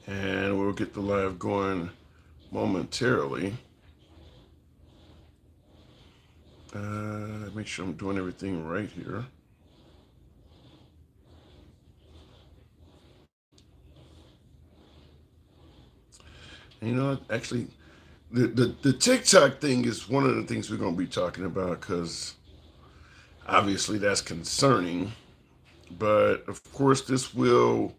And we'll get the live going momentarily. Make sure I'm doing everything right here. And actually, the TikTok thing is one of the things we're going to be talking about because obviously that's concerning. But of course, this will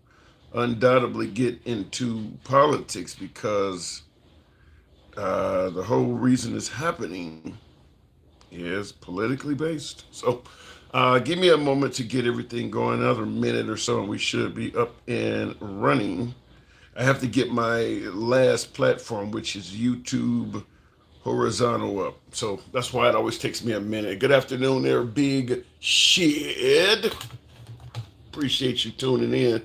undoubtedly get into politics because the whole reason it's happening is politically based. So give me a moment to get everything going. Another minute or so, and we should be up and running. I have to get my last platform, which is YouTube horizontal up. So that's why it always takes me a minute. Good afternoon there, big shit. Appreciate you tuning in.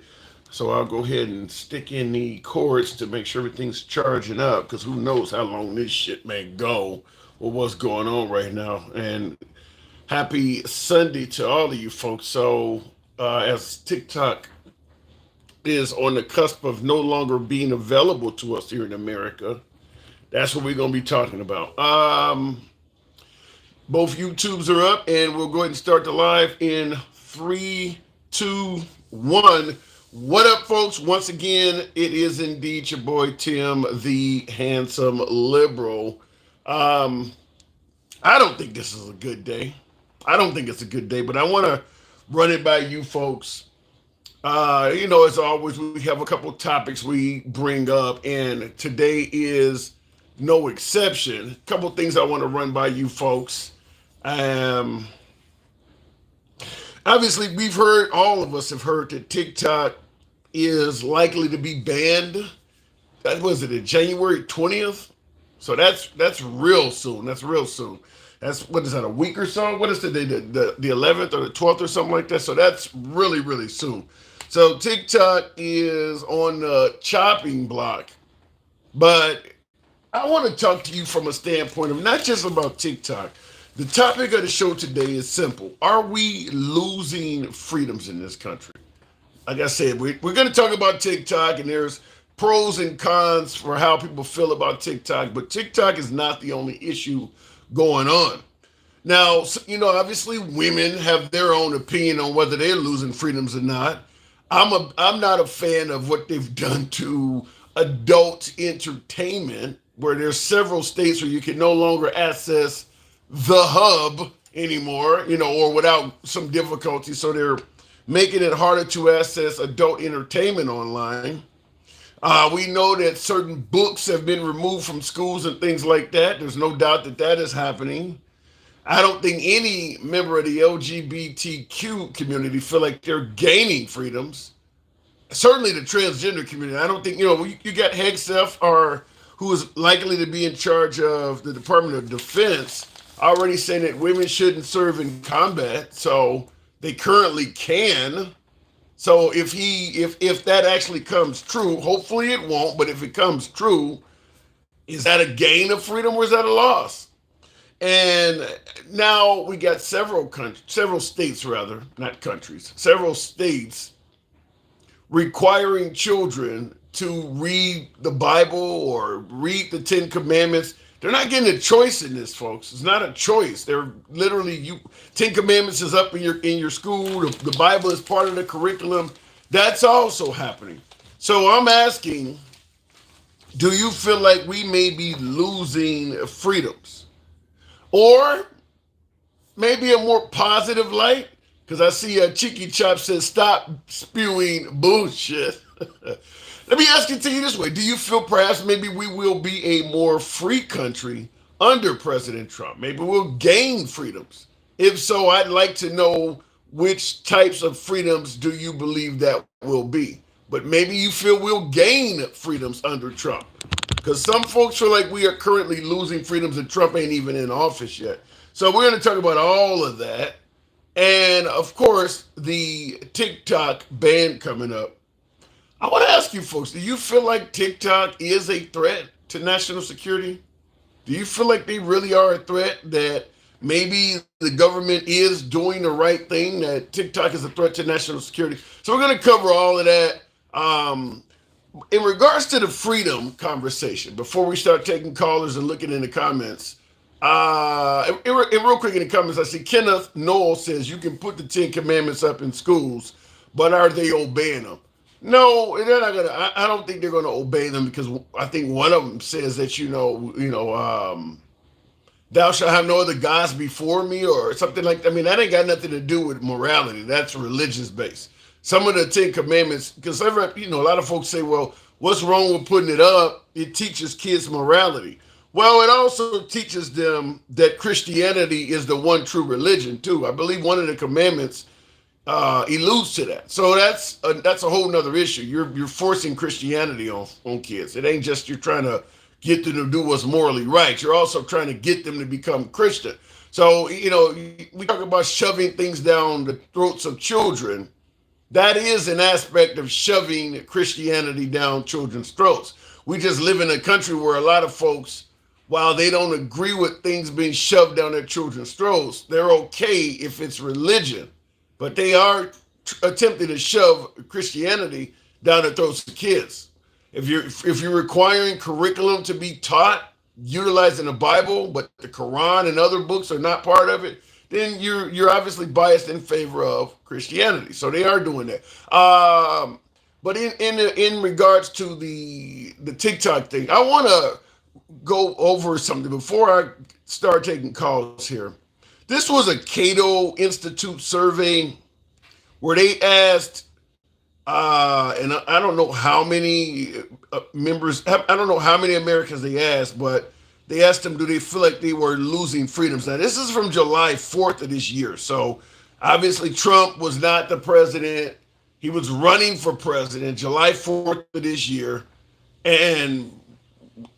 So I'll go ahead and stick in the cords to make sure everything's charging up because who knows how long this shit may go or what's going on right now. And happy Sunday to all of you folks. So as TikTok is on the cusp of no longer being available to us here in America, that's what we're going to be talking about. Both YouTubes are up, and we'll go ahead and start the live in 3, 2, 1. What up, folks? Once again, it is indeed your boy Tim, the handsome liberal. Um, I don't think this is a good day. I don't think it's a good day, but I want to run it by you folks. As always, we have a couple topics we bring up, and today is no exception. A couple things I want to run by you folks. Um, Obviously, all of us have heard that TikTok is likely to be banned. That was it, January 20th. So that's real soon. That's real soon. That's what is that, a week or so? What is today? The 11th or the 12th or something like that. So that's really, really soon. So TikTok is on the chopping block. But I want to talk to you from a standpoint of not just about TikTok. The topic of the show today is simple. Are we losing freedoms in this country? Like I said, we're going to talk about TikTok, and there's pros and cons for how people feel about TikTok, but TikTok is not the only issue going on. Now, obviously women have their own opinion on whether they're losing freedoms or not. I'm not a fan of what they've done to adult entertainment, where there's several states where you can no longer access the hub anymore, or without some difficulty. So they're making it harder to access adult entertainment online. We know that certain books have been removed from schools and things like that. There's no doubt that that is happening. I don't think any member of the LGBTQ community feel like they're gaining freedoms. Certainly the transgender community. I don't think, you got Hegseth, or who is likely to be in charge of the Department of Defense, already saying that women shouldn't serve in combat. So they currently can. So if that actually comes true, hopefully it won't, but if it comes true, is that a gain of freedom or is that a loss? And now we got several states rather, not countries, several states requiring children to read the Bible or read the Ten Commandments. They're not getting a choice in this, folks. It's not a choice. They're literally Ten Commandments is up in your school. The Bible is part of the curriculum. That's also happening. So I'm asking, do you feel like we may be losing freedoms? Or maybe a more positive light? Because I see Cheeky Chop says, stop spewing bullshit. Let me ask it to you this way. Do you feel perhaps maybe we will be a more free country under President Trump? Maybe we'll gain freedoms. If so, I'd like to know which types of freedoms do you believe that will be. But maybe you feel we'll gain freedoms under Trump. Because some folks feel like we are currently losing freedoms and Trump ain't even in office yet. So we're going to talk about all of that. And of course, the TikTok ban coming up. I want to ask you folks, do you feel like TikTok is a threat to national security? Do you feel like they really are a threat, that maybe the government is doing the right thing, that TikTok is a threat to national security? So we're going to cover all of that. In regards to the freedom conversation, before we start taking callers and looking in the comments, and real quick in the comments, I see Kenneth Noel says you can put the Ten Commandments up in schools, but are they obeying them? No, they're not gonna. I don't think they're gonna obey them because I think one of them says that thou shalt have no other gods before me or something like that. I mean, that ain't got nothing to do with morality. That's religious based. Some of the Ten Commandments, because a lot of folks say, well, what's wrong with putting it up? It teaches kids morality. Well, it also teaches them that Christianity is the one true religion too. I believe one of the commandments alludes to that. So that's a whole nother issue. You're forcing Christianity on kids. It ain't just you're trying to get them to do what's morally right. You're also trying to get them to become Christian. So we talk about shoving things down the throats of children. That is an aspect of shoving Christianity down children's throats. We just live in a country where a lot of folks, while they don't agree with things being shoved down their children's throats, they're okay if it's religion. But they are attempting to shove Christianity down the throats of kids. If you're requiring curriculum to be taught utilizing the Bible, but the Quran and other books are not part of it, then you're obviously biased in favor of Christianity. So they are doing that. But in regards to the TikTok thing, I want to go over something before I start taking calls here. This was a Cato Institute survey where they asked, and I don't know how many members, I don't know how many Americans they asked, but they asked them, do they feel like they were losing freedoms? Now, this is from July 4th of this year. So obviously Trump was not the president. He was running for president July 4th of this year. And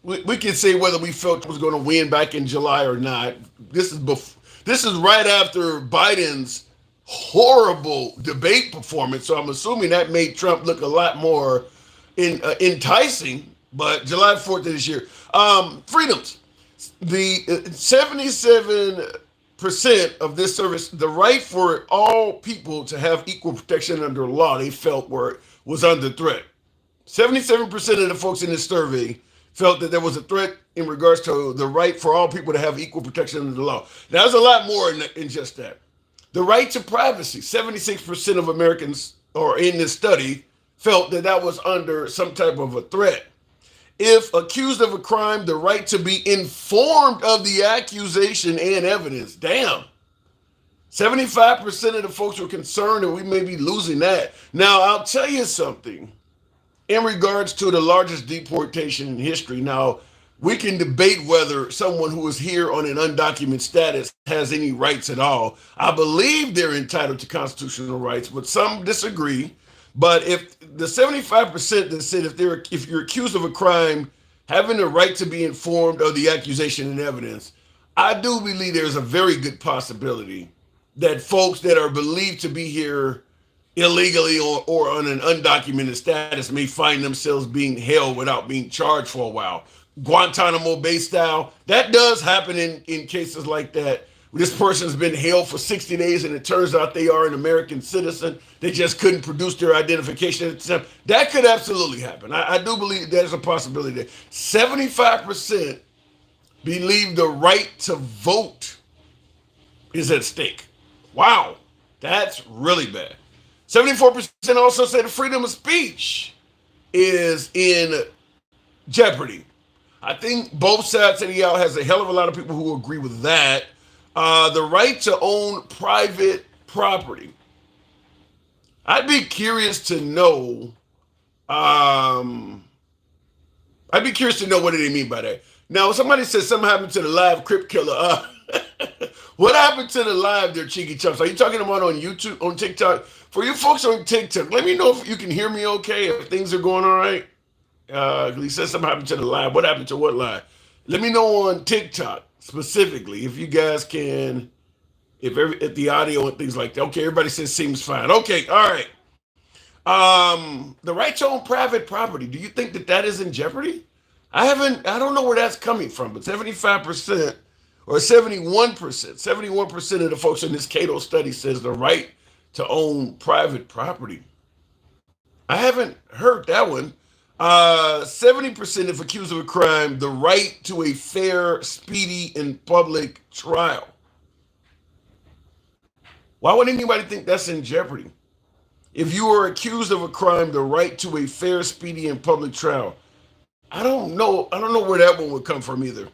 we can say whether we felt he was going to win back in July or not. This is right after Biden's horrible debate performance. So I'm assuming that made Trump look a lot more enticing. But July 4th of this year, freedoms. The 77% of this service, the right for all people to have equal protection under law, they felt was under threat. 77% of the folks in this survey felt that there was a threat in regards to the right for all people to have equal protection under the law. Now, there's a lot more in just that. The right to privacy, 76% of Americans, or in this study, felt that was under some type of a threat. If accused of a crime, the right to be informed of the accusation and evidence. Damn. 75% of the folks were concerned that we may be losing that. Now, I'll tell you something in regards to the largest deportation in history. Now, we can debate whether someone who is here on an undocumented status has any rights at all. I believe they're entitled to constitutional rights, but some disagree. But if the 75% that said if you're accused of a crime, having the right to be informed of the accusation and evidence, I do believe there's a very good possibility that folks that are believed to be here illegally or on an undocumented status may find themselves being held without being charged for a while. Guantanamo Bay style. That does happen in cases like that. This person's been held for 60 days and it turns out they are an American citizen. They just couldn't produce their identification at the time. That could absolutely happen. I do believe there's a possibility that 75% believe the right to vote is at stake. Wow, that's really bad. 74% also say the freedom of speech is in jeopardy. I think both sides of the aisle has a hell of a lot of people who agree with that. The right to own private property. I'd be curious to know. I'd be curious to know what do they mean by that. Now, somebody says something happened to the live Crip Killer. What happened to the live there, Cheeky Chumps? Are you talking about on YouTube, on TikTok? For you folks on TikTok, let me know if you can hear me okay, if things are going all right. He says something happened to the live. What happened to what live? Let me know on TikTok specifically if you guys can, if the audio and things like that. Okay, everybody says seems fine. Okay, all right. The right to own private property. Do you think that is in jeopardy? I don't know where that's coming from, but 75% or 71% of the folks in this Cato study says the right to own private property. I haven't heard that one. 70% if accused of a crime, the right to a fair, speedy, and public trial. Why would anybody think that's in jeopardy? If you are accused of a crime, the right to a fair, speedy, and public trial. I don't know. I don't know where that one would come from either.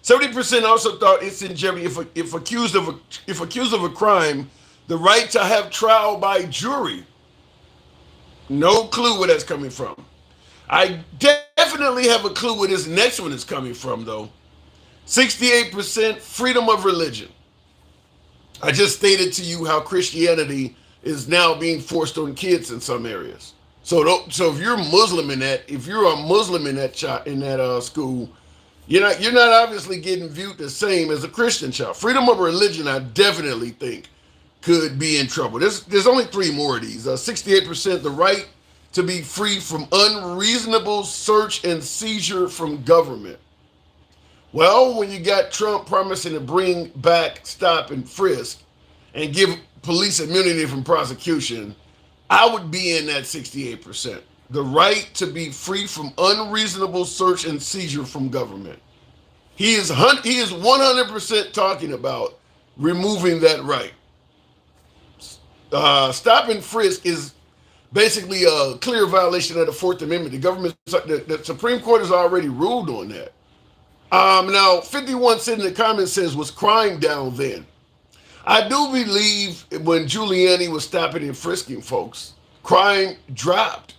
70% also thought it's in jeopardy if accused of a crime, the right to have trial by jury. No clue where that's coming from. I definitely have a clue where this next one is coming from, though. 68% freedom of religion. I just stated to you how Christianity is now being forced on kids in some areas. So if you're Muslim in that, if you're a Muslim in that school, you're not obviously getting viewed the same as a Christian child. Freedom of religion, I definitely think, could be in trouble. There's only three more of these. 68%, the right to be free from unreasonable search and seizure from government. Well, when you got Trump promising to bring back stop and frisk and give police immunity from prosecution, I would be in that 68%. The right to be free from unreasonable search and seizure from government. He is 100% talking about removing that right. Stop and frisk is basically a clear violation of the Fourth Amendment. The Supreme Court has already ruled on that. Now, 51 said in the comments says, was crime down then? I do believe when Giuliani was stopping and frisking folks, crime dropped.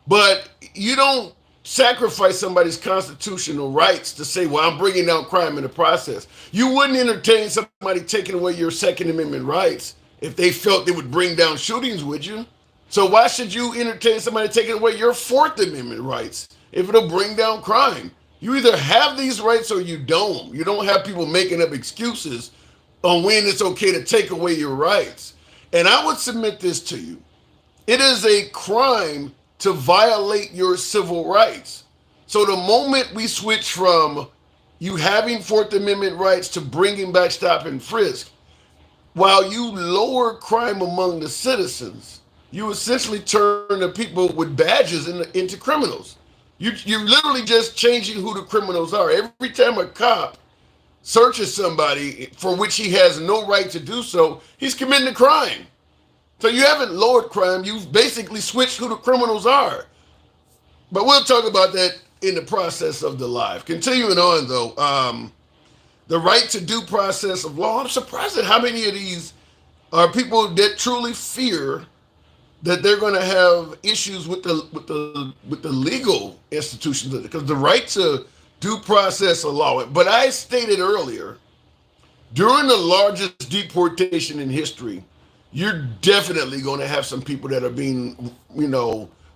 But you don't sacrifice somebody's constitutional rights to say, well, I'm bringing down crime in the process. You wouldn't entertain somebody taking away your Second Amendment rights if they felt they would bring down shootings, would you? So why should you entertain somebody taking away your Fourth Amendment rights if it'll bring down crime? You either have these rights or you don't. You don't have people making up excuses on when it's okay to take away your rights. And I would submit this to you. It is a crime to violate your civil rights. So the moment we switch from you having Fourth Amendment rights to bringing back stop and frisk, while you lower crime among the citizens, you essentially turn the people with badges into criminals. You're literally just changing who the criminals are. Every time a cop searches somebody for which he has no right to do so, he's committing a crime. So you haven't lowered crime. You've basically switched who the criminals are. But we'll talk about that in the process of the live. Continuing on, though, the right to due process of law. I'm surprised at how many of these are people that truly fear that they're going to have issues with the legal institutions, because the right to due process of law. But I stated earlier, during the largest deportation in history, you're definitely going to have some people that are being,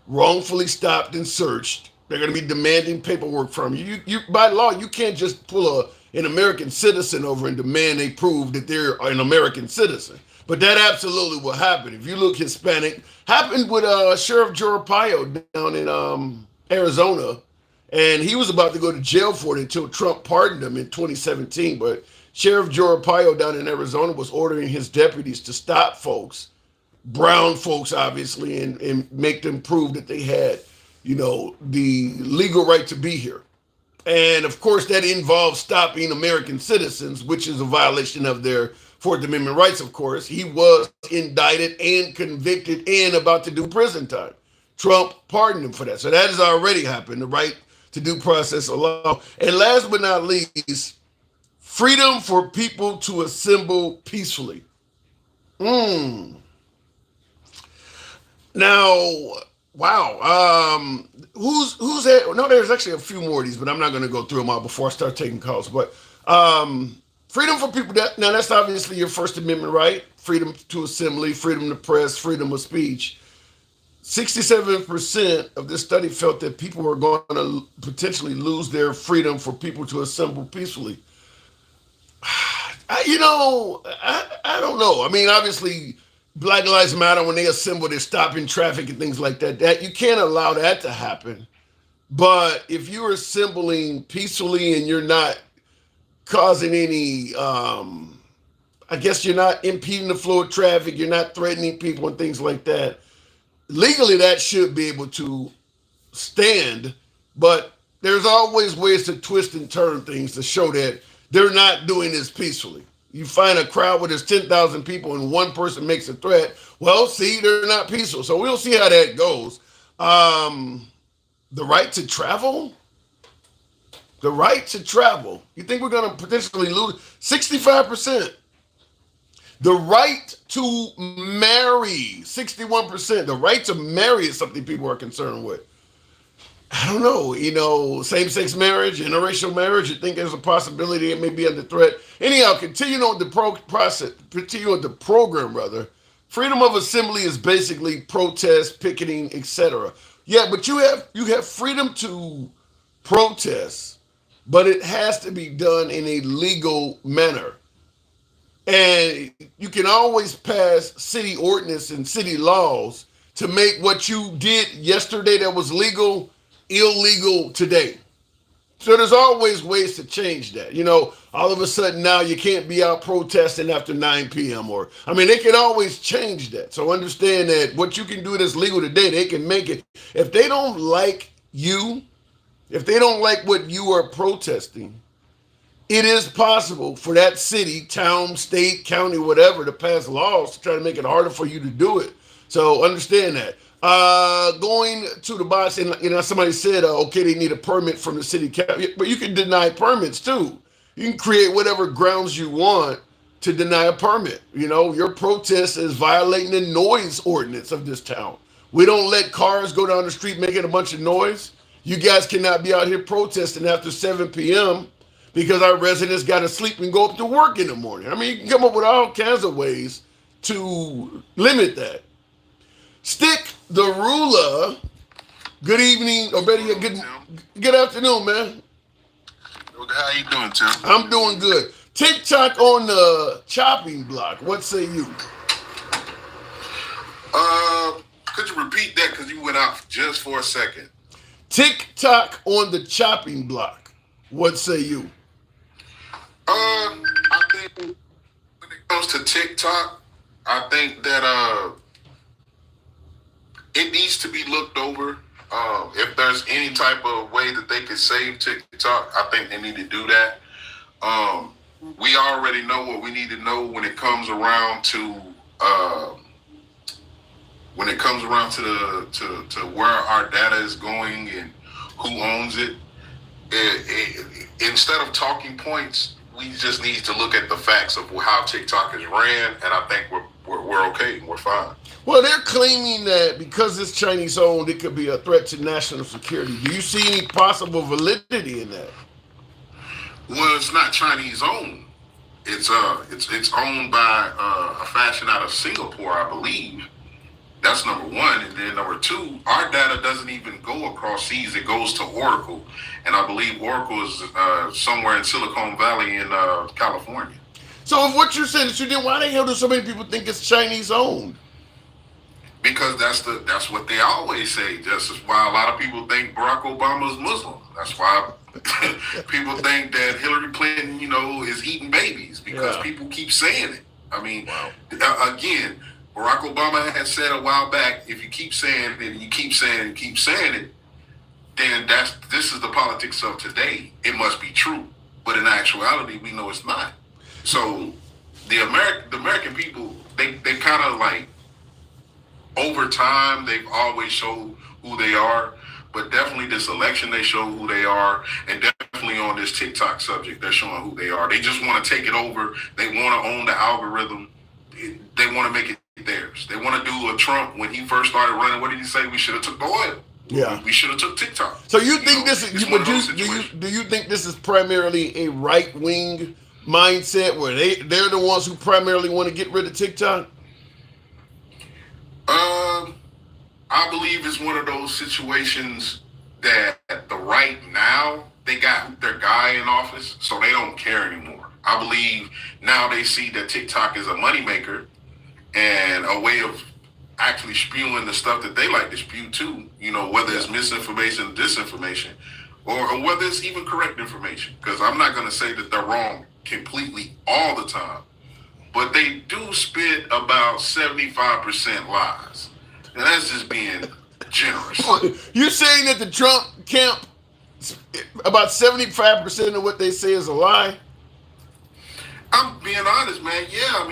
wrongfully stopped and searched. They're going to be demanding paperwork from you. You by law, you can't just pull an American citizen over and demand they prove that they're an American citizen. But that absolutely will happen. If you look Hispanic, happened with Sheriff Joe Arpaio down in Arizona, and he was about to go to jail for it until Trump pardoned him in 2017. But Sheriff Joe Arpaio down in Arizona was ordering his deputies to stop folks, brown folks obviously, and make them prove that they had, the legal right to be here. And of course, that involves stopping American citizens, which is a violation of their Fourth Amendment rights, of course. He was indicted and convicted and about to do prison time. Trump pardoned him for that. So that has already happened, the right to due process of law. And last but not least, freedom for people to assemble peacefully. Now, wow. Who's that? No, there's actually a few more of these, but I'm not going to go through them all before I start taking calls. But freedom for people now that's obviously your First Amendment right. Freedom to assembly, freedom to press, freedom of speech. 67% of this study felt that people were going to potentially lose their freedom for people to assemble peacefully. I don't know. I mean, obviously, Black Lives Matter, when they assemble, they're stopping traffic and things like that. That you can't allow that to happen. But if you're assembling peacefully and you're not causing any, I guess you're not impeding the flow of traffic, you're not threatening people and things like that, legally that should be able to stand, but there's always ways to twist and turn things to show that they're not doing this peacefully. You find a crowd where there's 10,000 people and one person makes a threat. Well, see, they're not peaceful. So we'll see how that goes. The right to travel? The right to travel. You think we're going to potentially lose 65%? The right to marry, 61%. The right to marry is something people are concerned with. I don't know, same-sex marriage, interracial marriage, you think there's a possibility it may be under threat. Anyhow, continuing on the program, rather. Freedom of assembly is basically protest, picketing, etc. Yeah, but you have freedom to protest, but it has to be done in a legal manner. And you can always pass city ordinance and city laws to make what you did yesterday that was legal illegal today. So there's always ways to change that. All of a sudden now you can't be out protesting after 9 p.m. They can always change that. So understand that what you can do that's legal today, they can make it. If they don't like you, if they don't like what you are protesting, it is possible for that city, town, state, county, whatever, to pass laws to try to make it harder for you to do it. So understand that. Going to the box, and somebody said, okay, they need a permit from the city council, but you can deny permits too. You can create whatever grounds you want to deny a permit. Your protest is violating the noise ordinance of this town. We don't let cars go down the street making a bunch of noise. You guys cannot be out here protesting after 7 p.m. because our residents got to sleep and go up to work in the morning. You can come up with all kinds of ways to limit that. Stick the ruler. Good evening, or better yet, good afternoon, man. How you doing, Tim? I'm doing good. TikTok on the chopping block. What say you? Could you repeat that? Because you went out just for a second. TikTok on the chopping block. What say you? I think when it comes to TikTok, I think that it needs to be looked over. If there's any type of way that they could save TikTok, I think they need to do that. We already know what we need to know when it comes around to to where our data is going and who owns it. Instead of talking points, we just need to look at the facts of how TikTok is ran, and I think we're okay. We're fine. Well, they're claiming that because it's Chinese owned, it could be a threat to national security. Do you see any possible validity in that? Well, it's not Chinese owned. It's owned by a fashion out of Singapore, I believe. That's number one. And then number two, our data doesn't even go across seas. It goes to Oracle. And I believe Oracle is somewhere in Silicon Valley in California. So if what you're saying is true, why the hell do so many people think it's Chinese owned? Because that's what they always say. That's why a lot of people think Barack Obama is Muslim. That's why people think that Hillary Clinton, is eating babies, because people keep saying it. Again, Barack Obama had said a while back, if you keep saying it and you keep saying it and keep saying it, then this is the politics of today. It must be true. But in actuality, we know it's not. So the American people, they kind of like, over time, they've always showed who they are. But definitely this election, they show who they are. And definitely on this TikTok subject, they're showing who they are. They just want to take it over. They want to own the algorithm. They want to make it theirs. They want to do a Trump when he first started running. What did he say? We should have took the oil. Yeah. We should have took TikTok. So you think this is? Do you think this is primarily a right wing mindset where they're the ones who primarily want to get rid of TikTok? I believe it's one of those situations that the right now, they got their guy in office, so they don't care anymore. I believe now they see that TikTok is a moneymaker and a way of actually spewing the stuff that they like to spew too, whether it's misinformation, disinformation, or whether it's even correct information. Because I'm not going to say that they're wrong completely all the time, but they do spit about 75% lies. And that's just being generous. You're saying that the Trump camp, about 75% of what they say is a lie? I'm being honest, man. Yeah,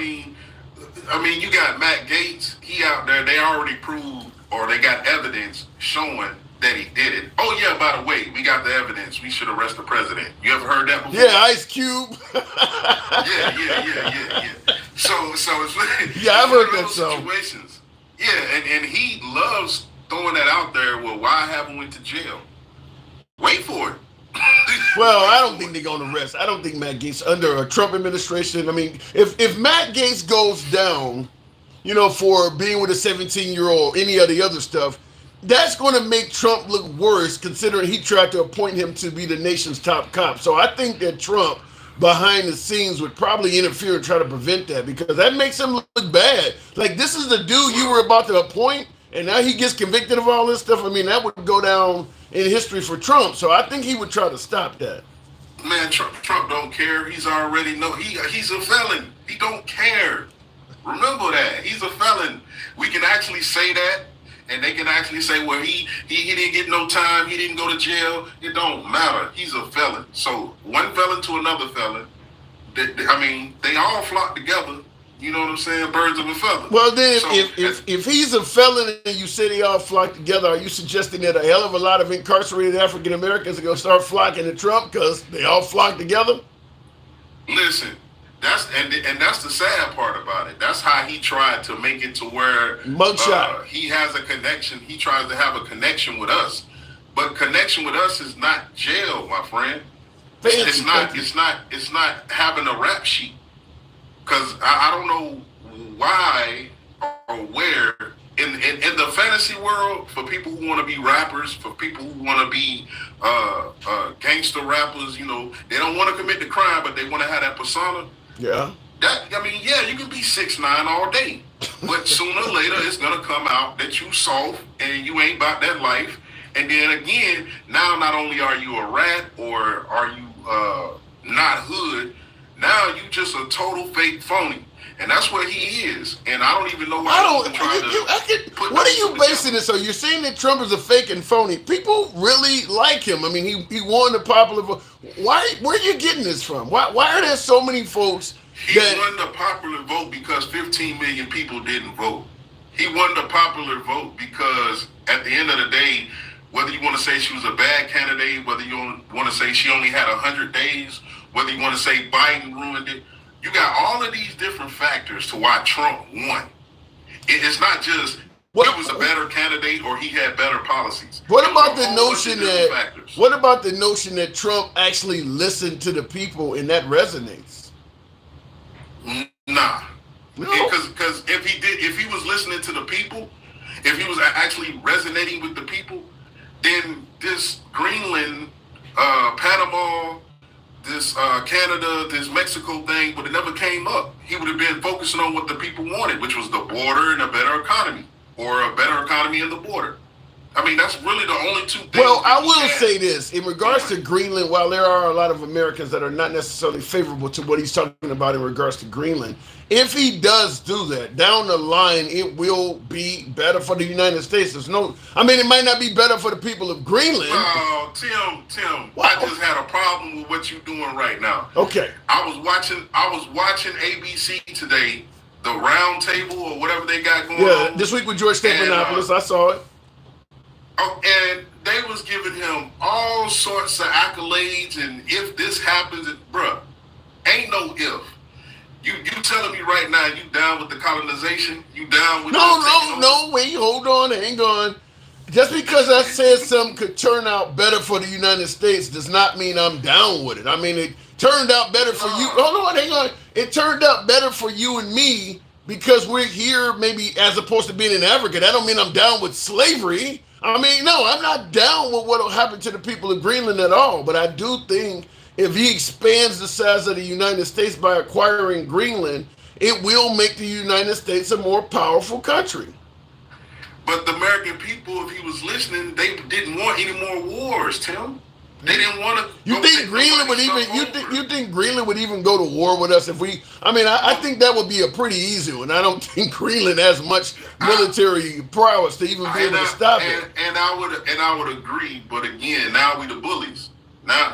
I mean, you got Matt Gates. He out there. They already proved, or they got evidence showing that he did it. Oh yeah, by the way, we got the evidence. We should arrest the president. You ever heard that before? Yeah, Ice Cube. Yeah. So it's like, yeah, I've heard that song. Situations. Yeah, and he loves throwing that out there. Well, why haven't went to jail? Wait for it. Well, I don't think they're going to arrest. I don't think Matt Gates under a Trump administration. I mean, if Matt Gates goes down, you know, for being with a 17-year-old, any of the other stuff, that's going to make Trump look worse, considering he tried to appoint him to be the nation's top cop. So I think that Trump, behind the scenes, would probably interfere and try to prevent that, because that makes him look bad. Like, this is the dude you were about to appoint, and now he gets convicted of all this stuff. I mean, that would go down in history for Trump. So I think he would try to stop that. Man, Trump don't care. He's already he's a felon. He don't care. Remember that. He's a felon. We can actually say that, and they can actually say, well, he didn't get no time, he didn't go to jail. It don't matter. He's a felon. So one felon to another felon, they all flock together. You know what I'm saying? Birds of a feather. Well, then, so, if he's a felon and you say they all flock together, are you suggesting that a hell of a lot of incarcerated African Americans are going to start flocking to Trump because they all flock together? Listen, that's the sad part about it. That's how he tried to make it to where he has a connection. He tries to have a connection with us, but connection with us is not jail, my friend. It's not having a rap sheet. Because I don't know why or where in the fantasy world, for people who want to be rappers, for people who want to be gangster rappers, you know, they don't want to commit the crime, but they want to have that persona. Yeah. You can be 6'9" all day, but sooner or later it's gonna come out that you soft and you ain't about that life. And then again, now not only are you a rat or are you not hood. Now you just a total fake phony, and that's what he is. And I don't even know why. What are you basing this on? You're saying that Trump is a fake and phony. People really like him. I mean, he won the popular vote. Why? Where are you getting this from? Why are there so many folks? He won the popular vote because 15 million people didn't vote. He won the popular vote because at the end of the day, whether you want to say she was a bad candidate, whether you want to say she only had 100 days. Whether you want to say Biden ruined it, you got all of these different factors to why Trump won. It's not just it was a better candidate or he had better policies. What about the notion that Trump actually listened to the people and that resonates? Nah, because if he was listening to the people, if he was actually resonating with the people, then this Greenland, Panama, this Canada, this Mexico thing would have never came up. He would have been focusing on what the people wanted, which was the border and a better economy, or a better economy in the border. I mean, that's really the only two things. Well, I will say this. In regards to Greenland, while there are a lot of Americans that are not necessarily favorable to what he's talking about in regards to Greenland, if he does do that, down the line, it will be better for the United States. It might not be better for the people of Greenland. Oh, Tim, wow. I just had a problem with what you're doing right now. Okay. I was watching ABC today, the round table or whatever they got going on. Yeah, this week with George Stephanopoulos, I saw it. Oh, and they was giving him all sorts of accolades, and if this happens, bruh, ain't no if. You telling me right now you down with the colonization? You down with No, wait, hold on, hang on. Just because I said something could turn out better for the United States does not mean I'm down with it. I mean, it turned out better for you. Hold on, hang on. It turned out better for you and me because we're here, maybe as opposed to being in Africa. That don't mean I'm down with slavery. I mean, no, I'm not down with what will happen to the people of Greenland at all. But I do think if he expands the size of the United States by acquiring Greenland, it will make the United States a more powerful country. But the American people, if he was listening, they didn't want any more wars, Tim. They didn't want to. You think Greenland would even? You think Greenland would even go to war with us if we? I mean, I think that would be a pretty easy one. I don't think Greenland has much military prowess to even be able to stop it. And I would agree. But again, now we the bullies. Now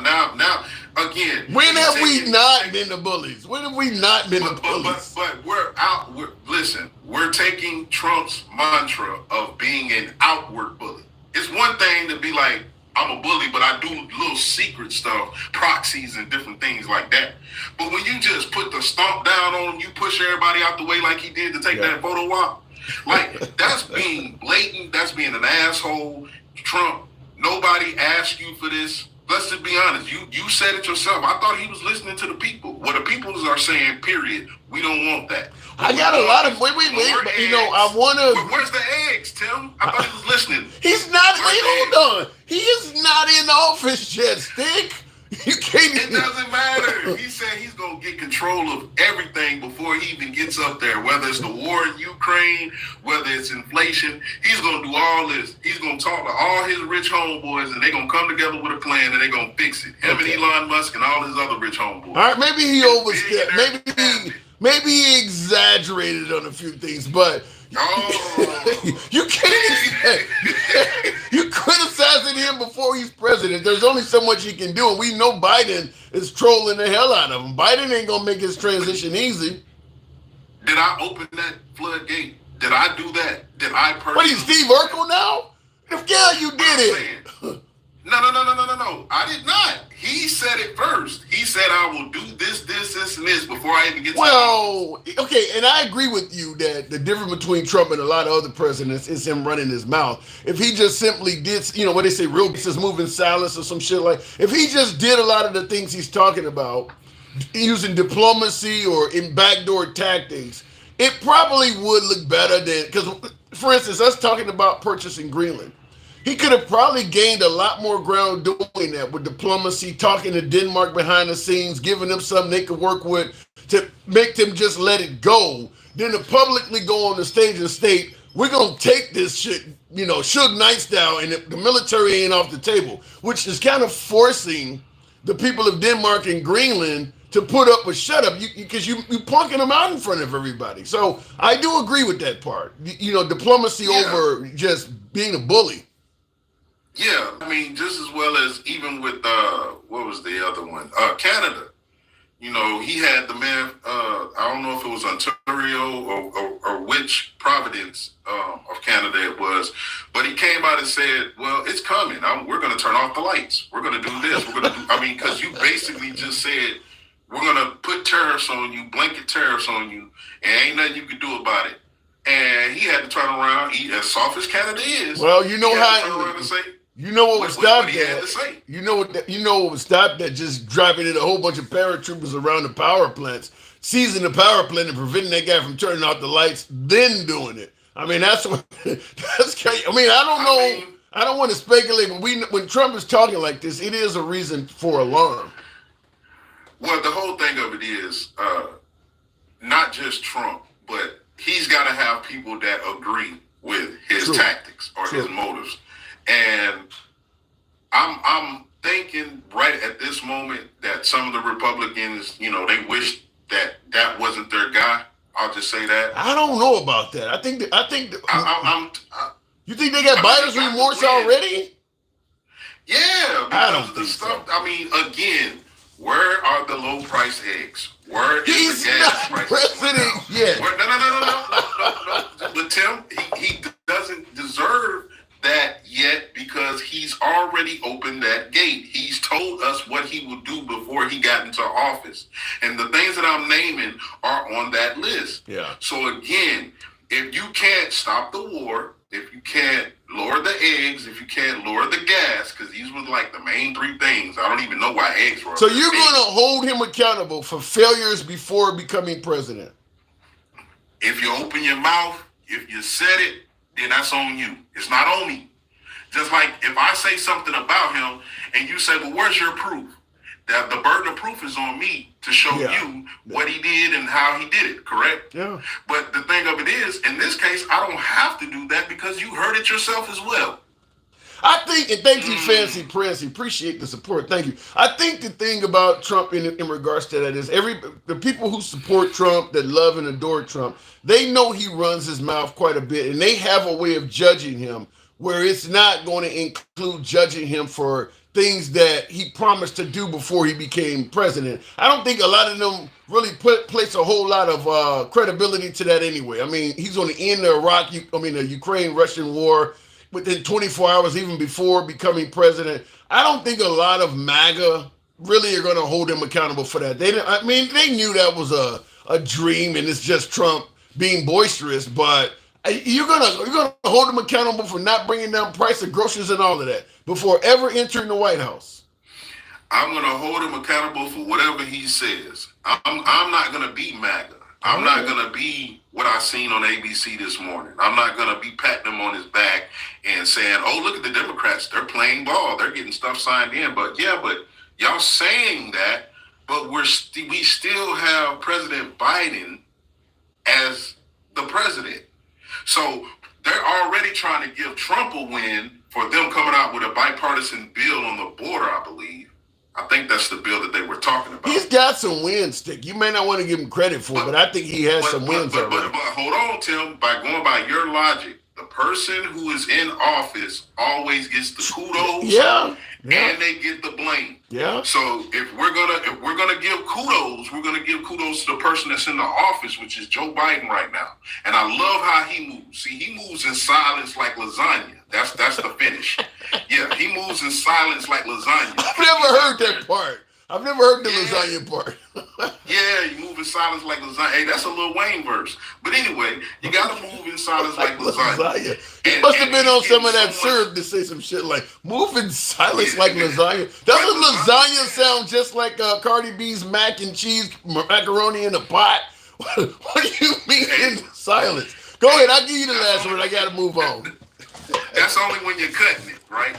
again. When have we not been the bullies? When have we not been the bullies? But we're out. Listen, we're taking Trump's mantra of being an outward bully. It's one thing to be like, I'm a bully, but I do little secret stuff, proxies and different things like that. But when you just put the stomp down on him, you push everybody out the way like he did to take that photo op, like that's being blatant. That's being an asshole. Trump, nobody asked you for this. Let's just be honest. You said it yourself. I thought he was listening to the people. What the people are saying, period. We don't want that. I got a lot of wait. But, I want to. Where's the eggs, Tim? I thought he was listening. He's not. Hold on. He is not in office yet, Stick. You can't. It doesn't matter. He said he's gonna get control of everything before he even gets up there. Whether it's the war in Ukraine, whether it's inflation, he's gonna do all this. He's gonna talk to all his rich homeboys, and they're gonna come together with a plan, and they're gonna fix it. Him and Elon Musk and all his other rich homeboys. All right, maybe he overstepped. Maybe he exaggerated on a few things, but you can't. You criticizing him before he's president. There's only so much he can do, and we know Biden is trolling the hell out of him. Biden ain't gonna make his transition easy. Did I open that floodgate? Did I do that? Did I personally? What are you, Steve Urkel now? Yeah, you did it. No. I did not. He said it first. He said, I will do this, and this before I even get to okay, and I agree with you that the difference between Trump and a lot of other presidents is him running his mouth. If he just simply did, what they say, real is moving silence or some shit like, if he just did a lot of the things he's talking about, using diplomacy or in backdoor tactics, it probably would look better than, because, for instance, us talking about purchasing Greenland, he could have probably gained a lot more ground doing that with diplomacy, talking to Denmark behind the scenes, giving them something they could work with to make them just let it go, than to publicly go on the stage and state, we're going to take this shit, Suge Knight style, and the military ain't off the table, which is kind of forcing the people of Denmark and Greenland to put up a shut up, because you punking them out in front of everybody. So I do agree with that part. Diplomacy over just being a bully. Yeah, I mean, just as well as even with, what was the other one? Canada. He had the man, I don't know if it was Ontario or which province of Canada it was, but he came out and said, well, it's coming. We're going to turn off the lights. We're going to do this. We're going to do, because you basically just said, we're going to put tariffs on you, blanket tariffs on you, and ain't nothing you can do about it. And he had to turn around, as soft as Canada is. Well, you know how. Turn around and say, you know what would stop that? You know what would stop that? Just driving in a whole bunch of paratroopers around the power plants, seizing the power plant and preventing that guy from turning off the lights, then doing it. I mean, that's crazy. I mean, I don't know. I don't want to speculate, but when Trump is talking like this, it is a reason for alarm. Well, the whole thing of it is not just Trump, but he's got to have people that agree with his tactics or his motives. And I'm thinking right at this moment that some of the Republicans, they wish that wasn't their guy. I'll just say that. I don't know about that. I think you think they got buyer's remorse already? Yeah, because of the stuff. So. I mean, again, where are the low price eggs? Where is the gas price? President yet. No. But Tim, he doesn't deserve that yet, because he's already opened that gate. He's told us what he would do before he got into office. And the things that I'm naming are on that list. Yeah. So again, if you can't stop the war, if you can't lower the eggs, if you can't lower the gas, because these were like the main three things. I don't even know why eggs were. So you're going to hold him accountable for failures before becoming president? If you open your mouth, if you said it, then that's on you. It's not on me. Just like if I say something about him and you say, well, where's your proof? That the burden of proof is on me to show you what he did and how he did it, correct? Yeah. But the thing of it is, in this case, I don't have to do that because you heard it yourself as well. I think, and thank you, Fancy Prince. Appreciate the support. Thank you. I think the thing about Trump in regards to that is the people who support Trump, that love and adore Trump, they know he runs his mouth quite a bit, and they have a way of judging him where it's not going to include judging him for things that he promised to do before he became president. I don't think a lot of them really place a whole lot of credibility to that anyway. I mean, he's going to end the Ukraine-Russian war within 24 hours, even before becoming president. I don't think a lot of MAGA really are going to hold him accountable for that. They knew that was a dream, and it's just Trump being boisterous, but you're gonna hold him accountable for not bringing down price of groceries and all of that before ever entering the White House. I'm gonna hold him accountable for whatever he says. I'm not gonna be MAGA. I'm not gonna be what I seen on ABC this morning. I'm not gonna be patting him on his back and saying, "Oh, look at the Democrats. They're playing ball. They're getting stuff signed in." But y'all saying that, but we still have President Biden as the president. So they're already trying to give Trump a win for them coming out with a bipartisan bill on the border, I believe. I think that's the bill that they were talking about. He's got some wins, Stick. You may not want to give him credit for it, but I think he has some wins already. But hold on, Tim. By going by your logic, the person who is in office always gets the kudos. Yeah. And they get the blame. Yeah. So if we're gonna give kudos, we're gonna give kudos to the person that's in the office, which is Joe Biden right now. And I love how he moves. See, he moves in silence like lasagna. That's the finish. Yeah, he moves in silence like lasagna. I've never heard that part. I've never heard the lasagna part. Yeah, you move in silence like lasagna. Hey, that's a Lil Wayne verse. But anyway, you got to move in silence like lasagna. He must have been on some of that syrup to say some shit like, move in silence like lasagna. Doesn't lasagna sound just like Cardi B's mac and cheese macaroni in a pot? What do you mean in silence? Go ahead, I'll give you the last word. I got to move on. That's only when you're cutting it, right?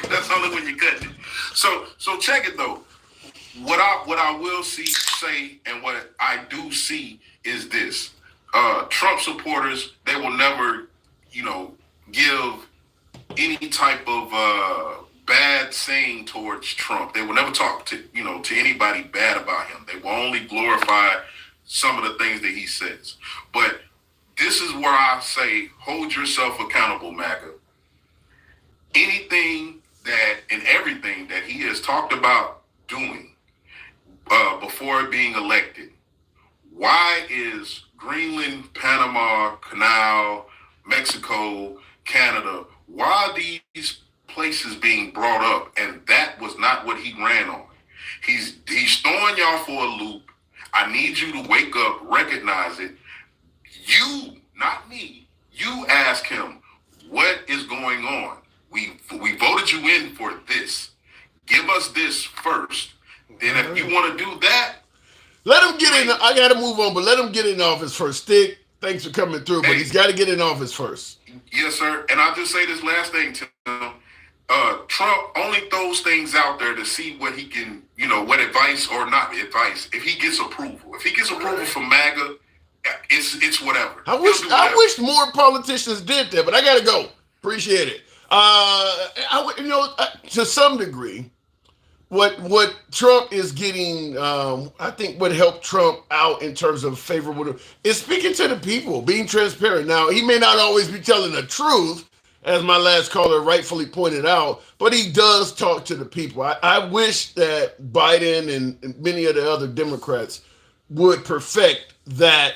That's only when you're cutting it. So check it though. What I will say, and what I do see is this: Trump supporters, they will never, give any type of bad saying towards Trump. They will never talk to anybody bad about him. They will only glorify some of the things that he says. But this is where I say, hold yourself accountable, MAGA. Anything that and everything that he has talked about doing before being elected, why is Greenland, Panama Canal, Mexico, Canada, why are these places being brought up? And that was not what he ran on. He's throwing y'all for a loop. I need you to wake up, recognize it. You, not me, you ask him, what is going on? We voted you in for this. Give us this first. Then if you want to do that, let him get in. I got to move on, but let him get in office first. Stick, thanks for coming through, but he's got to get in office first. Yes, sir. And I'll just say this last thing to him. Trump only throws things out there to see what he can, what advice or not advice. If he gets approval. If he gets approval from MAGA, it's whatever. I wish more politicians did that, but I got to go. Appreciate it. To some degree, what Trump is getting, I think what helped Trump out in terms of favorable is speaking to the people, being transparent. Now, he may not always be telling the truth, as my last caller rightfully pointed out, but he does talk to the people. I wish that Biden and many of the other Democrats would perfect that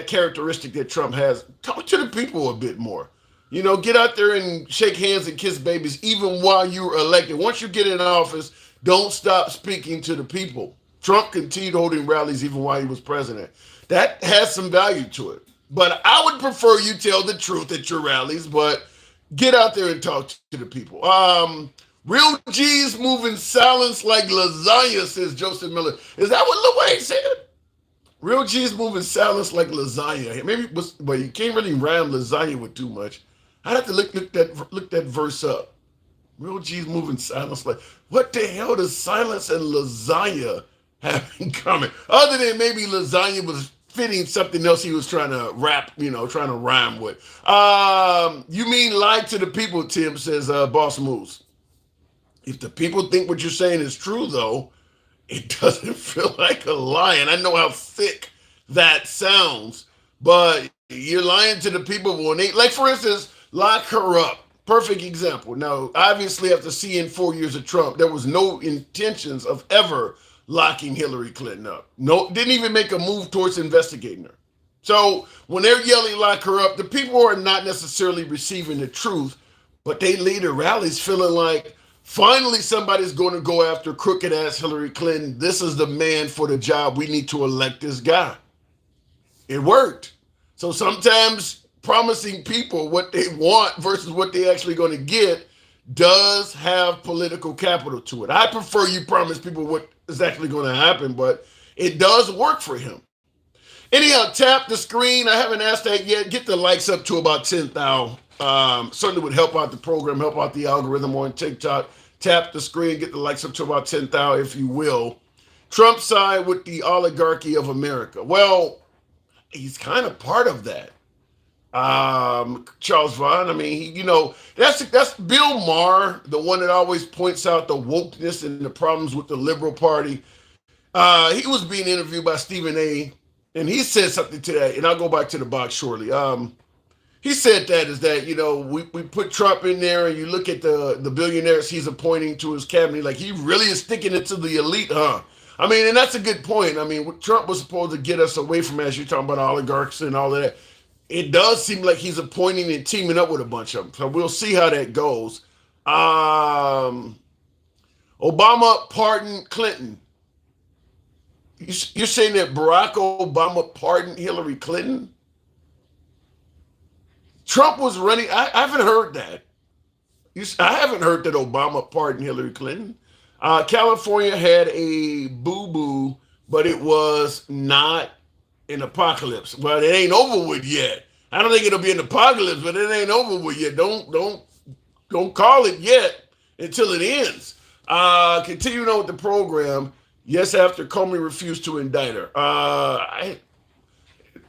characteristic that Trump has. Talk to the people a bit more. Get out there and shake hands and kiss babies even while you're elected. Once you get in office, don't stop speaking to the people. Trump continued holding rallies even while he was president. That has some value to it. But I would prefer you tell the truth at your rallies, but get out there and talk to the people. Real G's moving silence like lasagna, says Joseph Miller. Is that what Lil Wayne said? Real G's moving silence like lasagna. But you can't really rhyme lasagna with too much. I'd have to look that verse up. Real G's moving silence like, what the hell does silence and lasagna have in common? Other than maybe lasagna was fitting something else he was trying to trying to rhyme with. You mean lie to the people, Tim, says Boss Moose. If the people think what you're saying is true, though, it doesn't feel like a lie. And I know how thick that sounds, but you're lying to the people when they, like, for instance, lock her up. Perfect example. Now, obviously, after seeing 4 years of Trump, there was no intentions of ever locking Hillary Clinton up. No, didn't even make a move towards investigating her. So when they're yelling lock her up, the people are not necessarily receiving the truth, but they lead the rallies feeling like finally somebody's going to go after crooked ass Hillary Clinton. This is the man for the job. We need to elect this guy. It worked. So sometimes promising people what they want versus what they actually going to get does have political capital to it. I prefer you promise people what is actually going to happen, but it does work for him. Anyhow, tap the screen. I haven't asked that yet. Get the likes up to about 10,000. Certainly would help out the program, help out the algorithm on TikTok. Tap the screen, get the likes up to about 10,000, if you will. Trump side with the oligarchy of America. Well, he's kind of part of that. Charles Vaughn, I mean, that's Bill Maher, the one that always points out the wokeness and the problems with the liberal party. He was being interviewed by Stephen A., and he said something to that, and I'll go back to the box shortly. He said we put Trump in there, and you look at the billionaires he's appointing to his cabinet, like he really is sticking it to the elite, huh? I mean, and that's a good point. I mean, Trump was supposed to get us away from, as you're talking about, oligarchs and all of that. It does seem like he's appointing and teaming up with a bunch of them. So we'll see how that goes. Obama pardoned Clinton. You're saying that Barack Obama pardoned Hillary Clinton? Trump was running. I haven't heard that. I haven't heard that Obama pardoned Hillary Clinton. California had a boo-boo, but it was not an apocalypse. Well, it ain't over with yet. I don't think it'll be an apocalypse, but it ain't over with yet. Don't call it yet until it ends. Continuing on with the program. Yes, after Comey refused to indict her.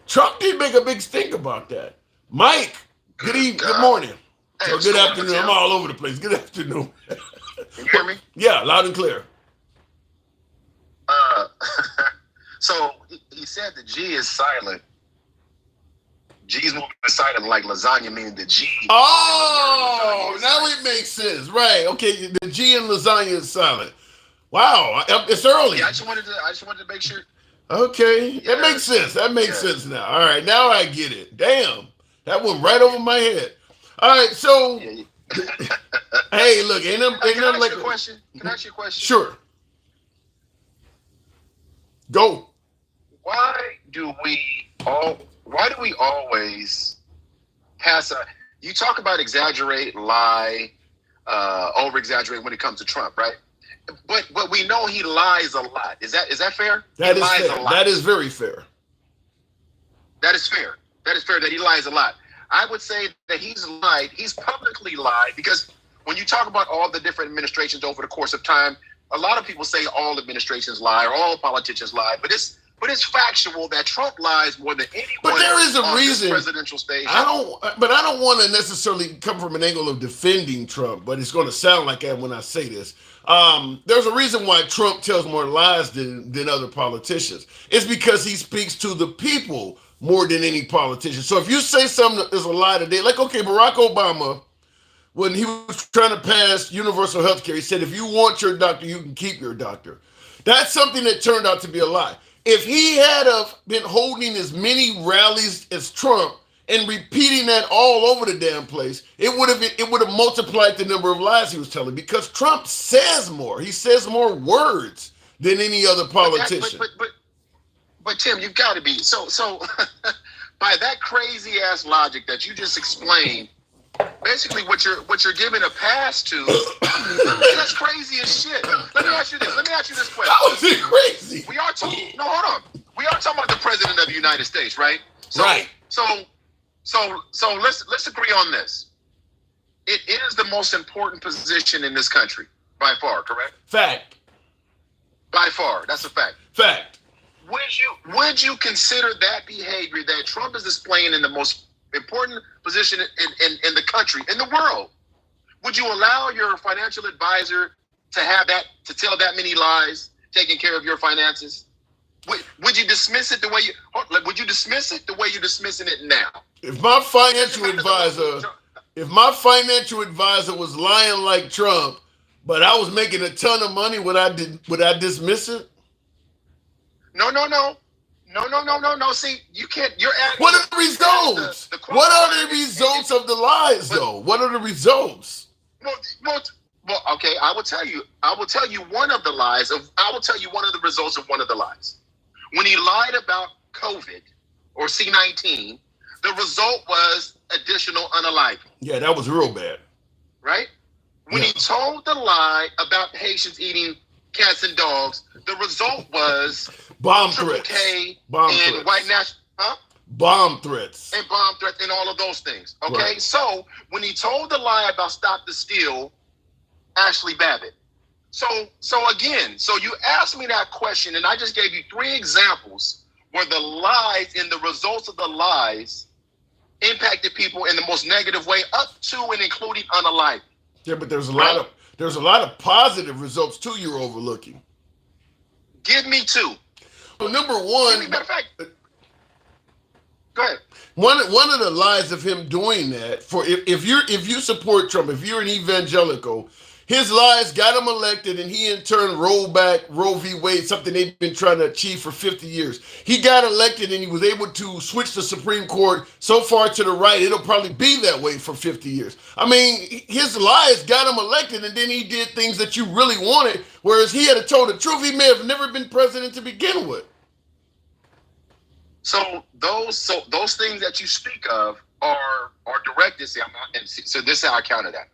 Trump did make a big stink about that. Mike, good morning. Hey, or good afternoon. I'm all over the place. Good afternoon. Can you hear me? Yeah, loud and clear. So he said the G is silent. G's moving silent like lasagna, meaning the G. Oh, now it makes sense. Right. Okay, the G in lasagna is silent. Wow, it's early. Yeah, I just wanted to make sure. Okay, Yeah. That makes sense. That makes sense now. All right, now I get it. Damn, that went right over my head. All right, so hey, look, Can I ask you a question? Sure. Go. Why do we always pass a? You talk about exaggerate, lie, over exaggerate when it comes to Trump, right? But we know he lies a lot. Is that fair? That is fair. That is very fair. That is fair. That is fair that he lies a lot. I would say that he's lied. He's publicly lied because when you talk about all the different administrations over the course of time, a lot of people say all administrations lie or all politicians lie, but it's factual that Trump lies more than anyone. But there is a reason. Presidential stage. I don't want to necessarily come from an angle of defending Trump, but it's going to sound like that when I say this. There's a reason why Trump tells more lies than other politicians. It's because he speaks to the people more than any politician. So if you say something that is a lie today, like, okay, Barack Obama, when he was trying to pass universal health care, he said, if you want your doctor, you can keep your doctor. That's something that turned out to be a lie. If he had been holding as many rallies as Trump and repeating that all over the damn place, it would have multiplied the number of lies he was telling, because Trump says more. He says more words than any other politician. But Tim, you've got to be so by that crazy ass logic that you just explained. Basically, what you're giving a pass to, that's crazy as shit. Let me ask you this question. How is it crazy? Hold on. We are talking about the president of the United States, right? Right. So let's agree on this. It is the most important position in this country, by far, correct? Fact. By far, that's a fact. Fact. would you consider that behavior that Trump is displaying in the most important position in the country, in the world? Would you allow your financial advisor to have that, to tell that many lies, taking care of your finances? Would you dismiss it the way you're dismissing it now? If my financial advisor was lying like Trump, but I was making a ton of money, would I dismiss it? No. See, you can't. You're adding. What are the results? What are the results of the lies, though? What are the results? Well, okay. I will tell you one of the lies. I will tell you one of the results of one of the lies. When he lied about COVID or C-19, the result was additional unaliving. Yeah, that was real bad. Right? When he told the lie about Haitians eating cats and dogs, the result was bomb threats. White national, bomb threats. And bomb threats and all of those things. Okay? Right. So when he told the lie about Stop the Steal, Ashley Babbitt. So you asked me that question, and I just gave you 3 examples where the lies and the results of the lies impacted people in the most negative way, up to and including unaliving. Yeah, but there's a lot of positive results too you're overlooking. Give me 2. Well, number one, matter of fact, go ahead. One of the lies of him doing that, for if you support Trump, if you're an evangelical, his lies got him elected, and he in turn rolled back Roe v. Wade, something they've been trying to achieve for 50 years. He got elected, and he was able to switch the Supreme Court so far to the right, it'll probably be that way for 50 years. I mean, his lies got him elected, and then he did things that you really wanted, whereas he had told the truth, he may have never been president to begin with. So those things that you speak of are directed. So this is how I counter that.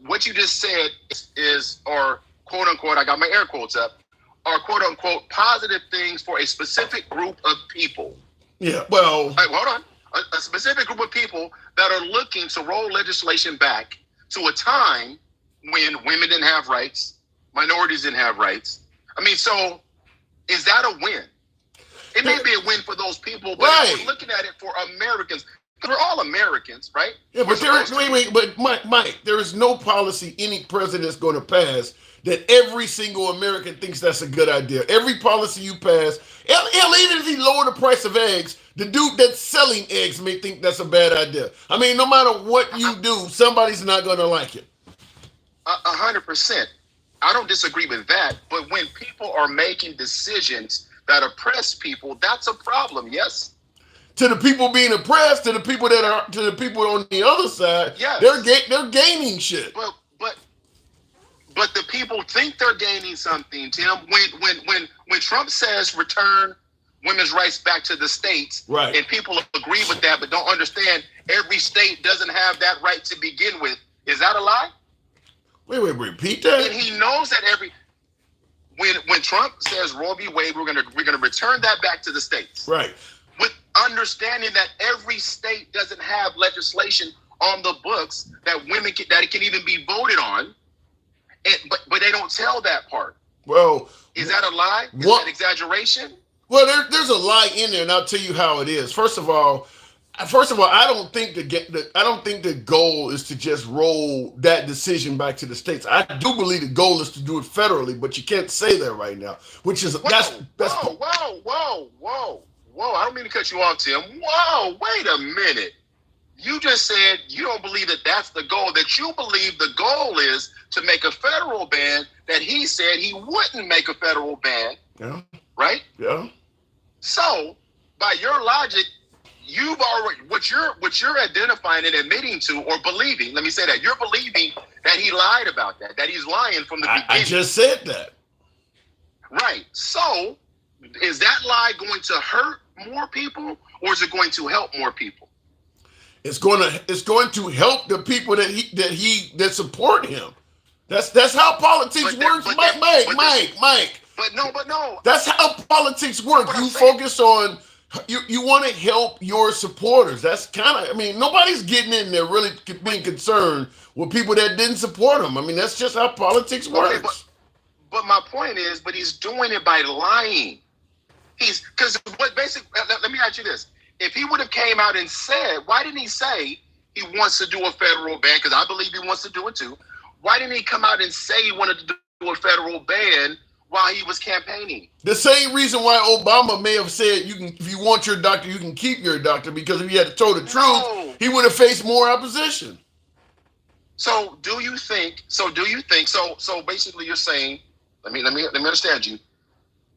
What you just said is, or quote unquote, I got my air quotes up, are quote unquote positive things for a specific group of people. Yeah, well, hold on. A specific group of people that are looking to roll legislation back to a time when women didn't have rights, minorities didn't have rights. I mean, so is that a win? It may be a win for those people, but if we're looking at it for Americans, because we're all Americans, right? Yeah, but Mike, there is no policy any president's going to pass that every single American thinks that's a good idea. Every policy you pass, hell, even if he lower the price of eggs, the dude that's selling eggs may think that's a bad idea. I mean, no matter what you do, somebody's not going to like it. 100%. I don't disagree with that, but when people are making decisions that oppress people, that's a problem, yes? To the people being oppressed, to the people on the other side, yes. They're gaining shit. But the people think they're gaining something, Tim. When Trump says return women's rights back to the states, right, and people agree with that, but don't understand every state doesn't have that right to begin with, is that a lie? Wait, repeat that. And he knows that when Trump says Roe v. Wade, we're gonna return that back to the states, right? With understanding that every state doesn't have legislation on the books that it can even be voted on, but they don't tell that part. Well, is that a lie? Is that exaggeration? Well, there's a lie in there, and I'll tell you how it is. First of all, I don't think the goal is to just roll that decision back to the states. I do believe the goal is to do it federally, but you can't say that right now. Which is whoa. I don't mean to cut you off, Tim. Whoa, wait a minute. You just said you don't believe that that's the goal. That you believe the goal is to make a federal ban. That he said he wouldn't make a federal ban. Yeah. Right. Yeah. So, by your logic, you've already what you're identifying and admitting to or believing. Let me say that you're believing that he lied about that. That he's lying from the beginning. I just said that. Right. So, is that lie going to hurt more people, or is it going to help more people? It's going to help the people that support him. That's how politics works, Mike. But no. That's how politics work. You focus on you want to help your supporters. That's kind of, nobody's getting in there really being concerned with people that didn't support him. That's just how politics works. Okay, but my point is, he's doing it by lying. He's because what basically. Let me ask you this: if he would have came out and said, why didn't he say he wants to do a federal ban? Because I believe he wants to do it too. Why didn't he come out and say he wanted to do a federal ban while he was campaigning? The same reason why Obama may have said, "You can, if you want your doctor, you can keep your doctor," because if he had told the truth, he would have faced more opposition. So do you think? So basically, you're saying, let me understand you.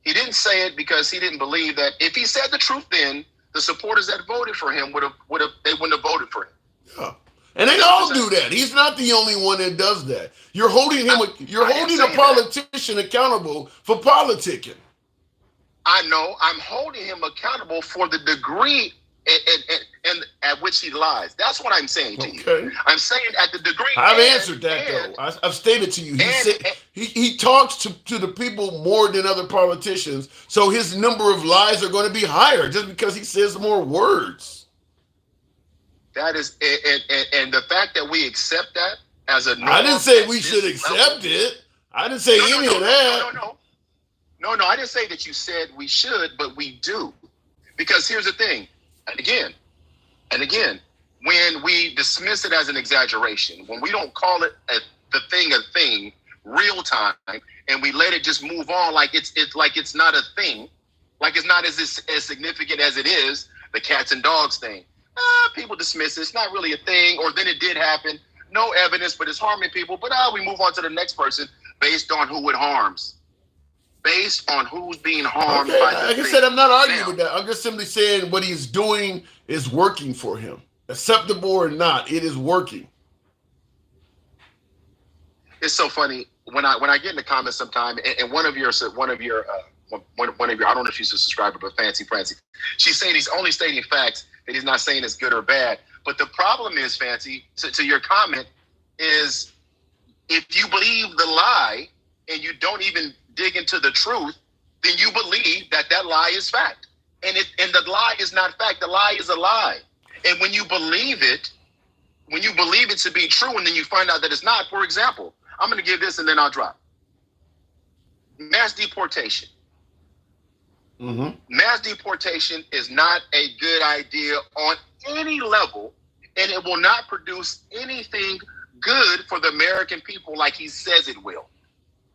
He didn't say it because he didn't believe that if he said the truth, then the supporters that voted for him wouldn't have voted for him. Yeah. And they all do that. He's not the only one that does that. You're holding him. You're holding a politician accountable for politicking. I know. I'm holding him accountable for the degree and at which he lies. That's what I'm saying to you. I'm saying at the degree. I've answered that though. I've stated to you. He talks to the people more than other politicians, so his number of lies are going to be higher just because he says more words. That is, and the fact that we accept that as a norm. I didn't say we should accept it. I didn't say any of that. No, I didn't say that you said we should, but we do. Because here's the thing, and again, when we dismiss it as an exaggeration, when we don't call it a thing real time, and we let it just move on like it's not a thing, like it's not as significant as it is, the cats and dogs thing. People dismiss it. It's not really a thing, or then it did happen. No evidence, but it's harming people. But we move on to the next person based on who it harms. Based on who's being harmed by the Like I said, I'm not arguing with that. I'm just simply saying what he's doing is working for him. Acceptable or not, it is working. It's so funny when I get in the comments sometime, and one of your I don't know if she's a subscriber, but Fancy Francie, she's saying he's only stating facts, that he's not saying it's good or bad. But the problem is, Fancy, to your comment, is if you believe the lie and you don't even dig into the truth, then you believe that lie is fact. And the lie is not fact. The lie is a lie. And when you believe it to be true, and then you find out that it's not, for example, I'm going to give this and then I'll drop. Mass deportation. Mm-hmm. Mass deportation is not a good idea on any level, and it will not produce anything good for the American people like he says it will.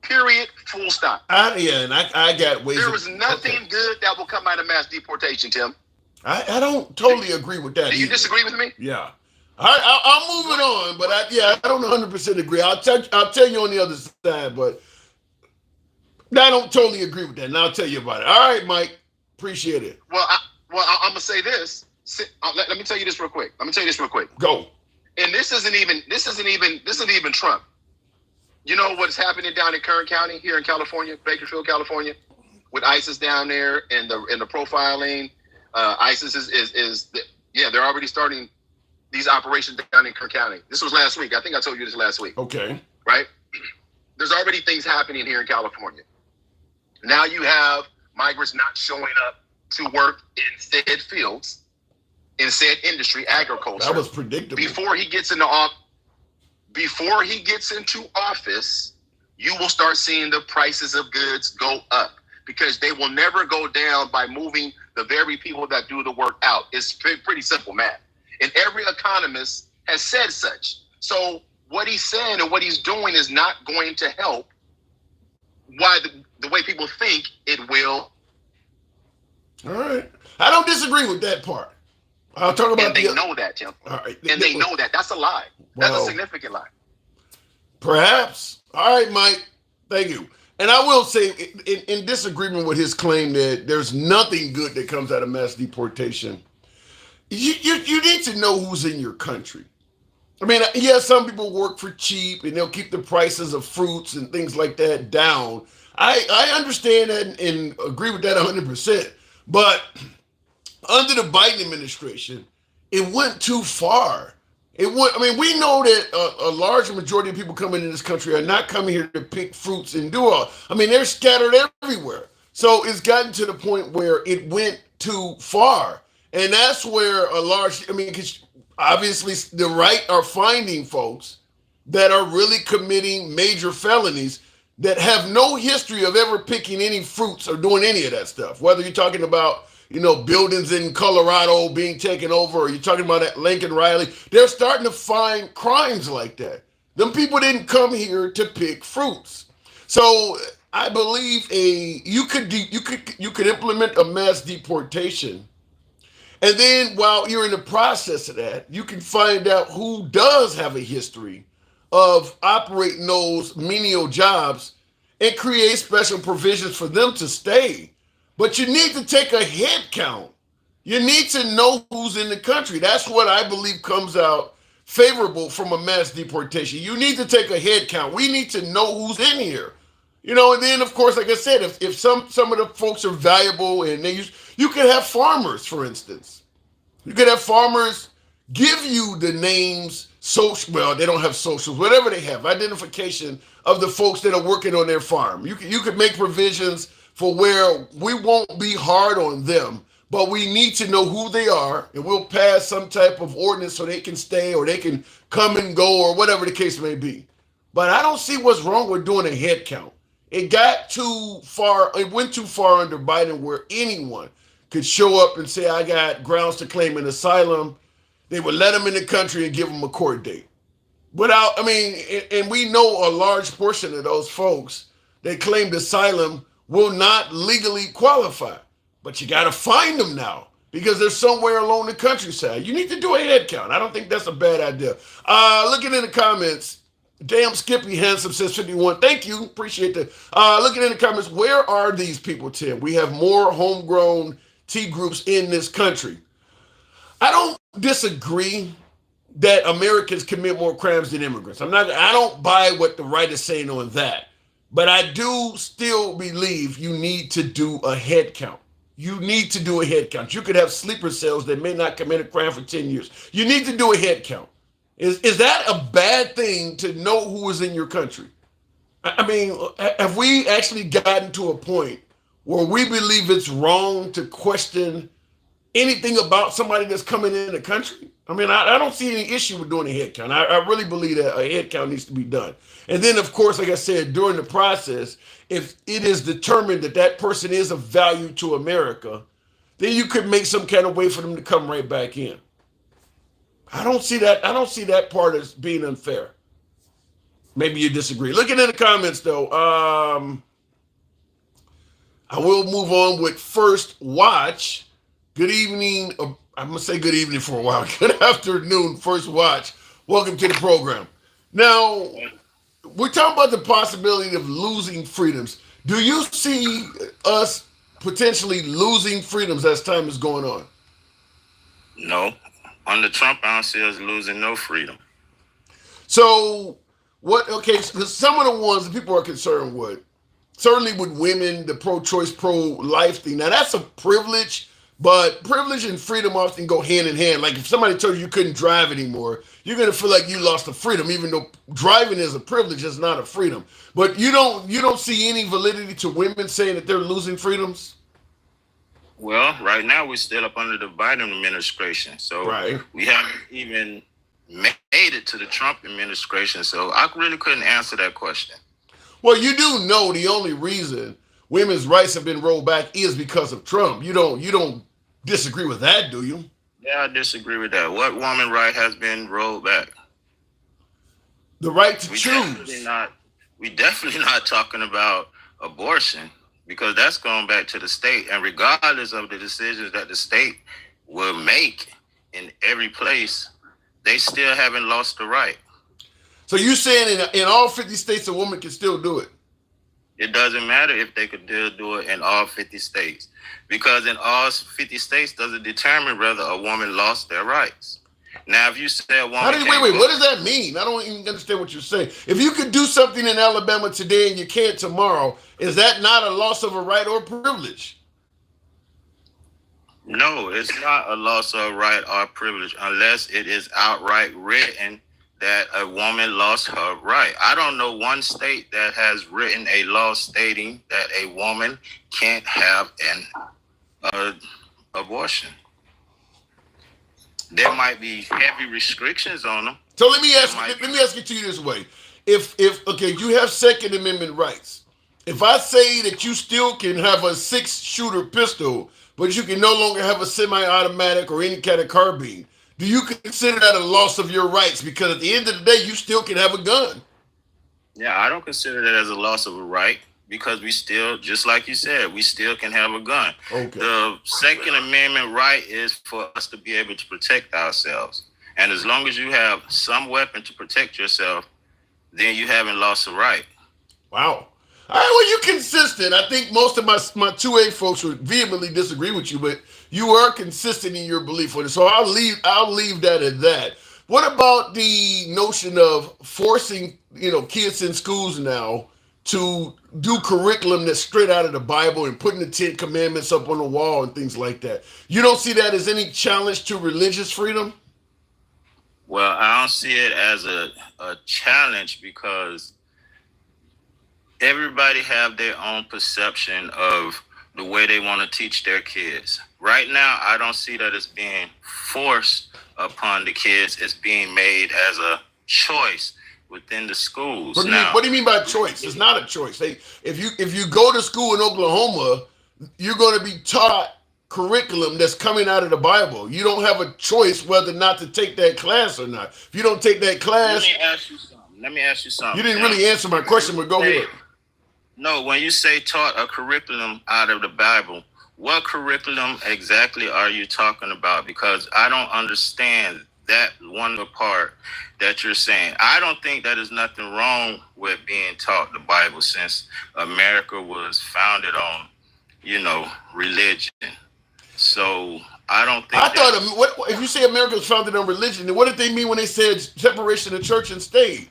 Period. Full stop. And I got ways. There was nothing good that will come out of mass deportation, Tim. I don't totally agree with that. Do you disagree with me? Yeah. I'm moving on, but I don't 100% agree. I'll tell you on the other side, but I don't totally agree with that, and I'll tell you about it. All right, Mike. Appreciate it. Well, I'm gonna say this. Let me tell you this real quick. Go. And this isn't even Trump. You know what's happening down in Kern County here in California, Bakersfield, California, with ISIS down there and the profiling. ISIS they're already starting these operations down in Kern County. This was last week. I think I told you this last week. Okay. Right? There's already things happening here in California. Now you have migrants not showing up to work in said fields, in said industry, agriculture. That was predictable. Before he gets into office, you will start seeing the prices of goods go up because they will never go down by moving the very people that do the work out. It's pretty simple math. And every economist has said such. So what he's saying and what he's doing is not going to help why the way people think it will. All right. I don't disagree with that part. I'll talk about and they know that, Tim. All right. And they know that. That's a lie. That's a significant lie. Perhaps. All right, Mike. Thank you. And I will say, in disagreement with his claim that there's nothing good that comes out of mass deportation, you need to know who's in your country. I mean, yeah, some people work for cheap and they'll keep the prices of fruits and things like that down. I understand that and agree with that 100%. But under the Biden administration, it went too far. We know that a large majority of people coming in this country are not coming here to pick fruits and do all. I mean, they're scattered everywhere. So it's gotten to the point where it went too far. And that's where because obviously the right are finding folks that are really committing major felonies that have no history of ever picking any fruits or doing any of that stuff. Whether you're talking about, buildings in Colorado being taken over, or you're talking about at Lincoln Riley, they're starting to find crimes like that. Them people didn't come here to pick fruits. So I believe you could implement a mass deportation, and then while you're in the process of that, you can find out who does have a history of operating those menial jobs and create special provisions for them to stay. But you need to take a head count. You need to know who's in the country. That's what I believe comes out favorable from a mass deportation. You need to take a head count. We need to know who's in here. And then of course, like I said, if some of the folks are valuable and you could have farmers, for instance. You could have farmers give you the names, well, they don't have socials, whatever they have, identification of the folks that are working on their farm. You could make provisions for where we won't be hard on them, but we need to know who they are, and we'll pass some type of ordinance so they can stay or they can come and go or whatever the case may be. But I don't see what's wrong with doing a head count. It got too far, it went too far under Biden where anyone could show up and say, I got grounds to claim an asylum. They would let them in the country and give them a court date. And we know a large portion of those folks that claimed asylum will not legally qualify. But you got to find them now because they're somewhere along the countryside. You need to do a head count. I don't think that's a bad idea. Looking in the comments, damn Skippy Handsome says 51. Thank you. Appreciate that. Looking in the comments, where are these people, Tim? We have more homegrown T groups in this country. I don't disagree that Americans commit more crimes than immigrants. I don't buy what the right is saying on that. But I do still believe you need to do a head count. You need to do a head count. You could have sleeper cells that may not commit a crime for 10 years. You need to do a head count. Is that a bad thing to know who is in your country? Have we actually gotten to a point where we believe it's wrong to question anything about somebody that's coming in the country? I don't see any issue with doing a head count. I really believe that a head count needs to be done. And then, of course, like I said, during the process, if it is determined that that person is of value to America, then you could make some kind of way for them to come right back in. I don't see that part as being unfair. Maybe you disagree. Looking at the comments, though, I will move on with First Watch. Good evening. I'm going to say good evening for a while. Good afternoon, First Watch. Welcome to the program. Now, we're talking about the possibility of losing freedoms. Do you see us potentially losing freedoms as time is going on? No. Under Trump, I don't see us losing no freedom. So, some of the ones that people are concerned with, certainly with women, the pro-choice, pro-life thing. Now, that's a privilege, but privilege and freedom often go hand in hand. Like if somebody told you couldn't drive anymore, you're going to feel like you lost a freedom, even though driving is a privilege, it's not a freedom. But you don't see any validity to women saying that they're losing freedoms? Well, right now we're still up under the Biden administration. So right. We haven't even made it to the Trump administration. So I really couldn't answer that question. Well, you do know the only reason women's rights have been rolled back is because of Trump. You don't disagree with that, do you? Yeah, I disagree with that. What woman right has been rolled back? The right to choose. We definitely not talking about abortion, because that's going back to the state. And regardless of the decisions that the state will make in every place, they still haven't lost the right. So you saying in all 50 states a woman can still do it? It doesn't matter if they could do it in all 50 states, because in all 50 states doesn't determine whether a woman lost their rights. Now, if you say a woman... Wait, what does that mean? I don't even understand what you're saying. If you could do something in Alabama today and you can't tomorrow, is that not a loss of a right or privilege? No, it's not a loss of right or privilege unless it is outright written that a woman lost her right. I don't know one state that has written a law stating that a woman can't have an abortion. There might be heavy restrictions on them. So let me ask it to you this way. if okay, you have Second Amendment rights. If I say that you still can have a 6-shooter pistol, but you can no longer have a semi-automatic or any kind of carbine, do you consider that a loss of your rights? Because at the end of the day, you still can have a gun. Yeah, I don't consider that as a loss of a right because we still, just like you said, we still can have a gun. Okay. The Second Amendment right is for us to be able to protect ourselves. And as long as you have some weapon to protect yourself, then you haven't lost a right. Wow. All right, well, you're consistent. I think most of my 2A folks would vehemently disagree with you, but you are consistent in your belief on it. So I'll leave that at that. What about the notion of forcing, kids in schools now to do curriculum that's straight out of the Bible and putting the 10 Commandments up on the wall and things like that? You don't see that as any challenge to religious freedom? Well, I don't see it as a challenge because everybody have their own perception of the way they want to teach their kids. Right now, I don't see that it's being forced upon the kids. It's being made as a choice within the schools. What do you mean by choice? It's not a choice. If you go to school in Oklahoma, you're going to be taught curriculum that's coming out of the Bible. You don't have a choice whether or not to take that class or not. If you don't take that class... Let me ask you something. You didn't really answer my question, but go ahead. No, when you say taught a curriculum out of the Bible, what curriculum exactly are you talking about? Because I don't understand that one part that you're saying. I don't think that there's nothing wrong with being taught the Bible since America was founded on, religion. So I don't think. If you say America was founded on religion, then what did they mean when they said separation of church and state?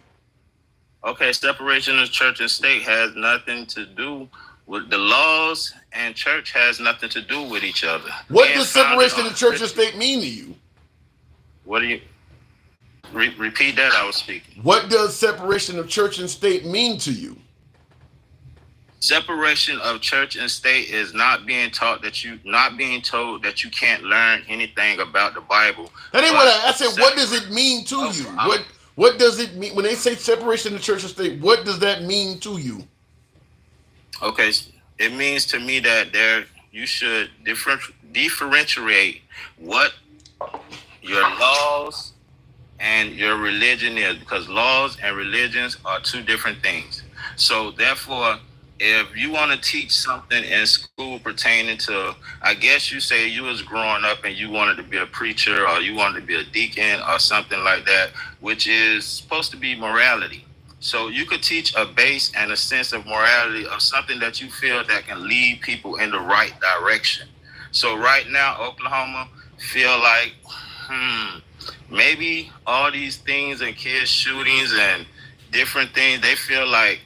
Okay, separation of church and state has nothing to do with the laws, and church has nothing to do with each other. What does separation of church and state mean to you? What do you repeat that? I was speaking. What does separation of church and state mean to you? Separation of church and state is not being told that you can't learn anything about the Bible. That ain't what I said. What does it mean to you? What does it mean when they say separation of church and state? What does that mean to you? Okay, it means to me that you should differentiate what your laws and your religion is, because laws and religions are two different things. So therefore, if you want to teach something in school pertaining to, I guess you say you was growing up and you wanted to be a preacher or you wanted to be a deacon or something like that, which is supposed to be morality. So you could teach a base and a sense of morality of something that you feel that can lead people in the right direction. So right now, Oklahoma feel like, maybe all these things and kids shootings and different things, they feel like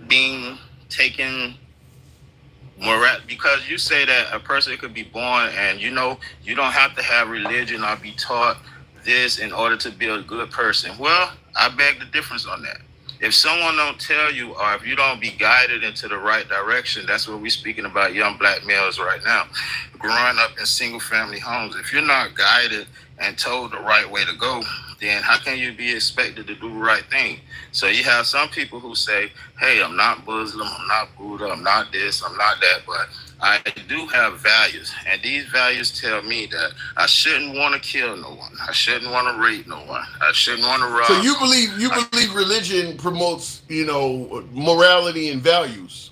being taken because you say that a person could be born and you don't have to have religion or be taught this in order to be a good person. Well, I beg the difference on that. If someone don't tell you, or if you don't be guided into the right direction, that's what we're speaking about young black males right now, growing up in single family homes. If you're not guided and told the right way to go, then how can you be expected to do the right thing? So you have some people who say, hey, I'm not Muslim, I'm not Buddha, I'm not this, I'm not that, but I do have values. And these values tell me that I shouldn't want to kill no one. I shouldn't want to rape no one. I shouldn't want to rob. So you believe religion promotes, morality and values?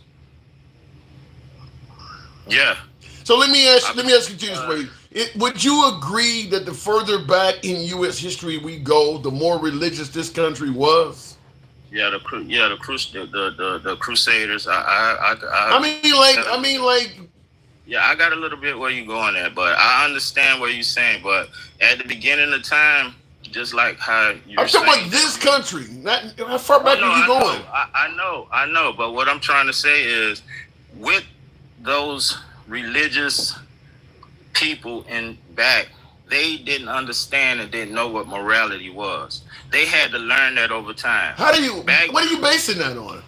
Yeah. So let me ask you this way. Would you agree that the further back in U.S. history we go, the more religious this country was? Yeah, the Crusaders. Yeah, I got a little bit where you're going at, but I understand what you're saying. But at the beginning of time, just like how you're I'm talking about this country. Not how far back are you going? I know. But what I'm trying to say is, with those religious people in back, they didn't understand and didn't know what morality was. They had to learn that over time. What are you basing that on?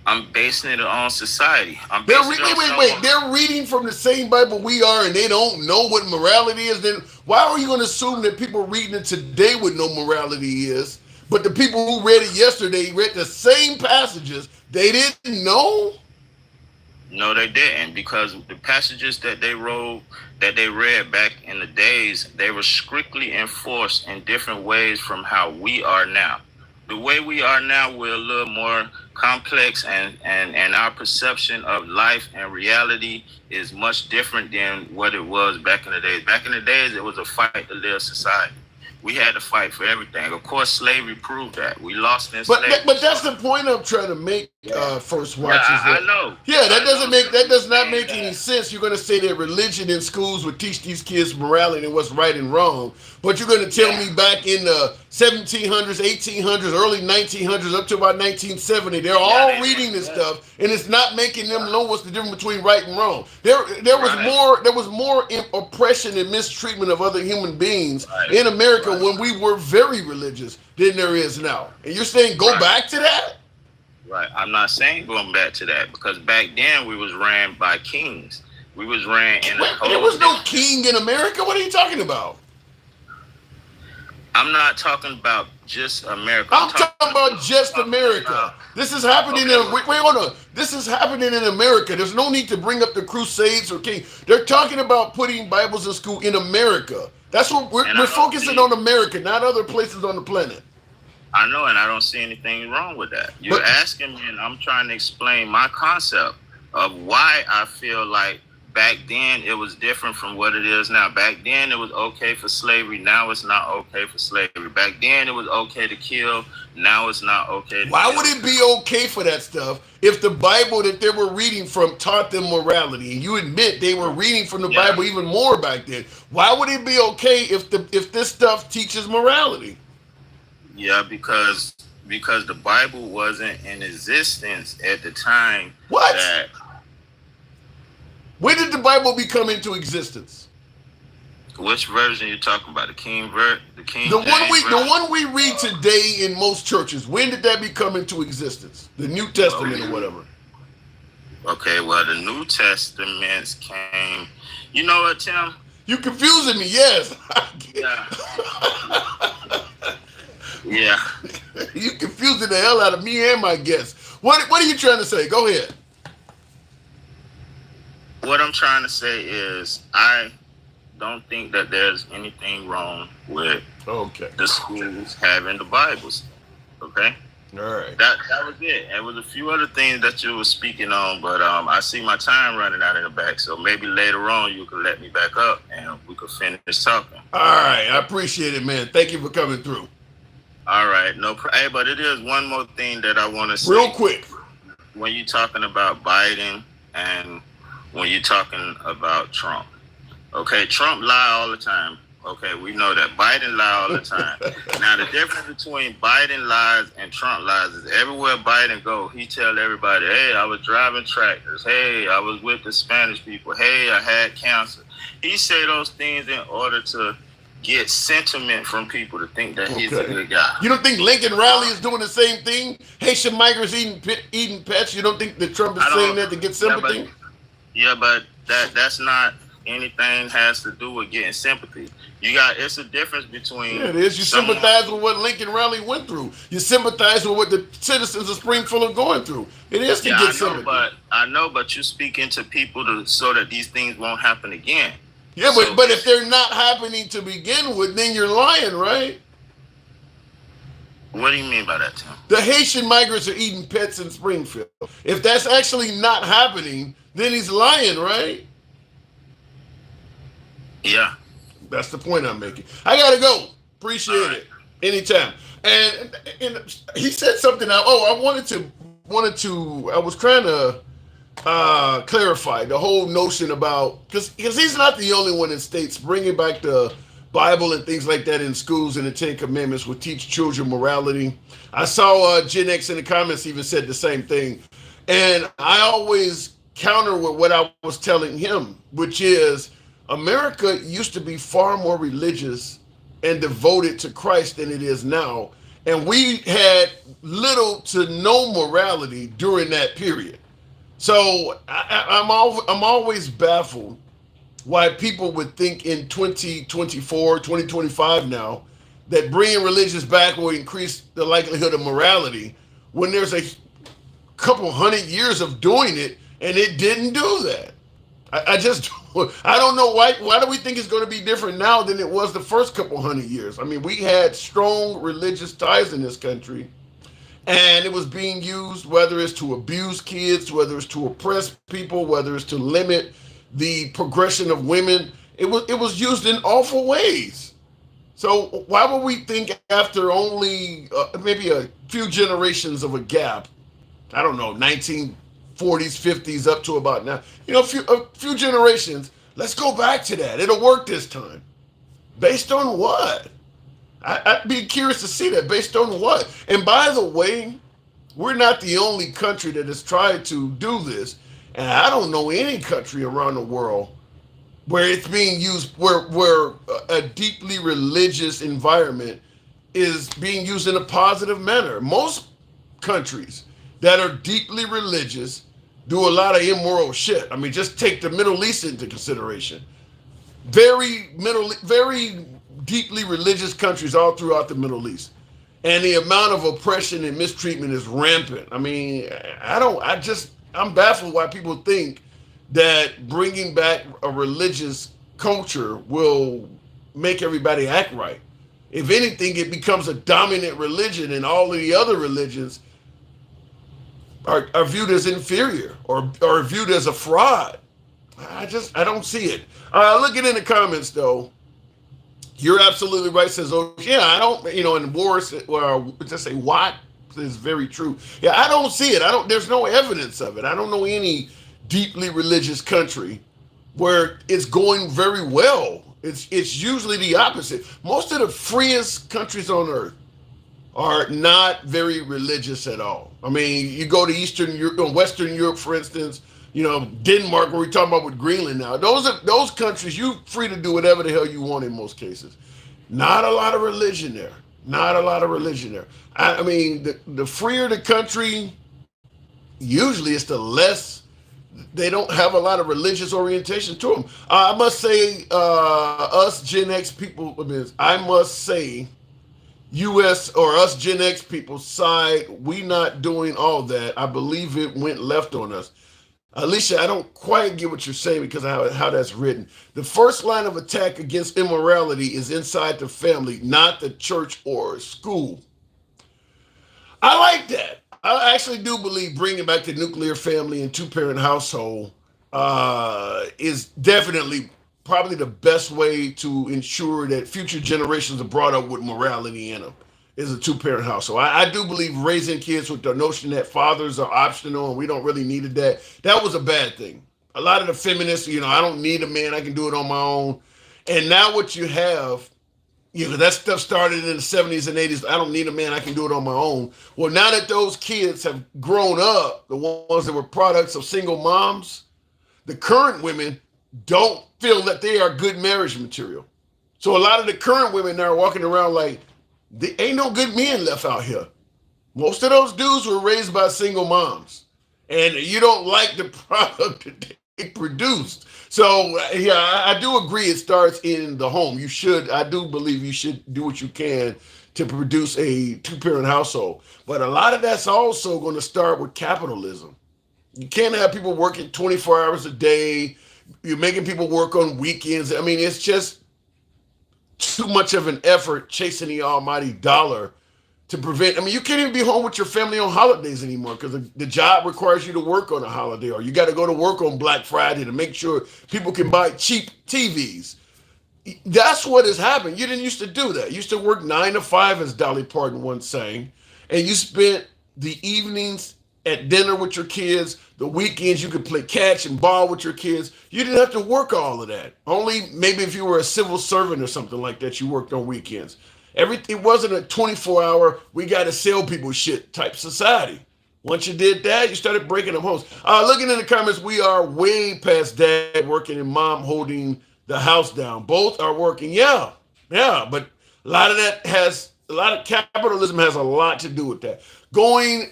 I'm basing it on society. They're reading from the same Bible we are, and they don't know what morality is. Then why are you going to assume that people reading it today would know morality is? But the people who read it yesterday read the same passages. They didn't know. No, they didn't, because the passages that they read back in the days, they were strictly enforced in different ways from how we are now. The way we are now, we're a little more complex, and our perception of life and reality is much different than what it was back in the days. Back in the days, it was a fight to live society. We had to fight for everything. Of course, slavery proved that. We lost in slavery. But that's the point I'm trying to make. First watch is that. I know. Yeah, that does not make any sense. You're going to say that religion in schools would teach these kids morality and what's right and wrong, but you're going to tell me back in the 1700s, 1800s, early 1900s, up to about 1970, they're all reading this stuff, and it's not making them know what's the difference between right and wrong. There was more oppression and mistreatment of other human beings in America when we were very religious than there is now. And you're saying go back to that? Right. I'm not saying going back to that, because back then we was ran by kings. We was ran in a whole... There was no king in America. What are you talking about? I'm not talking about just America. I'm talking about just America. This is happening wait, hold on. This is happening in America. There's no need to bring up the Crusades or King. They're talking about putting Bibles in school in America. That's what we're focusing on, America, not other places on the planet. I know, and I don't see anything wrong with that. You're asking me, and I'm trying to explain my concept of why I feel like back then it was different from what it is now. Back then it was okay for slavery. Now it's not okay for slavery. Back then it was okay to kill. Now it's not okay to kill. Why would it be okay for that stuff if the Bible that they were reading from taught them morality? And you admit they were reading from the Bible even more back then. Why would it be okay if this stuff teaches morality? Yeah, because the Bible wasn't in existence at the time. What? When did the Bible become into existence? Which version you talking about? The King The one we read today in most churches. When did that become into existence? The New Testament or whatever. Okay, well, the New Testaments came. You know what, Tim? You confusing me. Yes. Yeah. You confusing the hell out of me and my guests. What are you trying to say? Go ahead. What I'm trying to say is I don't think that there's anything wrong with the schools having the Bibles. Okay? All right. That was it. There was a few other things that you were speaking on, but I see my time running out in the back, so maybe later on you can let me back up and we could finish talking. All right. I appreciate it, man. Thank you for coming through. All right. Hey, but it is one more thing that I want to say. Real quick. When you're talking about Biden and when you're talking about Trump. Okay, Trump lie all the time. Okay, we know that. Biden lie all the time. Now, the difference between Biden lies and Trump lies is everywhere Biden go, he tell everybody, hey, I was driving tractors. Hey, I was with the Spanish people. Hey, I had cancer. He say those things in order to get sentiment from people to think that he's a good guy. You don't think Lincoln Riley is doing the same thing? Haitian migrants eating pets? You don't think that Trump is saying that to get sympathy? Yeah, but that's not anything has to do with getting sympathy. It's a difference between... Yeah, it is. You sympathize with what Lincoln Riley went through. You sympathize with what the citizens of Springfield are going through. It is to get sympathy. I know, but you're speaking to people so that these things won't happen again. Yeah, but if they're not happening to begin with, then you're lying, right? What do you mean by that, Tim? The Haitian migrants are eating pets in Springfield. If that's actually not happening, then he's lying, right? Yeah. That's the point I'm making. I gotta go. Appreciate it. Anytime. And he said something. I was trying to clarify the whole notion about, because he's not the only one in states bringing back the Bible and things like that in schools, and the Ten Commandments will teach children morality. I saw Gen X in the comments even said the same thing. And I always counter with what I was telling him, which is America used to be far more religious and devoted to Christ than it is now. And we had little to no morality during that period. So I'm always baffled why people would think in 2024, 2025 now, that bringing religions back will increase the likelihood of morality when there's a couple hundred years of doing it and it didn't do that. I just I don't know why do we think it's going to be different now than it was the first couple hundred years? I mean, we had strong religious ties in this country, and it was being used whether it's to abuse kids, whether it's to oppress people, whether it's to limit the progression of women. It was used in awful ways. So why would we think after only maybe a few generations of a gap, I don't know, 1940s, 50s up to about now, a few generations, let's go back to that. It'll work this time. Based on what? I'd be curious to see that. Based on what? And by the way, we're not the only country that has tried to do this. And I don't know any country around the world where it's being used, where a deeply religious environment is being used in a positive manner. Most countries that are deeply religious do a lot of immoral shit. I mean, just take the Middle East into consideration. Very deeply religious countries all throughout the Middle East, and the amount of oppression and mistreatment is rampant. I mean, I'm baffled why people think that bringing back a religious culture will make everybody act right. If anything, it becomes a dominant religion, and all of the other religions are viewed as inferior or viewed as a fraud. I don't see it. Looking in the comments though, you're absolutely right. Says, oh yeah, I don't. In wars, well, just say what is very true. Yeah, I don't see it. I don't. There's no evidence of it. I don't know any deeply religious country where it's going very well. It's usually the opposite. Most of the freest countries on earth are not very religious at all. I mean, you go to Eastern Europe, Western Europe, for instance, Denmark, where we're talking about with Greenland now. Those countries, you're free to do whatever the hell you want in most cases. Not a lot of religion there. Not a lot of religion there. I mean, the freer the country, usually it's the less they don't have a lot of religious orientation to them. I must say, us Gen X people, I must say, U.S. or us Gen X people side, we not doing all that. I believe it went left on us. Alicia, I don't quite get what you're saying because of how that's written. The first line of attack against immorality is inside the family, not the church or school. I like that. I actually do believe bringing back the nuclear family and two-parent household is definitely probably the best way to ensure that future generations are brought up with morality in them is a two-parent household. I do believe raising kids with the notion that fathers are optional and we don't really needed that. That was a bad thing. A lot of the feminists, I don't need a man. I can do it on my own. And now what you have, that stuff started in the 70s and 80s. I don't need a man. I can do it on my own. Well, now that those kids have grown up, the ones that were products of single moms, the current women don't feel that they are good marriage material. So a lot of the current women now are walking around like, there ain't no good men left out here. Most of those dudes were raised by single moms. And you don't like the product that they produced. So, yeah, I do agree it starts in the home. I do believe you should do what you can to produce a two-parent household. But a lot of that's also going to start with capitalism. You can't have people working 24 hours a day. You're making people work on weekends. I mean, it's just too much of an effort chasing the almighty dollar to prevent. I mean, you can't even be home with your family on holidays anymore because the job requires you to work on a holiday, or you got to go to work on Black Friday to make sure people can buy cheap TVs. That's what has happened. You didn't used to do that. You used to work 9 to 5, as Dolly Parton once sang, and you spent the evenings at dinner with your kids. The weekends you could play catch and ball with your kids. You didn't have to work all of that. Only maybe if you were a civil servant or something like that, you worked on weekends. It wasn't a 24-hour, we got to sell people shit type society. Once you did that, you started breaking them homes. Looking in the comments, we are way past dad working and mom holding the house down. Both are working. Yeah, but a lot of capitalism has a lot to do with that. Going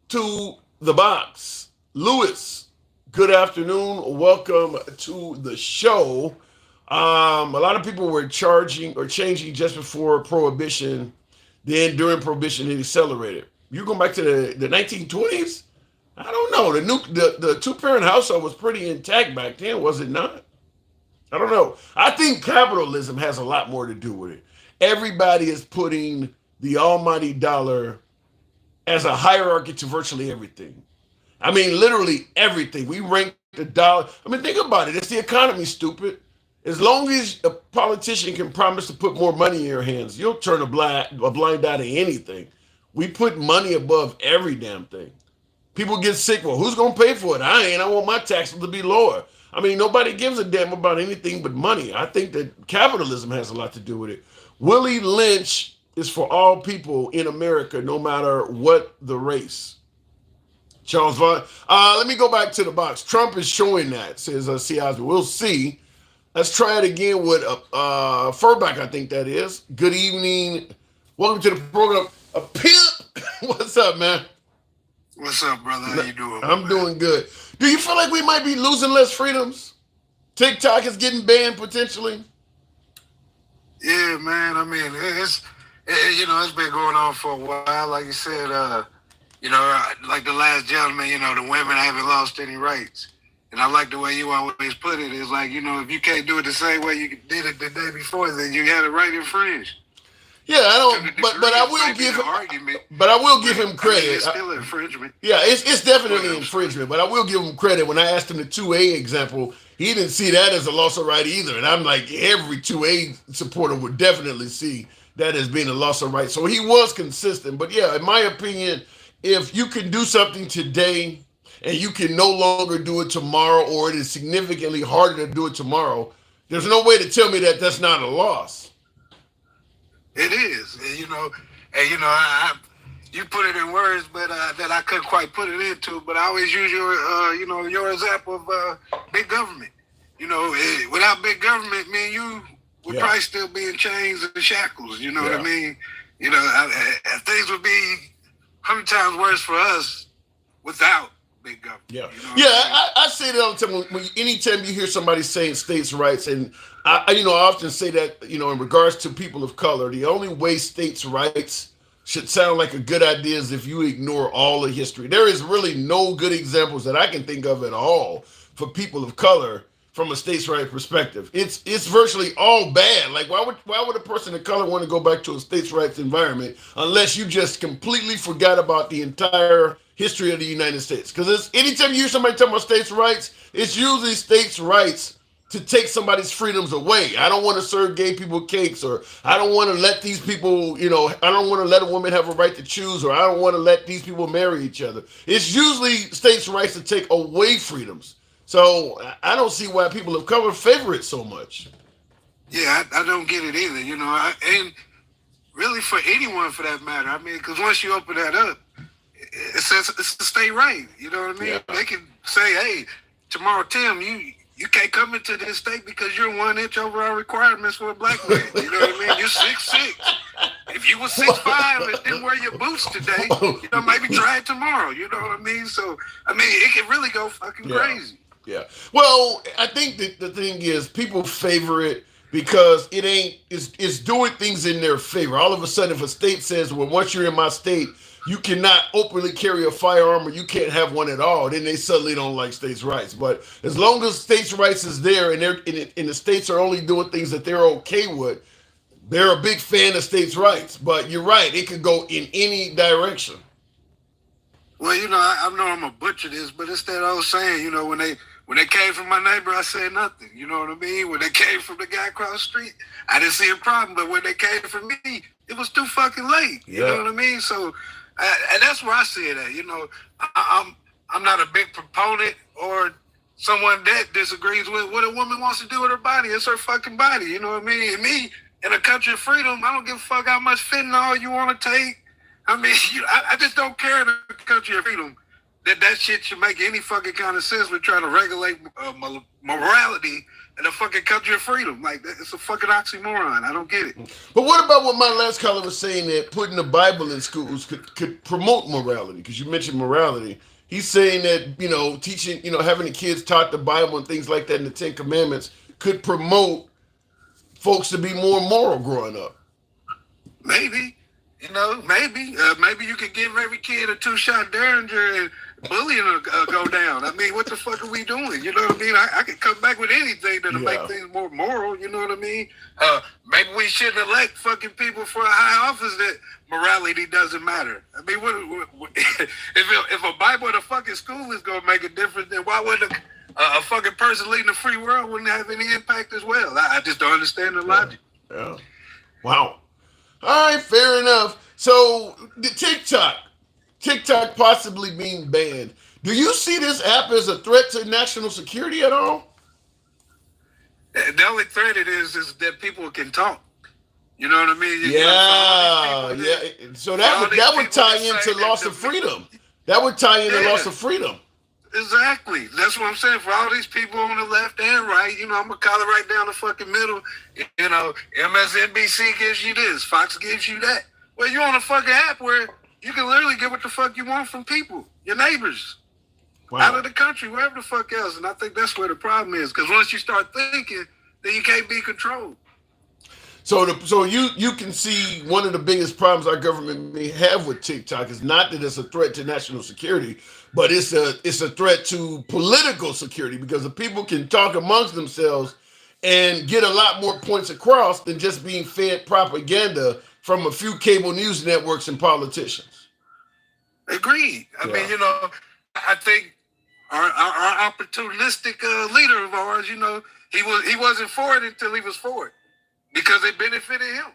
to the box. Lewis, good afternoon. Welcome to the show. A lot of people were charging or changing just before Prohibition. Then during Prohibition, it accelerated. You go back to the 1920s. I don't know. The two parent household was pretty intact back then, was it not? I don't know. I think capitalism has a lot more to do with it. Everybody is putting the almighty dollar as a hierarchy to virtually everything. I mean, literally everything. We rank the dollar. I mean, think about it. It's the economy, stupid. As long as a politician can promise to put more money in your hands, you'll turn a blind eye to anything. We put money above every damn thing. People get sick. Well, who's going to pay for it? I ain't. I want my taxes to be lower. I mean, nobody gives a damn about anything but money. I think that capitalism has a lot to do with it. Willie Lynch is for all people in America, no matter what the race. Charles Vaughn. Let me go back to the box. Trump is showing that, says C. Osby. We'll see. Let's try it again with Furback, I think that is. Good evening. Welcome to the program. A pimp. What's up, man? What's up, brother? How you doing? I'm doing good. Do you feel like we might be losing less freedoms? TikTok is getting banned potentially. Yeah, man. I mean, it's been going on for a while. Like you said, like the last gentleman, the women haven't lost any rights. And I like the way you always put it. It's like, if you can't do it the same way you did it the day before, then you had it right infringed. Yeah, I don't. But I will give him. Argument, but I will give him credit. It's still infringement. Yeah, it's definitely infringement. But I will give him credit. When I asked him the 2A example, he didn't see that as a loss of right either. And I'm like, every 2A supporter would definitely see that as being a loss of right. So he was consistent. But yeah, in my opinion, if you can do something today and you can no longer do it tomorrow, or it is significantly harder to do it tomorrow, there's no way to tell me that that's not a loss. It is, you put it in words, but that I couldn't quite put it into. But I always use your example of big government. Without big government, me and you would probably still be in chains and shackles. You know what I mean? Things would be 100 times worse for us without big government. Yeah, I say that all the time. Anytime you hear somebody saying states' rights, and I often say that, in regards to people of color, the only way states' rights should sound like a good idea is if you ignore all the history. There is really no good examples that I can think of at all for people of color from a states' right perspective. It's virtually all bad. Like, why would a person of color want to go back to a states' rights environment unless you just completely forgot about the entire history of the United States? Because anytime you hear somebody talking about states' rights, it's usually states' rights to take somebody's freedoms away. I don't want to serve gay people cakes, or I don't want to let these people, I don't want to let a woman have a right to choose, or I don't want to let these people marry each other. It's usually states' rights to take away freedoms. So I don't see why people of color favor it so much. Yeah, I don't get it either, and really for anyone for that matter. I mean, because once you open that up, it says it's the state right. You know what I mean? Yeah. They can say, hey, tomorrow, Tim, you can't come into this state because you're 1 inch over our requirements for a black man. You know what I mean? You're 6'6". If you were 6'5" and didn't wear your boots today, maybe try it tomorrow. You know what I mean? So, I mean, it can really go fucking crazy. Yeah. Well, I think that the thing is people favor it because it's doing things in their favor. All of a sudden, if a state says, well, once you're in my state, you cannot openly carry a firearm or you can't have one at all, then they suddenly don't like states' rights. But as long as states' rights is there and the states are only doing things that they're okay with, they're a big fan of states' rights. But you're right, it could go in any direction. Well, I know I'm going to butcher this, but it's that old saying, when they came from my neighbor, I said nothing. You know what I mean? When they came from the guy across the street, I didn't see a problem. But when they came from me, it was too fucking late. You know what I mean? So, and that's where I see it at. I'm not a big proponent or someone that disagrees with what a woman wants to do with her body. It's her fucking body. You know what I mean? And me, in a country of freedom, I don't give a fuck how much fentanyl you want to take. I mean, I just don't care in a country of freedom that shit should make any fucking kind of sense with trying to regulate morality in a fucking country of freedom. Like, it's a fucking oxymoron. I don't get it. But what about what my last caller was saying, that putting the Bible in schools could promote morality? Because you mentioned morality. He's saying that, teaching, having the kids taught the Bible and things like that in the 10 Commandments could promote folks to be more moral growing up. Maybe. Maybe you could give every kid a 2-shot Derringer and bullying will go down. I mean, what the fuck are we doing? You know what I mean? I could come back with anything that'll make things more moral. You know what I mean? Maybe we shouldn't elect fucking people for a high office that morality doesn't matter. I mean, if a Bible in a fucking school is going to make a difference, then why would a fucking person leading the free world wouldn't have any impact as well? I just don't understand the logic. Yeah. Wow. All right, fair enough. So the TikTok possibly being banned. Do you see this app as a threat to national security at all? The only threat it is that people can talk. You know what I mean? Yeah. So that would tie into loss of freedom. That would tie into loss of freedom. Exactly. That's what I'm saying. For all these people on the left and right, I'm gonna call it right down the fucking middle. MSNBC gives you this, Fox gives you that. Well, you're on a fucking app where you can literally get what the fuck you want from people, your neighbors, out of the country, wherever the fuck else. And I think that's where the problem is, because once you start thinking, then you can't be controlled. So you can see one of the biggest problems our government may have with TikTok is not that it's a threat to national security, but it's a threat to political security, because the people can talk amongst themselves and get a lot more points across than just being fed propaganda from a few cable news networks and politicians. Agreed. I mean, I think our opportunistic leader of ours, he wasn't for it until he was for it, because it benefited him.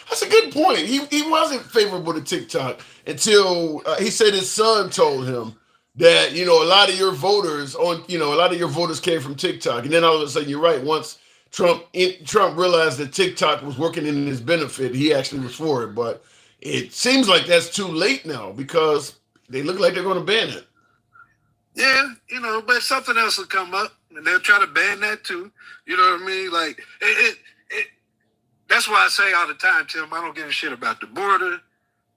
That's a good point. He wasn't favorable to TikTok until he said his son told him that, a lot of your voters came from TikTok. And then all of a sudden, you're right. Once Trump realized that TikTok was working in his benefit, he actually was for it. But it seems like that's too late now, because they look like they're going to ban it. Yeah, but something else will come up and they'll try to ban that too. You know what I mean? Like that's why I say all the time, Tim, I don't give a shit about the border.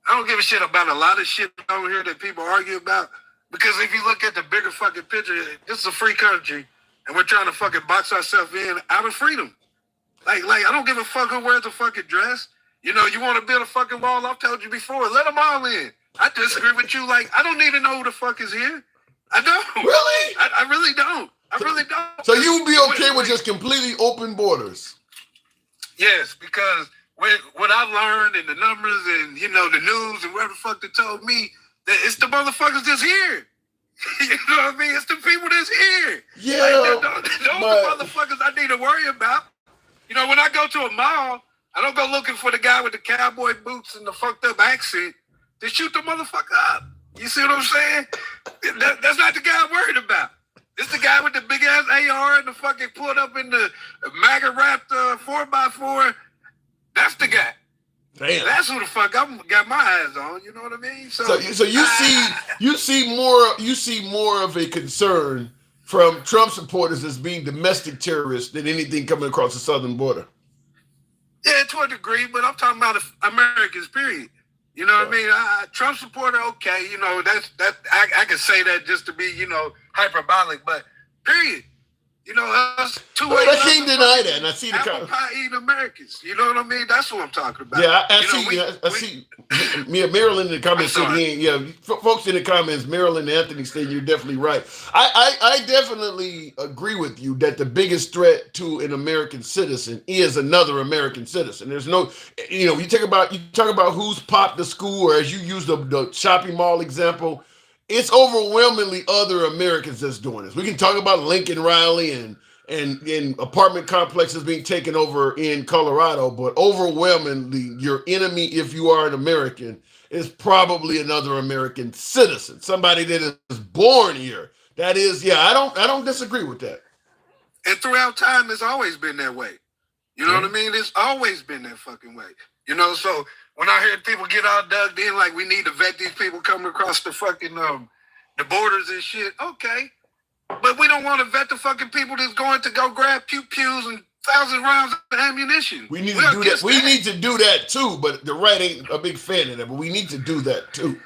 I don't give a shit about a lot of shit over here that people argue about. Because if you look at the bigger fucking picture, this is a free country, and we're trying to fucking box ourselves in out of freedom. Like I don't give a fuck who wears a fucking dress. You want to build a fucking wall? I've told you before. Let them all in. I disagree with you. Like, I don't even know who the fuck is here. I don't. Really? I really don't. I really don't. So you would be okay with just completely open borders? Yes, because what I've learned in the numbers and, the news and whatever the fuck they told me, that it's the motherfuckers that's here. You know what I mean? It's the people that's here. Yeah. Those the motherfuckers I need to worry about. When I go to a mall, I don't go looking for the guy with the cowboy boots and the fucked up accent to shoot the motherfucker up. You see what I'm saying? That's not the guy I'm worried about. It's the guy with the big ass AR and the fucking pulled up in the Maga wrapped 4x4. That's the guy. Damn. That's who the fuck I got my eyes on. You know what I mean? So you see more of a concern from Trump supporters as being domestic terrorists than anything coming across the southern border. Yeah, to a degree, but I'm talking about Americans, period. You know what I mean? Trump supporter, okay. I can say that just to be, hyperbolic, but period. Us I can't deny that, and I see the apple pie eating Americans. You know what I mean? That's what I'm talking about. Yeah, I see. Maryland in the comments saying, folks in the comments, Maryland and Anthony saying you're definitely right. I definitely agree with you that the biggest threat to an American citizen is another American citizen. There's no, you talk about who's popped the school, or as you use the shopping mall example. It's overwhelmingly other Americans that's doing this. We can talk about Lincoln Riley and apartment complexes being taken over in Colorado, but overwhelmingly your enemy, if you are an American, is probably another American citizen, somebody that is born here. That is, I don't disagree with that. And throughout time, it's always been that way. You know what I mean? It's always been that fucking way. So when I heard people get all dug in, like we need to vet these people coming across the fucking the borders and shit, okay. But we don't want to vet the fucking people that's going to go grab pew-pews and 1,000 rounds of ammunition. We need to do that. We need to do that too, but the right ain't a big fan of that, but we need to do that too.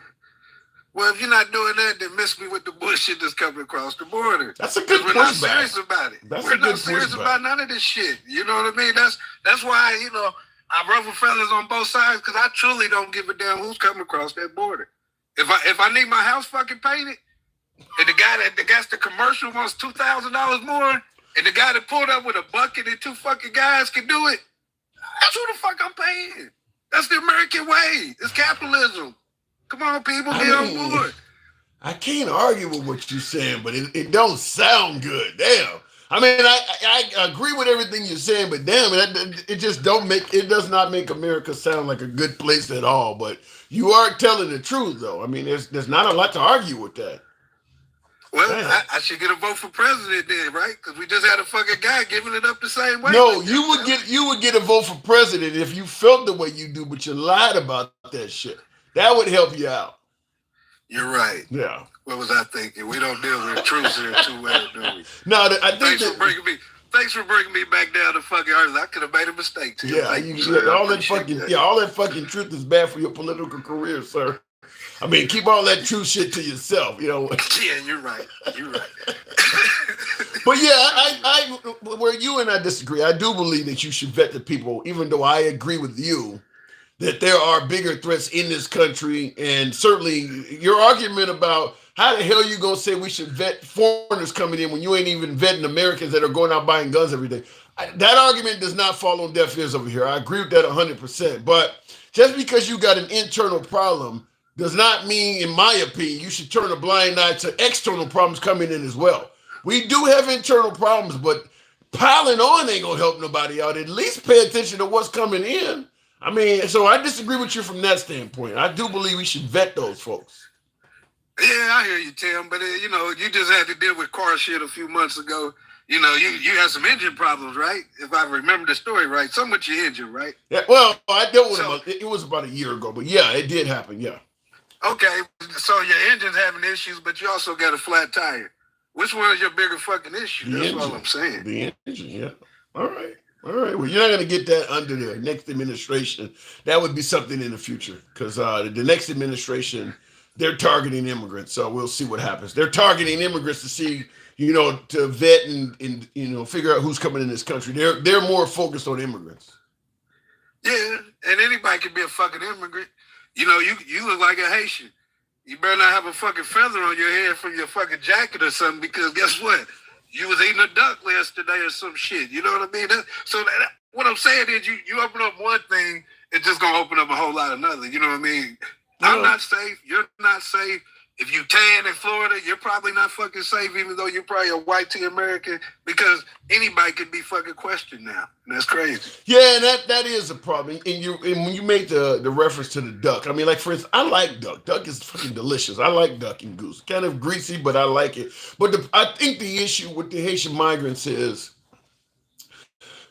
Well, if you're not doing that, then miss me with the bullshit that's coming across the border. That's a good pushback. We're not serious about it. We're not serious about none of this shit. You know what I mean? That's why, you know, I ruffle feathers on both sides, because I truly don't give a damn who's coming across that border. If I need my house fucking painted, and the guy that gets the commercial wants $2,000 more, and the guy that pulled up with a bucket and two fucking guys can do it, that's who the fuck I'm paying. That's the American way. It's capitalism. Come on, people, get on board. I can't argue with what you're saying, but it don't sound good. Damn. I mean, I agree with everything you're saying, but damn, it just does not make America sound like a good place at all. But you are telling the truth, though. I mean, there's not a lot to argue with that. Well, I should get a vote for president then, right? Because we just had a fucking guy giving it up the same way. No, you would get a vote for president if you felt the way you do, but you lied about that shit. That would help you out. You're right. Yeah. What was I thinking? We don't deal with truths here too well, do we? No, I think Thanks for bringing me back down to fucking earth. I could have made a mistake too. Yeah, all that fucking truth is bad for your political career, sir. I mean, keep all that true shit to yourself, you know. Yeah, you're right. You're right. But yeah, I where you and I disagree, I do believe that you should vet the people, even though I agree with you that there are bigger threats in this country. And certainly your argument about how the hell you gonna say we should vet foreigners coming in when you ain't even vetting Americans that are going out buying guns every day. That argument does not fall on deaf ears over here. I agree with that 100%. But just because you got an internal problem does not mean, in my opinion, you should turn a blind eye to external problems coming in as well. We do have internal problems, but piling on ain't gonna help nobody out. At least pay attention to what's coming in. I mean, so I disagree with you from that standpoint. I do believe we should vet those folks. Yeah, I hear you, Tim. But, you know, you just had to deal with car shit a few months ago. You know, you had some engine problems, right? If I remember the story right. Something with your engine, right? Yeah, well, I dealt with it was about a year ago. But, yeah, it did happen, yeah. Okay, so your engine's having issues, but you also got a flat tire. Which one is your bigger fucking issue? That's all I'm saying. The engine, yeah. All right. Well, you're not going to get that under the next administration. That would be something in the future, because the next administration, they're targeting immigrants. So we'll see what happens. They're targeting immigrants to see, you know, to vet and you know, figure out who's coming in this country. They're more focused on immigrants. Yeah, and anybody can be a fucking immigrant. You know, you look like a Haitian. You better not have a fucking feather on your head from your fucking jacket or something, because guess what? You was eating a duck yesterday or some shit. You know what I mean? What I'm saying is you open up one thing, it's just going to open up a whole lot of another. You know what I mean? I'm not safe. You're not safe. If you tan in Florida, you're probably not fucking safe, even though you're probably a white tea American, because anybody could be fucking questioned now. And that's crazy. Yeah, that is a problem. And when you make the reference to the duck, I mean, like, for instance, I like duck. Duck is fucking delicious. I like duck and goose. Kind of greasy, but I like it. But I think the issue with the Haitian migrants is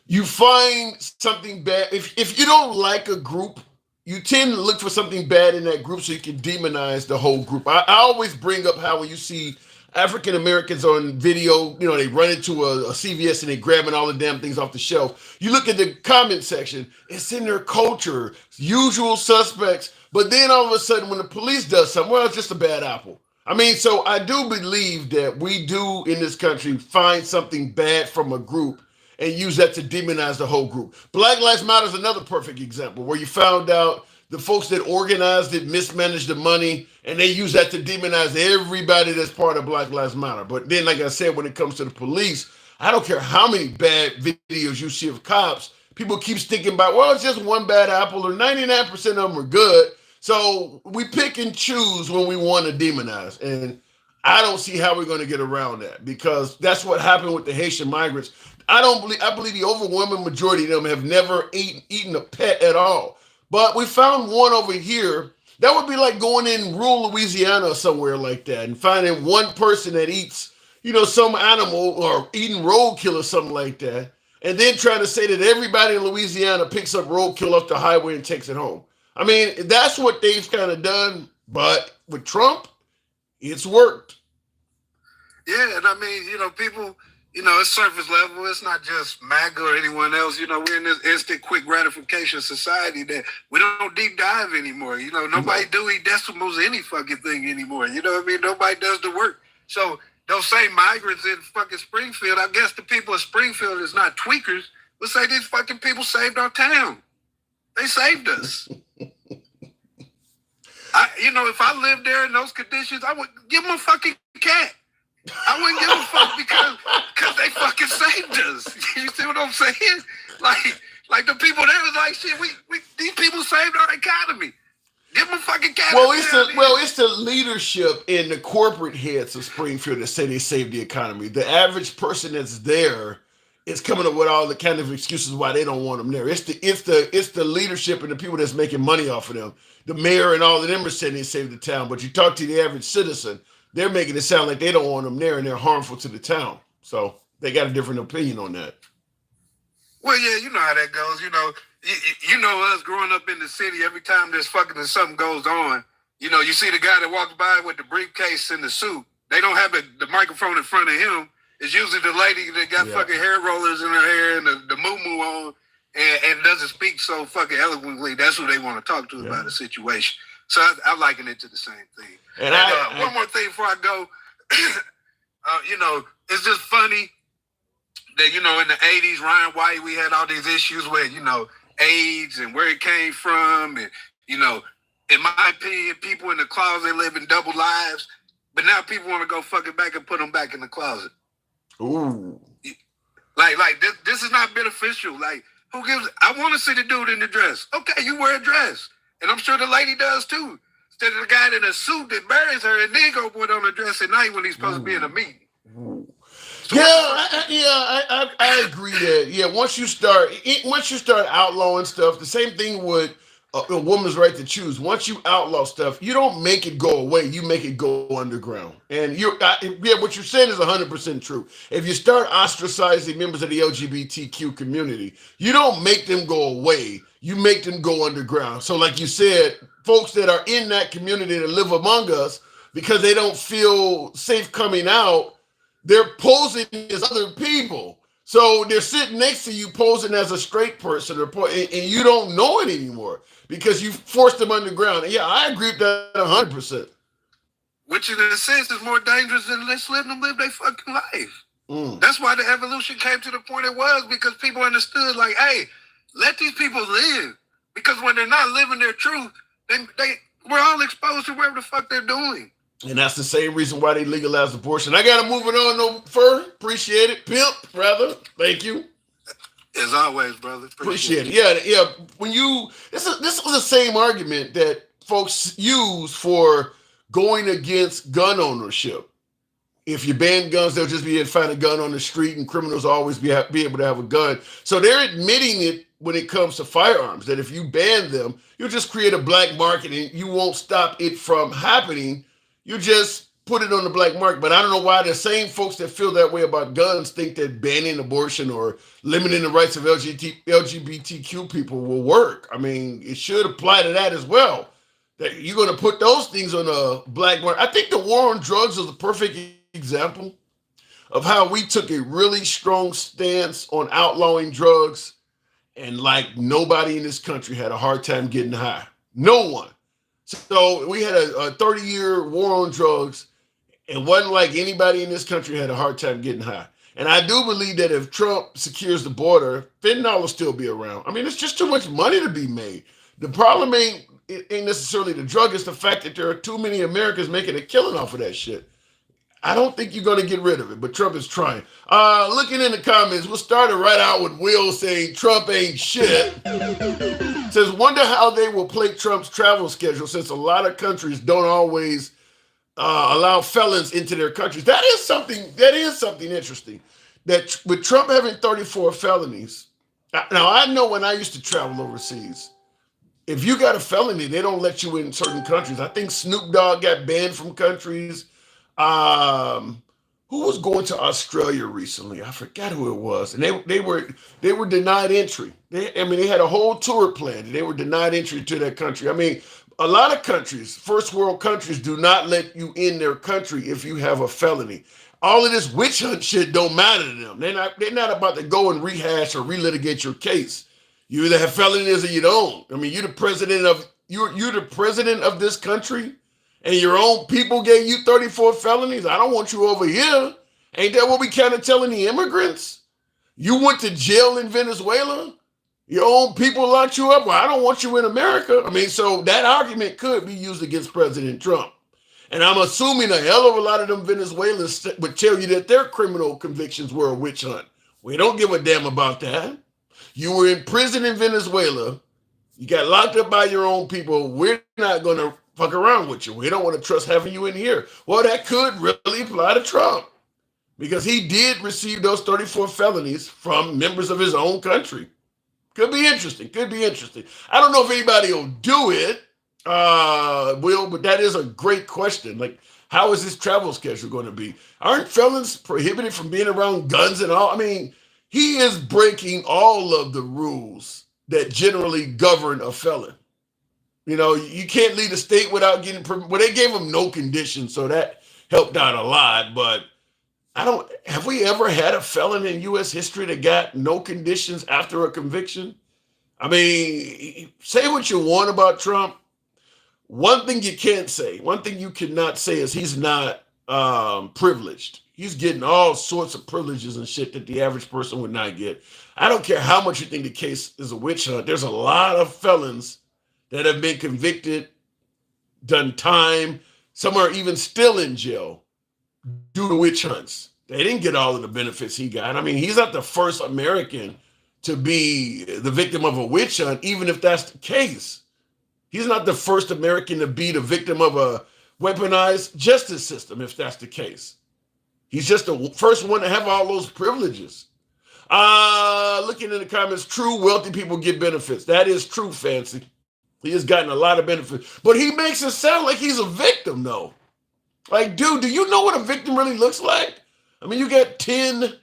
you find something bad. If you don't like a group, you tend to look for something bad in that group so you can demonize the whole group. I always bring up how when you see African Americans on video, you know, they run into a CVS and they grabbing all the damn things off the shelf. You look at the comment section, it's in their culture, usual suspects. But then all of a sudden when the police does something, well, it's just a bad apple. I mean, so I do believe that we do in this country find something bad from a group and use that to demonize the whole group. Black Lives Matter is another perfect example where you found out the folks that organized it mismanaged the money, and they use that to demonize everybody that's part of Black Lives Matter. But then, like I said, when it comes to the police, I don't care how many bad videos you see of cops, people keep thinking about, well, it's just one bad apple, or 99% of them are good. So we pick and choose when we want to demonize. And I don't see how we're going to get around that, because that's what happened with the Haitian migrants. I believe the overwhelming majority of them have never eaten a pet at all. But we found one over here. That would be like going in rural Louisiana or somewhere like that and finding one person that eats, you know, some animal or eating roadkill or something like that. And then trying to say that everybody in Louisiana picks up roadkill off the highway and takes it home. I mean, that's what they've kind of done. But with Trump, it's worked. Yeah, and I mean, you know, people you know, it's surface level. It's not just MAGA or anyone else. You know, we're in this instant, quick gratification society that we don't deep dive anymore. You know, nobody do decimals any fucking thing anymore. You know what I mean? Nobody does the work. So those same migrants in fucking Springfield, I guess the people of Springfield is not tweakers. Let's say these fucking people saved our town. They saved us. You know, if I lived there in those conditions, I would give them a fucking cat. I wouldn't give a fuck because they fucking saved us. You see what I'm saying? Like the people there was like, shit, we these people saved our economy. Give them a fucking cat. It's the leadership and the corporate heads of Springfield that say they saved the economy. The average person that's there is coming up with all the kind of excuses why they don't want them there. It's the leadership and the people that's making money off of them. The mayor and all of them are saying they saved the town, but you talk to the average citizen, they're making it sound like they don't want them there and they're harmful to the town. So they got a different opinion on that. Well, yeah, you know how that goes. You know, you know us growing up in the city. Every time there's something goes on, you know, you see the guy that walks by with the briefcase and the suit. They don't have the microphone in front of him. It's usually the lady that got fucking hair rollers in her hair and the moo-moo on and doesn't speak so fucking eloquently. That's who they want to talk to about the situation. So I liken it to the same thing. And one more thing before I go, you know, it's just funny that, you know, in the 80s, Ryan White, we had all these issues with, you know, AIDS and where it came from. And, you know, in my opinion, people in the closet live in double lives. But now people want to go fucking back and put them back in the closet. Ooh. Like this is not beneficial. Like, who gives? I want to see the dude in the dress. Okay, you wear a dress. And I'm sure the lady does too. Instead of the guy in a suit that buries her and then go put on a dress at night when he's supposed to be in a meeting. So I agree that. Yeah, once you start outlawing stuff, the same thing with a woman's right to choose. Once you outlaw stuff, you don't make it go away. You make it go underground. And what you're saying is 100% true. If you start ostracizing members of the LGBTQ community, you don't make them go away. You make them go underground. So like you said, folks that are in that community that live among us, because they don't feel safe coming out, they're posing as other people. So they're sitting next to you posing as a straight person, and you don't know it anymore because you forced them underground. And yeah, I agree with that 100%. Which in a sense is more dangerous than let's let them live their fucking life. That's why the evolution came to the point it was, because people understood, like, hey, let these people live. Because when they're not living their truth, we're all exposed to whatever the fuck they're doing. And that's the same reason why they legalized abortion. I got to move it on, no further. Appreciate it. Pimp, brother. Thank you. As always, brother. Appreciate it. Yeah. This was the same argument that folks use for going against gun ownership. If you ban guns, they'll just be able to find a gun on the street, and criminals will always be able to have a gun. So they're admitting it when it comes to firearms, that if you ban them, you'll just create a black market and you won't stop it from happening. You just put it on the black market. But I don't know why the same folks that feel that way about guns think that banning abortion or limiting the rights of LGBTQ people will work. I mean, it should apply to that as well. That you're going to put those things on a black market. I think the war on drugs is a perfect example of how we took a really strong stance on outlawing drugs, and like nobody in this country had a hard time getting high. No one. So we had a 30-year war on drugs, and wasn't like anybody in this country had a hard time getting high. And I do believe that if Trump secures the border, fentanyl will still be around. I mean, it's just too much money to be made. The problem ain't necessarily the drug, it's the fact that there are too many Americans making a killing off of that shit. I don't think you're going to get rid of it, but Trump is trying. Looking in the comments, we'll start it right out with Will saying Trump ain't shit. Says, wonder how they will play Trump's travel schedule since a lot of countries don't always allow felons into their countries. That is something interesting. That with Trump having 34 felonies, now I know when I used to travel overseas, if you got a felony, they don't let you in certain countries. I think Snoop Dogg got banned from countries. Who was going to Australia recently? I forgot who it was. And they were denied entry. They had a whole tour planned and they were denied entry to that country. I mean, a lot of countries, first world countries, do not let you in their country if you have a felony. all of this witch hunt shit don't matter to them. They're not about to go and rehash or relitigate your case. You either have felonies or you don't. I mean, you're the president of this country, and your own people gave you 34 felonies. I don't want you over here. Ain't that what we kind of telling the immigrants? You went to jail in Venezuela. Your own people locked you up. Well, I don't want you in America. I mean, so that argument could be used against President Trump. And I'm assuming a hell of a lot of them Venezuelans would tell you that their criminal convictions were a witch hunt. We don't give a damn about that. You were in prison in Venezuela. You got locked up by your own people. We're not going to fuck around with you. We don't want to trust having you in here. Well, that could really apply to Trump because he did receive those 34 felonies from members of his own country. Could be interesting. I don't know if anybody will do it, but that is a great question. Like, how is his travel schedule going to be? Aren't felons prohibited from being around guns and all? I mean, he is breaking all of the rules that generally govern a felon. You know, you can't leave the state without getting permission. Well, they gave him no conditions, so that helped out a lot. But have we ever had a felon in U.S. history that got no conditions after a conviction? I mean, say what you want about Trump. One thing you cannot say is he's not privileged. He's getting all sorts of privileges and shit that the average person would not get. I don't care how much you think the case is a witch hunt. There's a lot of felons that have been convicted, done time. Some are even still in jail due to witch hunts. They didn't get all of the benefits he got. I mean, he's not the first American to be the victim of a witch hunt, even if that's the case. He's not the first American to be the victim of a weaponized justice system, if that's the case. He's just the first one to have all those privileges. Looking in the comments, true wealthy people get benefits. That is true, Fancy. He has gotten a lot of benefits. But he makes it sound like he's a victim, though. Like, dude, do you know what a victim really looks like? I mean, you got 10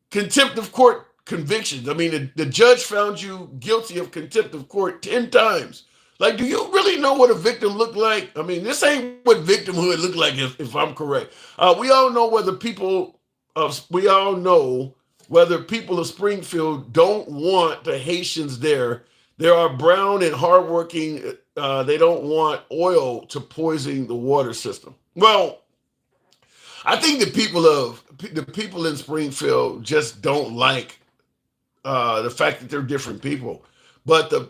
contempt of court convictions. I mean, the judge found you guilty of contempt of court 10 times. Like, do you really know what a victim looked like? I mean, this ain't what victimhood looked like, if I'm correct. We all know whether people of Springfield don't want the Haitians there. There are brown and hardworking. They don't want oil to poison the water system. Well, I think the people in Springfield just don't like the fact that they're different people. But the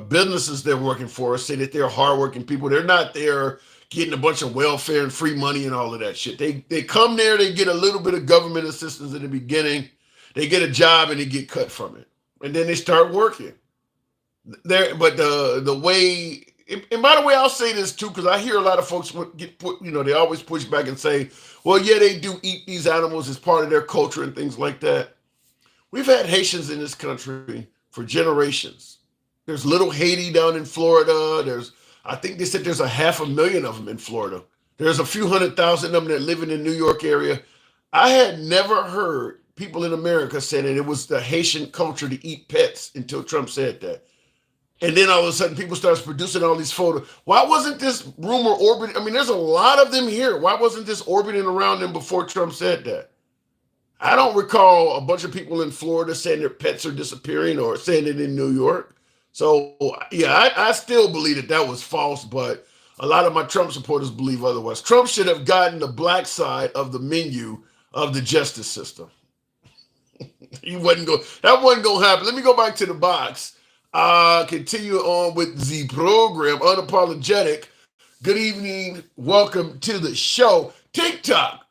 businesses they're working for say that they're hardworking people. They're not there getting a bunch of welfare and free money and all of that shit. They come there, they get a little bit of government assistance in the beginning, they get a job and they get cut from it, and then they start working. But the way, and by the way, I'll say this too, because I hear a lot of folks they always push back and say, well, yeah, they do eat these animals as part of their culture and things like that. We've had Haitians in this country for generations. There's little Haiti down in Florida. I think they said there's 500,000 of them in Florida. There's a few 100,000 of them that live in the New York area. I had never heard people in America say that it was the Haitian culture to eat pets until Trump said that. And then all of a sudden people started producing all these photos. Why wasn't this rumor orbiting? I mean, there's a lot of them here. Why wasn't this orbiting around them before Trump said that? I don't recall a bunch of people in Florida saying their pets are disappearing or saying it in New York. So, yeah, I still believe that was false, but a lot of my Trump supporters believe otherwise. Trump should have gotten the black side of the menu of the justice system. That wasn't going to happen. Let me go back to the box. Continue on with the program, Unapologetic. Good evening. Welcome to the show. TikTok.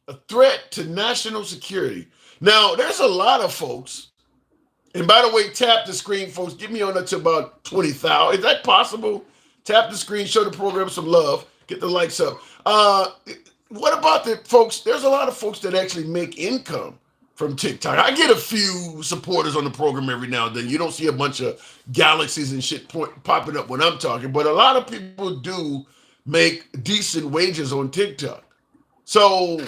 A threat to national security. Now, there's a lot of folks, and by the way, tap the screen, folks. Get me on up to about 20,000. Is that possible? Tap the screen, show the program some love, get the likes up. What about the folks? There's a lot of folks that actually make income from TikTok. I get a few supporters on the program every now and then. You don't see a bunch of galaxies and shit popping up when I'm talking, but a lot of people do make decent wages on TikTok. So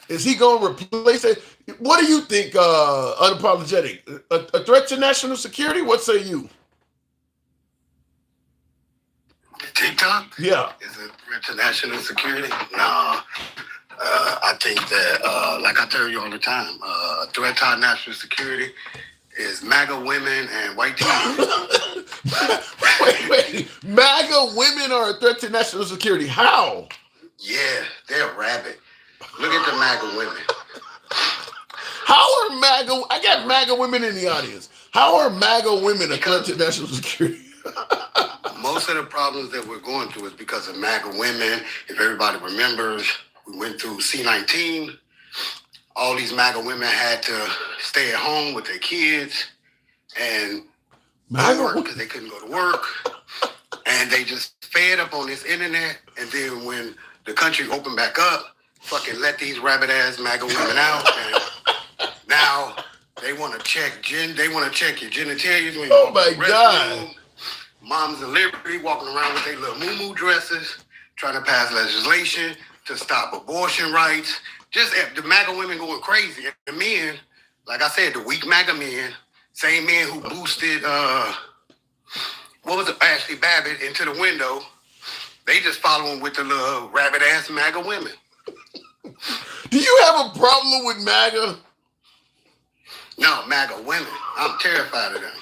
is he going to replace it? What do you think, Unapologetic? A threat to national security? What say you? TikTok? Yeah. Is it a threat to national security? No. I think that, like I tell you all the time, threat to our national security is MAGA women and white teenagers. wait. MAGA women are a threat to national security. How? Yeah, they're rabid. Look at the MAGA women. How are MAGA? I got MAGA women in the audience. How are MAGA women a threat to national security? Most of the problems that we're going through is because of MAGA women. If everybody remembers, we went through C-19. All these MAGA women had to stay at home with their kids and work because they couldn't go to work. And they just fed up on this internet. And then when the country opened back up, fucking let these rabid ass MAGA women out. And now they want to check your genitalia. When you oh my God. Moms of Liberty walking around with their little moo-moo dresses, trying to pass legislation to stop abortion rights. Just the MAGA women going crazy. And the men, like I said, the weak MAGA men, same men who boosted, Ashley Babbitt into the window, they just following with the little rabid-ass MAGA women. Do you have a problem with MAGA? No, MAGA women. I'm terrified of them.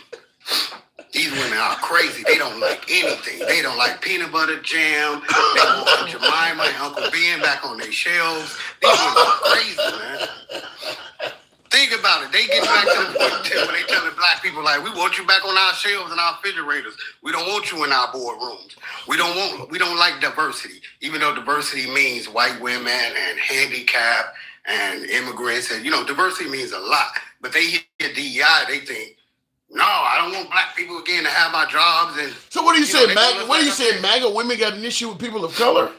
These women are crazy. They don't like anything. They don't like peanut butter jam. They don't want Jemima and Uncle Ben back on their shelves. These women are crazy, man. Think about it. They get back to the point where they telling black people, like, we want you back on our shelves and our refrigerators. We don't want you in our boardrooms. We don't like diversity, even though diversity means white women and handicap and immigrants. And, diversity means a lot. But they hear DEI, they think, no, I don't want black people again to have my jobs. And so what are you saying, MAGA? What are you saying? MAGA women got an issue with people of color?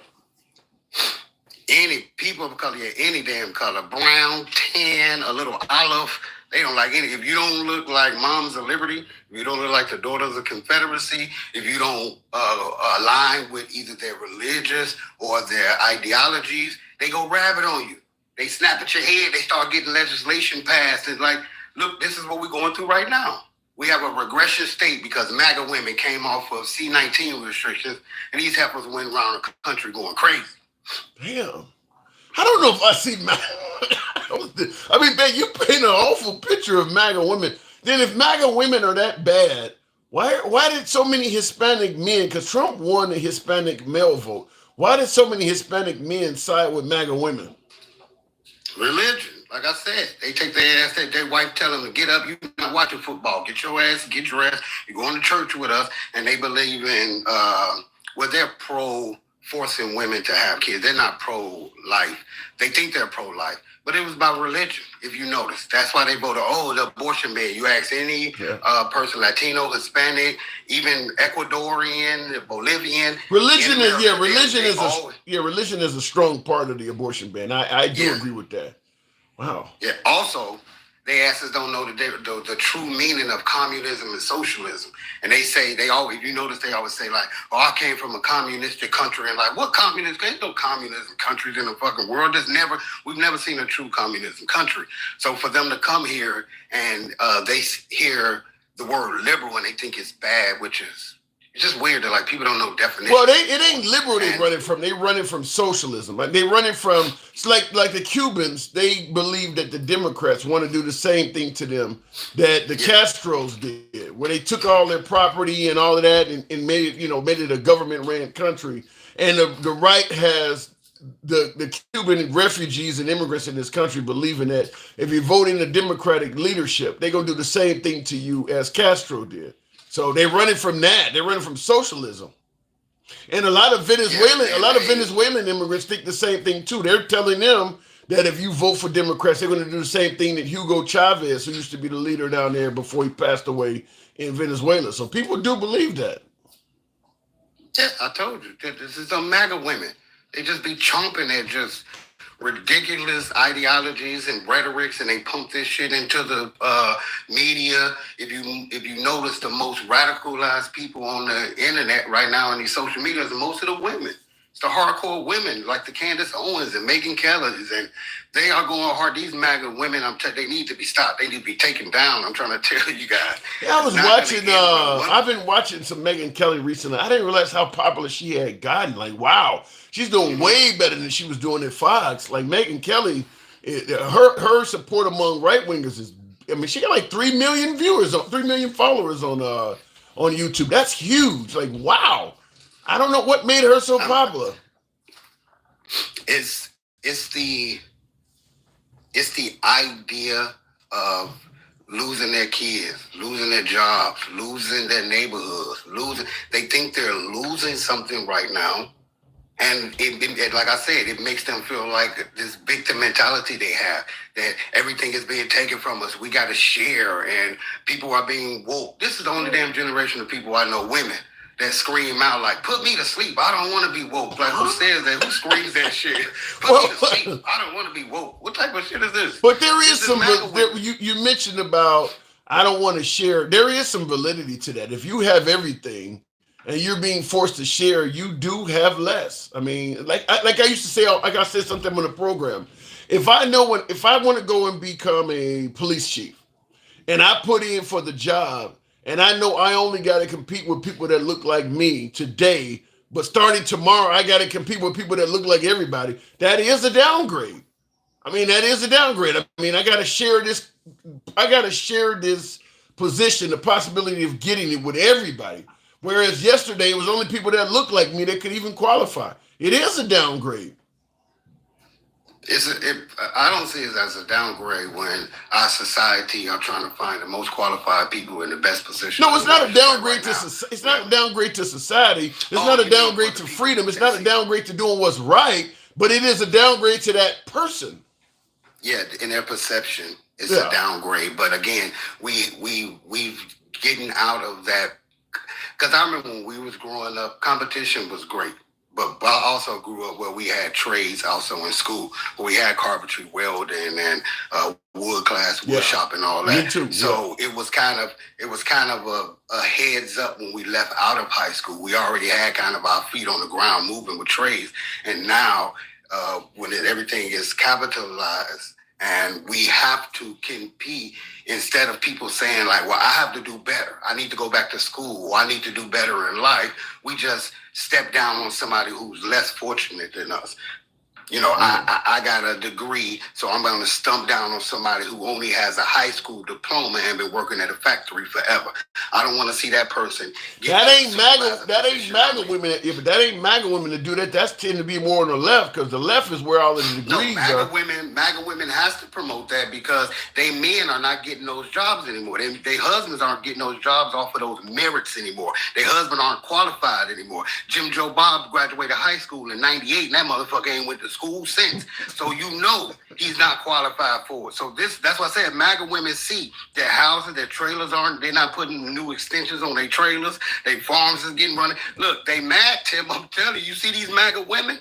Any people of color, any damn color, brown, tan, a little olive. They don't like any. If you don't look like Moms of Liberty, if you don't look like the Daughters of Confederacy, if you don't align with either their religious or their ideologies, they go rabid on you. They snap at your head. They start getting legislation passed. It's like, look, this is what we're going through right now. We have a regression state because MAGA women came off of C-19 restrictions, and these heifers went around the country going crazy. Damn. I don't know if I see MAGA. I mean, man, you paint an awful picture of MAGA women. Then if MAGA women are that bad, why did so many Hispanic men, because Trump won the Hispanic male vote, why did so many Hispanic men side with MAGA women? Religion. Like I said, they take their ass, their wife tell them to get up, you're not watching football, get your ass, you're going to church with us, and they believe in, they're pro-forcing women to have kids. They're not pro-life. They think they're pro-life, but it was about religion, if you notice. That's why they voted, the abortion ban. You ask any person, Latino, Hispanic, even Ecuadorian, Bolivian. Religion is a strong part of the abortion ban. I do agree with that. Wow. Yeah. Also, their asses don't know the true meaning of communism and socialism. And they always say like, I came from a communistic country. And like, what communist? There's no communism countries in the fucking world. We've never seen a true communism country. So for them to come here and they hear the word liberal and they think it's bad, which is, it's just weird that like people don't know definition. Well, it ain't liberal they running from. They running from socialism. Like they running from. It's like the Cubans. They believe that the Democrats want to do the same thing to them that the Castros did, where they took all their property and all of that and made it a government ran country. And the right has the Cuban refugees and immigrants in this country believing that if you vote in the Democratic leadership, they're gonna do the same thing to you as Castro did. So they're running from that. They're running from socialism. And a lot of Venezuelan immigrants think the same thing too. They're telling them that if you vote for Democrats, they're going to do the same thing that Hugo Chavez, who used to be the leader down there before he passed away in Venezuela. So people do believe that. Yeah, I told you. This is some MAGA women. They just be chomping at just ridiculous ideologies and rhetorics, and they pump this shit into the media. If you notice, the most radicalized people on the internet right now in these social medias are most of the women. It's the hardcore women like the Candace Owens and Megan Kellers, and they are going hard. These MAGA women, they need to be stopped. They need to be taken down. I'm trying to tell you guys. Yeah, I was watching. I've been watching some Megan Kelly recently. I didn't realize how popular she had gotten. Like, wow, she's doing way better than she was doing at Fox. Like Megan Kelly, her support among right wingers is. I mean, she got like 3 million viewers, 3 million followers on YouTube. That's huge. Like, wow. I don't know what made her so popular. It's the idea of losing their kids, losing their jobs, losing their neighborhoods, they think they're losing something right now. And it, like I said, it makes them feel like this victim mentality they have, that everything is being taken from us. We got to share, and people are being woke. This is the only damn generation of people I know, women, that scream out like, put me to sleep. I don't want to be woke. Like, who says that? Who screams that shit? Put me to sleep. I don't want to be woke. What type of shit is this? But there is some, you mentioned about, I don't want to share. There is some validity to that. If you have everything, and you're being forced to share, you do have less. I mean, like I used to say, like I said something on the program. If I want to go and become a police chief, and I put in for the job, and I know I only got to compete with people that look like me today, but starting tomorrow, I got to compete with people that look like everybody. That is a downgrade. I mean, that is a downgrade. I mean, I got to share this position, the possibility of getting it with everybody. Whereas yesterday, it was only people that looked like me that could even qualify. It is a downgrade. I don't see it as a downgrade when our society are trying to find the most qualified people in the best position. No, it's not a downgrade it's not a downgrade to society. It's not a downgrade to freedom. It's not a downgrade to doing what's right, but it is a downgrade to that person. Yeah, in their perception, it's a downgrade. But again, we've getting out of that. Because I remember when we was growing up, competition was great. But I also grew up where we had trades also in school, where we had carpentry, welding, and wood shop and all that. Me too. So it was kind of a heads up when we left out of high school. We already had kind of our feet on the ground moving with trades. And now when everything is capitalized and we have to compete, instead of people saying like, well, I have to do better. I need to go back to school. Or I need to do better in life. We just step down on somebody who's less fortunate than us. You know, I got a degree, so I'm going to stump down on somebody who only has a high school diploma and been working at a factory forever. I don't want to see that person. That ain't MAGA women. Yeah, but that ain't MAGA women to do that. That's tend to be more on the left, because the left is where all the degrees are. MAGA women has to promote that, because they men are not getting those jobs anymore. Their husbands aren't getting those jobs off of those merits anymore. Their husbands aren't qualified anymore. Jim Joe Bob graduated high school in '98, and that motherfucker ain't went to school since. So you know he's not qualified for it. So that's why I said MAGA women see their houses, their trailers they're not putting new extensions on their trailers. Their farms is getting running. Look, they mad, Tim. I'm telling you, see these MAGA women?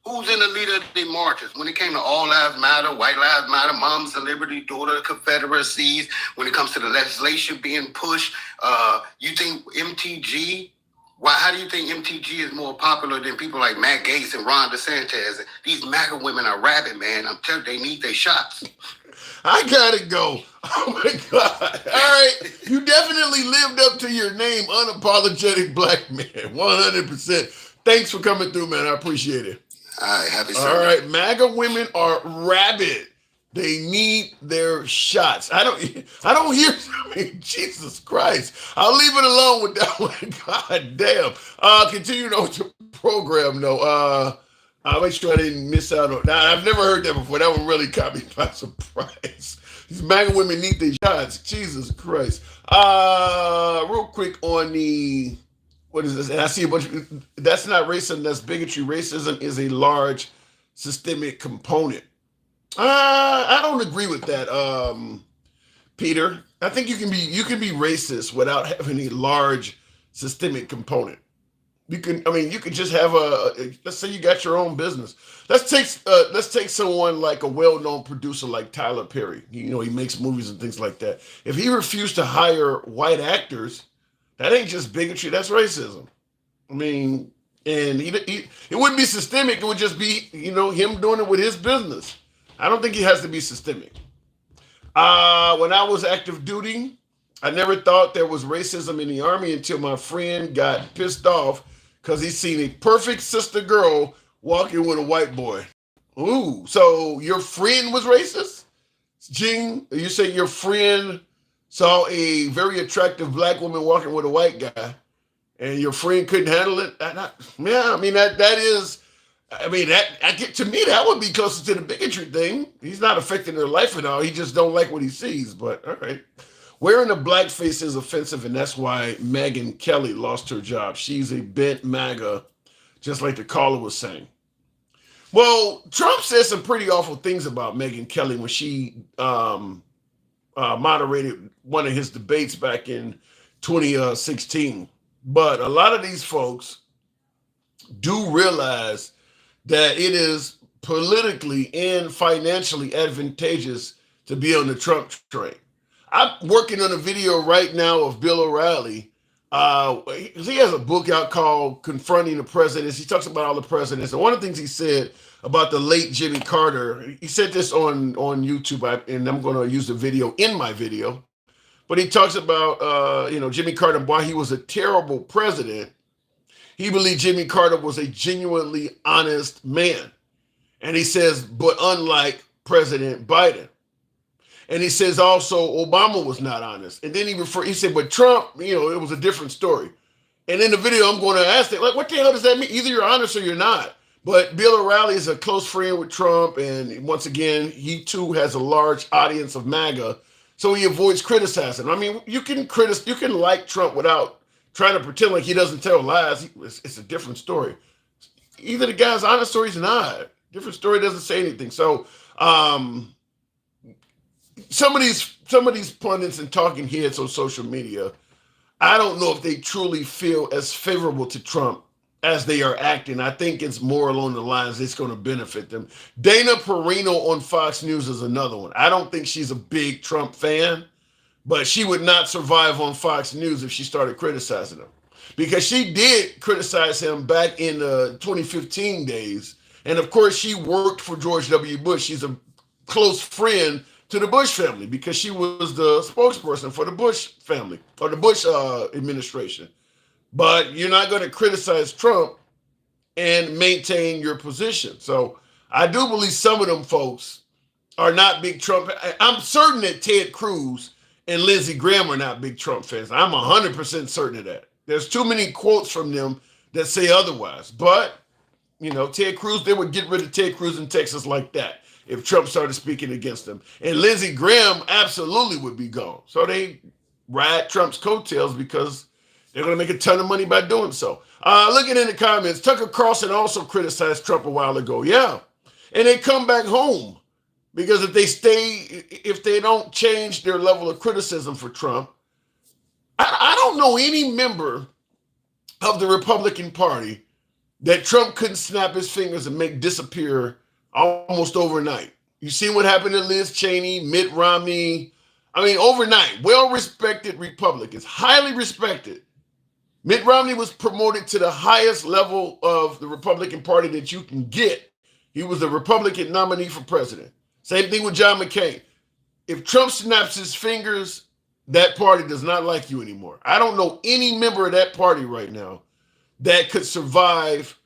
Who's in the lead of the marches? When it came to All Lives Matter, White Lives Matter, Moms of Liberty, Daughter of Confederacies, when it comes to the legislation being pushed, you think MTG? How do you think MTG is more popular than people like Matt Gaetz and Ron DeSantis? These MAGA women are rabid, man. I'm telling you, they need their shots. I gotta go. Oh my God. All right. You definitely lived up to your name, Unapologetic Black Man. 100%. Thanks for coming through, man. I appreciate it. All right. Happy Sunday. All right. MAGA women are rabid. They need their shots. I don't hear, I mean, Jesus Christ. I'll leave it alone with that one. God damn. Continuing on with the program, though. I'll make sure I didn't miss out on that. I've never heard that before. That one really caught me by surprise. These MAGA women need their shots. Jesus Christ. Real quick on the, what is this? And I see a bunch of, that's not racism, that's bigotry. Racism is a large systemic component. I don't agree with that, Peter. I think you can be racist without having a large systemic component. You can just have let's say you got your own business. Let's take someone like a well-known producer like Tyler Perry. You know, he makes movies and things like that. If he refused to hire white actors, that ain't just bigotry, that's racism. I mean, And it wouldn't be systemic. It would just be, him doing it with his business. I don't think he has to be systemic. When I was active duty, I never thought there was racism in the army until my friend got pissed off because he seen a perfect sister girl walking with a white boy. Ooh, so your friend was racist? Jing, you say your friend saw a very attractive black woman walking with a white guy, and your friend couldn't handle it? Yeah, I mean that is, I mean that get to me that would be closer to the bigotry thing. He's not affecting their life at all. He just don't like what he sees. But all right, wearing a blackface is offensive, and that's why Megyn Kelly lost her job. She's a bent MAGA, just like the caller was saying. Well, Trump said some pretty awful things about Megyn Kelly when she moderated one of his debates back in 2016. But a lot of these folks do realize that it is politically and financially advantageous to be on the Trump train. I'm working on a video right now of Bill O'Reilly. He has a book out called Confronting the Presidents. He talks about all the presidents. And one of the things he said about the late Jimmy Carter, he said this on YouTube, and I'm going to use the video in my video. But he talks about, Jimmy Carter and why he was a terrible president. He believed Jimmy Carter was a genuinely honest man. And he says, but unlike President Biden. And he says also Obama was not honest. And then he said, but Trump, it was a different story. And in the video, I'm going to ask them, like, what the hell does that mean? Either you're honest or you're not. But Bill O'Reilly is a close friend with Trump. And once again, he too has a large audience of MAGA. So he avoids criticizing. I mean, you can like Trump without trying to pretend like he doesn't tell lies. It's a different story. Either the guy's honest or he's not. Different story, doesn't say anything. So some of these pundits and talking heads on social media, I don't know if they truly feel as favorable to Trump as they are acting. I think it's more along the lines it's going to benefit them. Dana Perino on Fox News is another one. I don't think she's a big Trump fan, but she would not survive on Fox News if she started criticizing him. Because she did criticize him back in the 2015 days. And of course, she worked for George W. Bush. She's a close friend to the Bush family because she was the spokesperson for the Bush family or the Bush administration. But you're not going to criticize Trump and maintain your position. So I do believe some of them folks are not big Trump. I'm certain that Ted Cruz and Lindsey Graham are not big Trump fans. I'm 100% certain of that. There's too many quotes from them that say otherwise. But, Ted Cruz, they would get rid of Ted Cruz in Texas like that if Trump started speaking against them. And Lindsey Graham absolutely would be gone. So they ride Trump's coattails because they're going to make a ton of money by doing so. Looking in the comments, Tucker Carlson also criticized Trump a while ago. Yeah. And they come back home because if they don't change their level of criticism for Trump, I don't know any member of the Republican Party that Trump couldn't snap his fingers and make disappear almost overnight. You see what happened to Liz Cheney, Mitt Romney. I mean, overnight, well-respected Republicans, highly respected. Mitt Romney was promoted to the highest level of the Republican Party that you can get. He was the Republican nominee for president. Same thing with John McCain. If Trump snaps his fingers, that party does not like you anymore. I don't know any member of that party right now that could survive,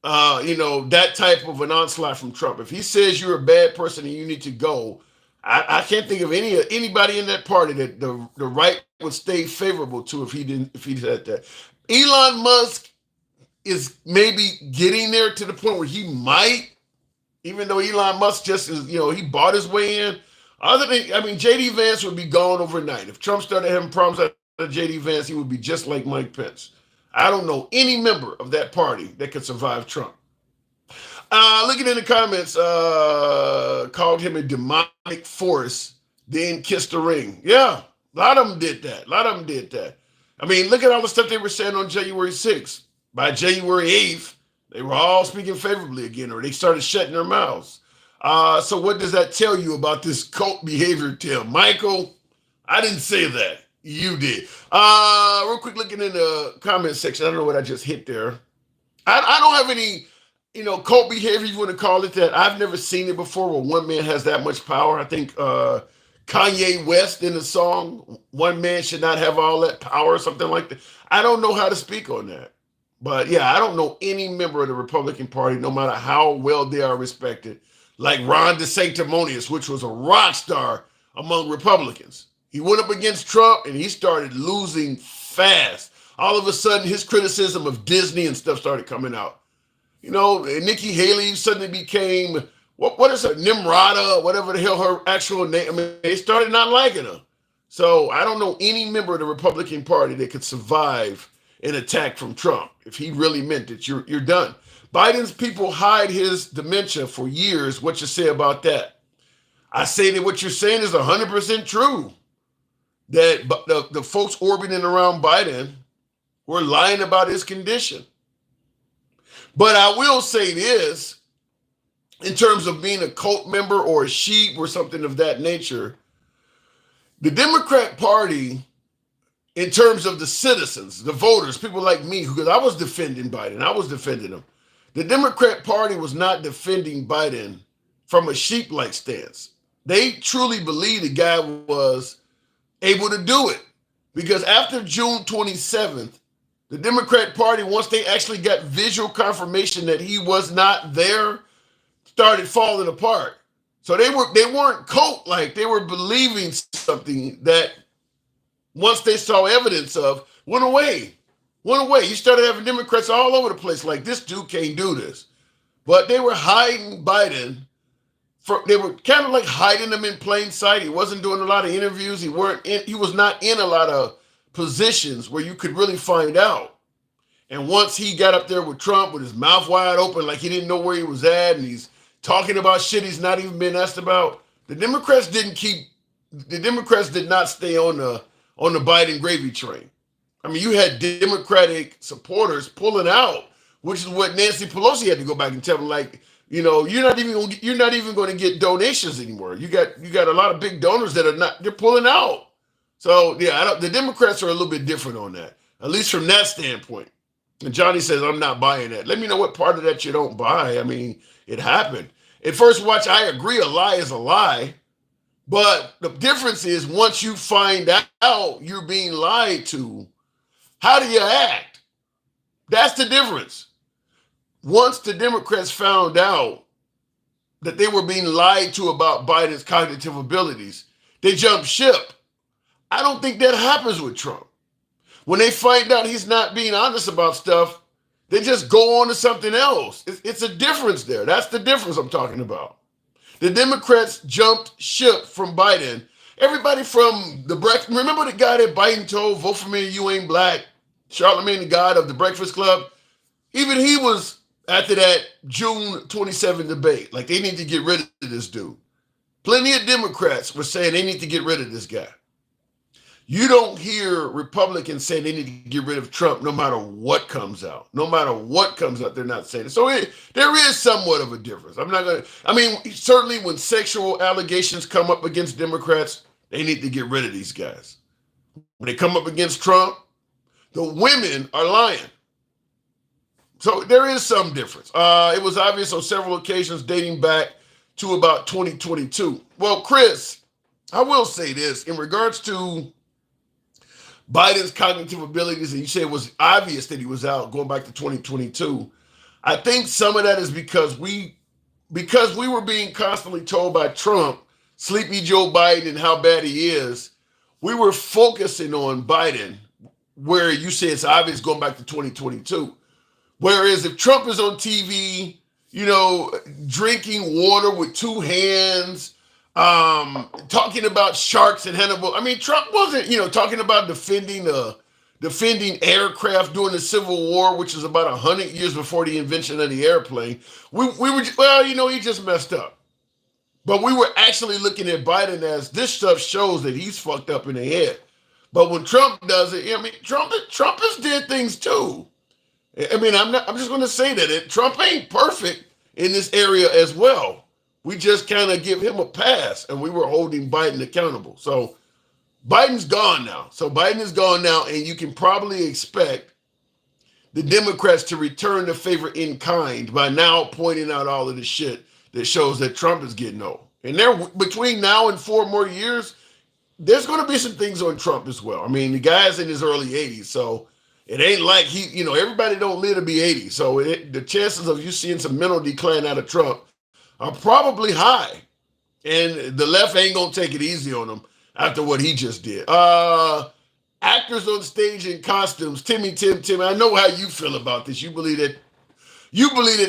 that type of an onslaught from Trump. If he says you're a bad person and you need to go, I can't think of anybody in that party that the right would stay favorable to if he said that. Elon Musk is maybe getting there to the point where he might, even though Elon Musk just is, he bought his way in. JD Vance would be gone overnight. If Trump started having problems out of JD Vance, he would be just like Mike Pence. I don't know any member of that party that could survive Trump. Looking in the comments, called him a demonic force, then kissed the ring. Yeah, a lot of them did that. I mean, look at all the stuff they were saying on January 6th. By January 8th, they were all speaking favorably again, or they started shutting their mouths. So what does that tell you about this cult behavior, Tim? Michael, I didn't say that. You did. Real quick, looking in the comment section. I don't know what I just hit there. I don't have any, cult behavior, you want to call it that. I've never seen it before where one man has that much power. I think Kanye West in the song, one man should not have all that power or something like that. I don't know how to speak on that. But yeah, I don't know any member of the Republican Party, no matter how well they are respected, like Ron DeSanctimonious, which was a rock star among Republicans. He went up against Trump and he started losing fast. All of a sudden, his criticism of Disney and stuff started coming out. And Nikki Haley suddenly became, what is her, Nimrata, whatever the hell her actual name. I mean, they started not liking her. So I don't know any member of the Republican Party that could survive an attack from Trump. If he really meant it, you're done. Biden's people hide his dementia for years. What you say about that? I say that what you're saying is 100% true. That the folks orbiting around Biden were lying about his condition. But I will say this, in terms of being a cult member or a sheep or something of that nature, the Democrat Party, in terms of the citizens, the voters, people like me, because I was defending Biden, I was defending him. The Democrat Party was not defending Biden from a sheep-like stance. They truly believed the guy was able to do it. Because after June 27th, the Democrat Party, once they actually got visual confirmation that he was not there, started falling apart. So they weren't cult-like. They were believing something that once they saw evidence of, went away. You started having Democrats all over the place like, this dude can't do this. But they were hiding Biden. They were kind of like hiding him in plain sight. He wasn't doing a lot of interviews. He was not in a lot of positions where you could really find out. And once he got up there with Trump with his mouth wide open, like he didn't know where he was at, and he's talking about shit he's not even been asked about, the Democrats did not stay on the Biden gravy train. I mean, you had Democratic supporters pulling out, which is what Nancy Pelosi had to go back and tell them, like, you're not even going to get donations anymore. You got a lot of big donors they're pulling out. So yeah, the Democrats are a little bit different on that, at least from that standpoint. And Johnny says, I'm not buying that. Let me know what part of that you don't buy. I mean, it happened. At first watch, I agree, a lie is a lie. But the difference is once you find out you're being lied to, how do you act? That's the difference. Once the Democrats found out that they were being lied to about Biden's cognitive abilities, they jumped ship. I don't think that happens with Trump. When they find out he's not being honest about stuff, they just go on to something else. It's a difference there. That's the difference I'm talking about. The Democrats jumped ship from Biden. Everybody from the breakfast, remember the guy that Biden told, vote for me, you ain't black, Charlamagne the God of the Breakfast Club? Even he was, after that June 27 debate, like they need to get rid of this dude. Plenty of Democrats were saying they need to get rid of this guy. You don't hear Republicans saying they need to get rid of Trump no matter what comes out. No matter what comes out, they're not saying it. So there is somewhat of a difference. Certainly when sexual allegations come up against Democrats, they need to get rid of these guys. When they come up against Trump, the women are lying. So there is some difference. It was obvious on several occasions dating back to about 2022. Well, Chris, I will say this in regards to Biden's cognitive abilities, and you say it was obvious that he was out going back to 2022. I think some of that is because we were being constantly told by Trump, sleepy Joe Biden and how bad he is, we were focusing on Biden, where you say it's obvious going back to 2022. Whereas if Trump is on TV, drinking water with two hands, talking about sharks and Hannibal. I mean, Trump wasn't, talking about defending aircraft during the Civil War, which is about 100 years before the invention of the airplane. We were, he just messed up. But we were actually looking at Biden as this stuff shows that he's fucked up in the head. But when Trump does it, Trump has did things too. I'm just going to say that Trump ain't perfect in this area as well. We just kind of give him a pass, and we were holding Biden accountable. So Biden's gone now. And you can probably expect the Democrats to return the favor in kind by now pointing out all of the shit that shows that Trump is getting old. And there, between now and 4 more years, there's going to be some things on Trump as well. I mean, the guy's in his early 80s, so it ain't like everybody don't live to be 80. So the chances of you seeing some mental decline out of Trump are probably high. And the left ain't going to take it easy on him after what he just did. Actors on stage in costumes. Tim, I know how you feel about this. You believe that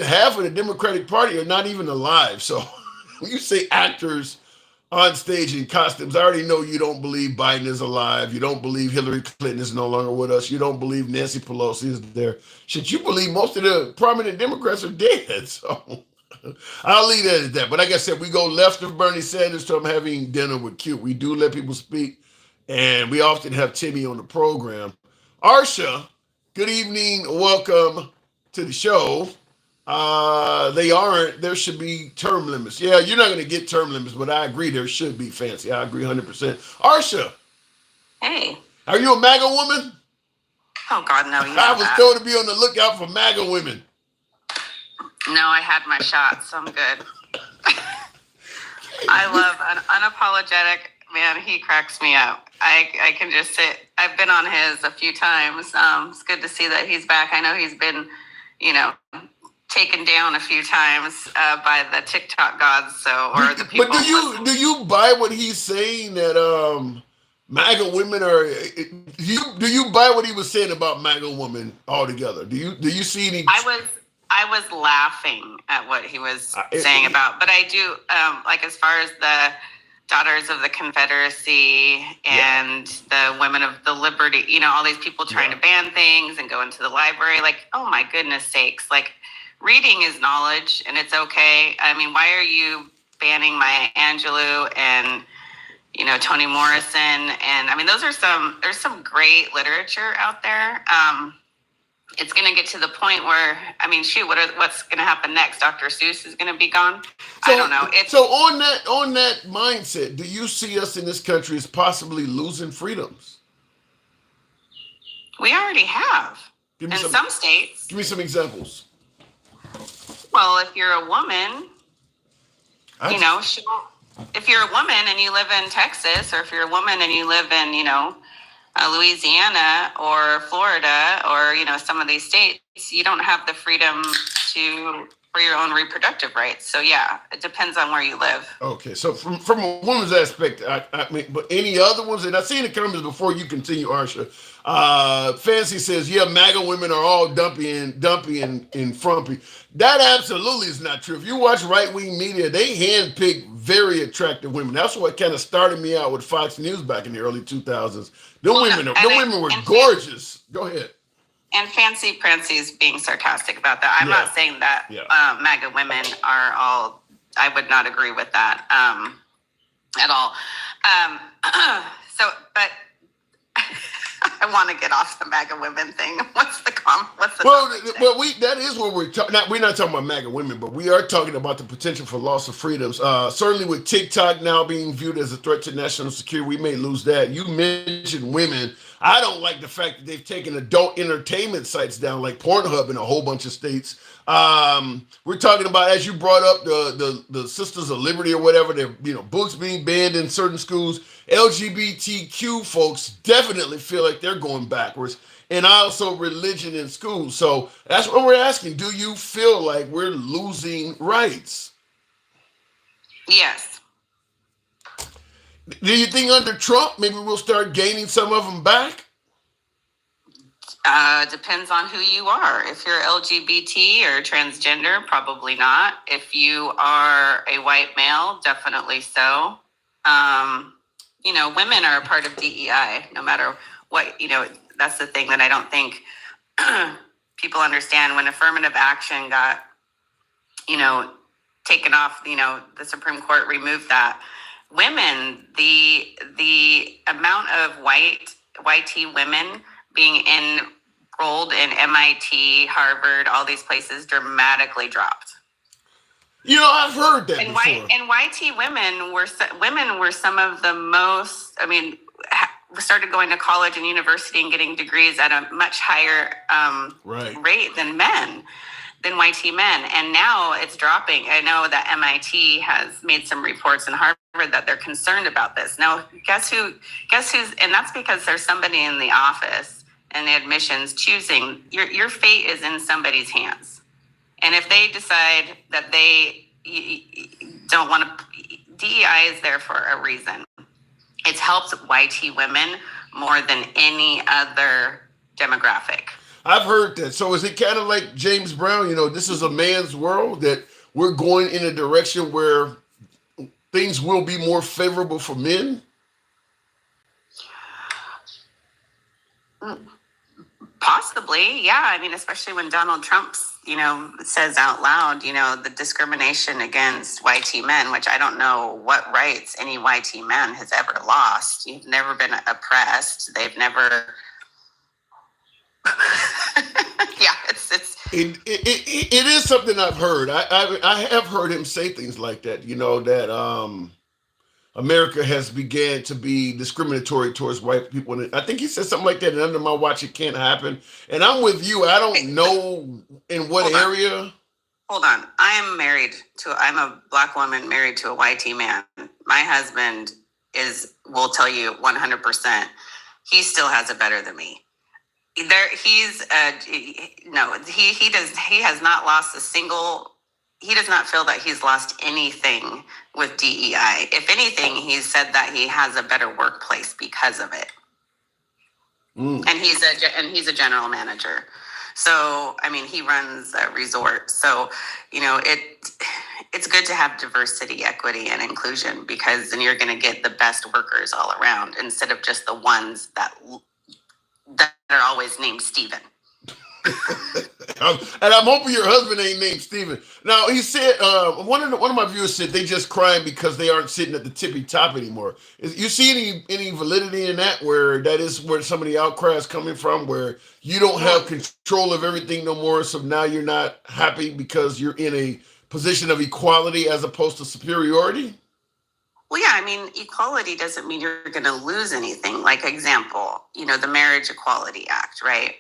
half of the Democratic Party are not even alive. So when you say actors on stage in costumes, I already know you don't believe Biden is alive. You don't believe Hillary Clinton is no longer with us. You don't believe Nancy Pelosi is there. Shit, you believe most of the prominent Democrats are dead. So I'll leave that at that. But like I said, we go left of Bernie Sanders to I'm having dinner with Q. We do let people speak, and we often have Timmy on the program. Arsha, good evening. Welcome to the show. There should be term limits. Yeah, you're not going to get term limits, but I agree there should be, Fancy. I agree 100%. Arsha. Hey. Are you a MAGA woman? Oh, God, no. I was told to be on the lookout for MAGA women. No, I had my shot, so I'm good. I love an unapologetic man. He cracks me up. I can just sit. I've been on his a few times. It's good to see that he's back. I know he's been, taken down a few times by the TikTok gods. Or the people. But do you buy what he's saying that MAGA women are? Do you buy what he was saying about MAGA women altogether? Do you see any? I was laughing at what he was saying about, but I do as far as the Daughters of the Confederacy and the Women of the Liberty, all these people trying to ban things and go into the library. Like, oh my goodness sakes! Like, reading is knowledge, and it's okay. I mean, why are you banning Maya Angelou and Toni Morrison? And I mean, there's some great literature out there. It's going to get to the point where, I mean, shoot, what's going to happen next? Dr. Seuss is going to be gone? I don't know. So on that mindset, do you see us in this country as possibly losing freedoms? We already have. Some states. Give me some examples. Well, if you're a woman, if you're a woman and you live in Texas, or if you're a woman and you live in, Louisiana or Florida or, some of these states, you don't have the freedom for your own reproductive rights. So, yeah, it depends on where you live. Okay, so from a woman's aspect, I mean, but any other ones? And I've seen the comments before you continue, Arsha. Fancy says, yeah, MAGA women are all dumpy and frumpy. That absolutely is not true. If you watch right-wing media, they handpick very attractive women. That's what kind of started me out with Fox News back in the early 2000s. Them women were gorgeous. Go ahead. And Fancy Prancy's being sarcastic about that. I'm not saying that MAGA women are all, I would not agree with that at all. But I want to get off the MAGA women thing. What's the that is what we're talking. We're not talking about MAGA women, but we are talking about the potential for loss of freedoms. Certainly with TikTok now being viewed as a threat to national security, we may lose that. You mentioned women. I don't like the fact that they've taken adult entertainment sites down, like Pornhub in a whole bunch of states. We're talking about, as you brought up, the Sisters of Liberty or whatever, books being banned in certain schools. LGBTQ folks definitely feel like they're going backwards, and also religion in schools. So that's what we're asking. Do you feel like we're losing rights? Yes. Do you think under Trump, maybe we'll start gaining some of them back? Depends on who you are. If you're LGBT or transgender, probably not. If you are a white male, definitely so. Women are a part of DEI, no matter what, that's the thing that I don't think people understand. When affirmative action got, taken off, the Supreme Court removed that. Women, the amount of YT women being enrolled in MIT, Harvard, all these places dramatically dropped. I've heard that before. And YT women were some of the most. I mean, started going to college and university and getting degrees at a much higher rate than white men. And now it's dropping. I know that MIT has made some reports, and Harvard, that they're concerned about this. Now, guess who's, and that's because there's somebody in the office and the admissions choosing, your fate is in somebody's hands. And if they decide that they don't want to, DEI is there for a reason. It's helped white women more than any other demographic. I've heard that. So is it kind of like James Brown? This is a man's world, that we're going in a direction where things will be more favorable for men? Possibly, yeah. I mean, especially when Donald Trump, says out loud, the discrimination against white men, which I don't know what rights any white man has ever lost. You've never been oppressed. They've never. Yeah, it is something I've heard. I have heard him say things like that. That America has began to be discriminatory towards white people, and I think he said something like that. And under my watch, it can't happen. And I'm with you. I don't know in what area. Hold on. I'm a Black woman married to a white man. My husband will tell you 100%. He still has it better than me. He has not lost a single. He does not feel that he's lost anything with DEI. If anything, he said that he has a better workplace because of it. And he's a general manager. So, I mean, he runs a resort. So, it's good to have diversity, equity, and inclusion, because then you're going to get the best workers all around, instead of just the ones that are always named Stephen. And I'm hoping your husband ain't named Stephen. Now, he said, one of my viewers said they just crying because they aren't sitting at the tippy top anymore. You see any validity in that, where that is where some of the outcry is coming from, where you don't have control of everything no more, so now you're not happy because you're in a position of equality as opposed to superiority? Well, yeah, I mean, equality doesn't mean you're going to lose anything. Like, example, the Marriage Equality Act, right?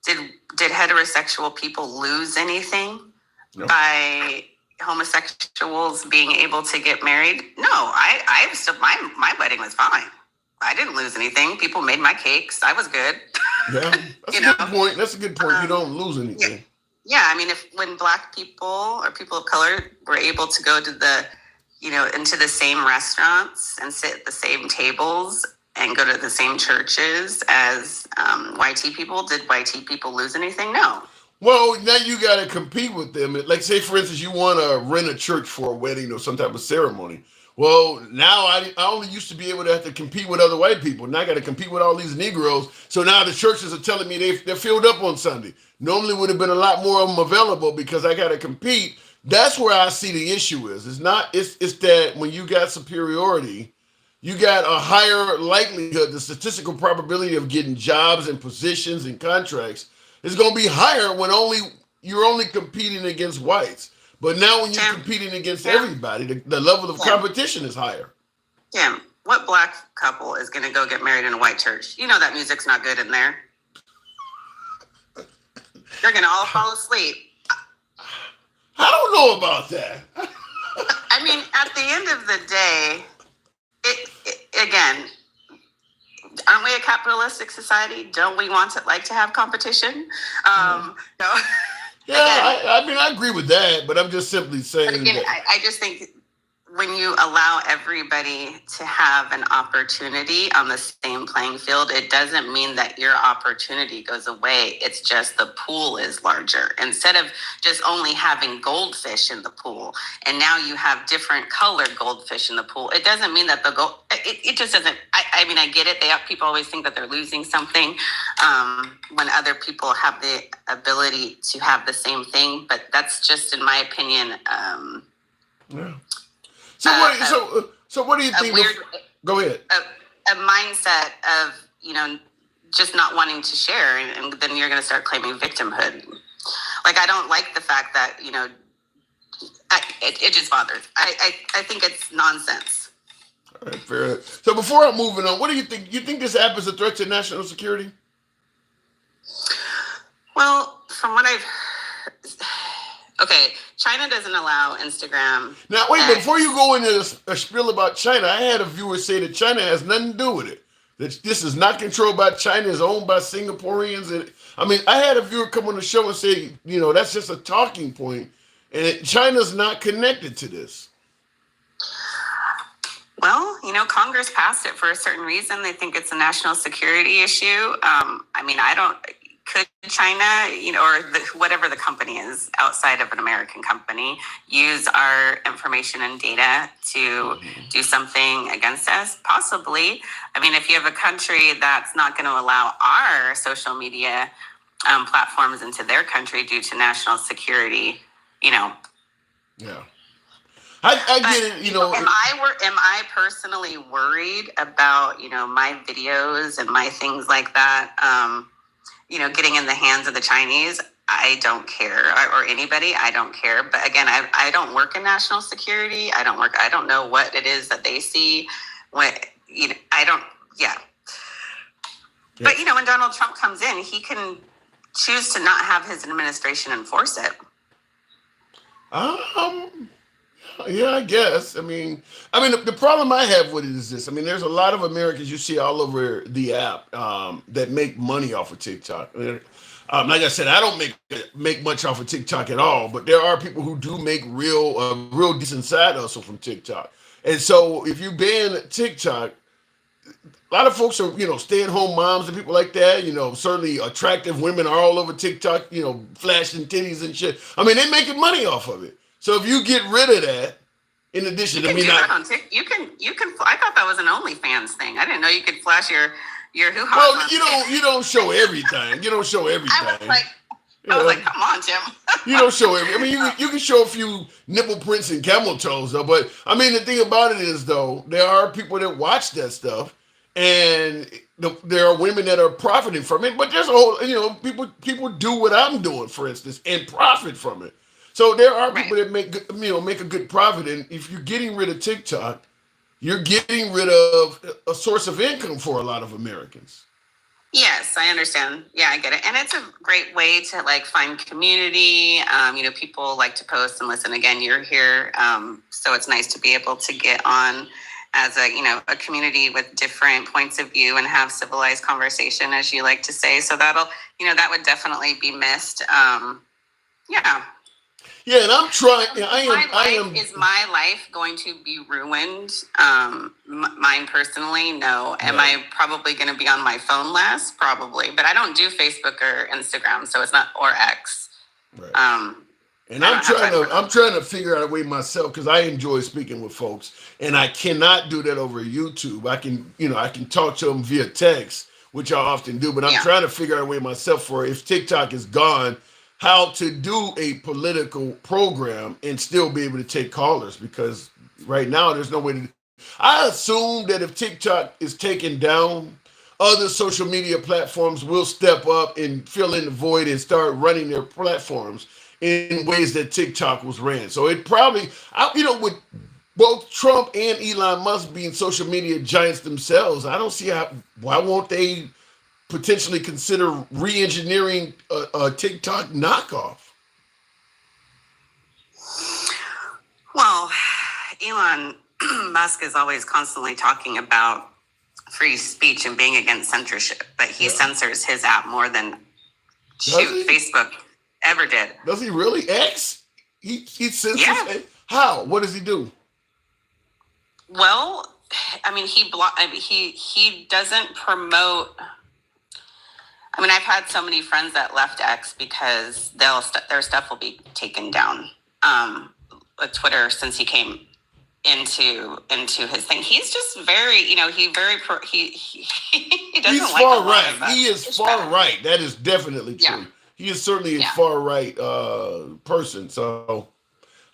Did heterosexual people lose anything by homosexuals being able to get married? No, I still, my wedding was fine. I didn't lose anything. People made my cakes. I was good. Yeah, that's a good point. That's a good point. You don't lose anything. Yeah, I mean, when Black people or people of color were able to go to the, into the same restaurants and sit at the same tables and go to the same churches as white people, did white people lose anything? No. Well, now you got to compete with them. Like, say, for instance, you want to rent a church for a wedding or some type of ceremony. Well, now I only used to be able to have to compete with other white people. Now I got to compete with all these Negroes. So now the churches are telling me they're filled up on Sunday. Normally would have been a lot more of them available because I got to compete. That's where I see the issue is. It's that when you got superiority, you got a higher likelihood, the statistical probability of getting jobs and positions and contracts is going to be higher when you're only competing against whites. But now when you're competing against everybody, the level of competition is higher. Tim, what Black couple is going to go get married in a white church? You know that music's not good in there. They're going to all fall asleep. I don't know about that. I mean, at the end of the day, again, aren't we a capitalistic society? Don't we want to have competition? No. Yeah, I agree with that, but I'm just simply saying. But again, I just think when you allow everybody to have an opportunity on the same playing field, it doesn't mean that your opportunity goes away. It's just the pool is larger. Instead of just only having goldfish in the pool, and now you have different colored goldfish in the pool, it doesn't mean that it just doesn't. I mean, I get it. People always think that they're losing something when other people have the ability to have the same thing, but that's just, in my opinion, yeah. So what do you think? Go ahead. A mindset of just not wanting to share, and then you're going to start claiming victimhood. Like, I don't like the fact that it just bothers. I think it's nonsense. All right, fair enough. So before I'm moving on, what do you think? You think this app is a threat to national security? Well, from what I've okay, China doesn't allow Instagram. Now, wait, but before you go into a spiel about China, I had a viewer say that China has nothing to do with it. That this is not controlled by China, it's owned by Singaporeans. And I mean, I had a viewer come on the show and say, that's just a talking point, and China's not connected to this. Well, Congress passed it for a certain reason. They think it's a national security issue. Could China, or whatever the company is outside of an American company, use our information and data to do something against us? Possibly. I mean, if you have a country that's not going to allow our social media platforms into their country due to national security, Yeah. I get it, Am I personally worried about, my videos and my things like that, getting in the hands of the Chinese? I don't care, or anybody. I don't care. But again, I don't work in national security. I don't know what it is that they see. I don't. Yeah. But when Donald Trump comes in, he can choose to not have his administration enforce it. Yeah, I guess. I mean, the problem I have with it is this. I mean, there's a lot of Americans you see all over the app that make money off of TikTok. Like I said, I don't make much off of TikTok at all, but there are people who do make real decent side hustle from TikTok. And so if you ban TikTok, a lot of folks are, stay-at-home moms and people like that. Certainly attractive women are all over TikTok, flashing titties and shit. I mean, they're making money off of it. So if you get rid of that, in addition to me not, you can. I thought that was an OnlyFans thing. I didn't know you could flash your hoo-ha. Well, you don't show everything. You don't show everything. I was like, come on, Jim. You don't show everything. I mean, you can show a few nipple prints and camel toes, though. But I mean, the thing about it is, though, there are people that watch that stuff, and there are women that are profiting from it. But there's a whole, people do what I'm doing, for instance, and profit from it. So there are people that make a good profit, and if you're getting rid of TikTok, you're getting rid of a source of income for a lot of Americans. Yes, I understand. Yeah, I get it, and it's a great way to find community. People like to post and listen. Again, you're here, so it's nice to be able to get on as a community with different points of view and have civilized conversation, as you like to say. So that would definitely be missed. Yeah. Yeah, and I'm trying. Is my life going to be ruined? Mine personally, no. Am I probably going to be on my phone less? Probably, but I don't do Facebook or Instagram, so it's not, or X. Right. And I'm trying to figure out a way myself, because I enjoy speaking with folks, and I cannot do that over YouTube. I can talk to them via text, which I often do, but I'm trying to figure out a way myself for, if TikTok is gone, how to do a political program and still be able to take callers, because right now there's no way to. I assume that if TikTok is taken down, other social media platforms will step up and fill in the void and start running their platforms in ways that TikTok was ran. So it probably, with both Trump and Elon Musk being social media giants themselves, I don't see why won't they potentially consider re-engineering a TikTok knockoff? Well, Elon Musk is always constantly talking about free speech and being against censorship, but he censors his app more than Facebook ever did. Does he really? X? He censors it? How? What does he do? Well, I mean, he doesn't promote. I mean, I've had so many friends that left X because their stuff will be taken down. Twitter, since he came into his thing, he's just very, he doesn't. He's far right. He is far right. That is definitely true. Yeah. He is certainly a far right person. So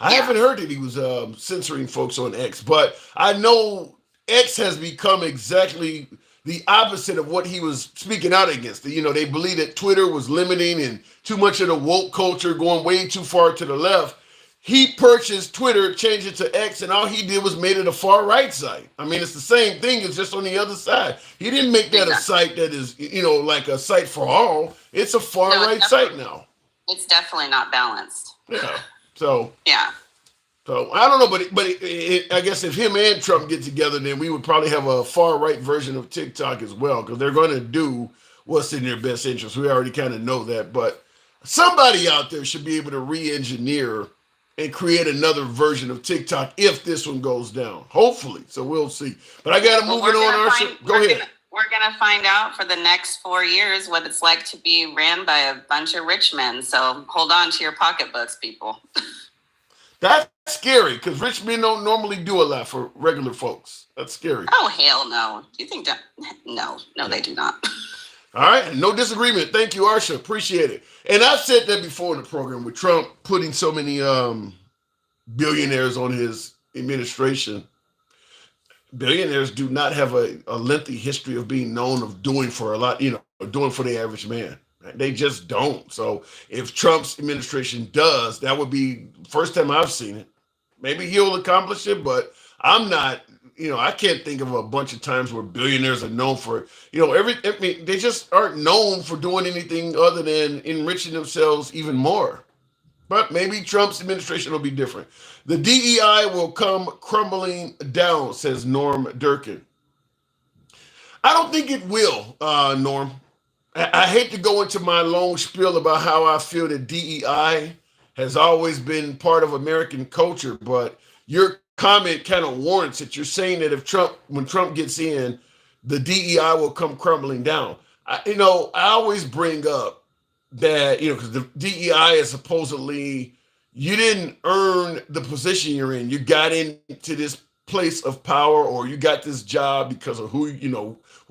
I haven't heard that he was censoring folks on X, but I know X has become exactly the opposite of what he was speaking out against. They believe that Twitter was limiting and too much of the woke culture going way too far to the left. He purchased Twitter, changed it to X, and all he did was made it a far right site. I mean, it's the same thing. It's just on the other side. He didn't make that a site that is, like a site for all. It's a far right site now. It's definitely not balanced. Yeah. So. Yeah. So I don't know, but I guess if him and Trump get together, then we would probably have a far right version of TikTok as well, because they're going to do what's in their best interest. We already kind of know that, but somebody out there should be able to re-engineer and create another version of TikTok if this one goes down. Hopefully, so we'll see. But I got to move it on. Go ahead. We're going to find out for the next 4 years what it's like to be ran by a bunch of rich men. So hold on to your pocketbooks, people. That's scary, because rich men don't normally do a lot for regular folks. That's scary. Oh, hell no. Do you think that? No, they do not. All right, no disagreement. Thank you, Arsha. Appreciate it. And I've said that before in the program with Trump putting so many billionaires on his administration. Billionaires do not have a lengthy history of being known of doing for a lot, doing for the average man. They just don't. So if Trump's administration does, that would be the first time I've seen it. Maybe he'll accomplish it, but I'm not, I can't think of a bunch of times where billionaires are known for, they just aren't known for doing anything other than enriching themselves even more. But maybe Trump's administration will be different. The DEI will come crumbling down, says Norm Durkin. I don't think it will, Norm. I hate to go into my long spiel about how I feel that DEI has always been part of American culture, but your comment kind of warrants it. You're saying that when Trump gets in, the DEI will come crumbling down. I always bring up that, because the DEI is supposedly, you didn't earn the position you're in. You got into this place of power, or you got this job because of who,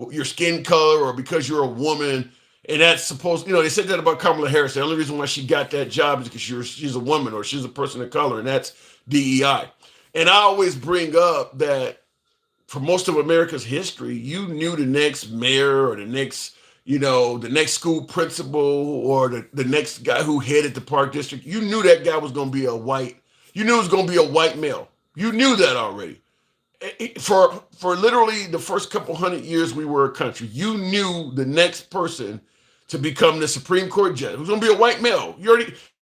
your skin color, or because you're a woman. And that's supposed, they said that about Kamala Harris. The only reason why she got that job is because she's a woman, or she's a person of color, and that's DEI. And I always bring up that for most of America's history, you knew the next mayor, or the next, the next school principal, or the next guy who headed the park district. You knew that guy was going to be a white male. You knew that already. For literally the first couple hundred years we were a country, you knew the next person to become the Supreme Court judge who's going to be a white male.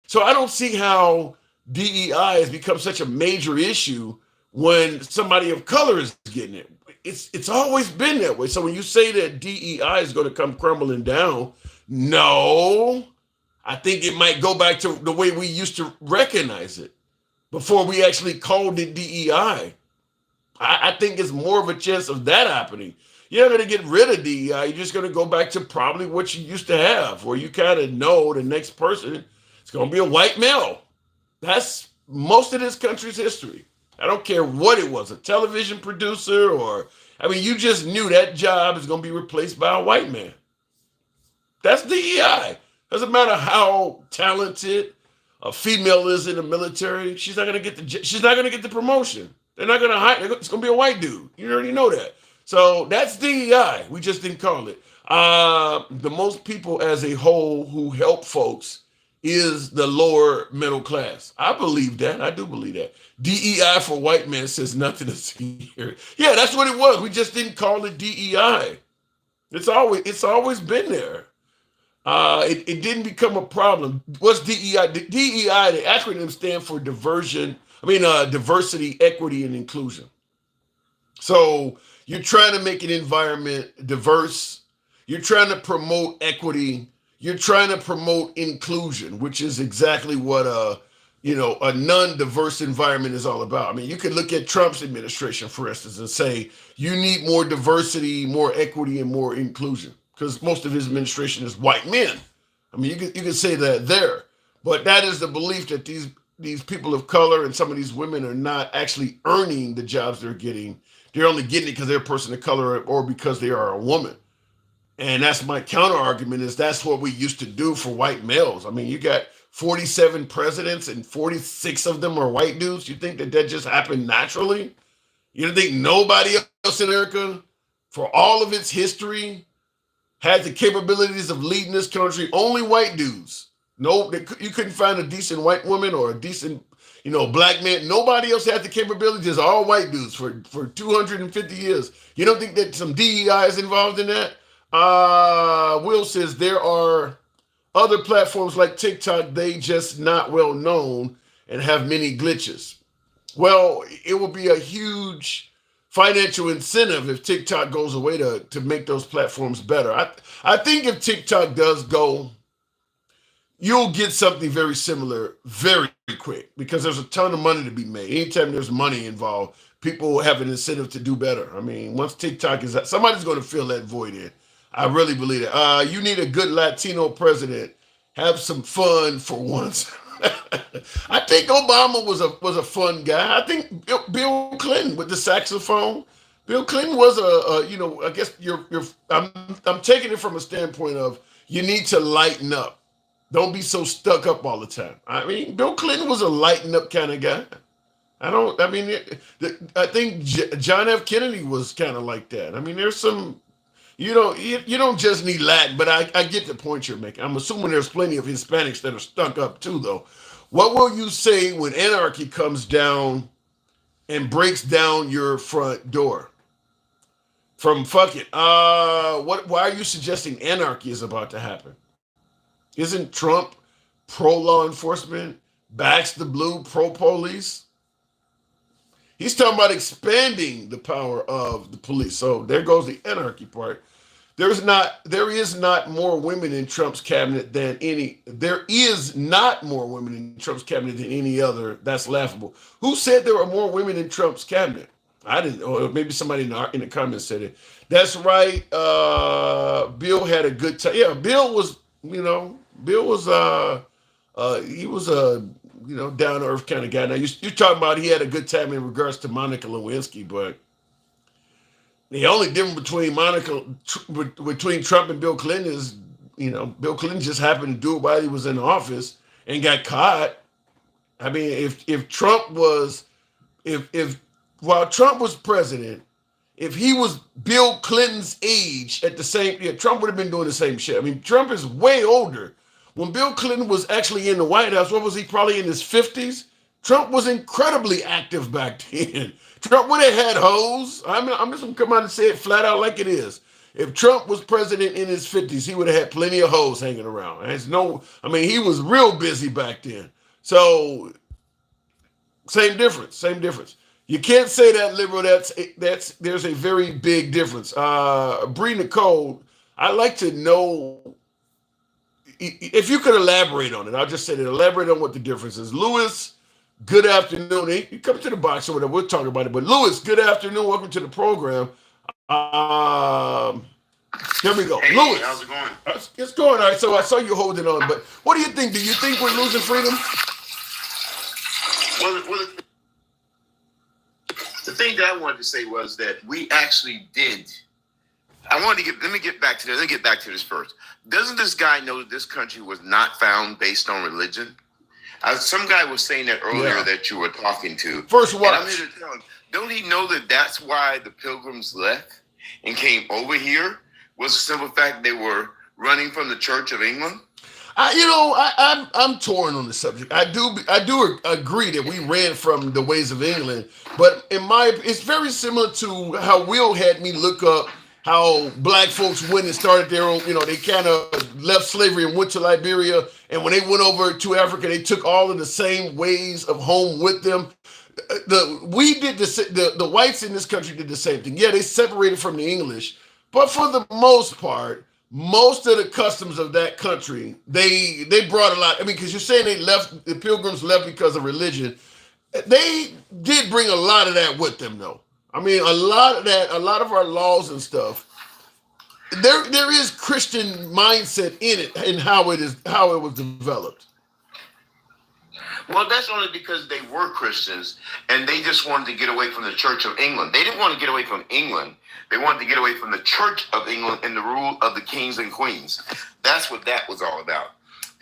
So I don't see how DEI has become such a major issue when somebody of color is getting it. It's always been that way. So when you say that DEI is going to come crumbling down, no, I think it might go back to the way we used to recognize it before we actually called it DEI. I think it's more of a chance of that happening. You're not going to get rid of DEI. You're just going to go back to probably what you used to have, where you kind of know the next person is going to be a white male. That's most of this country's history. I don't care what it was, a television producer, you just knew that job is going to be replaced by a white man. That's DEI. Doesn't matter how talented a female is in the military. She's not going to get the promotion. They're not going to hire. It's going to be a white dude. You already know that. So that's DEI. We just didn't call it. The most people as a whole who help folks is the lower middle class. I believe that. I do believe that. DEI for white men says nothing to see here. Yeah, that's what it was. We just didn't call it DEI. It's always been there. It didn't become a problem. What's DEI? DEI, the acronym stand for diversity, equity, and inclusion. So you're trying to make an environment diverse. You're trying to promote equity. You're trying to promote inclusion, which is exactly what a non-diverse environment is all about. You could look at Trump's administration, for instance, and say you need more diversity, more equity, and more inclusion, because most of his administration is white men. You could say that there, but that is the belief that these people of color and some of these women are not actually earning the jobs they're getting. They're only getting it because they're a person of color or because they are a woman. And that's my counter argument, is that's what we used to do for white males. You got 47 presidents and 46 of them are white dudes. You think that just happened naturally? You don't think nobody else in America, for all of its history, had the capabilities of leading this country? Only white dudes. No, you couldn't find a decent white woman or a decent, black men. Nobody else had the capability. Just all white dudes for 250 years. You don't think that some DEI is involved in that? Will says there are other platforms like TikTok. They just not well known and have many glitches. Well, it will be a huge financial incentive if TikTok goes away to make those platforms better. I think if TikTok does go, you'll get something very similar very quick because there's a ton of money to be made. Anytime there's money involved, people have an incentive to do better. I mean, once TikTok is out, somebody's going to fill that void in. I really believe it. You need a good Latino president. Have some fun for once. I think Obama was a fun guy. I think Bill Clinton with the saxophone. Bill Clinton was I guess I'm taking it from a standpoint of you need to lighten up. Don't be so stuck up all the time. I mean, Bill Clinton was a lighten up kind of guy. I think John F. Kennedy was kind of like that. I mean, there's some, you don't just need Latin, but I get the point you're making. I'm assuming there's plenty of Hispanics that are stuck up too, though. What will you say when anarchy comes down and breaks down your front door? From fuck it. Why are you suggesting anarchy is about to happen? Isn't Trump pro-law enforcement, backs the blue, pro-police? He's talking about expanding the power of the police. So there goes the anarchy part. There is not more women in Trump's cabinet than any. There is not more women in Trump's cabinet than any other. That's laughable. Who said there were more women in Trump's cabinet? I didn't. Or maybe somebody in the comments said it. That's right. Bill had a good time. Yeah, Bill was. Bill was. He was a down to earth kind of guy. Now you're talking about he had a good time in regards to Monica Lewinsky, but the only difference between Trump and Bill Clinton is, Bill Clinton just happened to do it while he was in office and got caught. I mean, while Trump was president, if he was Bill Clinton's age at the same, Trump would have been doing the same shit. I mean, Trump is way older. When Bill Clinton was actually in the White House, what was he, probably in his 50s? Trump was incredibly active back then. Trump would have had hoes. I'm just going to come out and say it flat out like it is. If Trump was president in his 50s, he would have had plenty of hoes hanging around. He was real busy back then. So, same difference. You can't say that, liberal. There's a very big difference. Bree Nicole, I'd like to know if you could elaborate on it. I'll just say that. Elaborate on what the difference is. Lewis, good afternoon. You come to the box or whatever. We'll talk about it. But Lewis, good afternoon. Welcome to the program. Here we go. Hey, Lewis, how's it going? It's going all right. So I saw you holding on. But what do you think? Do you think we're losing freedom? Well, the thing that I wanted to say was that we actually did. Let me get back to this first. Doesn't this guy know that this country was not found based on religion? Some guy was saying that earlier that you were talking to. First watch. And I'm here to tell him, don't he know that that's why the Pilgrims left and came over here? Was the simple fact they were running from the Church of England? I'm torn on the subject. I do agree that we ran from the ways of England, but it's very similar to how Will had me look up how black folks went and started their own, they kind of left slavery and went to Liberia. And when they went over to Africa, they took all of the same ways of home with them. The whites in this country did the same thing. Yeah, they separated from the English, but for the most part, most of the customs of that country, they brought a lot. I mean, because you're saying the Pilgrims left because of religion. They did bring a lot of that with them, though. I mean, a lot of our laws and stuff, there is Christian mindset in it and how it was developed. Well, that's only because they were Christians and they just wanted to get away from the Church of England. They didn't want to get away from England. They wanted to get away from the Church of England and the rule of the kings and queens. That's what that was all about.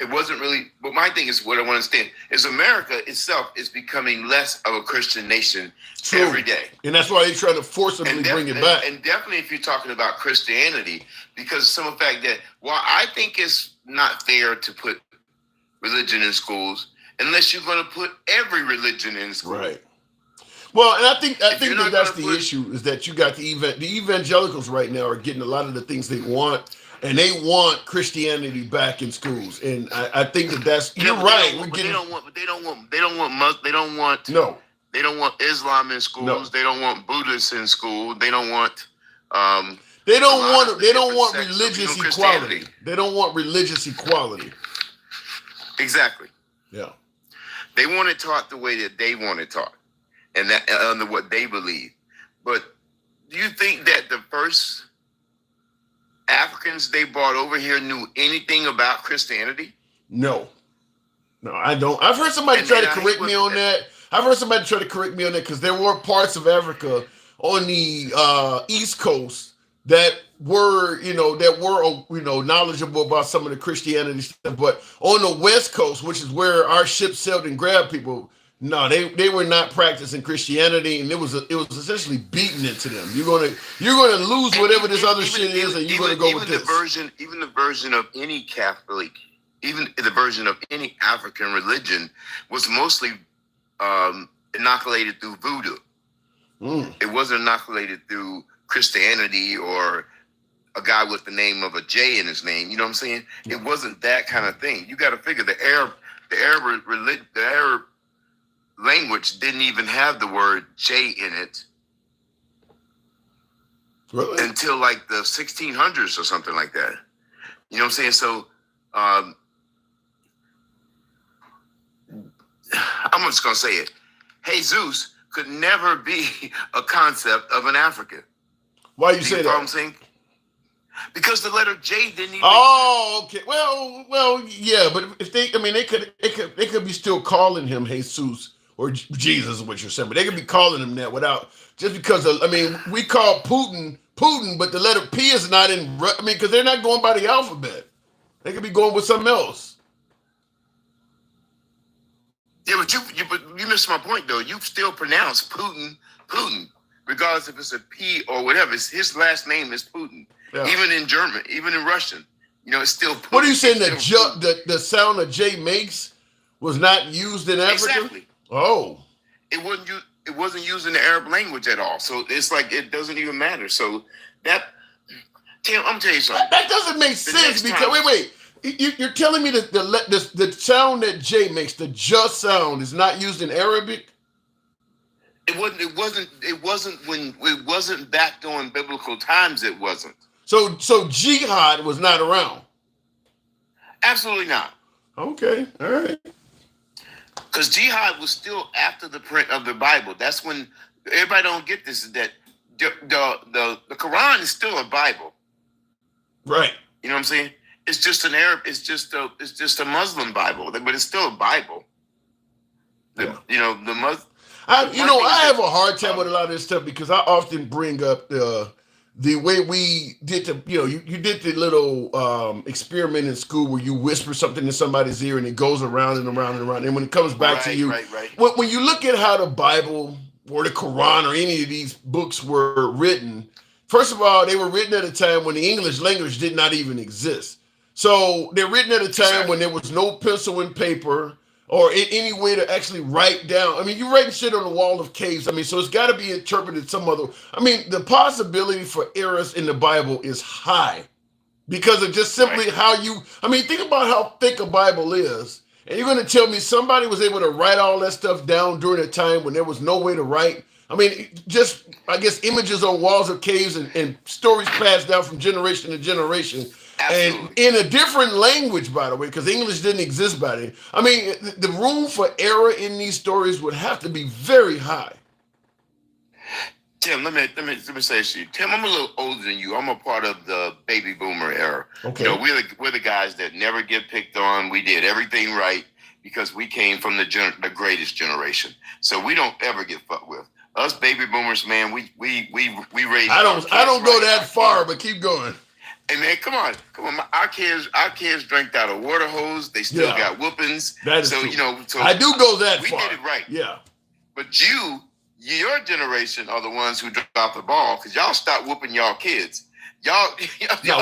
It wasn't really, but my thing is what I want to understand is America itself is becoming less of a Christian nation every day. And that's why they try to forcibly bring it back. And definitely if you're talking about Christianity, because some of the fact that while I think it's not fair to put religion in schools, unless you're going to put every religion in school. Right. Well, and I think that's the issue, is that you got the evangelicals right now are getting a lot of the things they want, and they want Christianity back in schools, and I think that's you're right. They don't want Islam in schools. No. They don't want Buddhists in school. They don't want. They don't want religious equality. They don't want religious equality. Exactly. Yeah. They want it taught the way that they want it taught, and that under what they believe. But do you think that the first Africans they brought over here knew anything about Christianity? No, I don't. I've heard somebody try to correct me on that. Because there were parts of Africa on the East Coast that were knowledgeable about some of the Christianity stuff, but on the West Coast, which is where our ships sailed and grabbed people, no, they were not practicing Christianity, and it was essentially beating it to them. You're gonna lose whatever this other shit is, and you're gonna go with this. Even the version of any Catholic, even the version of any African religion was mostly inoculated through voodoo. It wasn't inoculated through Christianity or a guy with the name of a J in his name. You know what I'm saying? It wasn't that kind of thing. You got to figure the Arab language didn't even have the word J in it until like the 1600s or something like that. You know what I'm saying? So I'm just gonna say it. Jesus could never be a concept of an African. Why you say that? What I'm saying? Because the letter J didn't even. Oh, okay. Well, yeah, but if they could be still calling him Jesus or Jesus, is what you're saying, but they could be calling him that without just because of. We call Putin, but the letter P is not in. Because they're not going by the alphabet. They could be going with something else. Yeah, but you missed my point though. You still pronounce Putin, regardless if it's a P or whatever. His last name is Putin. Yeah. Even in German, even in Russian, it's still Putin. What are you saying? The sound that J makes was not used in Africa? Exactly. Oh. It wasn't used in the Arab language at all. So it's like it doesn't even matter. So that Tim, I'm gonna tell you something. That doesn't make sense because wait. You're telling me that the sound that J makes, the just sound, is not used in Arabic? It wasn't back during biblical times. It wasn't. So jihad was not around. Absolutely not. Okay, all right. Because jihad was still after the print of the Bible. That's when everybody don't get this. Is that the Quran is still a Bible, right? You know what I'm saying? It's just an Arab. It's just a Muslim Bible, but it's still a Bible. The Muslim. I have a hard time with a lot of this stuff because I often bring up the way we did you did the little experiment in school where you whisper something in somebody's ear and it goes around and around and around, and when it comes back to you, right. When you look at how the Bible or the Quran or any of these books were written, first of all, they were written at a time when the English language did not even exist. So they're written at a time when there was no pencil and paper or any way to actually write down. You're writing shit on the wall of caves. So it's got to be interpreted some other. The possibility for errors in the Bible is high because of just simply how you. Think about how thick a Bible is, and you're going to tell me somebody was able to write all that stuff down during a time when there was no way to write. Just I guess images on walls of caves and stories passed down from generation to generation. Absolutely. And in a different language, by the way, because English didn't exist by then. The room for error in these stories would have to be very high. Tim, let me say this to you. Tim, I'm a little older than you. I'm a part of the baby boomer era. Okay. We're the guys that never get picked on. We did everything right because we came from the greatest generation. So we don't ever get fucked with. Us baby boomers, man, we raised. I don't go that far, but keep going. Hey man, come on! Our kids drank out of water hose. They still got whoopings. That is true. So I do go that we far. We did it right. Yeah. But your generation are the ones who dropped the ball because y'all stopped whooping y'all kids. Y'all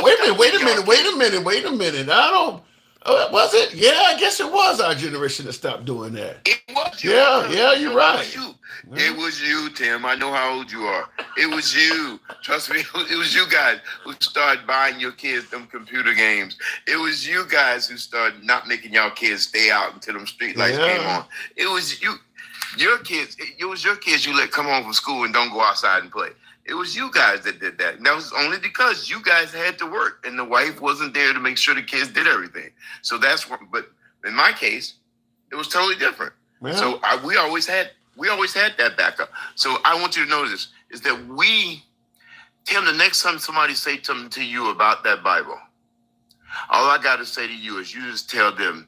wait a minute. I don't. Was it? Yeah, I guess it was our generation that stopped doing that. It was you. Yeah, you're right. It was you. It was you, Tim. I know how old you are. It was you. Trust me, it was you guys who started buying your kids them computer games. It was you guys who started not making y'all kids stay out until them street lights came on. It was you. Your kids. It was your kids you let come home from school and don't go outside and play. It was you guys that did that. And that was only because you guys had to work and the wife wasn't there to make sure the kids did everything. So that's what, but in my case, it was totally different. Yeah. So we always had that backup. So I want you to know this, is that Tim, the next time somebody say something to you about that Bible, all I got to say to you is you just tell them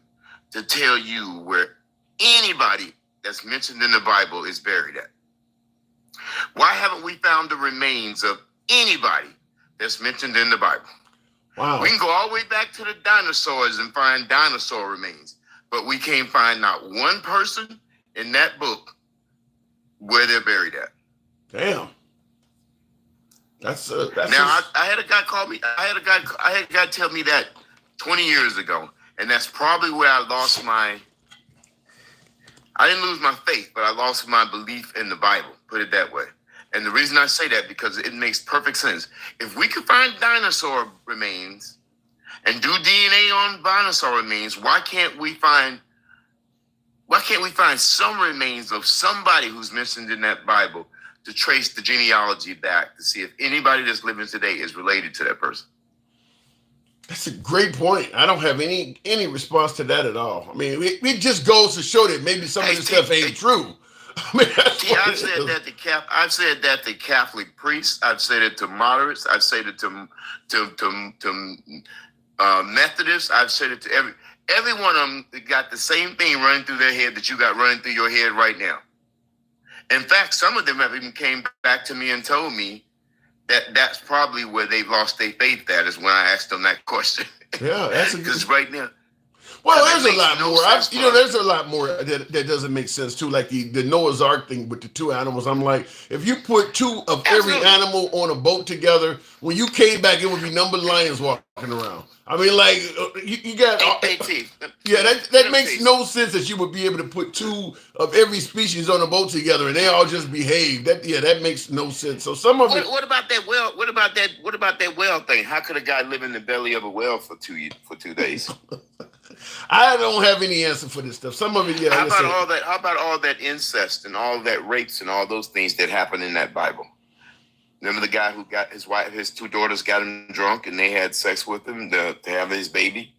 to tell you where anybody that's mentioned in the Bible is buried at. Why haven't we found the remains of anybody that's mentioned in the Bible? Wow. We can go all the way back to the dinosaurs and find dinosaur remains, but we can't find not one person in that book where they're buried at. Damn. That's now. I had a guy call me. I had a guy tell me that 20 years ago, and that's probably where I lost my. I didn't lose my faith, but I lost my belief in the Bible. Put it that way. And the reason I say that, because it makes perfect sense. If we could find dinosaur remains and do DNA on dinosaur remains, why can't we find some remains of somebody who's mentioned in that Bible to trace the genealogy back to see if anybody that's living today is related to that person? That's a great point. I don't have any response to that at all. I mean, it just goes to show that maybe some of this stuff ain't true. I mean, I've said that to Catholic priests. I've said it to moderates. I've said it to Methodists. I've said it to every one of them that got the same thing running through their head that you got running through your head right now. In fact, some of them have even came back to me and told me that's probably where they've lost their faith. That is when I asked them that question. Yeah, that's because right now. Well, there's a lot more. There's a lot more that doesn't make sense too. Like the Noah's Ark thing with the two animals. I'm like, if you put two of every animal on a boat together, when you came back, it would be numbered lions walking around. I mean, like you got. Yeah, that makes no sense that you would be able to put two of every species on a boat together and they all just behave. That makes no sense. So some of it. What about that whale? What about that whale thing? How could a guy live in the belly of a whale for 2 days? I don't have any answer for this stuff. Some of it, yeah. How about all that incest and all that rapes and all those things that happen in that Bible? Remember the guy who got his two daughters got him drunk and they had sex with him to have his baby?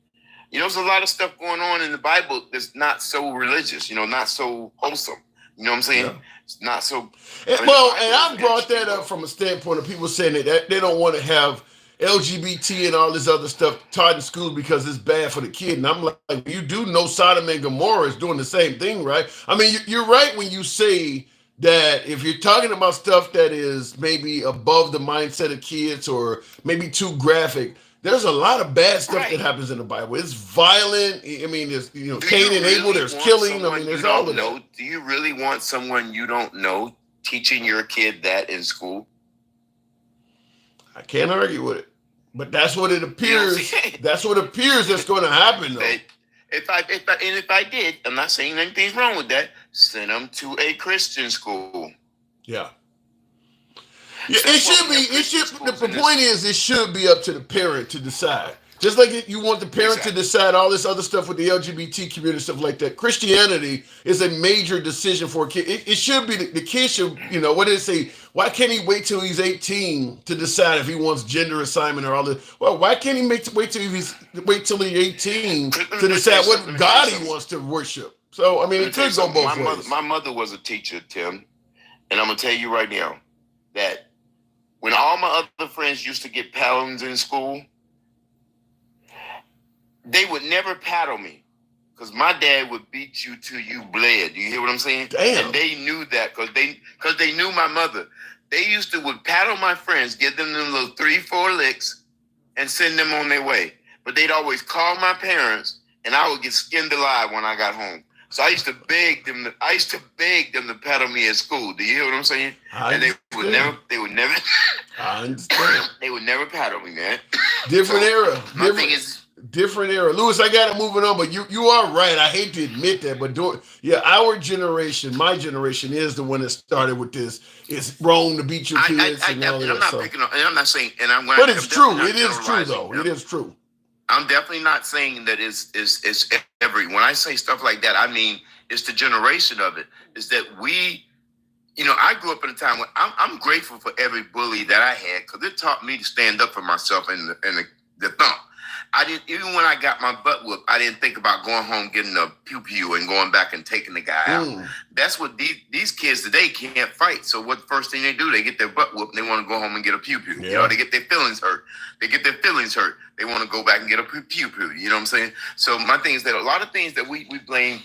There's a lot of stuff going on in the Bible that's not so religious, not so wholesome. You know what I'm saying? Yeah. It's not so. And I brought that up from a standpoint of people saying that they don't want to have LGBT and all this other stuff taught in school because it's bad for the kid. And I'm like, you do know Sodom and Gomorrah is doing the same thing, right? I mean, you're right when you say that if you're talking about stuff that is maybe above the mindset of kids or maybe too graphic, there's a lot of bad stuff that happens in the Bible. It's violent. I mean, there's Cain and Abel. There's killing. I mean, there's all of that. Do you really want someone you don't know teaching your kid that in school? I can't argue with it, but that's what it appears. That's what appears that's going to happen, though. If I did, I'm not saying anything's wrong with that. Send them to a Christian school. Yeah. Yeah, it should be. It should. The point is, it should be up to the parent to decide. Just like you want the parent to decide all this other stuff with the LGBT community, stuff like that. Christianity is a major decision for a kid. It should be the kid should, what did it say? Why can't he wait till he's 18 to decide if he wants gender assignment or all this? Well, why can't he wait till he's 18 to decide what God he wants to worship? So, I mean, it could go both ways. My mother was a teacher, Tim, and I'm going to tell you right now that when all my other friends used to get paddlings in school, they would never paddle me because my dad would beat you till you bled. You hear what I'm saying? Damn. And they knew that because they knew my mother. They would paddle my friends, give them little 3-4 licks, and send them on their way. But they'd always call my parents, and I would get skinned alive when I got home. So I used to beg them to paddle me at school. Do you hear what I'm saying? They would never. I understand. They would never paddle me, man. Different era. My thing is, Different era. Lewis, I got it moving on, but you are right. I hate to admit that, but our generation, my generation, is the one that started with this. It's wrong to beat your kids and all and that. I'm not picking on, and I'm not saying, and I'm. But it's true. It is true, though. It is true. I'm definitely not saying that it's every. When I say stuff like that, I mean it's the generation of it. Is that we, I grew up in a time when I'm grateful for every bully that I had because it taught me to stand up for myself and the thump. I didn't, even when I got my butt whooped, I didn't think about going home, getting a pew and going back and taking the guy out. That's what these kids today can't fight. So what the first thing they do, they get their butt whooped and they want to go home and get a pew. Yeah. They get their feelings hurt. They want to go back and get a pew. You know what I'm saying? So my thing is that a lot of things that we blame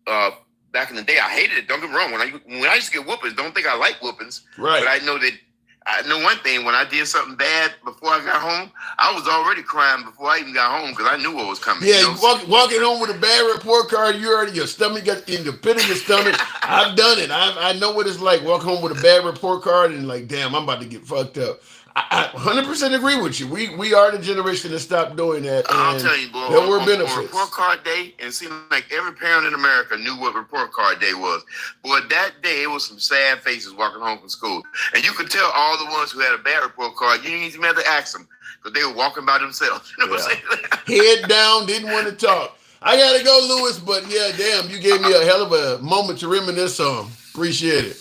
back in the day, I hated it. Don't get me wrong. When I used to get whoopings, don't think I like whoopings. Right. But I know one thing, when I did something bad before I got home, I was already crying before I even got home because I knew what was coming. Yeah, walking home with a bad report card, your stomach got in the pit of your stomach. I've done it. I know what it's like. Walk home with a bad report card and like, damn, I'm about to get fucked up. I 100% agree with you. We are the generation that stopped doing that. I'll tell you, boy, there were benefits. On report card day, and it seemed like every parent in America knew what report card day was. Boy, that day, it was some sad faces walking home from school. And you could tell all the ones who had a bad report card, you didn't even have to ask them because they were walking by themselves. You know what I'm saying? Head down, didn't want to talk. I got to go, Lewis, but yeah, damn, you gave me a hell of a moment to reminisce on. Appreciate it.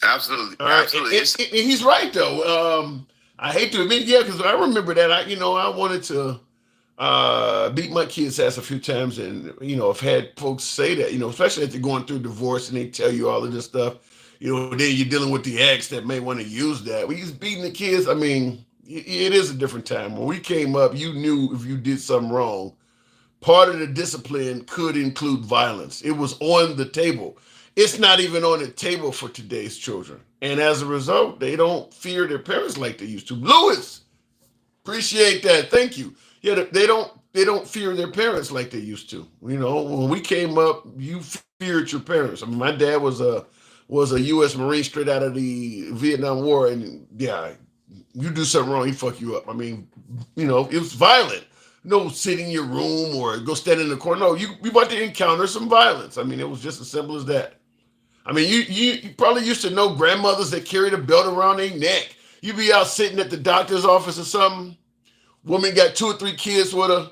Absolutely. All right. Absolutely. And he's right, though. I hate to admit, because I remember that I wanted to beat my kids' ass a few times, and I've had folks say that, especially if they're going through divorce and they tell you all of this stuff, then you're dealing with the ex that may want to use that. We just beating the kids. I mean, it is a different time. When we came up, you knew if you did something wrong, part of the discipline could include violence. It was on the table. It's not even on the table for today's children. And as a result, they don't fear their parents like they used to. Lewis, appreciate that. Thank you. Yeah, they don't fear their parents like they used to. When we came up, you feared your parents. I mean, my dad was a U.S. Marine straight out of the Vietnam War, and yeah, you do something wrong, he fuck you up. I mean, it was violent. No sit in your room or go stand in the corner. No, you about to encounter some violence. I mean, it was just as simple as that. I mean, you probably used to know grandmothers that carried a belt around their neck. You be out sitting at the doctor's office or something. Woman got 2 or 3 kids with her,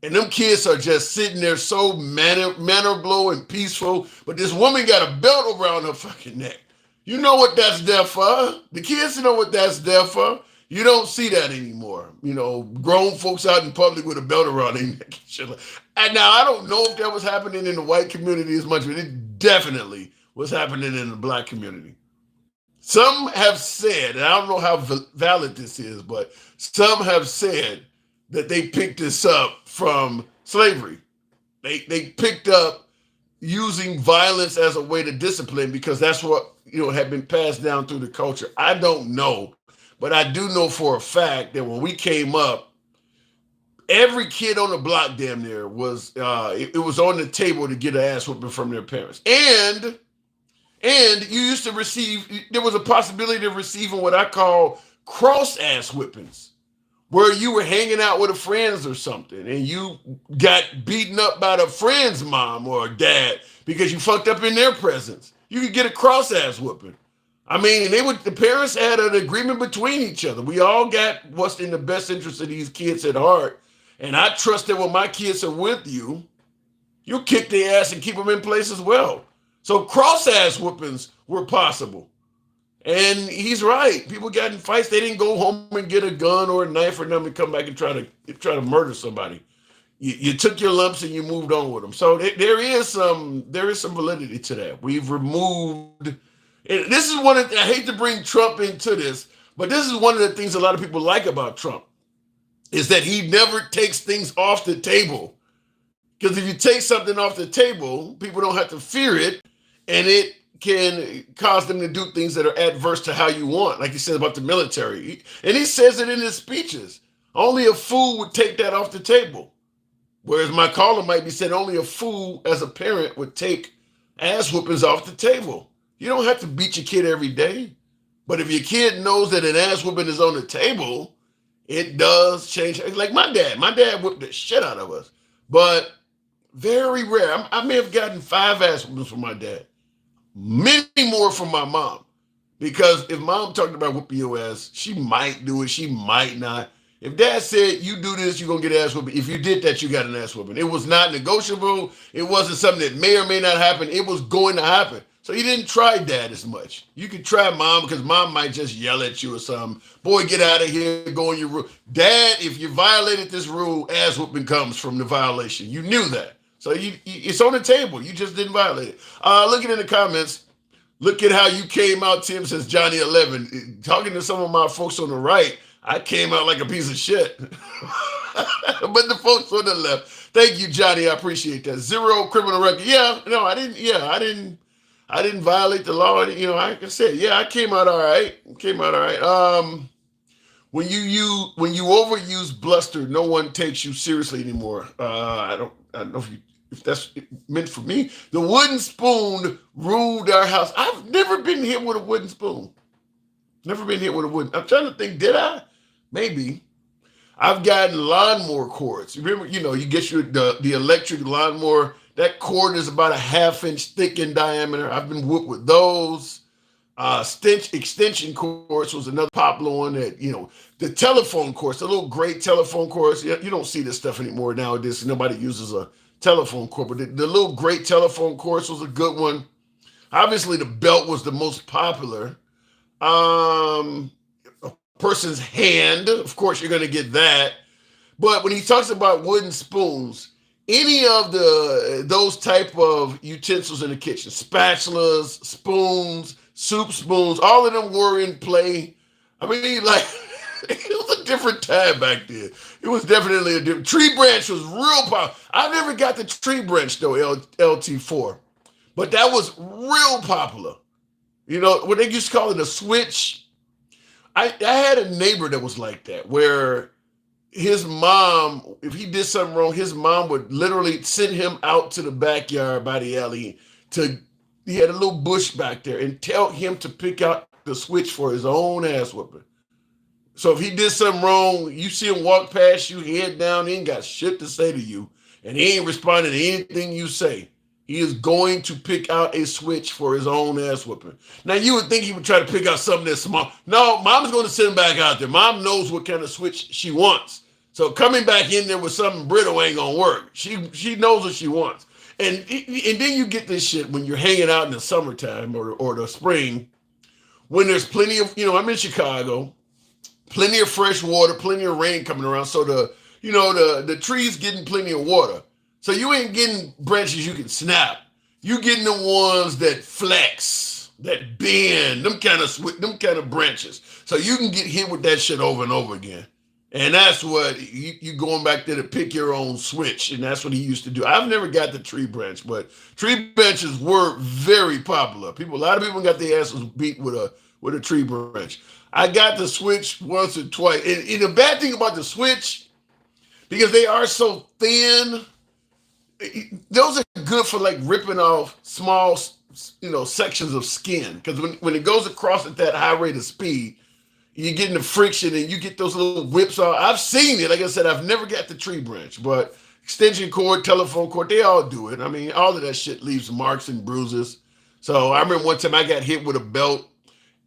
and them kids are just sitting there so mannerable and peaceful. But this woman got a belt around her fucking neck. You know what that's there for? The kids know what that's there for. You don't see that anymore. Grown folks out in public with a belt around their neck. And now, I don't know if that was happening in the white community as much, but it definitely was happening in the black community. Some have said, and I don't know how valid this is, but some have said that they picked this up from slavery. They picked up using violence as a way to discipline because that's what had been passed down through the culture. I don't know, but I do know for a fact that when we came up, every kid on the block damn near was it was on the table to get an ass whooping from their parents. And you used to there was a possibility of receiving what I call cross-ass whippings, where you were hanging out with a friends or something, and you got beaten up by the friend's mom or dad because you fucked up in their presence. You could get a cross-ass whipping. I mean, the parents had an agreement between each other. We all got what's in the best interest of these kids at heart. And I trust that when my kids are with you, you'll kick their ass and keep them in place as well. So cross-ass whoopings were possible. And he's right. People got in fights. They didn't go home and get a gun or a knife or nothing and come back and try to murder somebody. You took your lumps and you moved on with them. So there is some validity to that. We've removed, and this is one of I hate to bring Trump into this, but this is one of the things a lot of people like about Trump is that he never takes things off the table. Because if you take something off the table, people don't have to fear it, and it can cause them to do things that are adverse to how you want, like he said about the military. And he says it in his speeches. Only a fool would take that off the table. Whereas my caller might be saying only a fool as a parent would take ass whoopings off the table. You don't have to beat your kid every day. But if your kid knows that an ass whooping is on the table, It does change. Like my dad whipped the shit out of us, but very rare. I may have gotten 5 ass whoopings from my dad, many more from my mom. Because if mom talked about whooping your ass, she might do it, she might not. If dad said you do this, you're gonna get ass whooping. If you did that, you got an ass whooping. It was not negotiable. It wasn't something that may or may not happen. It was going to happen. So you didn't try dad as much. You could try mom because mom might just yell at you or something. Boy, get out of here, go in your room. Dad, if you violated this rule, ass whooping comes from the violation. You knew that. So it's on the table. You just didn't violate it. Looking in the comments, look at how you came out, Tim, since Johnny 11. Talking to some of my folks on the right, I came out like a piece of shit. But the folks on the left, thank you, Johnny. I appreciate that. 0 criminal record. Yeah, no, I didn't violate the law. You know, like I said, yeah, I came out all right. When you overuse bluster, no one takes you seriously anymore. I don't know if that's meant for me. The wooden spoon ruled our house. I've never been hit with a wooden spoon. Never been hit with a wooden. I'm trying to think, did I? Maybe. I've gotten lawnmower cords. Remember, you get the electric lawnmower. That cord is about a 1/2 inch thick in diameter. I've been whooped with those. Extension cords was another popular one that, the telephone cords, the little gray telephone cords. You don't see this stuff anymore nowadays. Nobody uses a telephone cord, but the little gray telephone cords was a good one. Obviously, the belt was the most popular. A person's hand, of course, you're going to get that. But when he talks about wooden spoons, any of those type of utensils in the kitchen, spatulas, spoons, soup spoons, all of them were in play. I mean, like, it was a different time back then. It was definitely a different. Tree branch was real popular. I never got the tree branch, though, LT4. But that was real popular. What they used to call it a switch. I had a neighbor that was like that, where his mom, if he did something wrong, his mom would literally send him out to the backyard by the alley he had a little bush back there, and tell him to pick out the switch for his own ass whooping. So if he did something wrong, you see him walk past you, head down, he ain't got shit to say to you, and he ain't responding to anything you say. He is going to pick out a switch for his own ass whooping. Now, you would think he would try to pick out something that's small. No, mom's going to send him back out there. Mom knows what kind of switch she wants. So coming back in there with something brittle ain't going to work. She knows what she wants. And then you get this shit when you're hanging out in the summertime or the spring, when there's plenty of, I'm in Chicago, plenty of fresh water, plenty of rain coming around. So the trees getting plenty of water. So you ain't getting branches you can snap. You getting the ones that flex, that bend, them kind of branches. So you can get hit with that shit over and over again. And that's what you going back there to pick your own switch. And that's what he used to do. I've never got the tree branch, but tree branches were very popular. A lot of people got their asses beat with a tree branch. I got the switch once or twice. And the bad thing about the switch, because they are so thin, those are good for like ripping off small, sections of skin. Because when it goes across at that high rate of speed, you're getting the friction and you get those little whips off. I've seen it. Like I said, I've never got the tree branch, but extension cord, telephone cord, they all do it. I mean, all of that shit leaves marks and bruises. So I remember one time I got hit with a belt,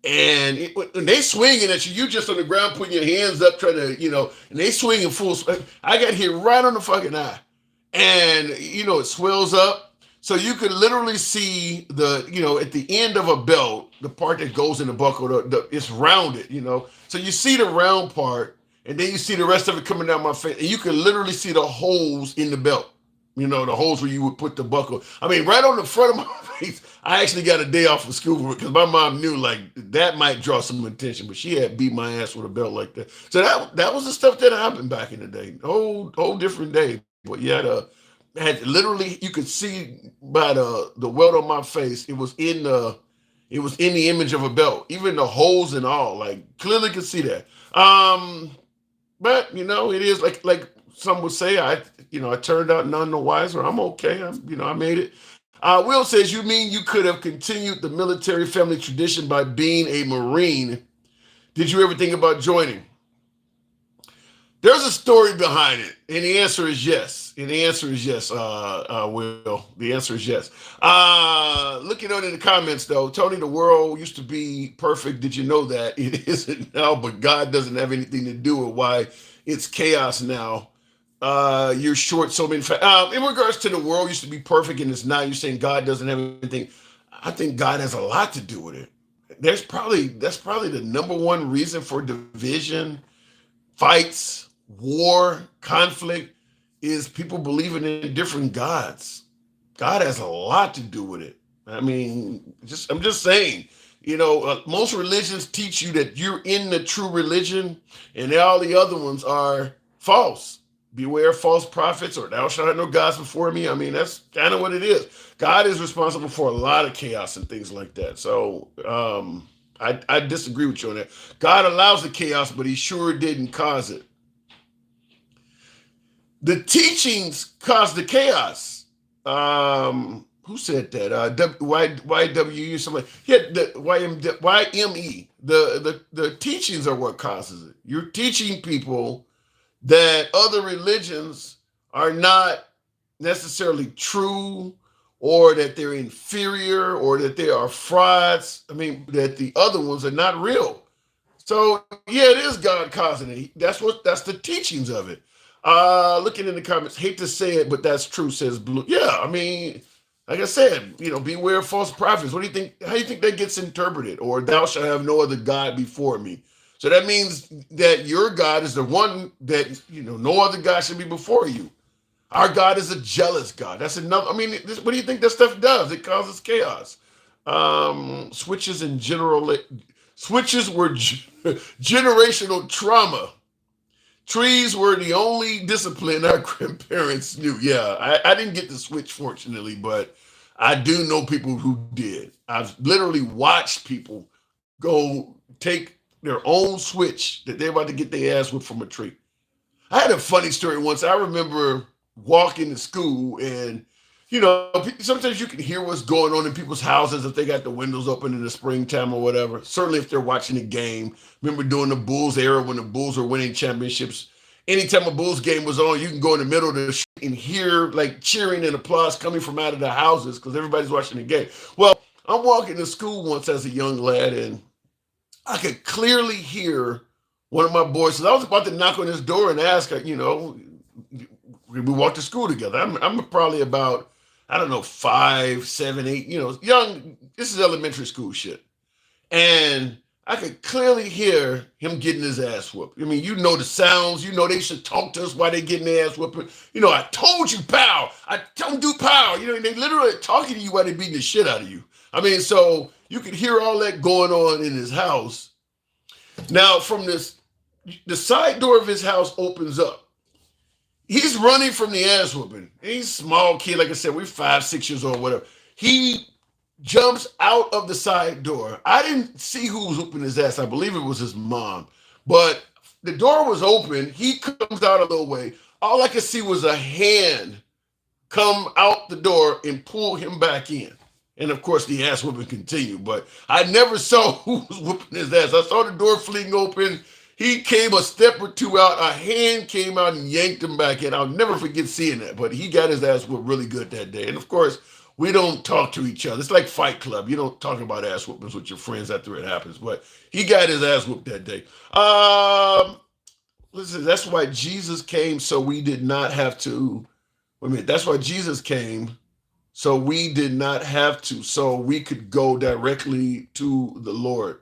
and when they swinging at you, you just on the ground putting your hands up trying to, and they swinging full. I got hit right on the fucking eye. And, it swells up. So you could literally see at the end of a belt, the part that goes in the buckle, it's rounded, So you see the round part, and then you see the rest of it coming down my face. And you can literally see the holes in the belt, the holes where you would put the buckle. I mean, right on the front of my face. I actually got a day off of school because my mom knew like that might draw some attention, but she had beat my ass with a belt like that. So that was the stuff that happened back in the day. Whole different day. But yeah, had literally, you could see by the welt on my face, it was in the image of a belt, even the holes and all, like clearly could see that. But it is like some would say, I turned out none the wiser. I'm okay. I made it. Will says, you mean you could have continued the military family tradition by being a Marine? Did you ever think about joining? There's a story behind it, and the answer is yes. And the answer is yes, Will. The answer is yes. Looking on in the comments, though, Tony, the world used to be perfect. Did you know that? It isn't now, but God doesn't have anything to do with why it's chaos now. You're short so many. In regards to the world used to be perfect and it's not, you're saying God doesn't have anything. I think God has a lot to do with it. That's probably the number one reason for division, fights, war, conflict is people believing in different gods. God has a lot to do with it. I mean, I'm just saying, most religions teach you that you're in the true religion and all the other ones are false. Beware of false prophets or thou shalt have no gods before me. I mean, that's kind of what it is. God is responsible for a lot of chaos and things like that. So I disagree with you on that. God allows the chaos, but he sure didn't cause it. The teachings caused the chaos. Who said that? YWU, somebody. Yeah, the YME. The teachings are what causes it. You're teaching people that other religions are not necessarily true, or that they're inferior, or that they are frauds. I mean, that the other ones are not real. So yeah, it is God causing it. That's the teachings of it. Looking in the comments, hate to say it, but that's true, says Blue. Yeah, I mean, like I said, beware of false prophets. What do you think? How do you think that gets interpreted? Or thou shalt have no other God before me. So that means that your God is the one that, no other God should be before you. Our God is a jealous God. That's another. I mean, what do you think that stuff does? It causes chaos. Switches in general. Switches were generational trauma. Trees were the only discipline our grandparents knew. Yeah, I didn't get to switch, fortunately, but I do know people who did. I've literally watched people go take their own switch that they're about to get their ass whipped from a tree. I had a funny story once. I remember walking to school and, sometimes you can hear what's going on in people's houses if they got the windows open in the springtime or whatever. Certainly if they're watching a game. Remember during the Bulls era when the Bulls were winning championships. Anytime a Bulls game was on, you can go in the middle of the street and hear like cheering and applause coming from out of the houses because everybody's watching the game. Well, I'm walking to school once as a young lad and I could clearly hear one of my boys. So I was about to knock on his door and ask her, we walked to school together. I'm probably about, I don't know, 5, 7, 8, young. This is elementary school shit. And I could clearly hear him getting his ass whooped. I mean, the sounds, they should talk to us while they getting their ass whooped. I told you, pal. I don't do pal. And they literally talking to you while they beating the shit out of you. I mean, so you could hear all that going on in his house. Now, from the side door of his house opens up. He's running from the ass whooping. He's a small kid, like I said, we're 5, 6 years old, whatever. He jumps out of the side door. I didn't see who was whooping his ass. I believe it was his mom. But the door was open. He comes out a little way. All I could see was a hand come out the door and pull him back in. And of course, the ass whooping continued. But I never saw who was whooping his ass. I saw the door fling open. He came a step or two out. A hand came out and yanked him back in. I'll never forget seeing that. But he got his ass whooped really good that day. And of course, we don't talk to each other. It's like Fight Club. You don't talk about ass whoopings with your friends after it happens. But he got his ass whooped that day. Listen, that's why Jesus came, so we did not have to. Wait a minute. That's why Jesus came, so we did not have to. So we could go directly to the Lord.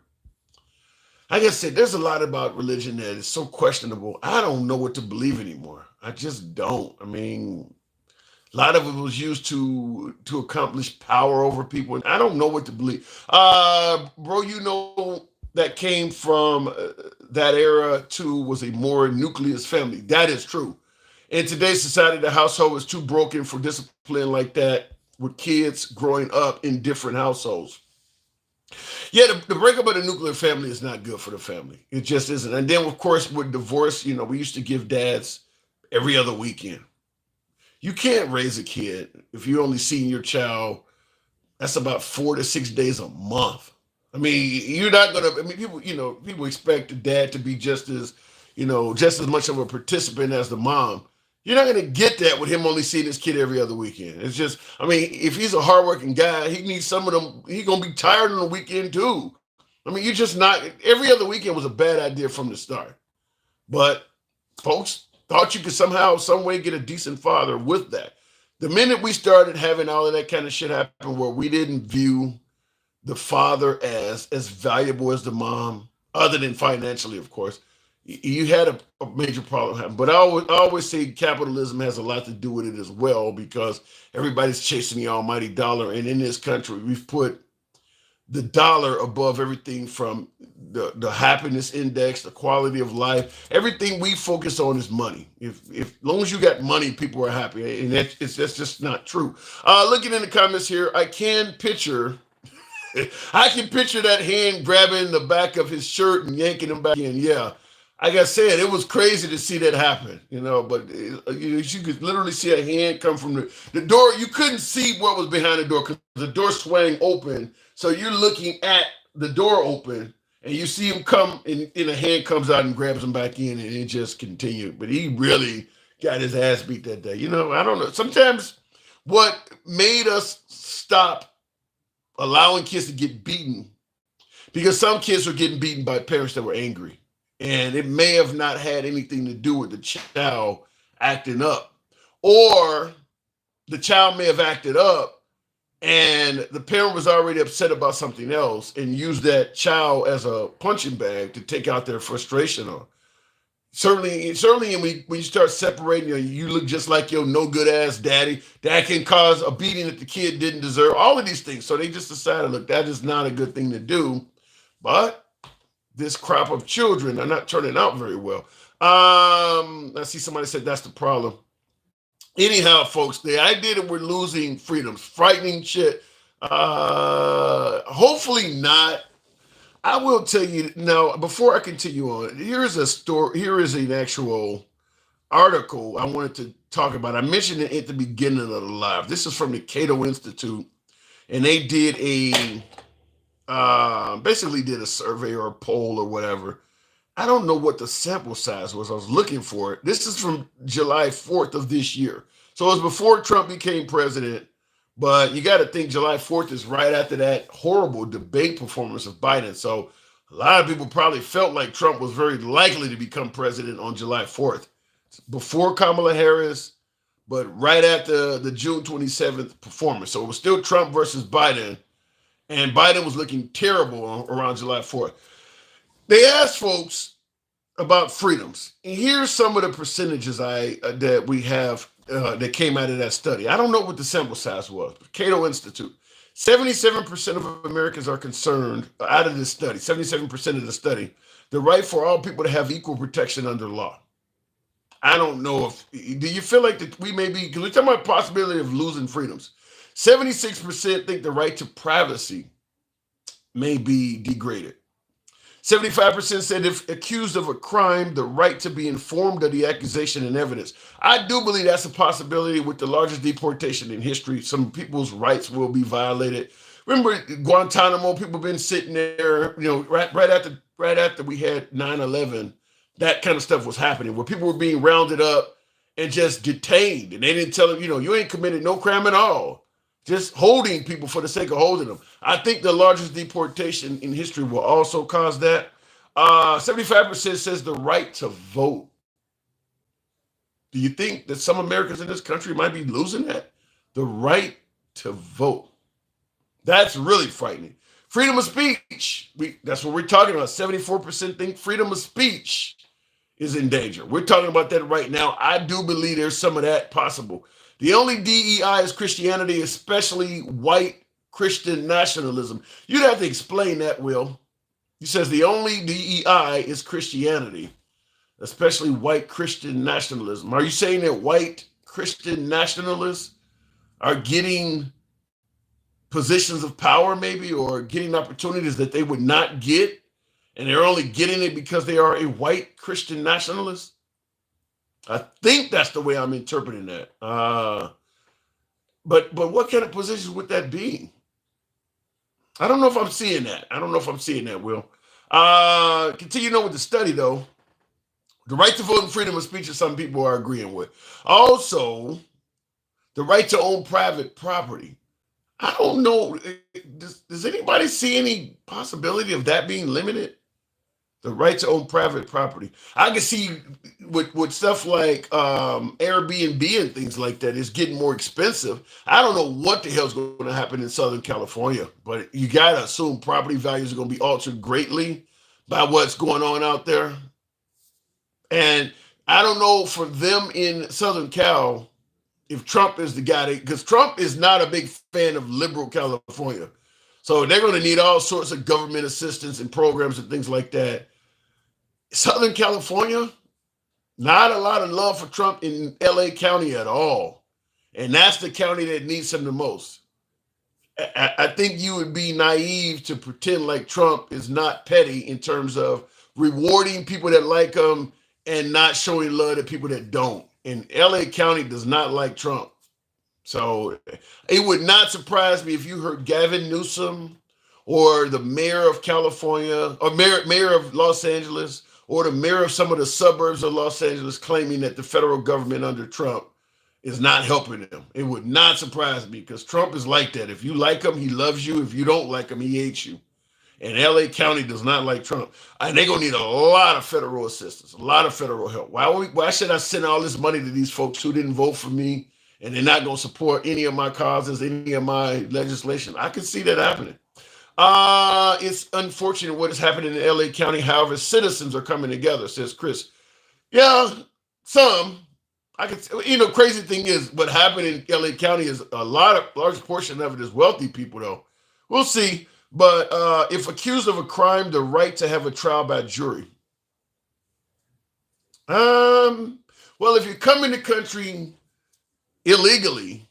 Like I said, there's a lot about religion that is so questionable. I don't know what to believe anymore. I just don't. I mean, a lot of it was used to accomplish power over people. I don't know what to believe. Bro, that came from that era too was a more nucleus family. That is true. In today's society, the household is too broken for discipline like that with kids growing up in different households. Yeah, the breakup of the nuclear family is not good for the family. It just isn't. And then, of course, with divorce, we used to give dads every other weekend. You can't raise a kid if you're only seeing your child. That's about 4 to 6 days a month. I mean, you're not gonna. I mean, people expect the dad to be just as, just as much of a participant as the mom. You're not going to get that with him only seeing his kid every other weekend. It's just, I mean, if he's a hardworking guy, he needs some of them. He's going to be tired on the weekend too. I mean, you're just not, every other weekend was a bad idea from the start. But folks thought you could somehow, some way get a decent father with that. The minute we started having all of that kind of shit happen where we didn't view the father as valuable as the mom, other than financially, of course, you had a major problem happen. But I always say capitalism has a lot to do with it as well, because everybody's chasing the almighty dollar. And in this country, we've put the dollar above everything from the happiness index, the quality of life. Everything we focus on is money. If long as you got money, people are happy. And that's just not true. Looking in the comments here, I can picture that hand grabbing the back of his shirt and yanking him back in. Yeah. Like I said, it was crazy to see that happen, but you could literally see a hand come from the door. You couldn't see what was behind the door because the door swang open. So you're looking at the door open and you see him come and a hand comes out and grabs him back in, and it just continued. But he really got his ass beat that day. I don't know. Sometimes what made us stop allowing kids to get beaten, because some kids were getting beaten by parents that were angry. And it may have not had anything to do with the child acting up, or the child may have acted up and the parent was already upset about something else and used that child as a punching bag to take out their frustration on. Certainly, when you start separating, you look just like your no good ass daddy. That can cause a beating that the kid didn't deserve. All of these things. So they just decided, look, that is not a good thing to do. But this crop of children are not turning out very well. I see somebody said that's the problem. Anyhow, folks, the idea that we're losing freedoms, frightening shit. Hopefully not. I will tell you now, before I continue on, here is a story. Here is an actual article I wanted to talk about. I mentioned it at the beginning of the live. This is from the Cato Institute, and they did basically did a survey or a poll or whatever. I don't know what the sample size was. I was looking for it. This is from July 4th of this year. So it was before Trump became president, but you got to think July 4th is right after that horrible debate performance of Biden. So a lot of people probably felt like Trump was very likely to become president on July 4th. Before Kamala Harris, but right after the June 27th performance. So it was still Trump versus Biden. And Biden was looking terrible around July 4th. They asked folks about freedoms. And here's some of the percentages that we have that came out of that study. I don't know what the sample size was. Cato Institute. 77% of Americans are concerned, out of this study, 77% of the study, the right for all people to have equal protection under law. I don't know do you feel like that we may be, because we're talking about the possibility of losing freedoms. 76% think the right to privacy may be degraded. 75% said if accused of a crime, the right to be informed of the accusation and evidence. I do believe that's a possibility. With the largest deportation in history, some people's rights will be violated. Remember Guantanamo, people been sitting there, right after we had 9/11, that kind of stuff was happening where people were being rounded up and just detained. And they didn't tell them, you ain't committed no crime at all. Just holding people for the sake of holding them. I think the largest deportation in history will also cause that. 75% says the right to vote. Do you think that some Americans in this country might be losing that? The right to vote. That's really frightening. Freedom of speech. That's what we're talking about. 74% think freedom of speech is in danger. We're talking about that right now. I do believe there's some of that possible. The only DEI is Christianity, especially white Christian nationalism. You'd have to explain that, Will. He says the only DEI is Christianity, especially white Christian nationalism. Are you saying that white Christian nationalists are getting positions of power maybe, or getting opportunities that they would not get, and they're only getting it because they are a white Christian nationalist? I think that's the way I'm interpreting that. But what kind of positions would that be? I don't know if I'm seeing that. Will. Continue on with the study, though. The right to vote and freedom of speech is something people are agreeing with. Also, the right to own private property. I don't know. Does anybody see any possibility of that being limited? The right to own private property. I can see with stuff like Airbnb and things like that is getting more expensive. I don't know what the hell's going to happen in Southern California, but you got to assume property values are going to be altered greatly by what's going on out there. And I don't know for them in Southern Cal if Trump is the guy, because Trump is not a big fan of liberal California. So they're going to need all sorts of government assistance and programs and things like that. Southern California, not a lot of love for Trump in LA County at all. And that's the county that needs him the most. I think you would be naive to pretend like Trump is not petty in terms of rewarding people that like him and not showing love to people that don't. And LA County does not like Trump. So it would not surprise me if you heard Gavin Newsom or the mayor of California or mayor of Los Angeles or the mayor of some of the suburbs of Los Angeles claiming that the federal government under Trump is not helping them. It would not surprise me because Trump is like that. If you like him, he loves you. If you don't like him, he hates you. And LA County does not like Trump. And they're going to need a lot of federal assistance, a lot of federal help. Why should I send all this money to these folks who didn't vote for me and they're not going to support any of my causes, any of my legislation? I can see that happening. It's unfortunate what is happening in LA County. However, citizens are coming together, says Chris. Yeah, some. I could, crazy thing is what happened in LA County is large portion of it is wealthy people, though. We'll see. But if accused of a crime, the right to have a trial by jury. Well, if you come in the country illegally,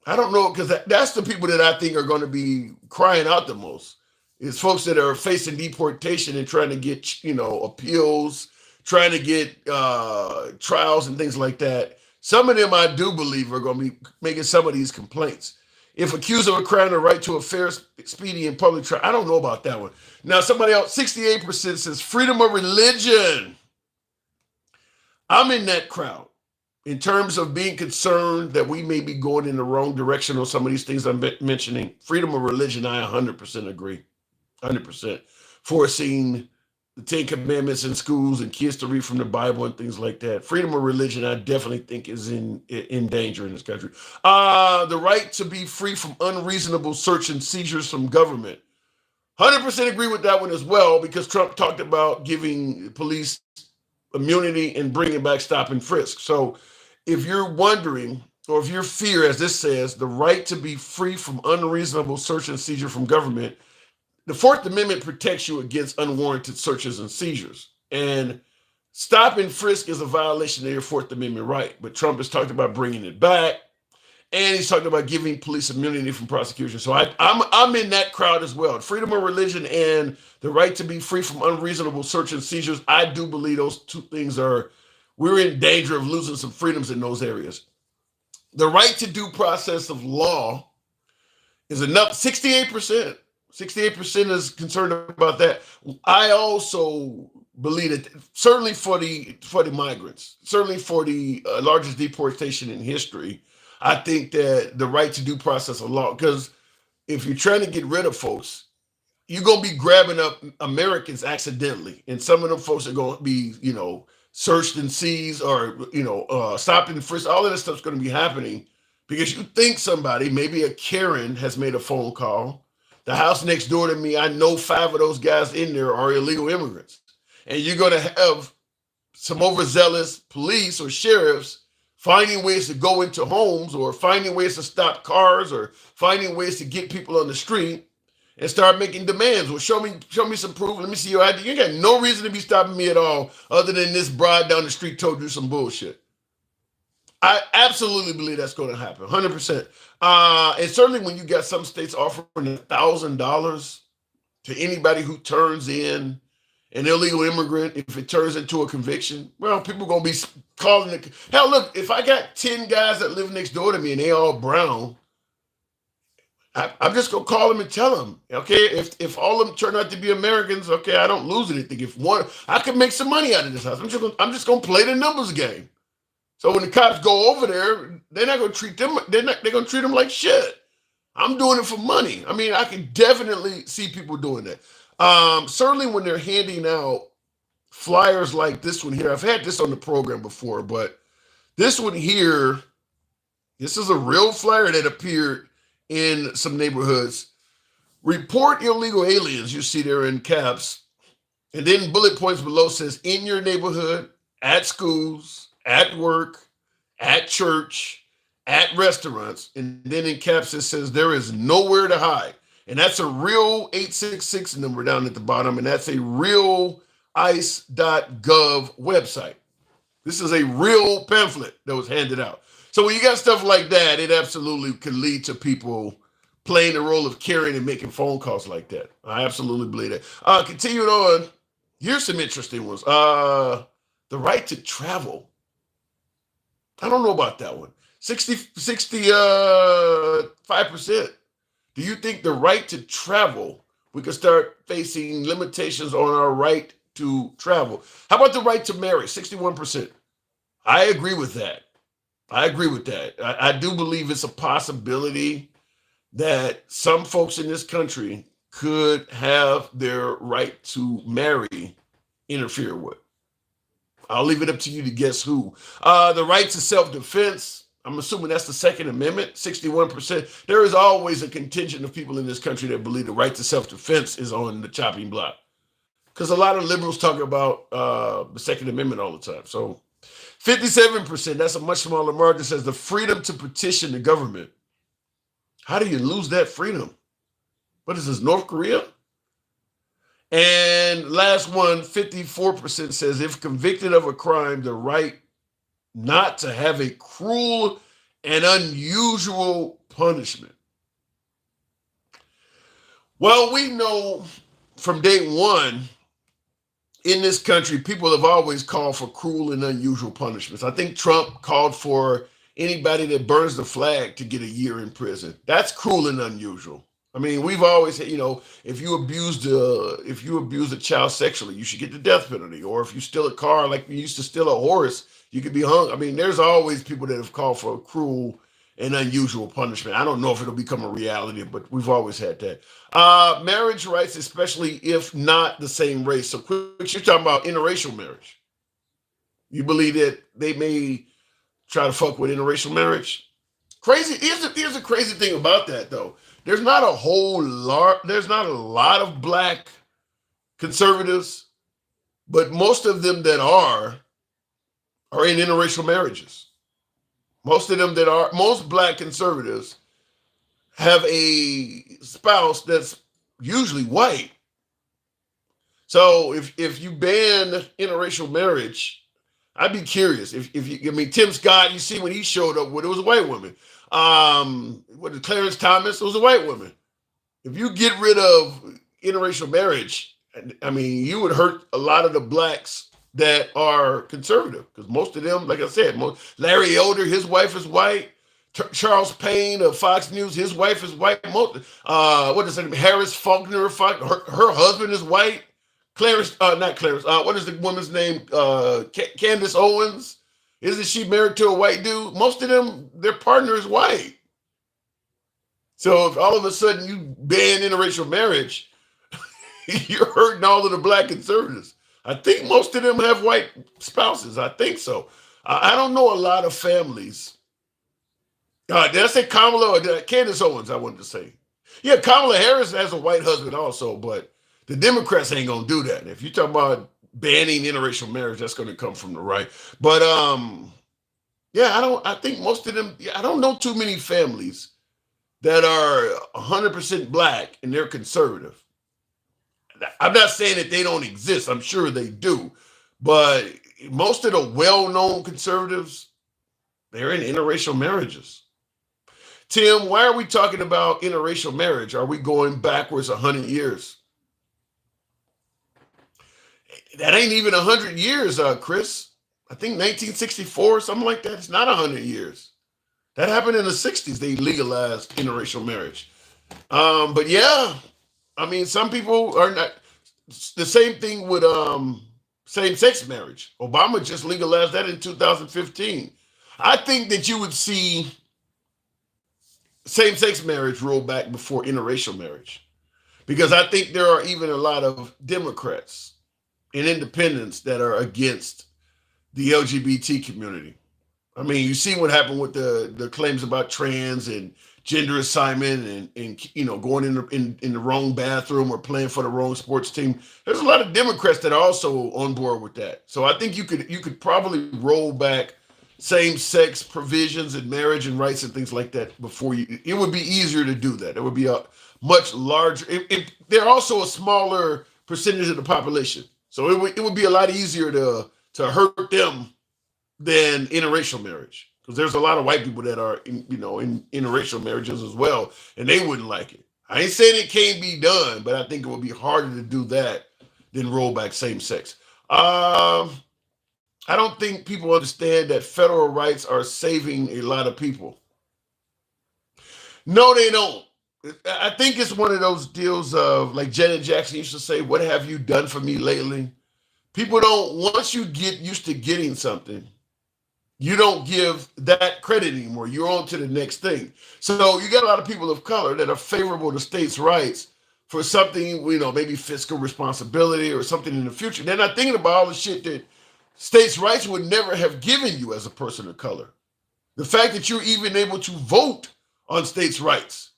I don't know, because that's the people that I think are going to be crying out the most. Is folks that are facing deportation and trying to get, appeals, trying to get trials and things like that. Some of them I do believe are going to be making some of these complaints. If accused of a crime, the right to a fair, speedy, and public trial. I don't know about that one. Now, somebody else, 68% says freedom of religion. I'm in that crowd in terms of being concerned that we may be going in the wrong direction on some of these things I'm mentioning. Freedom of religion, I 100% agree. 100%. Forcing the 10 Commandments in schools and kids to read from the Bible and things like that. Freedom of religion, I definitely think is in danger in this country. The right to be free from unreasonable search and seizures from government. 100% agree with that one as well, because Trump talked about giving police immunity and bringing back stop and frisk. So if you're wondering, or if your fear, as this says, the right to be free from unreasonable search and seizure from government, the Fourth Amendment protects you against unwarranted searches and seizures. And stop and frisk is a violation of your Fourth Amendment right. But Trump has talked about bringing it back. And he's talked about giving police immunity from prosecution. So I'm in that crowd as well. Freedom of religion and the right to be free from unreasonable search and seizures. I do believe those two things we're in danger of losing some freedoms in those areas. The right to due process of law is enough, 68%. 68% is concerned about that. I also believe that certainly for the migrants, certainly for the largest deportation in history, I think that the right to due process of law, because if you're trying to get rid of folks, you're going to be grabbing up Americans accidentally. And some of them folks are going to be, searched and seized or, stopped and frisked. All of this stuff's going to be happening because you think somebody, maybe a Karen, has made a phone call. The house next door to me, I know 5 of those guys in there are illegal immigrants. And you're going to have some overzealous police or sheriffs finding ways to go into homes or finding ways to stop cars or finding ways to get people on the street and start making demands. Well, show me some proof. Let me see your ID. You got no reason to be stopping me at all other than this broad down the street told you some bullshit. I absolutely believe that's going to happen, 100%. And certainly when you got some states offering $1,000 to anybody who turns in an illegal immigrant, if it turns into a conviction, well, people are going to be calling it. Hell, look, if I got 10 guys that live next door to me and they all brown, I'm just gonna call them and tell them, okay, if all of them turn out to be Americans, okay, I don't lose anything. If one, I can make some money out of this house. I'm just gonna play the numbers game. So when the cops go over there, they're not gonna treat them. They're gonna treat them like shit. I'm doing it for money. I mean, I can definitely see people doing that. Certainly when they're handing out flyers like this one here. I've had this on the program before, but this one here, this is a real flyer that appeared in some neighborhoods. Report illegal aliens, you see there in caps. And then bullet points below says, in your neighborhood, at schools, at work, at church, at restaurants. And then in caps it says, there is nowhere to hide. And that's a real 866 number down at the bottom. And that's a real ICE.gov website. This is a real pamphlet that was handed out. So when you got stuff like that, it absolutely can lead to people playing the role of carrying and making phone calls like that. I absolutely believe that. Continuing on, here's some interesting ones. The right to travel. I don't know about that one. 65%. Do you think the right to travel, we could start facing limitations on our right to travel? How about the right to marry? 61%. I agree with that. I do believe it's a possibility that some folks in this country could have their right to marry interfered with. I'll leave it up to you to guess who. The right to self-defense, I'm assuming that's the Second Amendment, 61%. There is always a contingent of people in this country that believe the right to self-defense is on the chopping block. Because a lot of liberals talk about the Second Amendment all the time. So 57%, that's a much smaller margin, says the freedom to petition the government. How do you lose that freedom? What is this, North Korea? And last one, 54% says if convicted of a crime, the right not to have a cruel and unusual punishment. Well, we know from day one in this country, people have always called for cruel and unusual punishments. I think Trump called for anybody that burns the flag to get a year in prison. That's cruel and unusual. I mean, we've always had, if you abuse a child sexually, you should get the death penalty. Or if you steal a car, like you used to steal a horse, you could be hung. I mean, there's always people that have called for a cruel and unusual punishment. I don't know if it'll become a reality, but we've always had that. Marriage rights, especially if not the same race. So quick, you're talking about interracial marriage. You believe that they may try to fuck with interracial marriage? Crazy. Here's the crazy thing about that, though. There's not a lot of black conservatives, but most of them that are in interracial marriages. Most black conservatives have a spouse that's usually white. So if you ban interracial marriage, I'd be curious. Tim Scott, you see when he showed up, it was a white woman. Clarence Thomas, it was a white woman. If you get rid of interracial marriage, I mean, you would hurt a lot of the blacks that are conservative, because most of them, like I said, Larry Elder, his wife is white. Charles Payne of Fox News, his wife is white. Harris Faulkner, her husband is white. What is the woman's name? Candace Owens. Isn't she married to a white dude? Most of them, their partner is white. So if all of a sudden you ban interracial marriage, you're hurting all of the black conservatives. I think most of them have white spouses. I think so. I don't know a lot of families. Did I say Kamala or Candace Owens? I wanted to say. Yeah, Kamala Harris has a white husband also, but the Democrats ain't gonna do that. If you talk about banning interracial marriage, that's gonna come from the right. But I think most of them. I don't know too many families that are 100% black and they're conservative. I'm not saying that they don't exist. I'm sure they do, but most of the well-known conservatives, they're in interracial marriages. Tim, why are we talking about interracial marriage? Are we going backwards 100 years? That ain't even 100 years, Chris. I think 1964, something like that. It's not 100 years. That happened in the 60s. They legalized interracial marriage. But yeah, I mean, some people are not. The same thing with same-sex marriage. Obama just legalized that in 2015. I think that you would see same-sex marriage roll back before interracial marriage, because I think there are even a lot of Democrats and independents that are against the LGBT community. I mean, you see what happened with the claims about trans and gender assignment and going in the wrong bathroom or playing for the wrong sports team. There's a lot of Democrats that are also on board with that. So I think you could probably roll back same sex provisions and marriage and rights and things like that before you. It would be easier to do that. It would be a much larger. They're also a smaller percentage of the population, so it would be a lot easier to hurt them than interracial marriage, because there's a lot of white people that are in interracial marriages as well, and they wouldn't like it. I ain't saying it can't be done, but I think it would be harder to do that than roll back same sex. I don't think people understand that federal rights are saving a lot of people. No, they don't. I think it's one of those deals of, like Janet Jackson used to say, "What have you done for me lately?" People don't, once you get used to getting something, you don't give that credit anymore. You're on to the next thing. So you got a lot of people of color that are favorable to states' rights for something, maybe fiscal responsibility or something in the future. They're not thinking about all the shit that states' rights would never have given you as a person of color. The fact that you're even able to vote on states' rights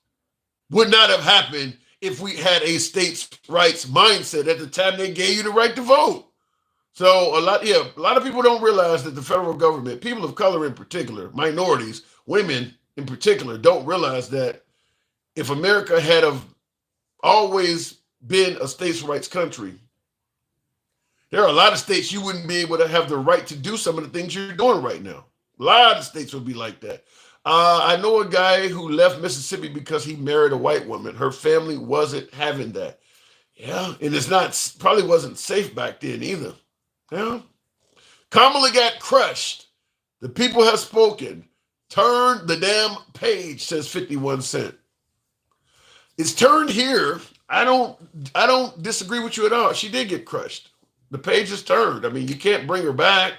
would not have happened if we had a states' rights mindset at the time they gave you the right to vote. So a lot of people don't realize that the federal government, people of color in particular, minorities, women in particular, don't realize that if America had always been a states' rights country, there are a lot of states you wouldn't be able to have the right to do some of the things you're doing right now. A lot of states would be like that. I know a guy who left Mississippi because he married a white woman. Her family wasn't having that. Yeah, and probably wasn't safe back then either. Yeah. Kamala got crushed. The people have spoken. Turn the damn page, says 51 Cent. It's turned here. I don't disagree with you at all. She did get crushed. The page is turned. I mean, you can't bring her back.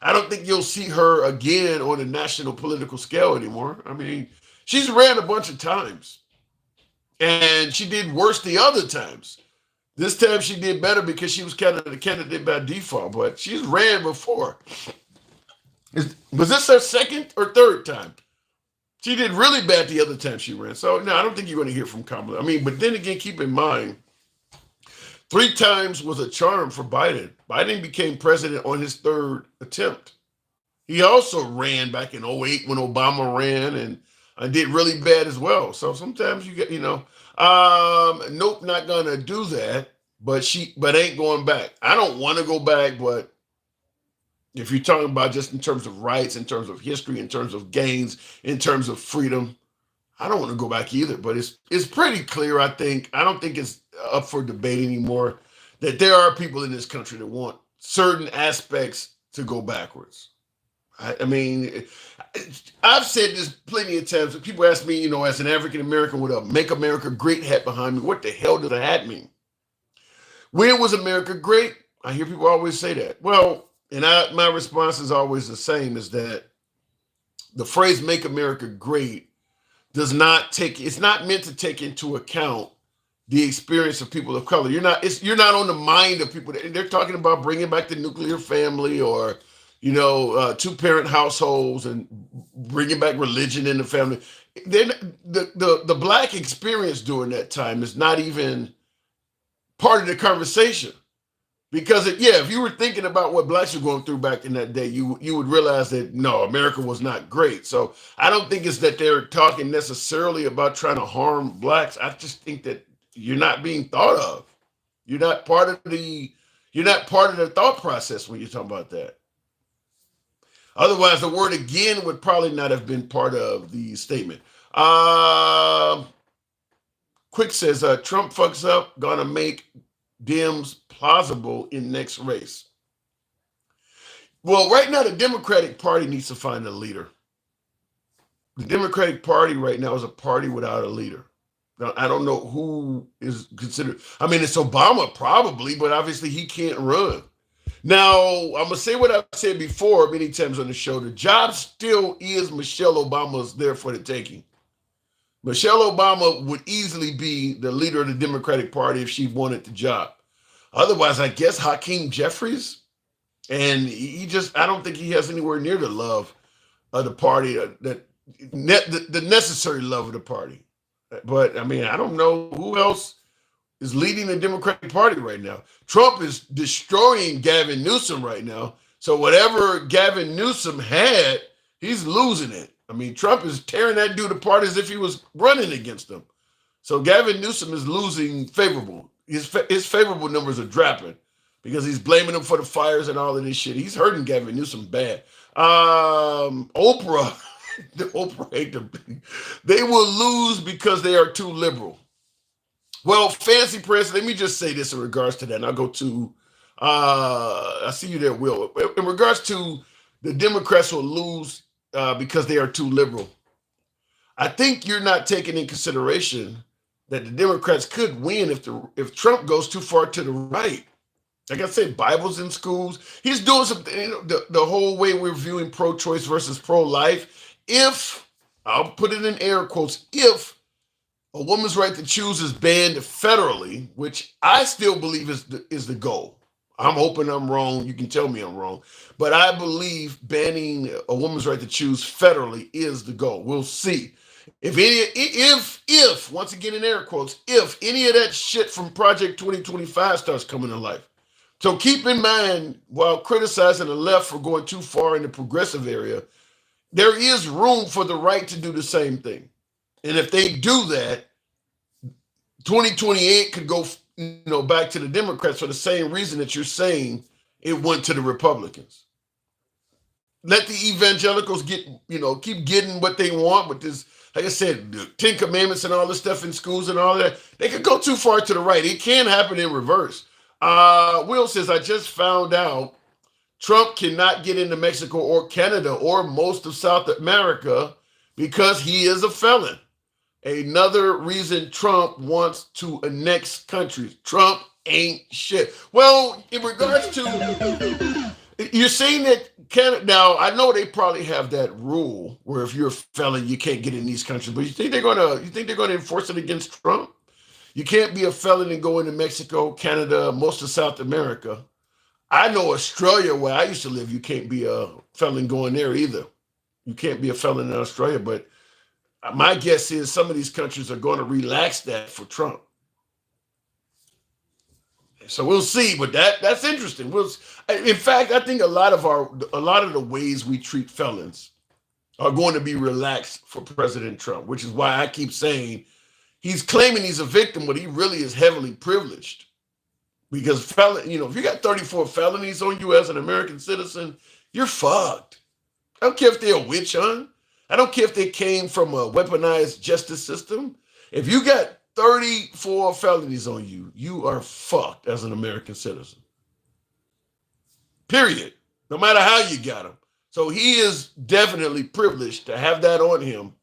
I don't think you'll see her again on a national political scale anymore. I mean, she's ran a bunch of times, and she did worse the other times. This time she did better because she was kind of the candidate by default, but she's ran before. Was this her second or third time? She did really bad the other time she ran. So, no, I don't think you're going to hear from Kamala. I mean, but then again, keep in mind, 3 times was a charm for Biden. Biden became president on his 3rd attempt. He also ran back in 2008 when Obama ran and did really bad as well. So sometimes you get, nope, not going to do that, but ain't going back. I don't want to go back, but if you're talking about just in terms of rights, in terms of history, in terms of gains, in terms of freedom, I don't want to go back either. But it's pretty clear, I think. I don't think it's up for debate anymore that there are people in this country that want certain aspects to go backwards. I mean, I've said this plenty of times. People ask me, as an African American with a "Make America Great" hat behind me, what the hell does a hat mean? When was America great? I hear people always say that. Well, and my response is always the same: is that the phrase "Make America Great" it's not meant to take into account the experience of people of color. You're not on the mind of people. They're talking about bringing back the nuclear family or 2-parent households and bringing back religion in the family. Then the black experience during that time is not even part of the conversation, because if you were thinking about what blacks were going through back in that day, you would realize that no, America was not great. So I don't think it's that they're talking necessarily about trying to harm blacks. I just think that you're not being thought of. You're not part of the thought process when you talk about that. Otherwise, the word "again" would probably not have been part of the statement. Quick says, Trump fucks up, gonna make Dems plausible in next race. Well, right now, the Democratic Party needs to find a leader. The Democratic Party right now is a party without a leader. I don't know who is considered. I mean, it's Obama probably, but obviously he can't run. Now, I'm gonna say what I've said before many times on the show. The job still is Michelle Obama's there for the taking. Michelle Obama would easily be the leader of the Democratic Party if she wanted the job. Otherwise, I guess Hakeem Jeffries, and I don't think he has anywhere near the love of the party, the necessary love of the party. But I mean, I don't know who else is leading the Democratic Party right now. Trump is destroying Gavin Newsom right now. So whatever Gavin Newsom had, he's losing it. I mean, Trump is tearing that dude apart as if he was running against him. So Gavin Newsom is losing favorable. His favorable numbers are dropping because he's blaming him for the fires and all of this shit. He's hurting Gavin Newsom bad. Oprah, they will lose because they are too liberal. Well, Fancy Prince, let me just say this in regards to that, and I'll go to, I see you there, Will. In regards to the Democrats will lose because they are too liberal. I think you're not taking in consideration that the Democrats could win if Trump goes too far to the right. Like I said, Bibles in schools. He's doing something, the whole way we're viewing pro-choice versus pro-life. If, I'll put it in air quotes, if a woman's right to choose is banned federally, which I still believe is the goal. I'm hoping I'm wrong. You can tell me I'm wrong. But I believe banning a woman's right to choose federally is the goal. We'll see. If once again in air quotes, if any of that shit from Project 2025 starts coming to life. So keep in mind, while criticizing the left for going too far in the progressive area, there is room for the right to do the same thing. And if they do that, 2028 could go, back to the Democrats for the same reason that you're saying it went to the Republicans. Let the evangelicals keep getting what they want with this, like I said, the 10 Commandments and all this stuff in schools and all that. They could go too far to the right. It can happen in reverse. Will says, I just found out Trump cannot get into Mexico or Canada or most of South America because he is a felon. Another reason Trump wants to annex countries. Trump ain't shit. Well, in regards to, you're saying that Canada, now I know they probably have that rule where if you're a felon, you can't get in these countries, but you think they're gonna enforce it against Trump? You can't be a felon and go into Mexico, Canada, most of South America. I know Australia, where I used to live, you can't be a felon going there either. You can't be a felon in Australia, but my guess is some of these countries are going to relax that for Trump. So we'll see, but that's interesting. In fact, I think a lot of the ways we treat felons are going to be relaxed for President Trump, which is why I keep saying he's claiming he's a victim, but he really is heavily privileged. Because if you got 34 felonies on you as an American citizen, you're fucked. I don't care if they're a witch hunt. I don't care if they came from a weaponized justice system. If you got 34 felonies on you, you are fucked as an American citizen. Period. No matter how you got them. So he is definitely privileged to have that on him.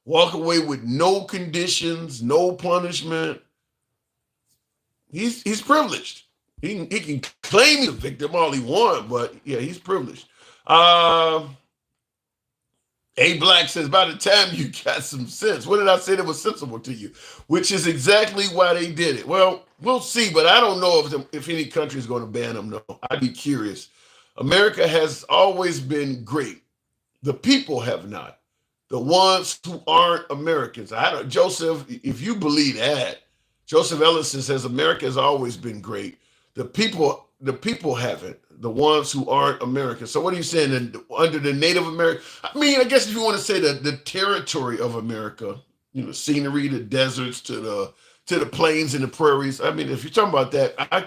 Walk away with no conditions, no punishment. He's privileged. He can claim he's a victim all he wants, but yeah, he's privileged. A Black says, by the time you got some sense, what did I say that was sensible to you? Which is exactly why they did it. Well, we'll see, but I don't know if any country is going to ban them. No, I'd be curious. America has always been great. The people have not. The ones who aren't Americans. Joseph, if you believe that, Joseph Ellison says America has always been great. The people haven't. The ones who aren't American. So what are you saying? Under the Native American? I mean, I guess if you want to say the territory of America, scenery, the deserts to the plains and the prairies. I mean, if you're talking about that, I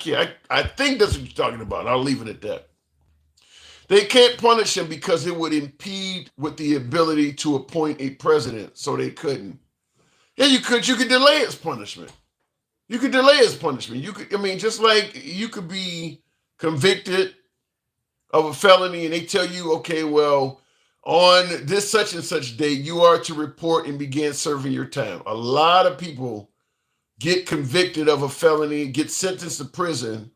think that's what you're talking about. I'll leave it at that. They can't punish him because it would impede with the ability to appoint a president. So they couldn't. Yeah, you could delay his punishment. You could delay his punishment. Just like you could be convicted of a felony and they tell you, okay, well, on this such and such date, you are to report and begin serving your time. A lot of people get convicted of a felony, get sentenced to prison,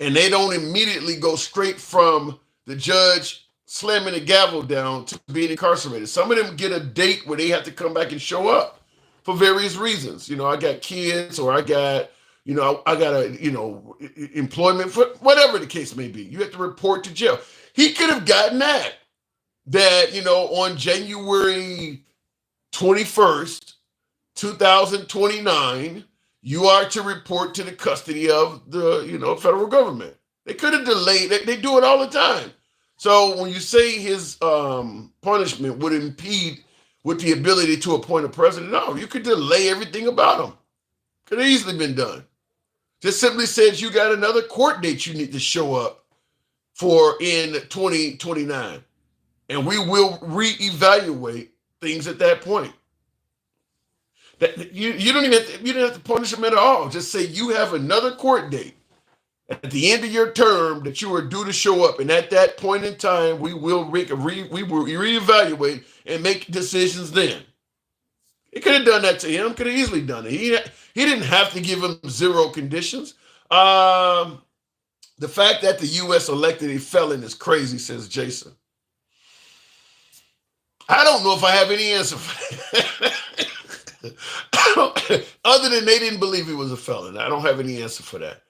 and they don't immediately go straight from the judge slamming the gavel down to being incarcerated. Some of them get a date where they have to come back and show up for various reasons. I got kids, or I got, I got a, employment, for whatever the case may be. You have to report to jail. He could have gotten that, on January 21st, 2029, you are to report to the custody of the, federal government. They could have delayed it. They do it all the time. So when you say his punishment would impede with the ability to appoint a president, no, you could delay everything about him. Could have easily been done. Just simply says you got another court date you need to show up for in 2029. And we will reevaluate things at that point. That you don't have to punish them at all. Just say you have another court date at the end of your term that you are due to show up, and at that point in time, we will reevaluate and make decisions then. He could have done that to him. Could have easily done it. He didn't have to give him zero conditions. The fact that the U.S. elected a felon is crazy, says Jason. I don't know if I have any answer for that. Other than they didn't believe he was a felon. I don't have any answer for that.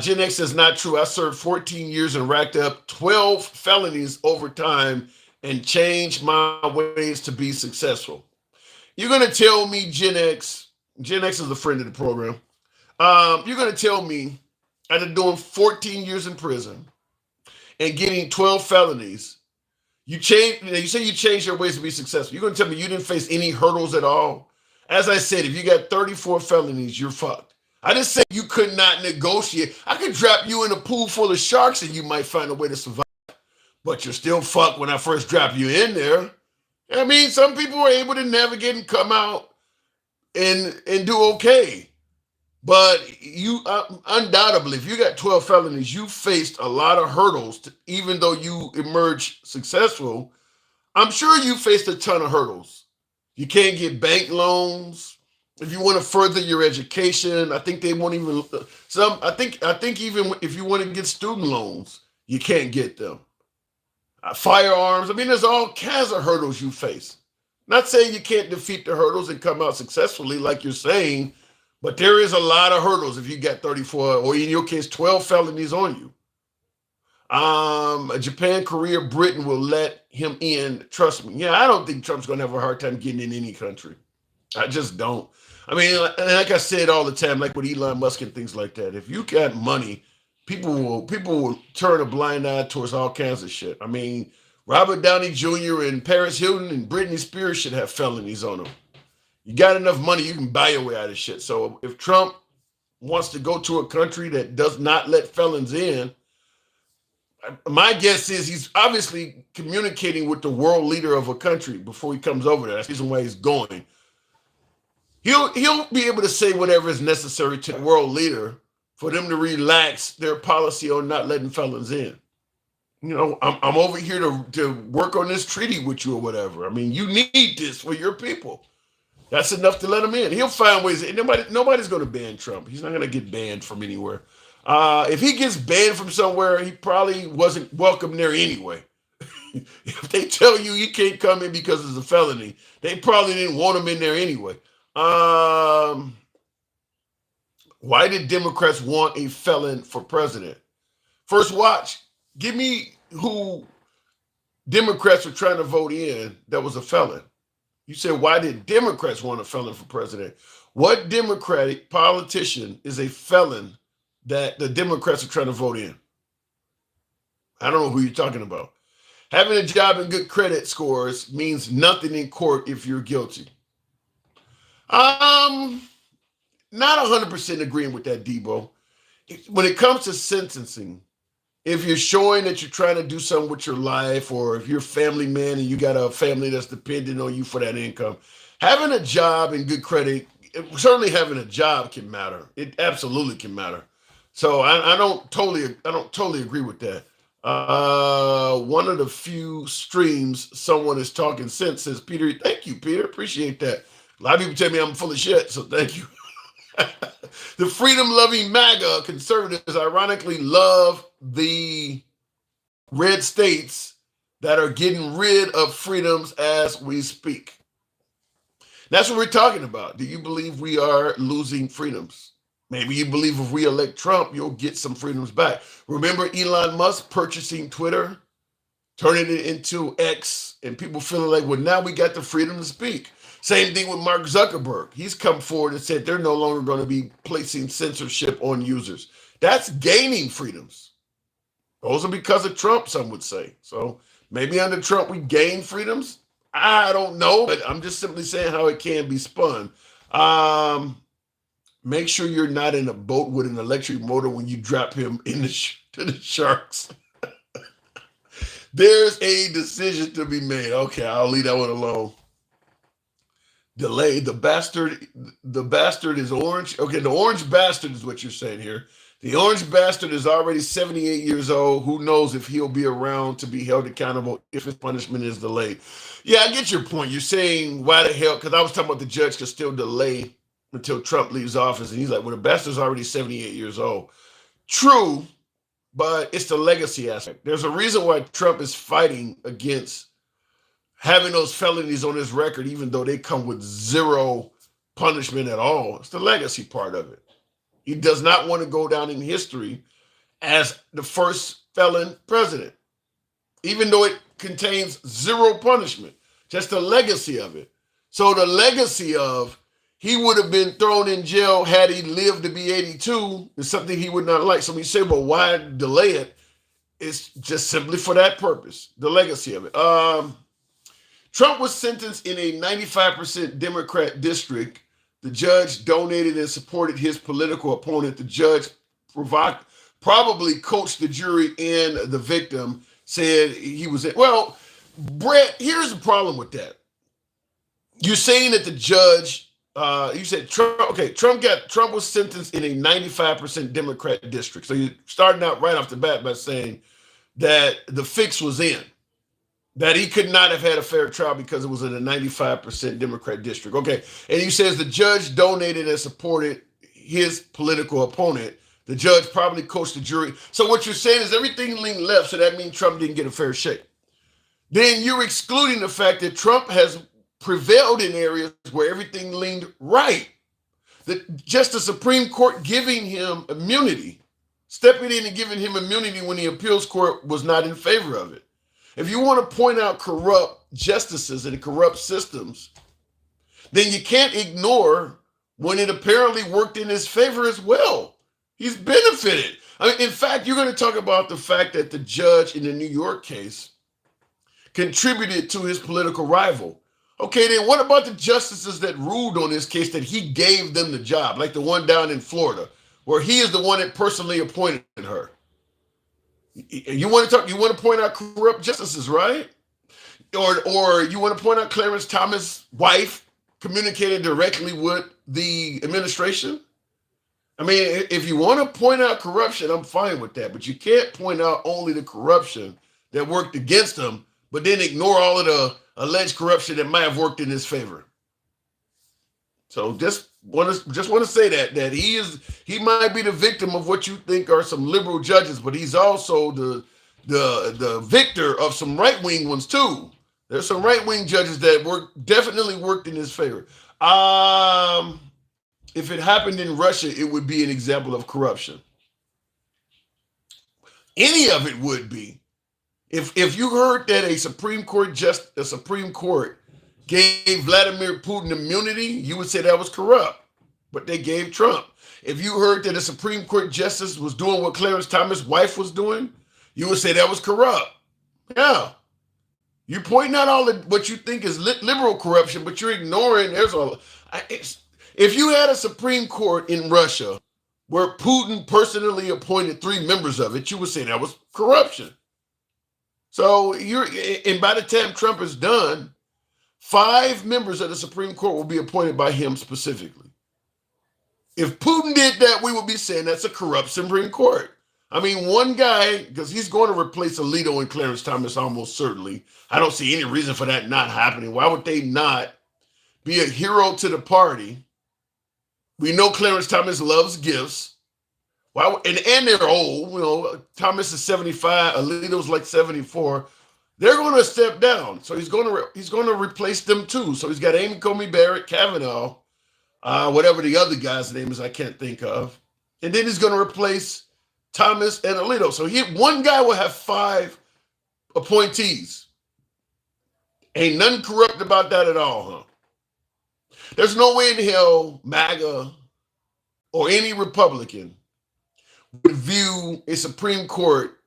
Gen X says, not true. I served 14 years and racked up 12 felonies over time and changed my ways to be successful. You're going to tell me Gen X is a friend of the program. You're going to tell me after doing 14 years in prison and getting 12 felonies, you say you changed your ways to be successful. You're going to tell me you didn't face any hurdles at all? As I said, if you got 34 felonies, you're fucked. I didn't say you could not negotiate. I could drop you in a pool full of sharks and you might find a way to survive. But you're still fucked when I first drop you in there. I mean, some people are able to navigate and come out and do okay. But you undoubtedly, if you got 12 felonies, you faced a lot of hurdles, even though you emerged successful. I'm sure you faced a ton of hurdles. You can't get bank loans. If you want to further your education, I think they won't even I think even if you want to get student loans, you can't get them. Firearms. I mean, there's all kinds of hurdles you face. Not saying you can't defeat the hurdles and come out successfully, like you're saying, but there is a lot of hurdles if you got 34, or in your case, 12 felonies on you. Japan, Korea, Britain will let him in. Trust me. Yeah, I don't think Trump's going to have a hard time getting in any country. I just don't. I mean, like I said all the time, like with Elon Musk and things like that, if you got money, people will turn a blind eye towards all kinds of shit. I mean, Robert Downey Jr. and Paris Hilton and Britney Spears should have felonies on them. You got enough money, you can buy your way out of shit. So if Trump wants to go to a country that does not let felons in, my guess is he's obviously communicating with the world leader of a country before he comes over there. That's the reason why he's going. He'll be able to say whatever is necessary to the world leader for them to relax their policy on not letting felons in. I'm over here to work on this treaty with you or whatever. I mean, you need this for your people. That's enough to let him in. He'll find ways. Nobody's going to ban Trump. He's not going to get banned from anywhere. If he gets banned from somewhere, he probably wasn't welcome there anyway. If they tell you he can't come in because it's a felony, they probably didn't want him in there anyway. Why did Democrats want a felon for president? First watch. Give me who Democrats were trying to vote in that was a felon. You said, why did Democrats want a felon for president? What Democratic politician is a felon that the Democrats are trying to vote in? I don't know who you're talking about. Having a job and good credit scores means nothing in court if you're guilty. Not 100% agreeing with that, Debo. When it comes to sentencing, if you're showing that you're trying to do something with your life, or if you're a family man and you got a family that's dependent on you for that income, having a job and good credit, certainly having a job can matter. It absolutely can matter. So I don't totally agree with that. One of the few streams someone is talking sense, says Peter. Thank you, Peter. Appreciate that. A lot of people tell me I'm full of shit, so thank you. The freedom-loving MAGA conservatives ironically love the red states that are getting rid of freedoms as we speak. That's what we're talking about. Do you believe we are losing freedoms? Maybe you believe if we elect Trump, you'll get some freedoms back. Remember Elon Musk purchasing Twitter, turning it into X, and people feeling like, well, now we got the freedom to speak. Same thing with Mark Zuckerberg. He's come forward and said they're no longer going to be placing censorship on users. That's gaining freedoms. Those are because of Trump, some would say. So maybe under Trump we gain freedoms. I don't know, but I'm just simply saying how it can be spun. Make sure you're not in a boat with an electric motor when you drop him in to the sharks. There's a decision to be made. Okay, I'll leave that one alone. Delay. The bastard is orange. Okay, the orange bastard is what you're saying here. The orange bastard is already 78 years old. Who knows if he'll be around to be held accountable if his punishment is delayed. Yeah, I get your point. You're saying why the hell? Because I was talking about the judge could still delay until Trump leaves office. And he's like, well, the bastard's already 78 years old. True, but it's the legacy aspect. There's a reason why Trump is fighting against having those felonies on his record, even though they come with zero punishment at all. It's the legacy part of it. He does not want to go down in history as the first felon president, even though it contains zero punishment, just the legacy of it. So the legacy of he would have been thrown in jail had he lived to be 82 is something he would not like. So when you say, well, why delay it? It's just simply for that purpose, the legacy of it. Trump was sentenced in a 95% Democrat district. The judge donated and supported his political opponent. The judge probably coached the jury and the victim, said he was in. Well, Brett, here's the problem with that. You're saying that the judge, you said Trump, okay, Trump was sentenced in a 95% Democrat district. So you're starting out right off the bat by saying that the fix was in, that he could not have had a fair trial because it was in a 95% Democrat district. Okay. And he says the judge donated and supported his political opponent. The judge probably coached the jury. So what you're saying is everything leaned left, so that means Trump didn't get a fair shake. Then you're excluding the fact that Trump has prevailed in areas where everything leaned right. Just the Supreme Court giving him immunity, stepping in and giving him immunity when the appeals court was not in favor of it. If you want to point out corrupt justices and corrupt systems, then you can't ignore when it apparently worked in his favor as well. He's benefited. I mean, in fact, you're going to talk about the fact that the judge in the New York case contributed to his political rival. Okay, then what about the justices that ruled on this case that he gave them the job, like the one down in Florida, where he is the one that personally appointed her? You want to point out corrupt justices, right? Or you want to point out Clarence Thomas' wife communicated directly with the administration? I mean, if you want to point out corruption, I'm fine with that, but you can't point out only the corruption that worked against him, but then ignore all of the alleged corruption that might have worked in his favor. So just want to say that he might be the victim of what you think are some liberal judges, but he's also the victor of some right-wing ones too. There's some right-wing judges that definitely worked in his favor. If it happened in Russia, it would be an example of corruption. Any of it would be. If you heard that a Supreme Court gave Vladimir Putin immunity, you would say that was corrupt, but they gave Trump. If you heard that a Supreme Court justice was doing what Clarence Thomas' wife was doing, you would say that was corrupt. Yeah. You're pointing out all what you think is liberal corruption, but you're ignoring if you had a Supreme Court in Russia where Putin personally appointed 3 members of it, you would say that was corruption. So and by the time Trump is done, 5 members of the Supreme Court will be appointed by him specifically. If Putin did that, we would be saying that's a corrupt Supreme Court. I mean, one guy, because he's going to replace Alito and Clarence Thomas almost certainly. I don't see any reason for that not happening. Why would they not be a hero to the party? We know Clarence Thomas loves gifts. Why? And they're old. You know, Thomas is 75. Alito's like 74. They're going to step down, so he's going to replace them too. So he's got Amy Coney Barrett, Kavanaugh, whatever the other guy's name is, I can't think of, and then he's going to replace Thomas and Alito. So one guy will have 5 appointees. Ain't nothing corrupt about that at all, huh? There's no way in hell MAGA or any Republican would view a Supreme Court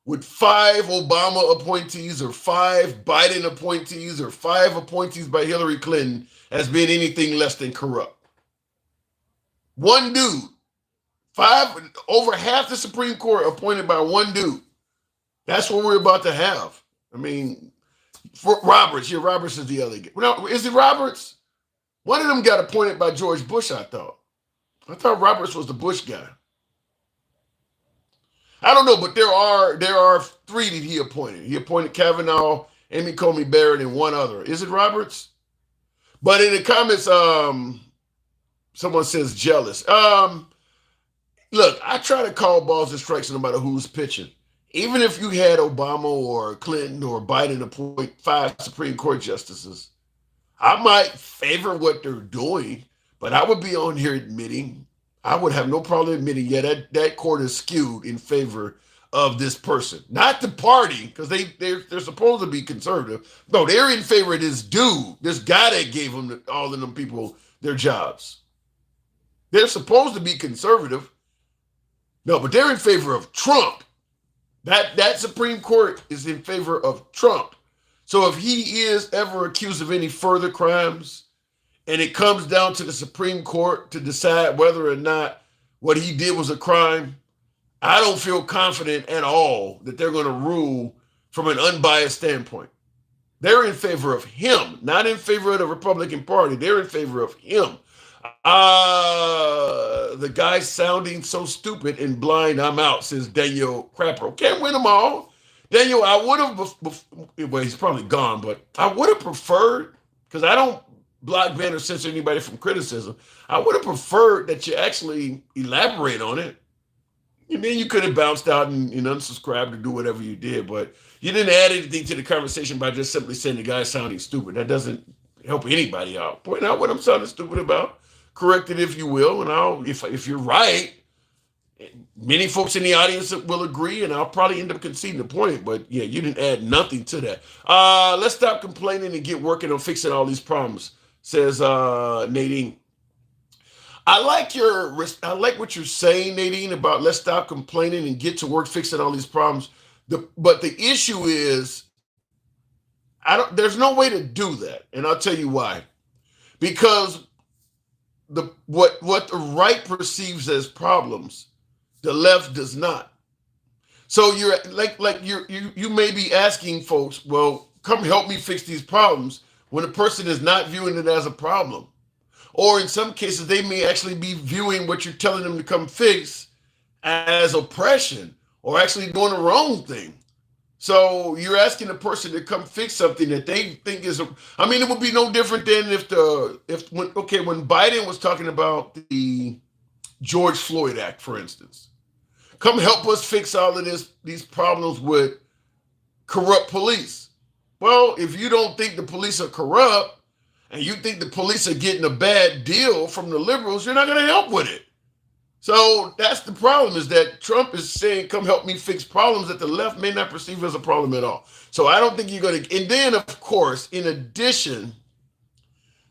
with 5 Obama appointees or 5 Biden appointees or 5 appointees by Hillary Clinton as being anything less than corrupt. One dude, 5, over half the Supreme Court appointed by one dude. That's what we're about to have. I mean, for Roberts, Roberts is the other guy. No, is it Roberts? One of them got appointed by George Bush, I thought. I thought Roberts was the Bush guy. I don't know, but there are 3 that he appointed. He appointed Kavanaugh, Amy Coney Barrett, and one other. Is it Roberts? But in the comments, someone says jealous. Look, I try to call balls and strikes no matter who's pitching. Even if you had Obama or Clinton or Biden appoint 5 Supreme Court justices, I might favor what they're doing, but I would be on here admitting, I would have no problem admitting, yeah, that court is skewed in favor of this person. Not the party, because they're supposed to be conservative. No, they're in favor of this dude, this guy that gave them all of them people their jobs. They're supposed to be conservative. No, but they're in favor of Trump. That Supreme Court is in favor of Trump. So if he is ever accused of any further crimes, and it comes down to the Supreme Court to decide whether or not what he did was a crime, I don't feel confident at all that they're going to rule from an unbiased standpoint. They're in favor of him, not in favor of the Republican Party. They're in favor of him. The guy sounding so stupid and blind, I'm out, says Daniel Crapper. Can't win them all. Daniel, I would have, well, he's probably gone, but I would have preferred, because I don't block, ban, or censor anybody from criticism. I would have preferred that you actually elaborate on it. And then you could have bounced out and unsubscribed or do whatever you did, but you didn't add anything to the conversation by just simply saying the guy's sounding stupid. That doesn't help anybody out. Point out what I'm sounding stupid about. Correct it if you will, and I'll, if you're right, many folks in the audience will agree, and I'll probably end up conceding the point. But yeah, you didn't add nothing to that. Let's stop complaining and get working on fixing all these problems, says Nadine. I like what you're saying, Nadine, about let's stop complaining and get to work fixing all these problems. But the issue is, there's no way to do that, and I'll tell you why. Because what the right perceives as problems, the left does not. So you're you may be asking folks, well, come help me fix these problems, when a person is not viewing it as a problem. Or in some cases, they may actually be viewing what you're telling them to come fix as oppression or actually doing the wrong thing. So you're asking a person to come fix something that they think is it would be no different than when Biden was talking about the George Floyd Act, for instance. Come help us fix all of these problems with corrupt police. Well, if you don't think the police are corrupt and you think the police are getting a bad deal from the liberals, you're not going to help with it. So that's the problem, is that Trump is saying, come help me fix problems that the left may not perceive as a problem at all. So I don't think you're going to, and then of course, in addition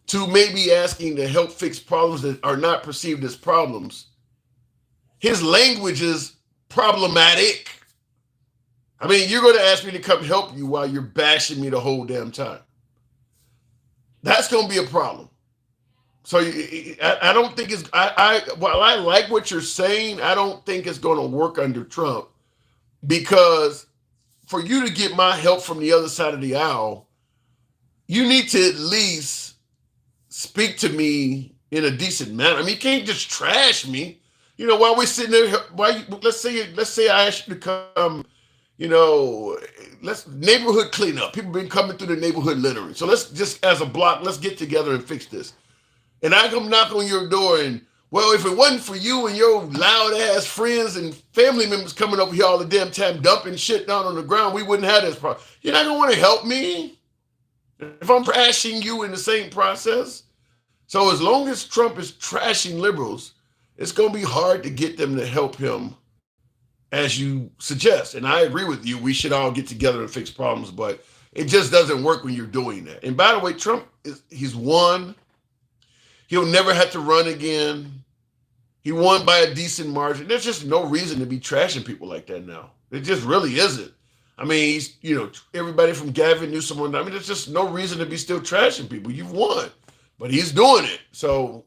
to maybe asking to help fix problems that are not perceived as problems, his language is problematic. I mean, you're going to ask me to come help you while you're bashing me the whole damn time. That's going to be a problem. So I don't think it's, while I like what you're saying, I don't think it's going to work under Trump, because for you to get my help from the other side of the aisle, you need to at least speak to me in a decent manner. I mean, you can't just trash me. while we're sitting there, let's say I ask you to come, let's neighborhood cleanup. People been coming through the neighborhood littering. So let's just as a block, let's get together and fix this. And I come knock on your door and, well, if it wasn't for you and your loud ass friends and family members coming over here all the damn time dumping shit down on the ground, we wouldn't have this problem. You're not gonna want to help me if I'm trashing you in the same process. So as long as Trump is trashing liberals, it's gonna be hard to get them to help him as you suggest. And I agree with you, we should all get together and fix problems, but it just doesn't work when you're doing that. And by the way, Trump, he's won. He'll never have to run again. He won by a decent margin. There's just no reason to be trashing people like that now. It just really isn't. I mean, he's, everybody from Gavin Newsom on. I mean, there's just no reason to be still trashing people. You've won, but he's doing it. So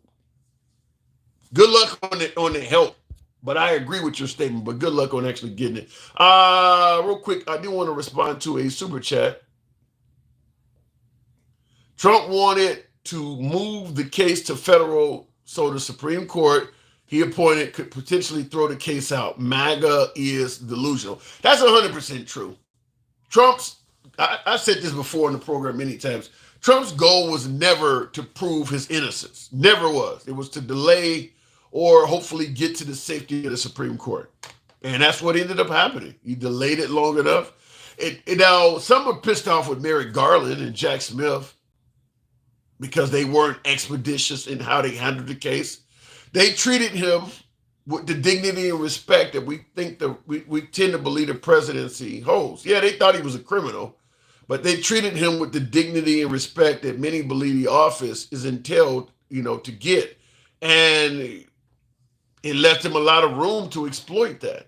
good luck on the help. But I agree with your statement. But good luck on actually getting it. Real quick, I do want to respond to a super chat. Trump wanted to move the case to federal, so the Supreme Court he appointed could potentially throw the case out. MAGA is delusional. That's 100% true. I've said this before in the program many times. Trump's goal was never to prove his innocence. Never was. It was to delay or hopefully get to the safety of the Supreme Court. And that's what ended up happening. He delayed it long enough. Now, some are pissed off with Merrick Garland and Jack Smith because they weren't expeditious in how they handled the case. They treated him with the dignity and respect that we think we tend to believe the presidency holds. Yeah, they thought he was a criminal, but they treated him with the dignity and respect that many believe the office is entailed, to get. And it left him a lot of room to exploit that.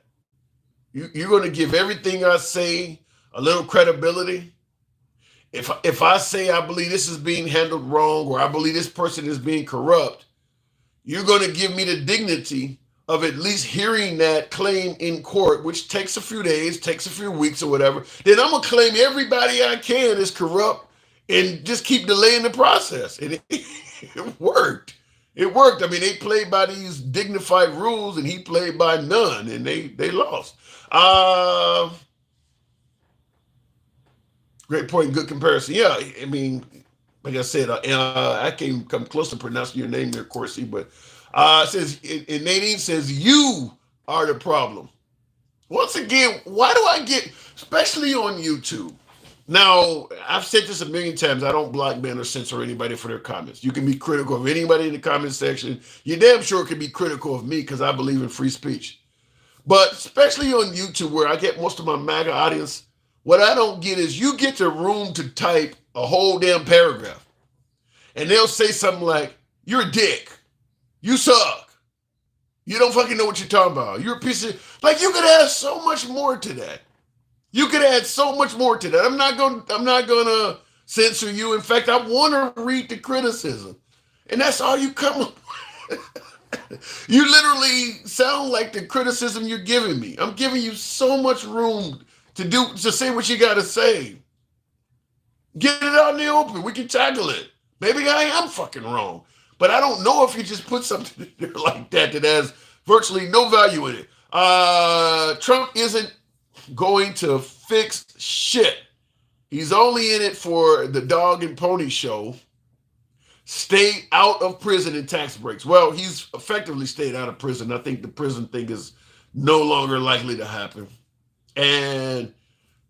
You're going to give everything I say a little credibility. If I say I believe this is being handled wrong or I believe this person is being corrupt, you're going to give me the dignity of at least hearing that claim in court, which takes a few days, takes a few weeks or whatever. Then I'm going to claim everybody I can is corrupt and just keep delaying the process. And it worked. It worked. I mean, they played by these dignified rules and he played by none and they lost. Great point, good comparison. Yeah, I mean, like I said, I can't come close to pronouncing your name there, Corsi, but it says, and Nadine says, you are the problem. Once again, why do I get, especially on YouTube? Now, I've said this a million times, I don't block, ban, or censor anybody for their comments. You can be critical of anybody in the comment section. You damn sure can be critical of me because I believe in free speech. But especially on YouTube, where I get most of my MAGA audience, what I don't get is you get the room to type a whole damn paragraph. And they'll say something like, you're a dick. You suck. You don't fucking know what you're talking about. You're a piece of... Like, you could add so much more to that. You could add so much more to that. I'm not gonna censor you. In fact, I want to read the criticism. And that's all you come up with. You literally sound like the criticism you're giving me. I'm giving you so much room to say what you gotta say. Get it out in the open. We can tackle it. Maybe I am fucking wrong. But I don't know if you just put something in there like that has virtually no value in it. Trump isn't going to fix shit. He's only in it for the dog and pony show. Stay out of prison and tax breaks. Well, he's effectively stayed out of prison. I think the prison thing is no longer likely to happen. And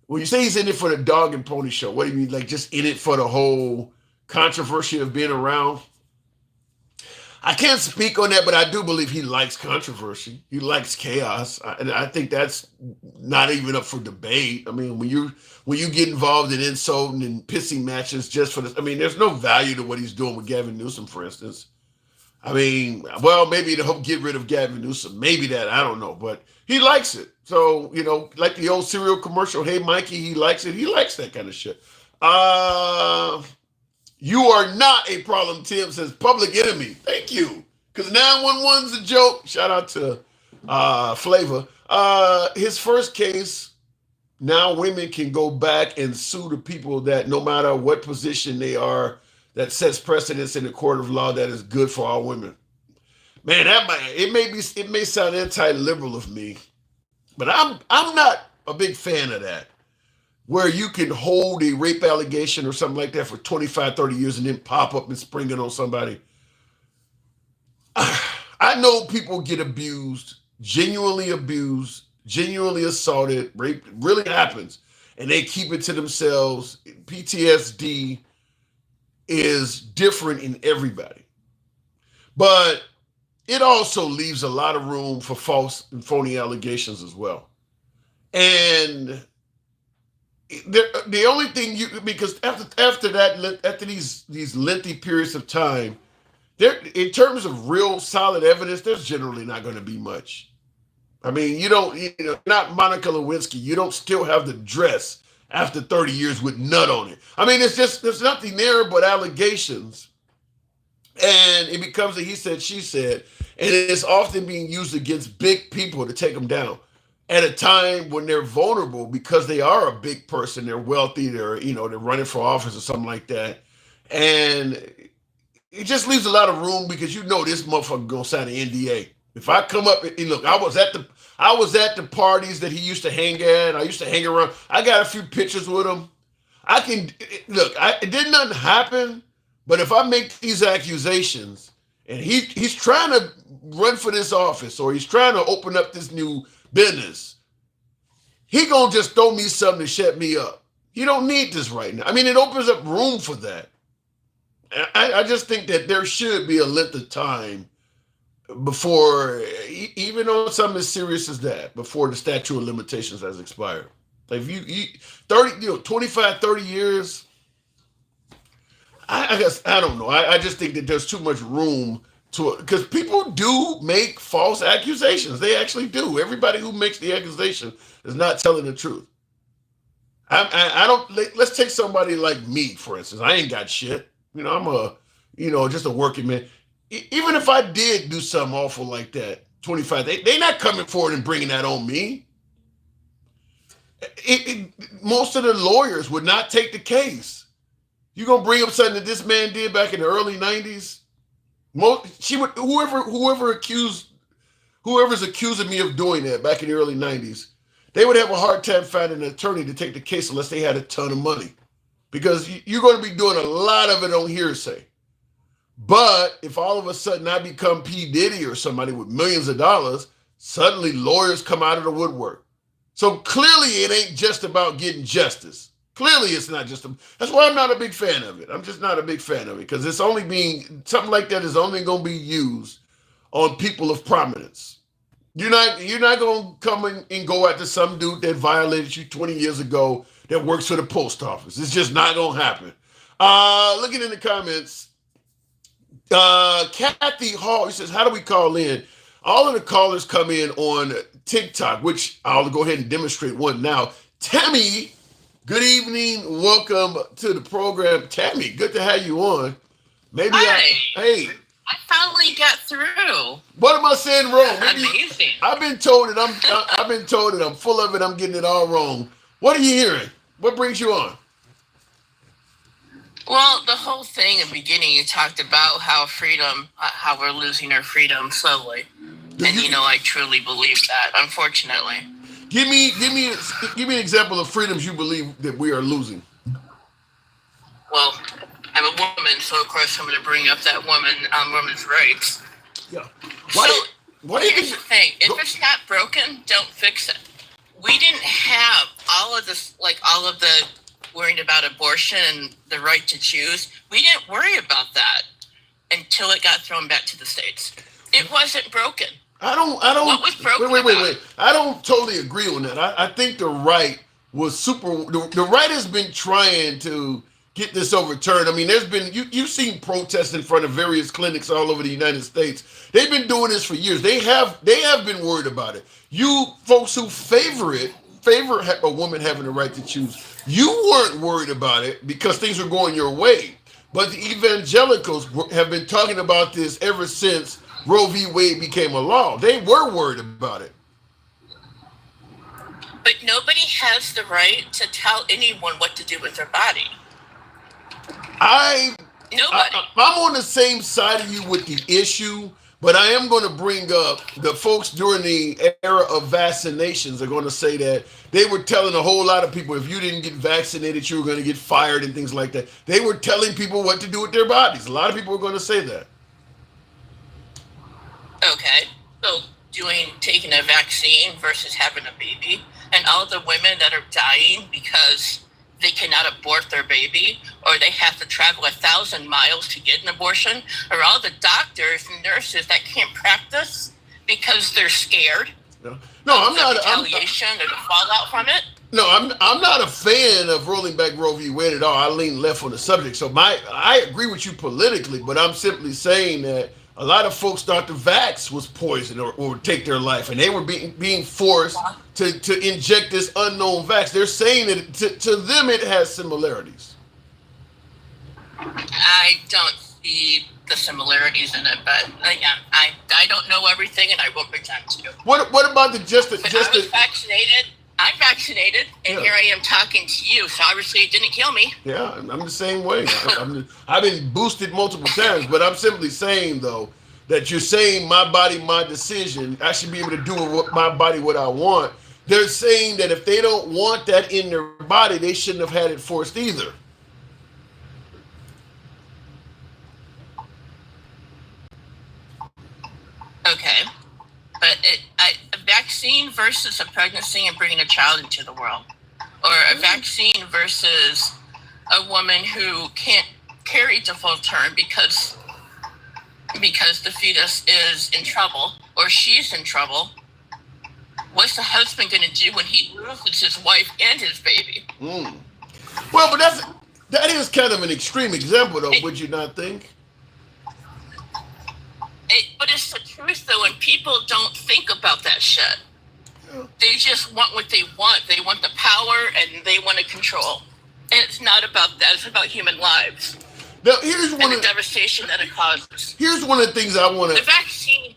when you say he's in it for the dog and pony show, what do you mean? Like just in it for the whole controversy of being around? I can't speak on that, but I do believe he likes controversy. He likes chaos. And I think that's not even up for debate. I mean, when you get involved in insulting and pissing matches just for this, I mean, there's no value to what he's doing with Gavin Newsom, for instance. I mean, well, maybe to help get rid of Gavin Newsom, maybe that, I don't know, but he likes it. So, like the old cereal commercial, hey, Mikey, he likes it. He likes that kind of shit. You are not a problem, Tim says, public enemy. Thank you. Because 911's a joke. Shout out to Flavor. His first case, now women can go back and sue the people that no matter what position they are, that sets precedence in the court of law that is good for all women. Man, it may sound anti-liberal of me, but I'm not a big fan of that. Where you can hold a rape allegation or something like that for 25, 30 years and then pop up and spring it on somebody. I know people get abused, genuinely assaulted, rape really happens, and they keep it to themselves. PTSD is different in everybody. But it also leaves a lot of room for false and phony allegations as well. And the only thing because after these lengthy periods of time, there in terms of real solid evidence, there's generally not going to be much. I mean, not Monica Lewinsky, you don't still have the dress after 30 years with nut on it. I mean, there's nothing there but allegations. And it becomes a he said, she said, and it's often being used against big people to take them down at a time when they're vulnerable because they are a big person, they're wealthy, they're running for office or something like that. And it just leaves a lot of room because this motherfucker gonna sign an NDA. If I come up and look, I was at the parties that he used to hang at. I used to hang around. I got a few pictures with him. It did nothing happen, but if I make these accusations and he's trying to run for this office or he's trying to open up this new business, he gonna just throw me something to shut me up. He don't need this right now. I mean, it opens up room for that. I just think that there should be a length of time before, even on something as serious as that, before the statute of limitations has expired. Like if you 25, 30 years, I guess, I don't know. I just think that there's too much room because people do make false accusations. They actually do. Everybody who makes the accusation is not telling the truth. I don't, let's take somebody like me, for instance. I ain't got shit. I'm just a working man. Even if I did do something awful like that, 25, they not coming forward and bringing that on me. Most of the lawyers would not take the case. You gonna bring up something that this man did back in the early 90s? Whoever's accusing me of doing that back in the early 90s, they would have a hard time finding an attorney to take the case unless they had a ton of money. Because you're going to be doing a lot of it on hearsay. But if all of a sudden I become P. Diddy or somebody with millions of dollars, suddenly lawyers come out of the woodwork. So clearly it ain't just about getting justice. Clearly it's not just, that's why I'm not a big fan of it. I'm just not a big fan of it because something like that is only going to be used on people of prominence. You're not going to come and go after some dude that violated you 20 years ago that works for the post office. It's just not going to happen. Looking in the comments, Kathy Hall, he says, how do we call in? All of the callers come in on TikTok, which I'll go ahead and demonstrate one now. Tammy, good evening. Welcome to the program. Tammy, good to have you on. Hey. I finally got through. What am I saying wrong? Amazing. I've been told that I'm full of it. I'm getting it all wrong. What are you hearing? What brings you on? Well, the whole thing in the beginning, you talked about how we're losing our freedom slowly. And I truly believe that, unfortunately. Give me an example of freedoms you believe that we are losing. Well, I'm a woman, so of course I'm going to bring up that women's rights. Yeah. Here's the thing. If it's not broken, don't fix it. We didn't have all of this, all of the worrying about abortion and the right to choose. We didn't worry about that until it got thrown back to the states. It wasn't broken. I don't. What was broken? Wait. I don't totally agree on that. I think the right was the right has been trying to get this overturned. I mean, there's been you've seen protests in front of various clinics all over the United States. They've been doing this for years. They have been worried about it. You folks who favor a woman having the right to choose, you weren't worried about it because things were going your way. But the evangelicals have been talking about this ever since Roe v. Wade became a law. They were worried about it. But nobody has the right to tell anyone what to do with their body. I'm Nobody. on the same side of you with the issue, But I am going to bring up the folks during the era of vaccinations are going to say that they were telling a whole lot of people if you didn't get vaccinated, you were going to get fired and things like that. They were telling people what to do with their bodies. A lot of people were going to say that. Okay, so taking a vaccine versus having a baby, and all the women that are dying because they cannot abort their baby, or they have to travel 1,000 miles to get an abortion, or all the doctors and nurses that can't practice because they're scared. No, I'm not. Retaliation or the fallout from it. No, I'm not a fan of rolling back Roe v. Wade at all. I lean left on the subject. So I agree with you politically, but I'm simply saying that a lot of folks thought the vax was poison or would take their life, and they were being forced to inject this unknown vax. They're saying that to them it has similarities. I don't see the similarities in it, but again, I don't know everything, and I won't pretend to. What about the vaccinated? I'm vaccinated, and here I am talking to you, so obviously it didn't kill me. Yeah, I'm the same way. I've been boosted multiple times, but I'm simply saying, though, that you're saying my body, my decision, I should be able to do with my body what I want. They're saying that if they don't want that in their body, they shouldn't have had it forced either. Okay, but a vaccine versus a pregnancy and bringing a child into the world, or a vaccine versus a woman who can't carry to full term because the fetus is in trouble or she's in trouble. What's the husband going to do when he loses his wife and his baby? Well, but that is kind of an extreme example, though, would you not think? But it's the truth, though, and people don't think about that shit. Yeah. They just want what they want. They want the power, and they want to control. And it's not about that. It's about human lives. Now, here's one and the devastation that it causes. Here's one of the things I want to... The vaccine...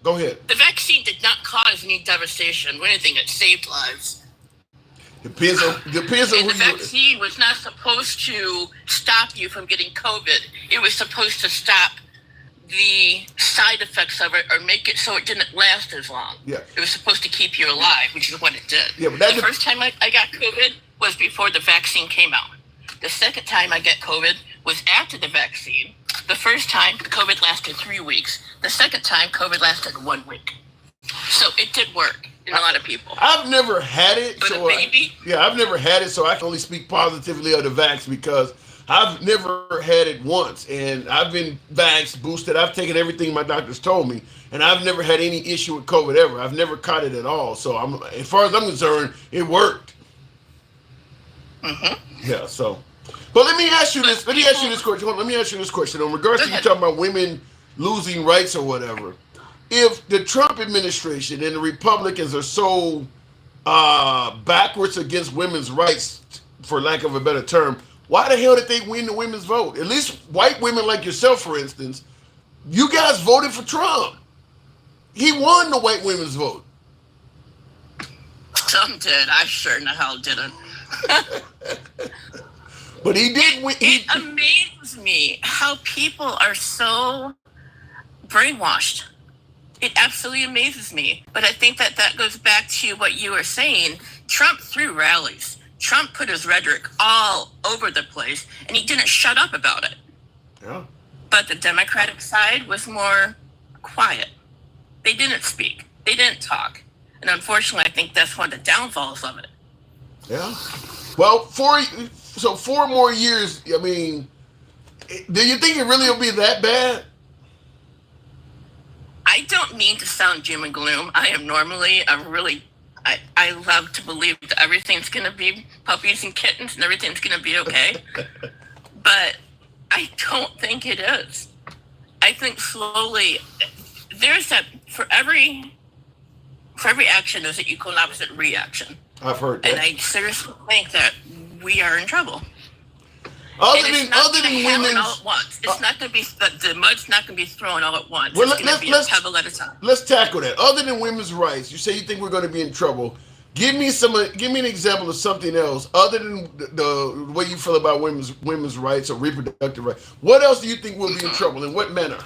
Go ahead. The vaccine did not cause any devastation or anything. It saved lives. Depends on and the vaccine was not supposed to stop you from getting COVID. It was supposed to stop the side effects of it or make it so it didn't last as long. Yeah. It was supposed to keep you alive, which is what it did. Yeah, but the first time I got COVID was before the vaccine came out. The second time I got COVID was after the vaccine. The first time, COVID lasted 3 weeks. The second time, COVID lasted 1 week. So it did work in a lot of people. I've never had it. But so a baby? I've never had it, so I can only speak positively of the vax because I've never had it once. And I've been vaxxed, boosted. I've taken everything my doctors told me. And I've never had any issue with COVID ever. I've never caught it at all. So as far as I'm concerned, it worked. Mm-hmm. Yeah, so... But let me ask you this. Let me ask you this question. In regards to you talking about women losing rights or whatever, if the Trump administration and the Republicans are so backwards against women's rights, for lack of a better term, why the hell did they win the women's vote? At least white women like yourself, for instance, you guys voted for Trump. He won the white women's vote. Some did. I sure in the hell didn't. But he did win. It amazes me how people are so brainwashed. It absolutely amazes me. But I think that goes back to what you were saying. Trump threw rallies. Trump put his rhetoric all over the place, and he didn't shut up about it. Yeah. But the Democratic side was more quiet. They didn't speak. They didn't talk. And unfortunately, I think that's one of the downfalls of it. Yeah. Well, 4 more years, I mean, do you think it really will be that bad? I don't mean to sound doom and gloom. I am normally I love to believe that everything's going to be puppies and kittens and everything's going to be okay. But I don't think it is. I think slowly, there's that, for every action, there's an equal and opposite reaction. I've heard that. And I seriously think that we are in trouble. Other than women's, all at once. It's not going to be the mud's not going to be thrown all at once. Well, it's going to be a pebble at a time. Let's tackle that. Other than women's rights, you say you think we're going to be in trouble. Give me an example of something else other than the way you feel about women's rights or reproductive rights. What else do you think we'll be in trouble? In what manner?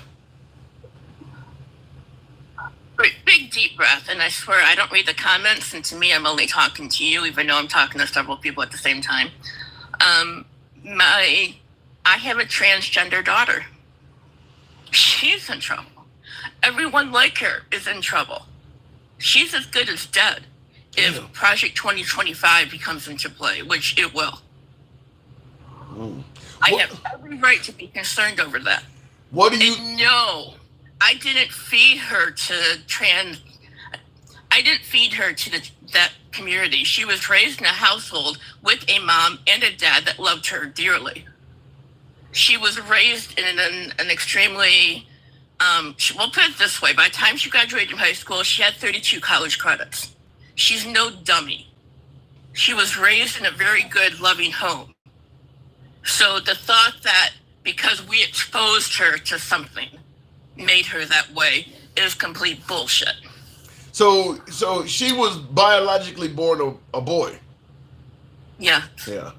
Big deep breath, and I swear I don't read the comments, and to me I'm only talking to you, even though I'm talking to several people at the same time. I have a transgender daughter. She's in trouble. Everyone like her is in trouble. She's as good as dead if Project 2025 becomes into play, which it will. I have every right to be concerned over that. What do you... And no, I didn't feed her to that community. She was raised in a household with a mom and a dad that loved her dearly. She was raised in an extremely, we'll put it this way, by the time she graduated from high school, she had 32 college credits. She's no dummy. She was raised in a very good, loving home. So the thought that because we exposed her to something made her that way is complete bullshit. So she was biologically born a boy. Yeah. Yeah.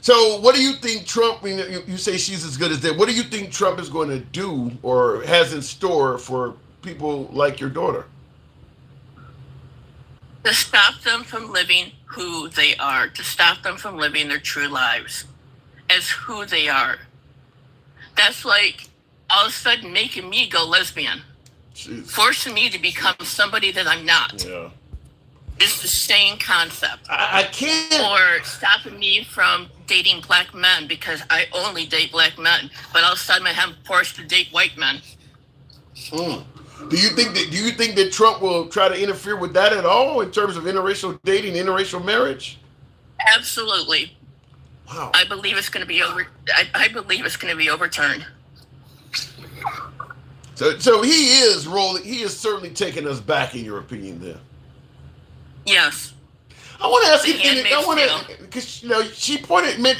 So what do you think Trump, you say she's as good as dead, what do you think Trump is going to do or has in store for people like your daughter? To stop them from living who they are, to stop them from living their true lives as who they are. That's like all of a sudden making me go lesbian. Jeez. Forcing me to become somebody that I'm not. Yeah. It's the same concept. I can't. Or stopping me from dating black men because I only date black men, but all of a sudden I'm forced to date white men. Do you think that Trump will try to interfere with that at all in terms of interracial dating, interracial marriage? Absolutely. Wow. I believe it's going to be I believe it's going to be overturned. So he is certainly taking us back, in your opinion, then. Yes. I want to ask you, because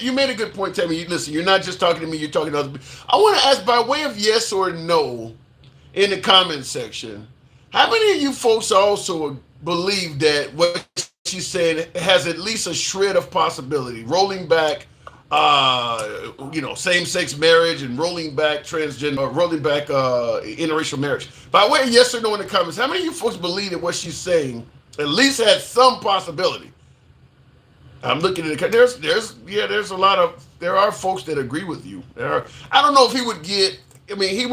you made a good point, Tammy. Listen, you're not just talking to me, you're talking to others. I want to ask, by way of yes or no, in the comment section, how many of you folks also believe that what she's saying has at least a shred of possibility, rolling back, same-sex marriage and rolling back interracial marriage? By way of yes or no in the comments, how many of you folks believe that what she's saying at least has some possibility? I'm looking at it. There are folks that agree with you. I don't know if he would get. I mean, it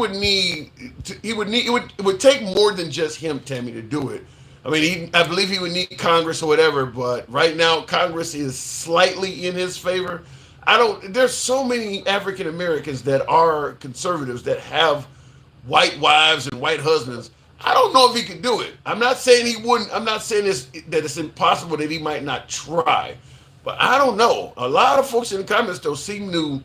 would take more than just him, Tammy, to do it. I mean, I believe he would need Congress or whatever, but right now Congress is slightly in his favor. There's so many African Americans that are conservatives that have white wives and white husbands. I don't know if he could do it. I'm not saying he wouldn't. I'm not saying that it's impossible that he might not try, but I don't know. A lot of folks in the comments though seem to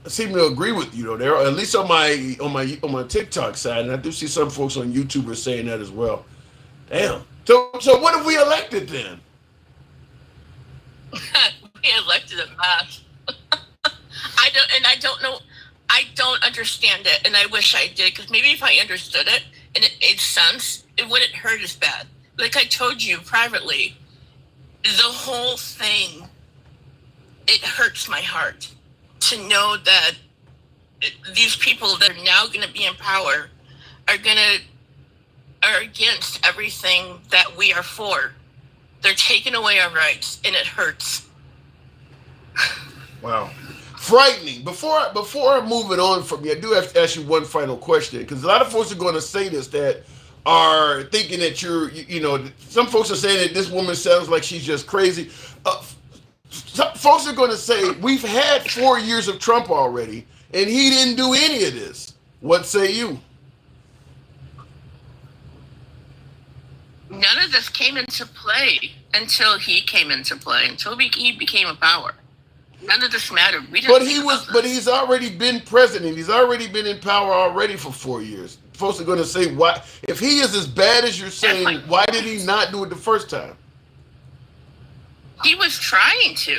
agree with you though. There, at least on my TikTok side, and I do see some folks on YouTube are saying that as well. Damn. So what have we elected then? We elected a mess. I don't know. I don't understand it, and I wish I did, because maybe if I understood it and it made sense, it wouldn't hurt as bad. Like I told you privately, the whole thing, it hurts my heart to know that these people that are now going to be in power are against everything that we are for. They're taking away our rights, and it hurts. Wow. Frightening. Before moving on from you, I do have to ask you one final question, because a lot of folks are going to say this, that are thinking that some folks are saying that this woman sounds like she's just crazy. Some folks are going to say, we've had 4 years of Trump already, and he didn't do any of this. What say you? None of this came into play until he came into play, until he became a power. None of this mattered. But he's already been president. He's already been in power already for 4 years. Folks are going to say, why? If he is as bad as you're saying, why did he not do it the first time? He was trying to.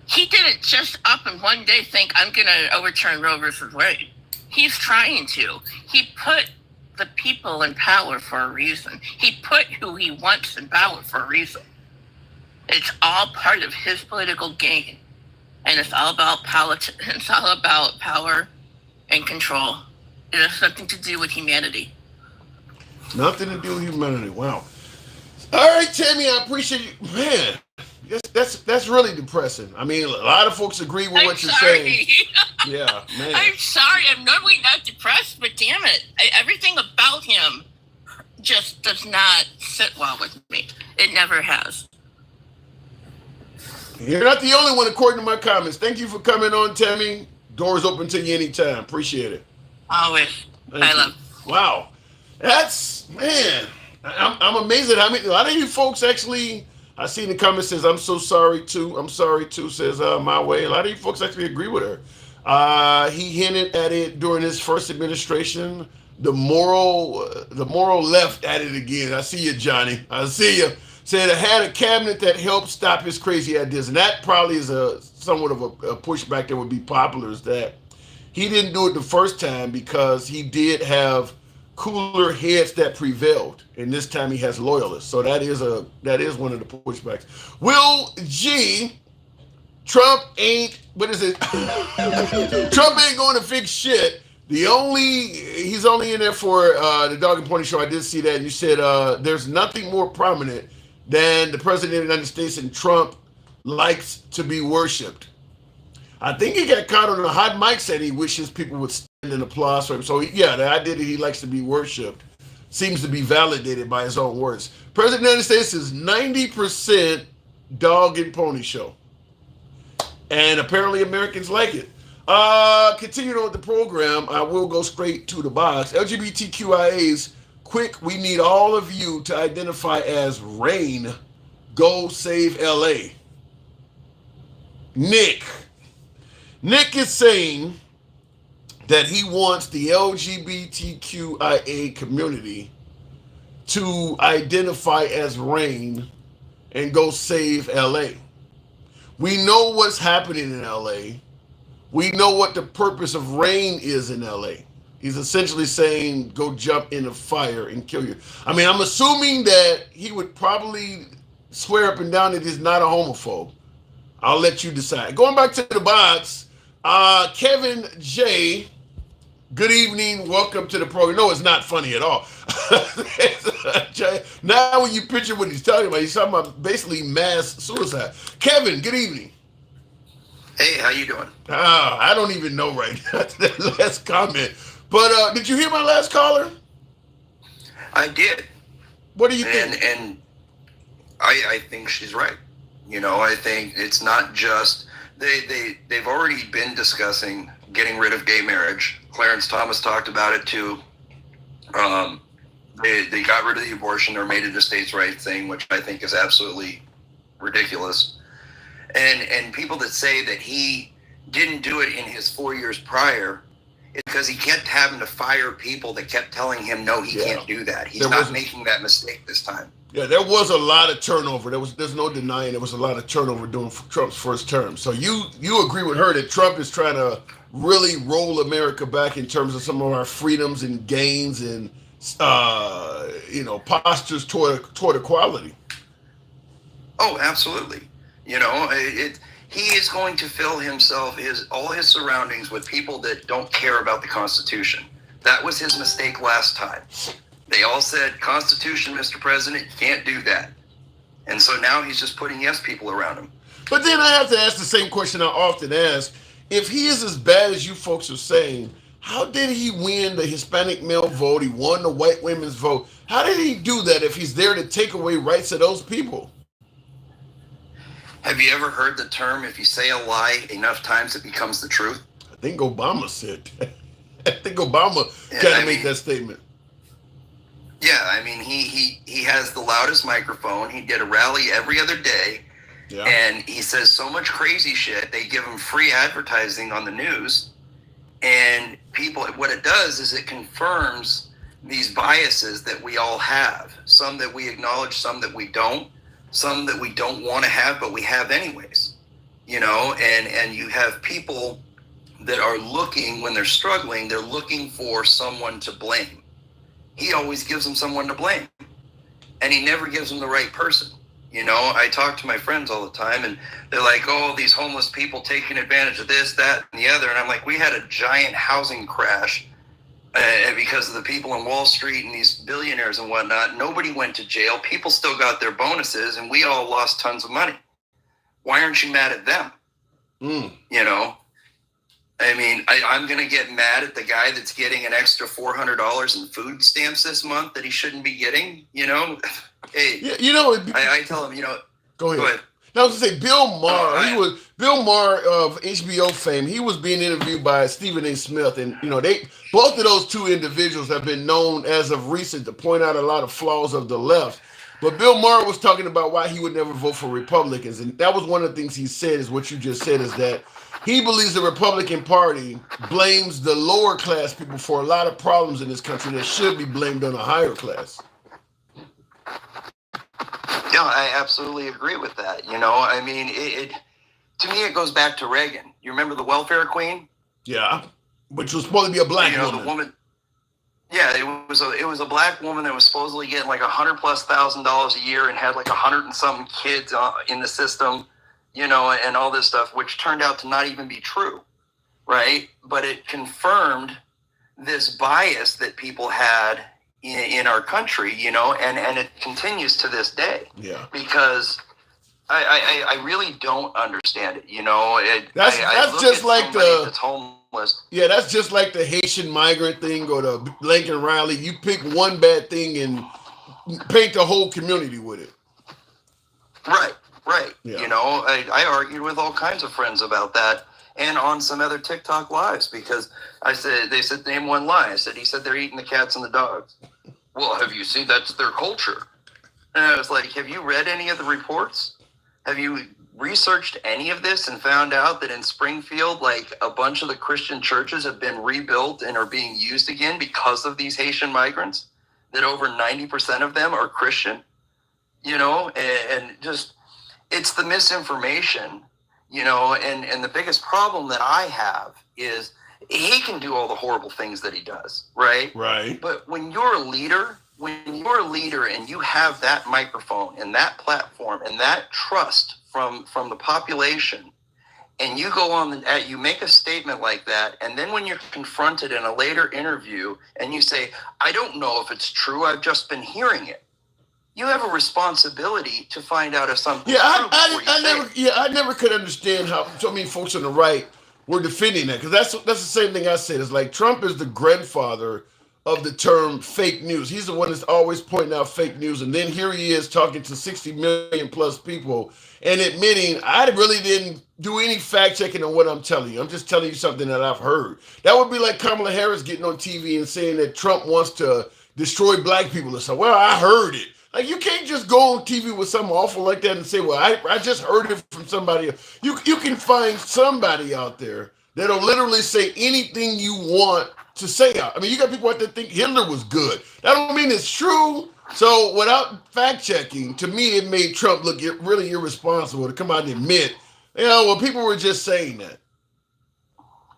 He didn't just up and one day think, I'm going to overturn Roe versus Wade. He's trying to. He put the people in power for a reason. He put who he wants in power for a reason. It's all part of his political game. And it's all about politics. It's all about power and control. It has something to do with humanity. Nothing to do with humanity. Wow. All right, Tammy, I appreciate you. Man, that's really depressing. I mean, a lot of folks agree with what you're saying. Yeah, man. I'm sorry. I'm normally not depressed, but damn it. Everything about him just does not sit well with me. It never has. You're not the only one, according to my comments. Thank you for coming on, Tammy. Doors open to you anytime. Appreciate it. Always. I love. Wow. That's, man, I'm amazed at how many, a lot of you folks actually, I see in the comments says, I'm so sorry too. I'm sorry too, says my way. A lot of you folks actually agree with her. He hinted at it during his first administration. The moral left at it again. I see you, Johnny. I see you. Said it had a cabinet that helped stop his crazy ideas. And that probably is somewhat of a pushback that would be popular, is that he didn't do it the first time because he did have cooler heads that prevailed, and this time he has loyalists. So that is one of the pushbacks. Will G, Trump ain't, what is it? Trump ain't going to fix shit. He's only in there for the Dog and Pony Show. I did see that. You said there's nothing more prominent than the President of the United States, and Trump likes to be worshipped. I think he got caught on a hot mic, said he wishes people would stand and applause for him. So yeah, the idea that he likes to be worshipped seems to be validated by his own words. President of the United States is 90% Dog and Pony Show. And apparently Americans like it. Continuing on with the program, I will go straight to the box. LGBTQIAs, quick, we need all of you to identify as RAIN. Go save LA. Nick is saying that he wants the LGBTQIA community to identify as RAIN and go save LA. We know what's happening in LA. We know what the purpose of RAIN is in LA. He's essentially saying, go jump in the fire and kill you. I mean, I'm assuming that he would probably swear up and down that he's not a homophobe. I'll let you decide. Going back to the box, Kevin J, good evening. Welcome to the program. No, it's not funny at all. Now when you picture what he's talking about basically mass suicide. Kevin, good evening. Hey, how you doing? I don't even know right now. That last comment. But did you hear my last caller? I did. What do you think? And I think she's right. You know, I think it's not just they've already been discussing getting rid of gay marriage. Clarence Thomas talked about it too. They got rid of the abortion or made it a states' rights thing, which I think is absolutely ridiculous. And people that say that he didn't do it in his 4 years prior, it's because he kept having to fire people that kept telling him, no, he can't do that. He's not making that mistake this time. Yeah, there was a lot of turnover. There's no denying there was a lot of turnover during Trump's first term. So you agree with her that Trump is trying to really roll America back in terms of some of our freedoms and gains and postures toward equality. Oh, absolutely. You know, he is going to fill all his surroundings with people that don't care about the Constitution. That was his mistake last time. They all said, Constitution, Mr. President, you can't do that. And so now he's just putting yes people around him. But then I have to ask the same question I often ask. If he is as bad as you folks are saying, how did he win the Hispanic male vote? He won the white women's vote. How did he do that if he's there to take away rights of those people? Have you ever heard the term, if you say a lie enough times, it becomes the truth? I think Obama said that. I think Obama kind of made that statement. Yeah, I mean, he has the loudest microphone. He did a rally every other day. Yeah. And he says so much crazy shit. They give him free advertising on the news. And people, what it does is it confirms these biases that we all have. Some that we acknowledge, some that we don't. Some that we don't want to have, but we have anyways, you know, and you have people that are looking, when they're struggling, they're looking for someone to blame. He always gives them someone to blame, and he never gives them the right person. You know, I talk to my friends all the time, and they're like, oh, these homeless people taking advantage of this, that, and the other. And I'm like, we had a giant housing crash because of the people on Wall Street and these billionaires and whatnot. Nobody went to jail. People still got their bonuses, and we all lost tons of money. Why aren't you mad at them? You know, I mean, I'm going to get mad at the guy that's getting an extra $400 in food stamps this month that he shouldn't be getting, you know? Hey, yeah, you know, I tell him, you know, go ahead. Now, I was going to say, Bill Maher, Bill Maher of HBO fame. He was being interviewed by Stephen A. Smith, and you know, both of those two individuals have been known as of recent to point out a lot of flaws of the left. But Bill Maher was talking about why he would never vote for Republicans, and that was one of the things he said. Is what you just said, is that he believes the Republican Party blames the lower class people for a lot of problems in this country that should be blamed on a higher class. Yeah, I absolutely agree with that. You know, I mean, to me, it goes back to Reagan. You remember the welfare queen? Yeah, which was supposed to be a black woman. The woman. Yeah, it was a black woman that was supposedly getting like $100,000+ a year and had like 100 and something kids in the system, you know, and all this stuff, which turned out to not even be true, right? But it confirmed this bias that people had in our country, you know, and it continues to this day. Yeah. Because I really don't understand it, you know. That's just like that's homeless. Yeah, that's just like the Haitian migrant thing or the Lincoln Riley. You pick one bad thing and paint the whole community with it. Right. Yeah. You know, I argued with all kinds of friends about that, and on some other TikTok lives, because they said name one lie. He said they're eating the cats and the dogs. Well, have you seen, that's their culture? And I was like, have you read any of the reports? Have you researched any of this and found out that in Springfield, like a bunch of the Christian churches have been rebuilt and are being used again because of these Haitian migrants? That over 90% of them are Christian, you know, and just, it's the misinformation, you know, and the biggest problem that I have is he can do all the horrible things that he does, right? Right. But when you're a leader and you have that microphone and that platform and that trust from the population, and you go on you make a statement like that, and then when you're confronted in a later interview and you say, I don't know if it's true, I've just been hearing it. You have a responsibility to find out if something's true. I never could understand how so many folks on the right were defending that, because that's the same thing I said. It's like Trump is the grandfather of the term fake news. He's the one that's always pointing out fake news, and then here he is talking to 60 million plus people and admitting, I really didn't do any fact checking on what I'm telling you. I'm just telling you something that I've heard. That would be like Kamala Harris getting on TV and saying that Trump wants to destroy black people or something. Well, I heard it. Like, you can't just go on TV with something awful like that and say, well, I just heard it from somebody else. You can find somebody out there that'll literally say anything you want to say. I mean, you got people out there think Hitler was good. That don't mean it's true. So without fact checking, to me, it made Trump look really irresponsible to come out and admit, you know, well, people were just saying that.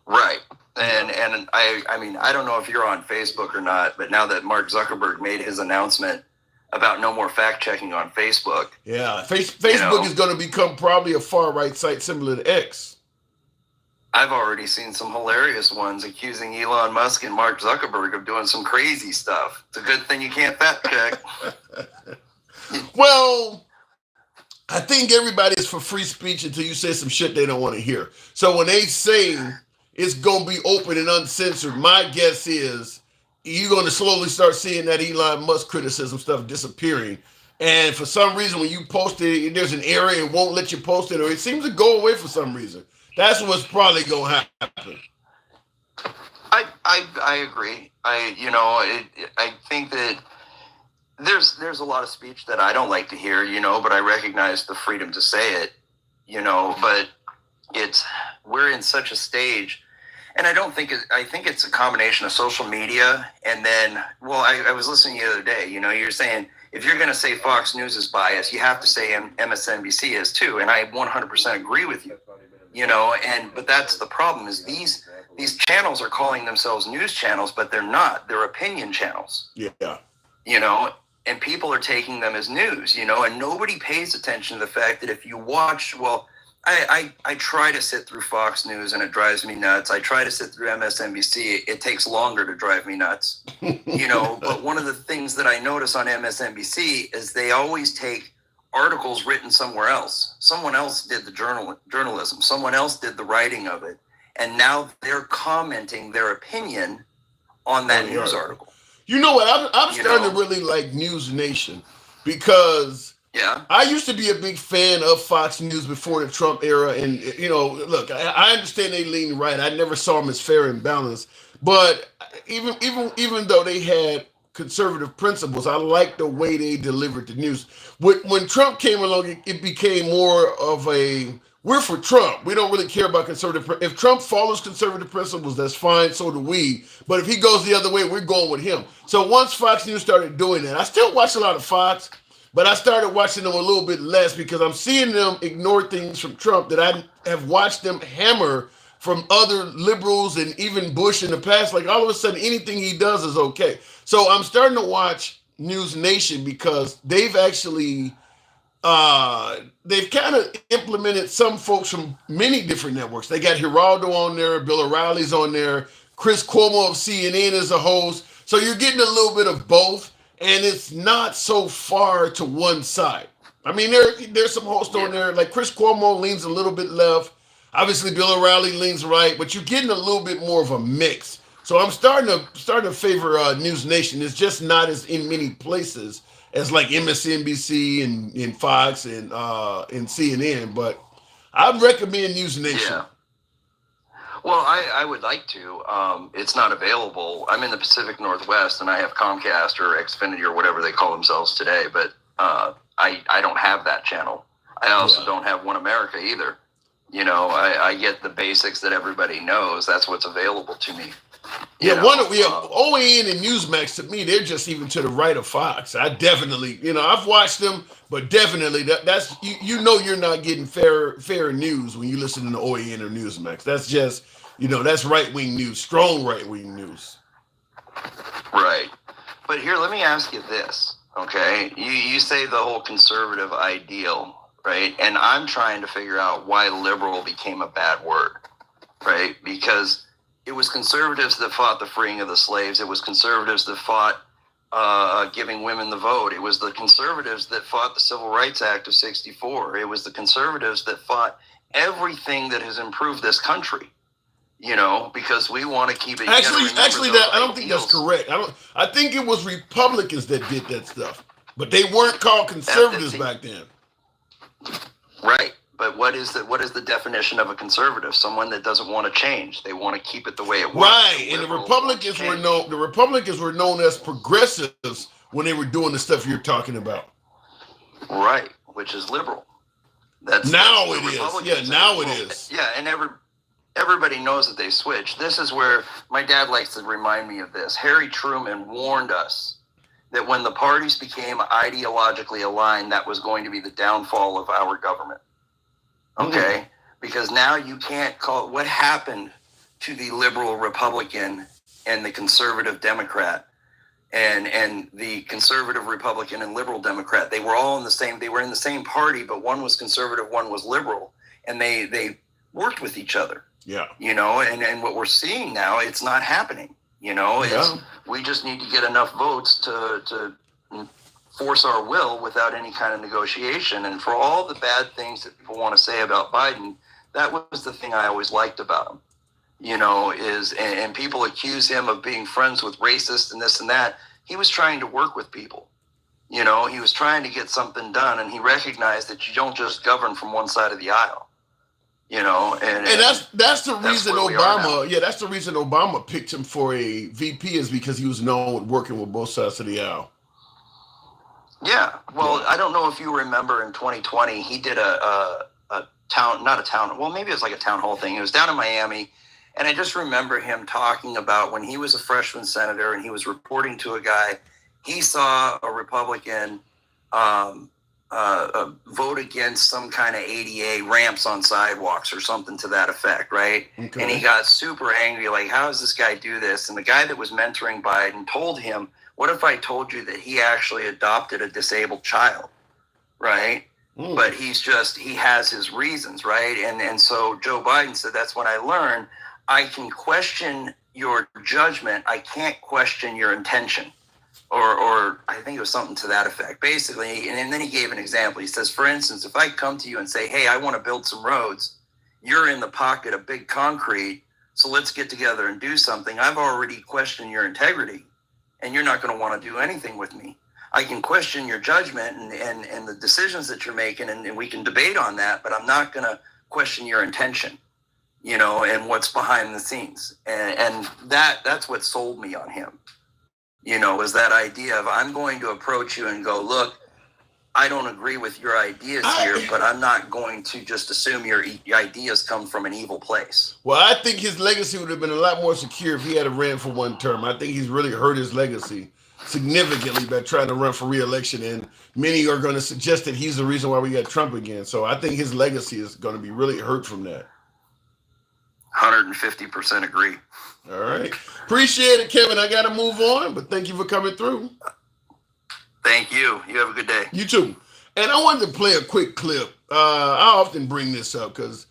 Right. And I mean, I don't know if you're on Facebook or not, but now that Mark Zuckerberg made his announcement about no more fact checking on Facebook. Yeah, Facebook is going to become probably a far right site similar to X. I've already seen some hilarious ones accusing Elon Musk and Mark Zuckerberg of doing some crazy stuff. It's a good thing you can't fact check. Well, I think everybody is for free speech until you say some shit they don't want to hear. So when they say it's going to be open and uncensored, my guess is you're going to slowly start seeing that Elon Musk criticism stuff disappearing. And for some reason, when you post it, there's an error, it won't let you post it, or it seems to go away for some reason. That's what's probably going to happen. I agree. I think that there's a lot of speech that I don't like to hear, you know, but I recognize the freedom to say it, you know, but we're in such a stage. And I think it's a combination of social media and then, well, I was listening the other day, you know, you're saying if you're going to say Fox News is biased, you have to say MSNBC is too. And I 100% agree with you, you know, but that's the problem is these channels are calling themselves news channels, but they're not. They're opinion channels. Yeah. You know, and people are taking them as news, you know, and nobody pays attention to the fact that if you watch, well, I try to sit through Fox News and it drives me nuts. I try to sit through MSNBC. It takes longer to drive me nuts. But one of the things that I notice on MSNBC is they always take articles written somewhere else. Someone else did the journalism. Someone else did the writing of it. And now they're commenting their opinion on that news article. You know what? I'm starting to really like News Nation because I used to be a big fan of Fox News before the Trump era. And, look, I understand they lean right. I never saw them as fair and balanced. But even though they had conservative principles, I like the way they delivered the news. When Trump came along, it became more of we're for Trump. We don't really care about conservative. If Trump follows conservative principles, that's fine. So do we. But if he goes the other way, we're going with him. So once Fox News started doing that, I still watch a lot of Fox, but I started watching them a little bit less because I'm seeing them ignore things from Trump that I have watched them hammer from other liberals and even Bush in the past. Like all of a sudden, anything he does is okay. So I'm starting to watch News Nation because they've actually they've kind of implemented some folks from many different networks. They got Geraldo on there, Bill O'Reilly's on there, Chris Cuomo of CNN is a host. So you're getting a little bit of both, and it's not so far to one side. I mean, there's some hosts on there, like Chris Cuomo leans a little bit left. Obviously, Bill O'Reilly leans right, but you're getting a little bit more of a mix. So I'm starting to favor News Nation. It's just not as in many places as like MSNBC and Fox and CNN, but I'd recommend News Nation. Yeah. Well, I would like to. It's not available. I'm in the Pacific Northwest, and I have Comcast or Xfinity or whatever they call themselves today, but I don't have that channel. I also don't have One America either. I get the basics that everybody knows. That's what's available to me. OAN and Newsmax, to me, they're just even to the right of Fox. I definitely, I've watched them, but definitely that's you're not getting fair news when you listen to OAN or Newsmax. That's just, that's right-wing news, strong right-wing news. Right. But here, let me ask you this, okay? You say the whole conservative ideal, right? And I'm trying to figure out why liberal became a bad word, right? Because it was conservatives that fought the freeing of the slaves. It was conservatives that fought giving women the vote. It was the conservatives that fought the Civil Rights Act of '64. It was the conservatives that fought everything that has improved this country. Because we want to keep it. Actually, I don't think that's correct. I think it was Republicans that did that stuff, but they weren't called conservatives back then. Right. But what is the definition of a conservative? Someone that doesn't want to change. They want to keep it the way it was. Right. And the Republicans were known as progressives when they were doing the stuff you're talking about. Right. Which is liberal. It is. Yeah, now it is. Yeah, and everybody knows that they switched. This is where my dad likes to remind me of this. Harry Truman warned us that when the parties became ideologically aligned, that was going to be the downfall of our government. Okay, because now you can't call what happened to the liberal Republican and the conservative Democrat and the conservative Republican and liberal Democrat. They were all in the same party, but one was conservative, one was liberal, and they worked with each other. Yeah. And what we're seeing now, it's not happening. We just need to get enough votes to force our will without any kind of negotiation. And for all the bad things that people want to say about Biden, that was the thing I always liked about him, and people accuse him of being friends with racists and this and that. He was trying to work with people, he was trying to get something done, and he recognized that you don't just govern from one side of the aisle, and that's the reason Obama, that's the reason Obama picked him for a VP, is because he was known working with both sides of the aisle. Yeah, well, I don't know if you remember in 2020, he did a town hall thing. It was down in Miami, and I just remember him talking about when he was a freshman senator and he was reporting to a guy, he saw a Republican vote against some kind of ADA ramps on sidewalks or something to that effect, right? Okay. And he got super angry, like, how does this guy do this? And the guy that was mentoring Biden told him, what if I told you that he actually adopted a disabled child, right? but he has his reasons, right? And so Joe Biden said, that's when I learned I can question your judgment. I can't question your intention. Or I think it was something to that effect, basically. And then he gave an example. He says, for instance, if I come to you and say, hey, I want to build some roads, you're in the pocket of big concrete, so let's get together and do something. I've already questioned your integrity, and you're not going to want to do anything with me. I can question your judgment and the decisions that you're making, and we can debate on that, but I'm not going to question your intention, and what's behind the scenes. And that's what sold me on him, was that idea of I'm going to approach you and go, look, I don't agree with your ideas here, but I'm not going to just assume your ideas come from an evil place. Well, I think his legacy would have been a lot more secure if he had ran for one term. I think he's really hurt his legacy significantly by trying to run for re-election, and many are going to suggest that he's the reason why we got Trump again. So I think his legacy is going to be really hurt from that. 150% agree. All right. Appreciate it, Kevin. I got to move on, but thank you for coming through. Thank you. You have a good day. You too. And I wanted to play a quick clip. I often bring this up because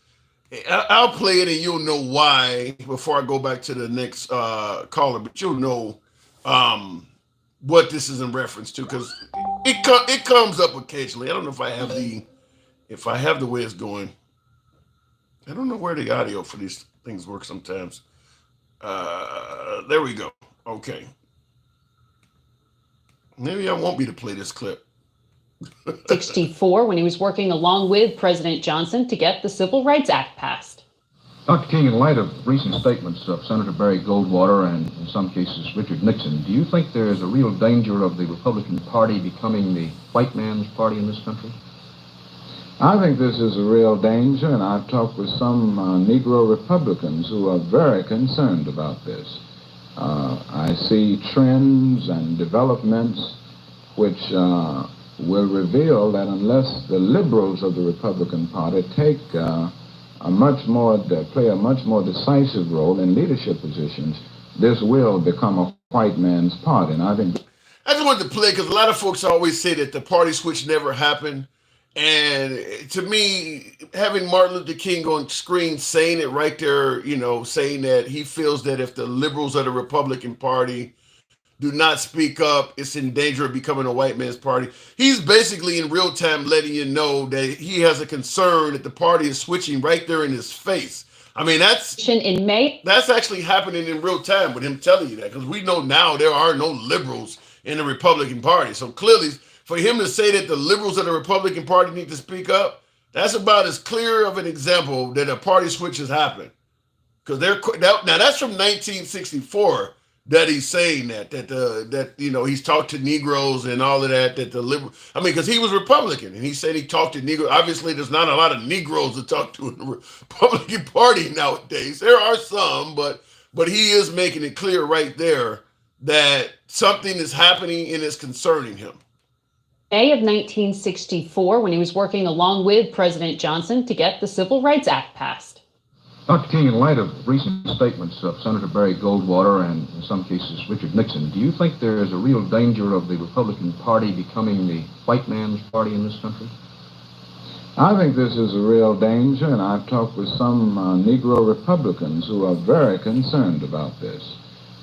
I'll play it and you'll know why before I go back to the next caller, but you'll know what this is in reference to, because it comes up occasionally. I don't know if I have the way it's going. I don't know where the audio for these things work sometimes. There we go. Okay. Maybe I won't be to play this clip. 64, when he was working along with President Johnson to get the Civil Rights Act passed. Dr. King, in light of recent statements of Senator Barry Goldwater and, in some cases, Richard Nixon, do you think there is a real danger of the Republican Party becoming the white man's party in this country? I think this is a real danger, and I've talked with some Negro Republicans who are very concerned about this. I see trends and developments which will reveal that unless the liberals of the Republican Party take play a much more decisive role in leadership positions, this will become a white man's party. And I think I just wanted to play because a lot of folks always say that the party switch never happened. And to me, having Martin Luther King on screen saying it right there, saying that he feels that if the liberals of the Republican Party do not speak up, it's in danger of becoming a white man's party. He's basically in real time letting you know that he has a concern that the party is switching right there in his face. I mean, that's actually happening in real time with him telling you that, because we know now there are no liberals in the Republican Party. So clearly, for him to say that the liberals of the Republican Party need to speak up, that's about as clear of an example that a party switch has happened. Because now that's from 1964 that he's saying that he's talked to Negroes and all of that the liberal. I mean, because he was Republican and he said he talked to Negroes. Obviously, there's not a lot of Negroes to talk to in the Republican Party nowadays. There are some, but he is making it clear right there that something is happening and it's concerning him. May of 1964, when he was working along with President Johnson to get the Civil Rights Act passed. Dr. King, in light of recent statements of Senator Barry Goldwater and, in some cases, Richard Nixon, do you think there is a real danger of the Republican Party becoming the white man's party in this country? I think this is a real danger, and I've talked with some Negro Republicans who are very concerned about this.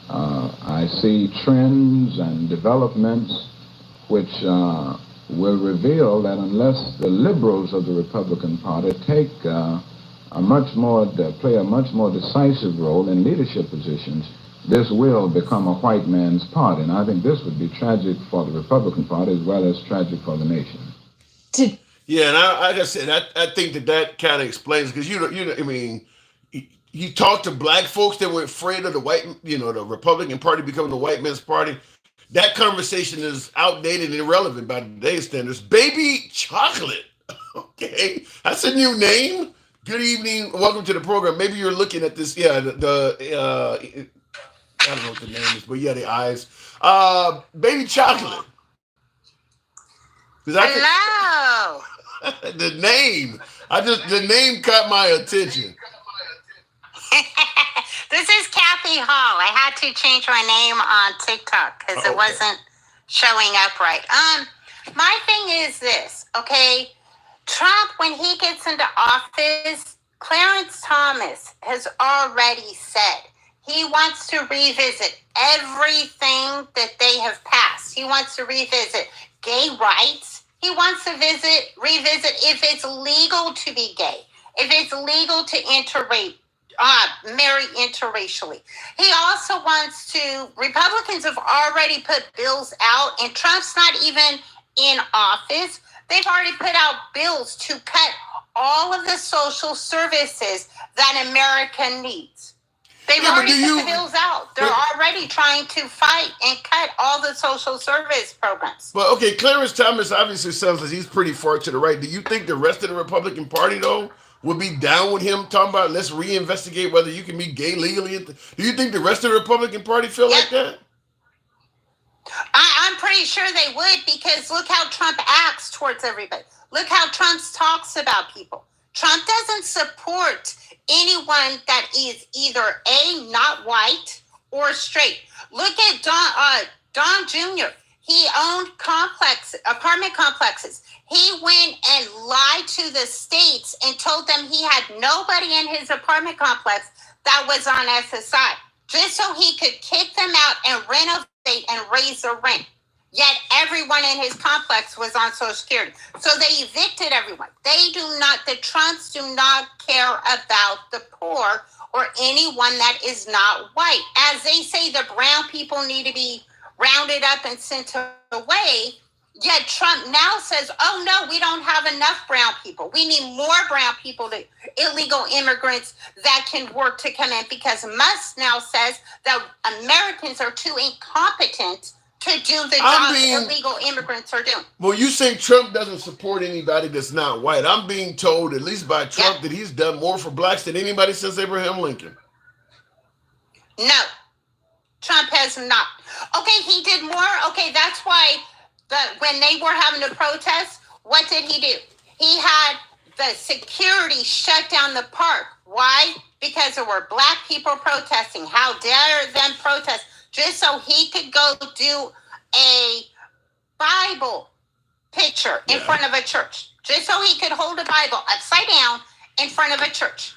I see trends and developments which will reveal that unless the liberals of the Republican Party take play a much more decisive role in leadership positions, this will become a white man's party. And I think this would be tragic for the Republican Party as well as tragic for the nation. Yeah, and like I said, I think that kind of explains, because I mean, you talk to black folks that were afraid of the the Republican Party becoming the white man's party. That conversation is outdated and irrelevant by today's standards. Baby Chocolate. Okay. That's a new name. Good evening. Welcome to the program. Maybe you're looking at this. Yeah, I don't know what the name is, but yeah, the eyes. Baby Chocolate. Hello. The name. The name caught my attention. This is Kathy Hall. I had to change my name on TikTok because it wasn't showing up right. My thing is this, okay? Trump, when he gets into office, Clarence Thomas has already said he wants to revisit everything that they have passed. He wants to revisit gay rights. He wants to revisit if it's legal to be gay, if it's legal to marry interracially. He also wants to, Republicans have already put bills out, and Trump's not even in office. They've already put out bills to cut all of the social services that America needs. They've already put the bills out. They're already trying to fight and cut all the social service programs. Well, okay, Clarence Thomas obviously sounds like he's pretty far to the right. Do you think the rest of the Republican Party, though, would be down with him talking about let's reinvestigate whether you can be gay legally? Do you think the rest of the Republican Party feel like that? I'm pretty sure they would, because look how Trump acts towards everybody. Look how Trump talks about people. Trump doesn't support anyone that is either A, not white, or straight. Look at Don Jr. He owned apartment complexes. He went and lied to the states and told them he had nobody in his apartment complex that was on SSI, just so he could kick them out and renovate and raise the rent. Yet everyone in his complex was on Social Security. So they evicted everyone. The Trumps do not care about the poor or anyone that is not white. As they say, the brown people need to be rounded up and sent away. Yet Trump now says, oh no, we don't have enough brown people. We need more brown people, illegal immigrants that can work to come in, because Musk now says that Americans are too incompetent to do the job illegal immigrants are doing. Well, you say Trump doesn't support anybody that's not white. I'm being told, at least by Trump, that he's done more for blacks than anybody since Abraham Lincoln. No, Trump has not. Okay, he did more. Okay, that's why when they were having a protest, what did he do? He had the security shut down the park. Why? Because there were black people protesting. How dare them protest? Just so he could go do a Bible picture in front of a church. Just so he could hold a Bible upside down in front of a church.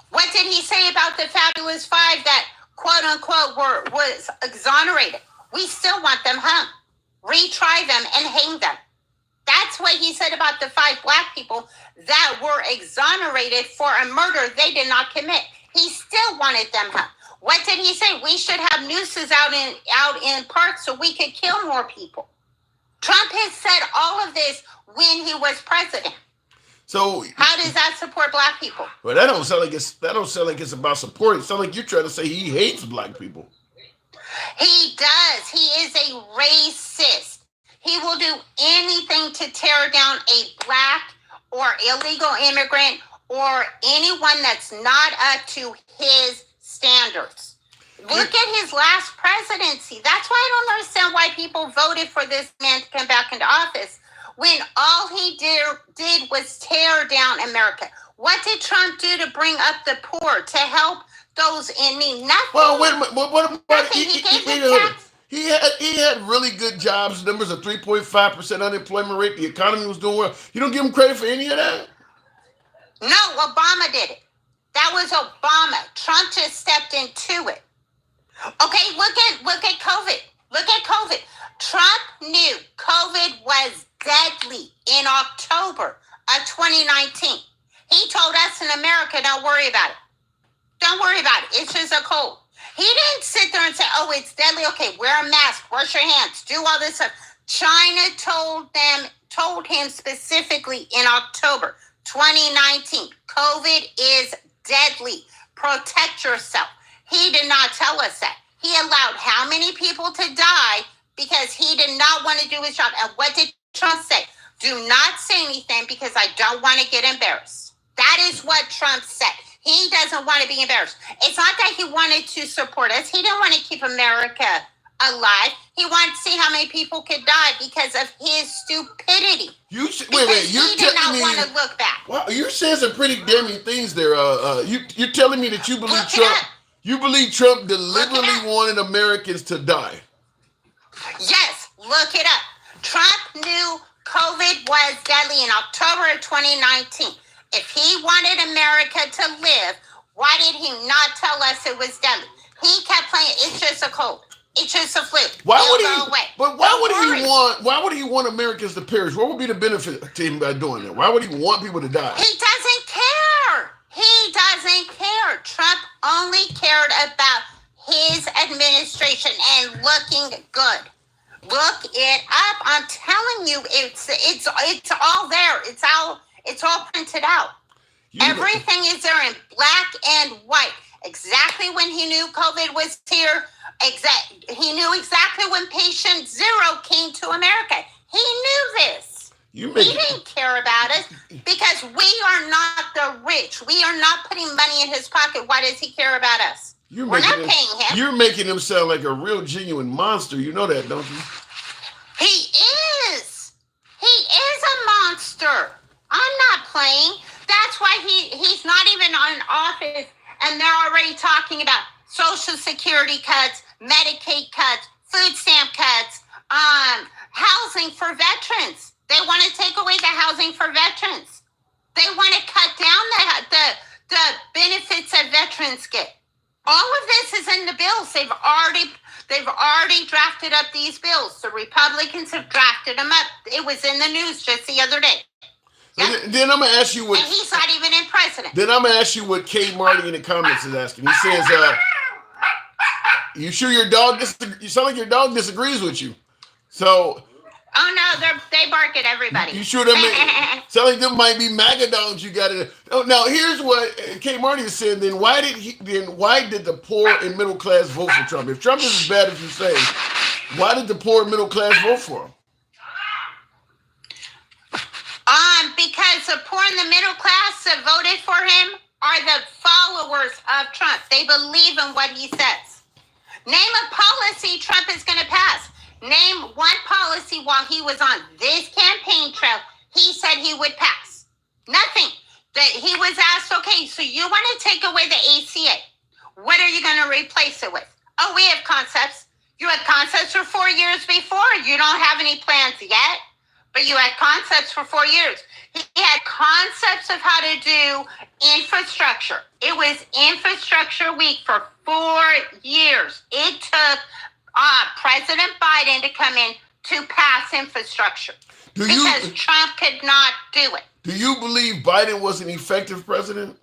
What did he say about the Fabulous Five that, quote unquote, was exonerated? We still want them hung. Retry them and hang them. That's what he said about the 5 black people that were exonerated for a murder they did not commit. He still wanted them hung. What did he say? We should have nooses out in parks so we could kill more people. Trump has said all of this when he was president. So how does that support black people? Well, that don't sound like it's about support. It sounds like you're trying to say he hates black people. He does. He is a racist. He will do anything to tear down a black or illegal immigrant or anyone that's not up to his standards. Look at his last presidency. That's why I don't understand why people voted for this man to come back into office when all he did was tear down America. What did Trump do to bring up the poor, to help those in need? Nothing. Well, wait a minute. What about he had really good jobs, numbers of 3.5% unemployment rate. The economy was doing well. You don't give him credit for any of that? No, Obama did it. That was Obama. Trump just stepped into it. Okay, look at COVID. Look at COVID. Trump knew COVID was deadly in October of 2019. He told us in America, don't worry about it. Don't worry about it. It's just a cold. He didn't sit there and say, oh, it's deadly. Okay, wear a mask, wash your hands, do all this stuff. China told him specifically in October 2019, COVID is deadly. Protect yourself. He did not tell us that. He allowed how many people to die because he did not want to do his job. And what did Trump say? Do not say anything because I don't want to get embarrassed. That is what Trump said. He doesn't want to be embarrassed. It's not that he wanted to support us. He didn't want to keep America alive. He wanted to see how many people could die because of his stupidity. You're he did not want to look back. Well, you're saying some pretty damning things there. You're telling me that you believe Trump. You believe Trump deliberately wanted Americans to die. Yes, look it up. Trump knew COVID was deadly in October of 2019. If he wanted America to live, why did he not tell us it was deadly? He kept playing, it's just a cold. It's just a flu. Why It'll would go he? away. But why would he want Americans to perish? What would be the benefit to him by doing that? Why would he want people to die? He doesn't care. He doesn't care. Trump only cared about his administration and looking good. Look it up. I'm telling you, it's all there. It's all printed out. Everything is there in black and white. Exactly when he knew COVID was here. He knew exactly when patient zero came to America. He knew this. He didn't care about us because we are not the rich. We are not putting money in his pocket. Why does he care about us? We're not paying him. You're making him sound like a real genuine monster. You know that, don't you? He is. He is a monster. I'm not playing. That's why he's not even in office, and they're already talking about Social Security cuts, Medicaid cuts, food stamp cuts, housing for veterans. They want to take away the housing for veterans. They want to cut down the benefits that veterans get. All of this is in the bills. They've already drafted up these bills. The Republicans have drafted them up. It was in the news just the other day. Yep. Then I'm gonna ask you what. And he's not even in president. Then I'm gonna ask you what K. Marty in the comments is asking. He says, "You sure your dog? You sound like your dog disagrees with you." So. Oh no, they bark at everybody. You sure that sound like them might be Maga dogs you got to. Oh, now here's what K. Marty is saying. Then why did the poor and middle class vote for Trump? If Trump is as bad as you say, why did the poor and middle class vote for him? Because the poor and the middle class that voted for him are the followers of Trump. They believe in what he says. Name a policy Trump is going to pass. Name one policy while he was on this campaign trail he said he would pass. Nothing. That he was asked, okay, so you want to take away the ACA. What are you going to replace it with? Oh, we have concepts. You had concepts for 4 years before. You don't have any plans yet, but you had concepts for 4 years. He had concepts of how to do infrastructure. It was Infrastructure Week for 4 years. It took President Biden to come in to pass infrastructure because Trump could not do it. Do you believe Biden was an effective president?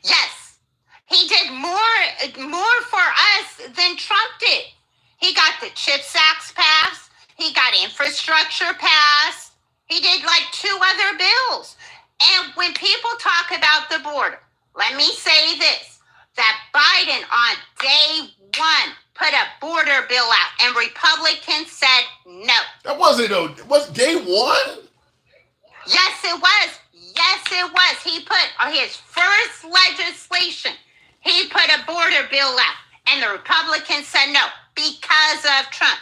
Yes. He did more for us than Trump did. He got the CHIPS Act passed. He got infrastructure passed. He did like 2 other bills. And when people talk about the border, let me say this, that Biden on day 1 put a border bill out, and Republicans said no. That wasn't was day 1? Yes, it was. Yes, it was. He put his first legislation. He put a border bill out, and the Republicans said no because of Trump.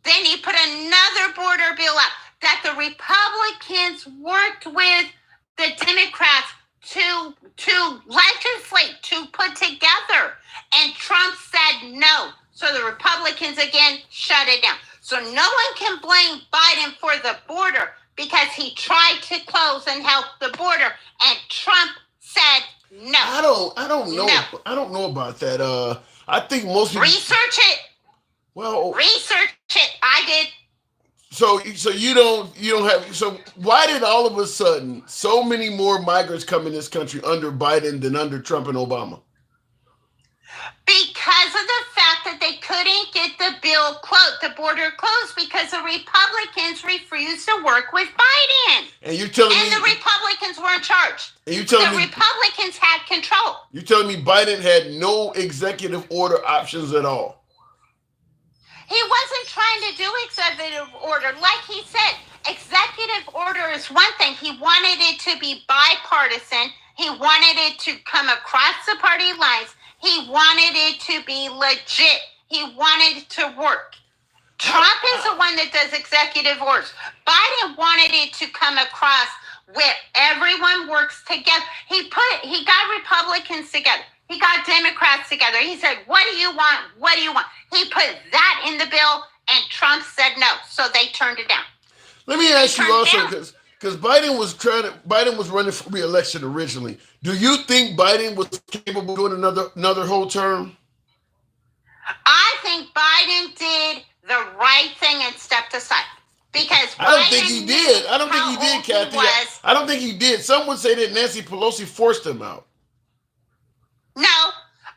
Then he put another border bill out that the Republicans worked with the Democrats to legislate, to put together, and Trump said no. So the Republicans again shut it down. So no one can blame Biden for the border because he tried to close and help the border, and Trump said no. I don't know. No. I don't know about that. I think most people research it. Well, research it. I did. So you don't have. So why did all of a sudden so many more migrants come in this country under Biden than under Trump and Obama? Because of the fact that they couldn't get the border closed because the Republicans refused to work with Biden. And you're telling me the Republicans were in charge. And you telling me Republicans had control. You're telling me Biden had no executive order options at all? He wasn't trying to do executive order. Like he said, executive order is one thing. He wanted it to be bipartisan. He wanted it to come across the party lines. He wanted it to be legit. He wanted it to work. Trump is the one that does executive orders. Biden wanted it to come across where everyone works together. He got Republicans together. He got Democrats together. He said, what do you want? What do you want? He put that in the bill, and Trump said no. So they turned it down. Let me ask you also, because Biden was running for re-election originally. Do you think Biden was capable of doing another whole term? I think Biden did the right thing and stepped aside. Because I don't think he did. I don't think he did, Kathy. I don't think he did. Some would say that Nancy Pelosi forced him out. No,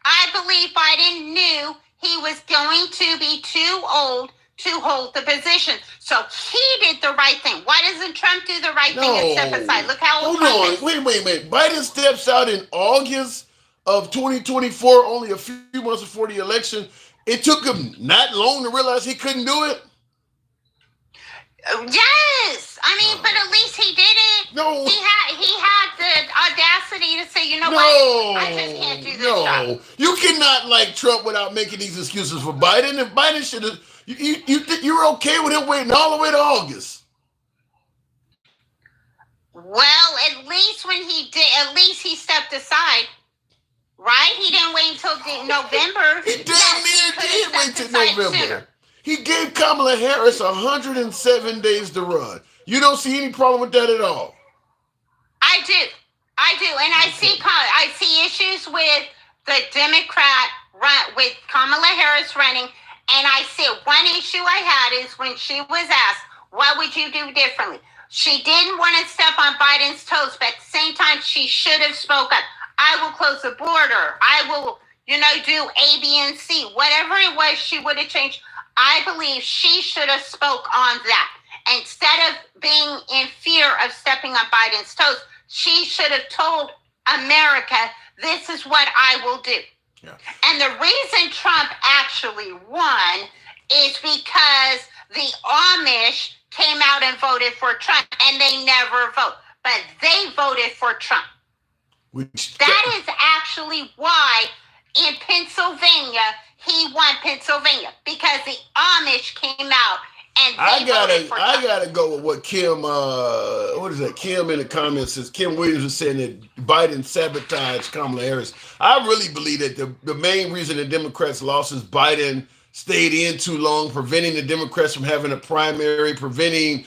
I believe Biden knew he was going to be too old to hold the position. So he did the right thing. Why doesn't Trump do the right thing and step aside? Look how old Trump is. Wait. Biden steps out in August of 2024, only a few months before the election. It took him not long to realize he couldn't do it. Yes, I mean, but at least he did it. No, he had the audacity to say, you know what, I just can't do this job. You cannot like Trump without making these excuses for Biden. If Biden should have, you're okay with him waiting all the way to August. Well, at least when he did, at least he stepped aside. Right? He didn't wait until November. He damn near did wait till November. Sooner. He gave Kamala Harris 107 days to run. You don't see any problem with that at all? I do. And I see issues with the Democrat run, with Kamala Harris running. And I see one issue I had is when she was asked, what would you do differently? She didn't want to step on Biden's toes, but at the same time, she should have spoke up. I will close the border. I will, do A, B, and C. Whatever it was, she would have changed. I believe she should have spoke on that. Instead of being in fear of stepping on Biden's toes, she should have told America, this is what I will do. Yeah. And the reason Trump actually won is because the Amish came out and voted for Trump, and they never vote. But they voted for Trump. That is actually why in Pennsylvania, he won Pennsylvania, because the Amish came out and they voted for Trump. I gotta go with what Kim, Kim in the comments says. Kim Williams was saying that Biden sabotaged Kamala Harris. I really believe that the main reason the Democrats lost is Biden stayed in too long, preventing the Democrats from having a primary, preventing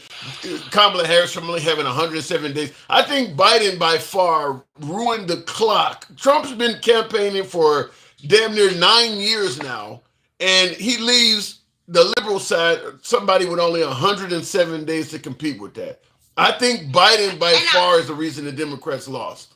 Kamala Harris from only having 107 days. I think Biden by far ruined the clock. Trump's been campaigning for damn near 9 years now, and he leaves the liberal side, somebody with only 107 days to compete with that. I think Biden by far is the reason the Democrats lost.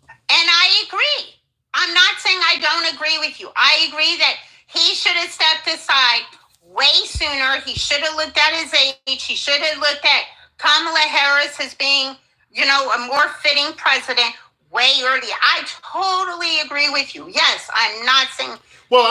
And I agree. I'm not saying I don't agree with you. I agree that he should have stepped aside way sooner. He should have looked at his age. He should have looked at Kamala Harris as being, a more fitting president way earlier. I totally agree with you. Yes, I'm not saying. Well,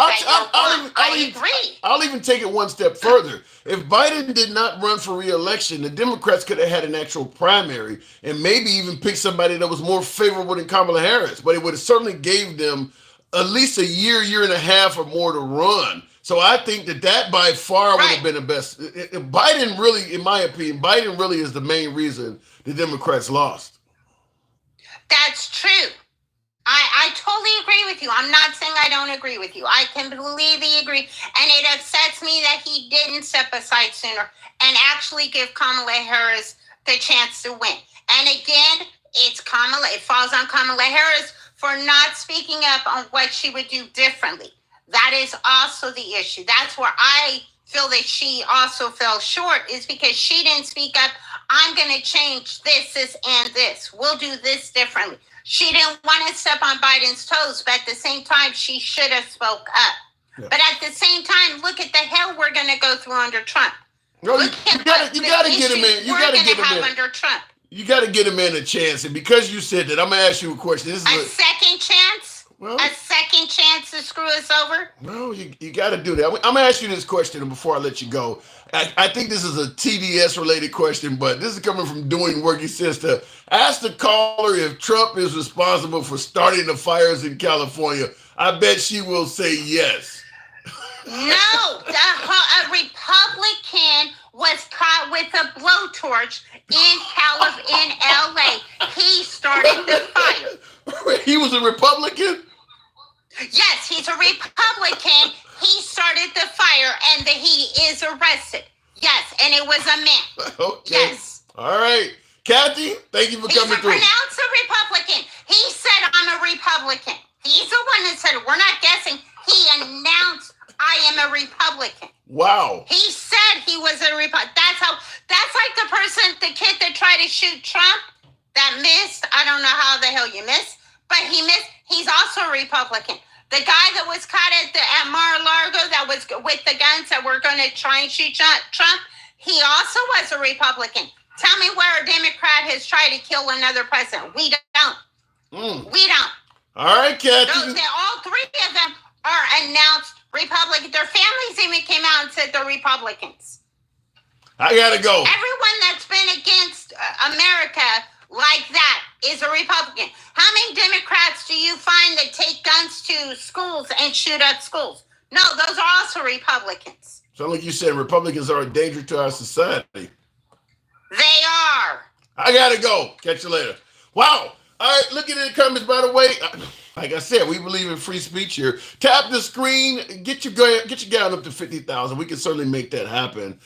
I'll even take it one step further. If Biden did not run for re-election, the Democrats could have had an actual primary and maybe even picked somebody that was more favorable than Kamala Harris. But it would have certainly gave them at least a year and a half or more to run. So I think that by far would have been the best. Biden really, in my opinion, Biden really is the main reason the Democrats lost. That's true. I totally agree with you. I'm not saying I don't agree with you. I completely agree. And it upsets me that he didn't step aside sooner and actually give Kamala Harris the chance to win. And again, it falls on Kamala Harris for not speaking up on what she would do differently. That is also the issue. That's where I feel that she also fell short, is because she didn't speak up. I'm going to change this, and this. We'll do this differently. She didn't want to step on Biden's toes, but at the same time, she should have spoke up. Yeah. But at the same time, look at the hell we're going to go through under Trump. No, you got to get him in. You got to get him in under Trump. You got to get him in a chance. And because you said that, I'm going to ask you a question. This is a second chance? Well, a second chance to screw us over? No, you got to do that. I'm going to ask you this question before I let you go. I think this is a TDS-related question, but this is coming from Doing Work. He says to ask the caller if Trump is responsible for starting the fires in California. I bet she will say yes. No, a Republican was caught with a blowtorch in LA. He started the fire. He was a Republican? Yes, he's a Republican. He started the fire and he is arrested. Yes, and it was a man. Okay. Yes. All right. Kathy, thank you for coming through. He's pronounced a Republican. He said, I'm a Republican. He's the one that said, we're not guessing. He announced, I am a Republican. Wow. He said he was a Republican. That's like the kid that tried to shoot Trump that missed. I don't know how the hell you missed, but he missed. He's also a Republican. The guy that was caught at Mar-a-Lago that was with the guns that were going to try and shoot Trump, he also was a Republican. Tell me where a Democrat has tried to kill another president. We don't. We don't. All right, Kathy. All three of them are announced Republican. Their families even came out and said they're Republicans. I gotta go. Everyone that's been against America like that is a Republican. How many Democrats do you find that take guns to schools and shoot up schools? No, those are also Republicans. So like you said, Republicans are a danger to our society. They are. I gotta go. Catch you later. Wow. All right, looking at the comments, by the way, like I said, we believe in free speech here. Tap the screen, get your gown up to 50,000. We can certainly make that happen.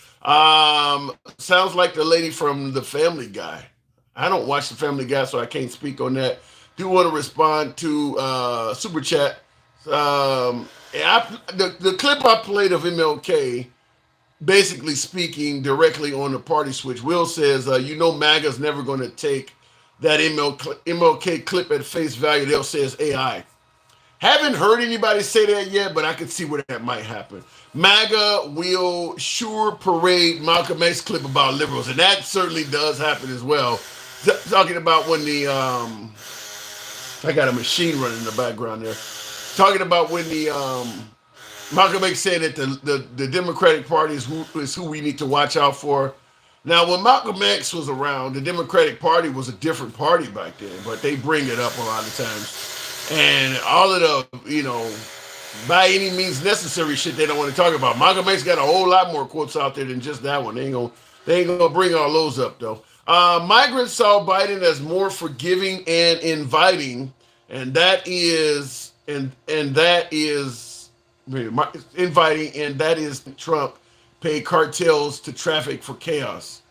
Sounds like the lady from the Family Guy. I don't watch the Family Guy, so I can't speak on that. Do want to respond to Super Chat. The clip I played of MLK, basically speaking directly on the party switch. Will says, MAGA's never going to take that MLK clip at face value. They'll say it's AI. Haven't heard anybody say that yet, but I can see where that might happen. MAGA will sure parade Malcolm X clip about liberals, and that certainly does happen as well. Talking about when the I got a machine running in the background there. Talking about when the Malcolm X said that the Democratic Party is who we need to watch out for. Now, when Malcolm X was around, the Democratic Party was a different party back then, but they bring it up a lot of times. And all of the, by any means necessary shit they don't want to talk about. Malcolm X got a whole lot more quotes out there than just that one. They ain't gonna bring all those up though. Migrants saw Biden as more forgiving and inviting, and that is Trump paid cartels to traffic for chaos.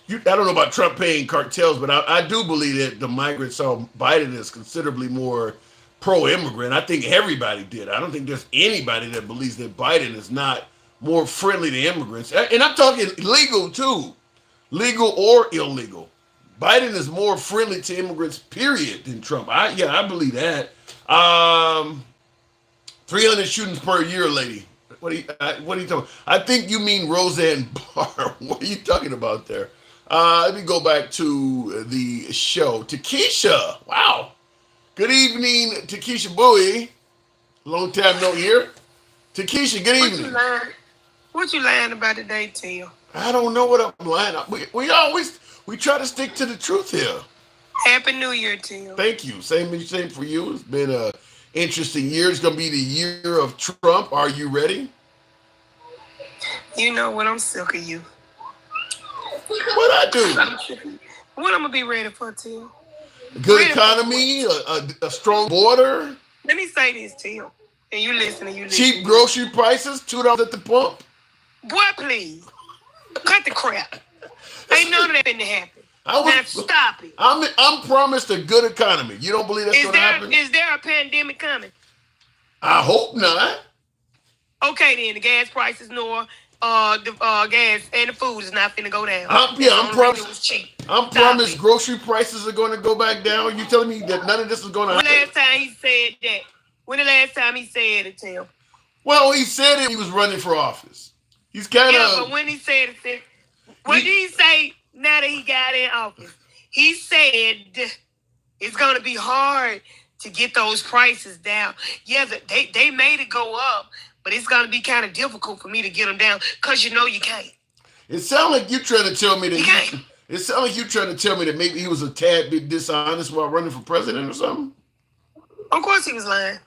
I don't know about Trump paying cartels, but I do believe that the migrants saw Biden as considerably more pro-immigrant. I think everybody did. I don't think there's anybody that believes that Biden is not more friendly to immigrants. And I'm talking legal too, legal or illegal. Biden is more friendly to immigrants, period, than Trump. I believe that. 300 shootings per year, lady. What are you talking? I think you mean Roseanne Barr. What are you talking about there? Let me go back to the show. Takesha, wow. Good evening, Takesha Bowie. Long time no hear. Takesha, good evening. What you lying about today, Tim? I don't know what I'm lying about. We try to stick to the truth here. Happy New Year, Tim. Thank you. Same for you. It's been a interesting year. It's going to be the year of Trump. Are you ready? You know what? I'm sick of you. What I do? What I'm going to be ready for, Tim? A good economy, a strong border. Let me say this, Tim. And you listen. Cheap grocery prices, $2 at the pump. Boy, please. Cut the crap. Ain't none of that finna happen. Now stop it. I'm promised a good economy. You don't believe that's going to happen? Is there a pandemic coming? I hope not. Okay, then the gas prices nor the gas and the food is not finna go down. I'm promised. It was cheap. I'm promised grocery prices are going to go back down. You telling me that none of this is going to happen? When the last time he said that? When the last time he said it, Tim? Well, he said it. He was running for office. He's kind of. Yeah, but when he said it, what did he say? Now that he got in office, he said it's going to be hard to get those prices down. Yeah, they made it go up, but it's going to be kind of difficult for me to get them down because you can't. It sounds like you're trying to tell me that you can't. It sounds like you're trying to tell me that maybe he was a tad bit dishonest while running for president or something. Of course he was lying.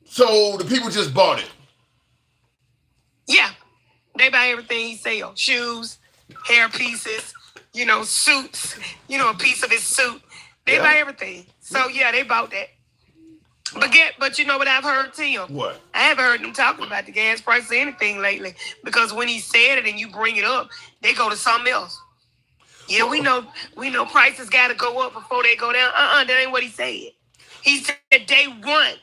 So the people just bought it. Yeah, they buy everything he sells: shoes, hair pieces, suits, a piece of his suit. They buy everything. So yeah, they bought that. But you know what I've heard, Tim? What? I haven't heard them talking about the gas price or anything lately. Because when he said it and you bring it up, they go to something else. Yeah, we know prices got to go up before they go down. That ain't what he said. He said day one,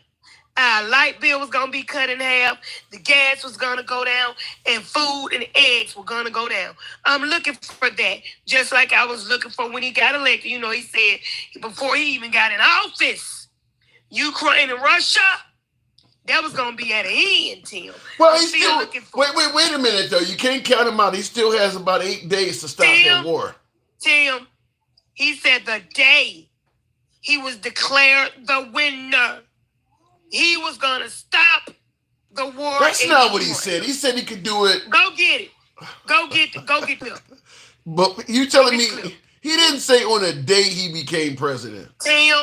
light bill was gonna be cut in half, the gas was gonna go down, and food and eggs were gonna go down. I'm looking for that, just like I was looking for when he got elected. You know, he said before he even got in office, Ukraine and Russia, that was gonna be at an end, Tim. Well, he's still wait a minute though. You can't count him out. He still has about 8 days to stop that war. Tim, he said the day he was declared the winner, he was gonna stop the war. That's not what he said. He said he could do it. Go get it. Go get it. But you telling me he didn't say on the day he became president? Tim,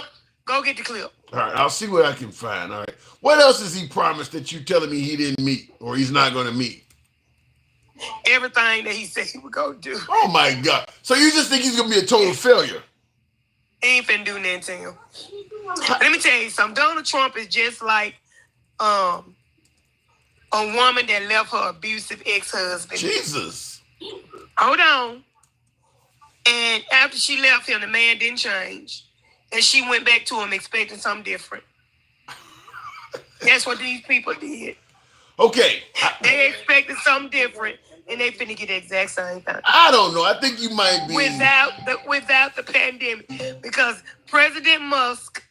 go get the clip. All right, I'll see what I can find. All right. What else has he promised that you telling me he didn't meet or he's not going to meet? Everything that he said he would go do. Oh, my God. So you just think he's going to be a total failure? He ain't finna do nothing to him. Let me tell you something. Donald Trump is just like a woman that left her abusive ex-husband. Jesus. Hold on. And after she left him, the man didn't change. And she went back to him expecting something different. That's what these people did. Okay. They expected something different, and they finna get the exact same thing. I don't know. I think you might be... Without the pandemic. Because President Musk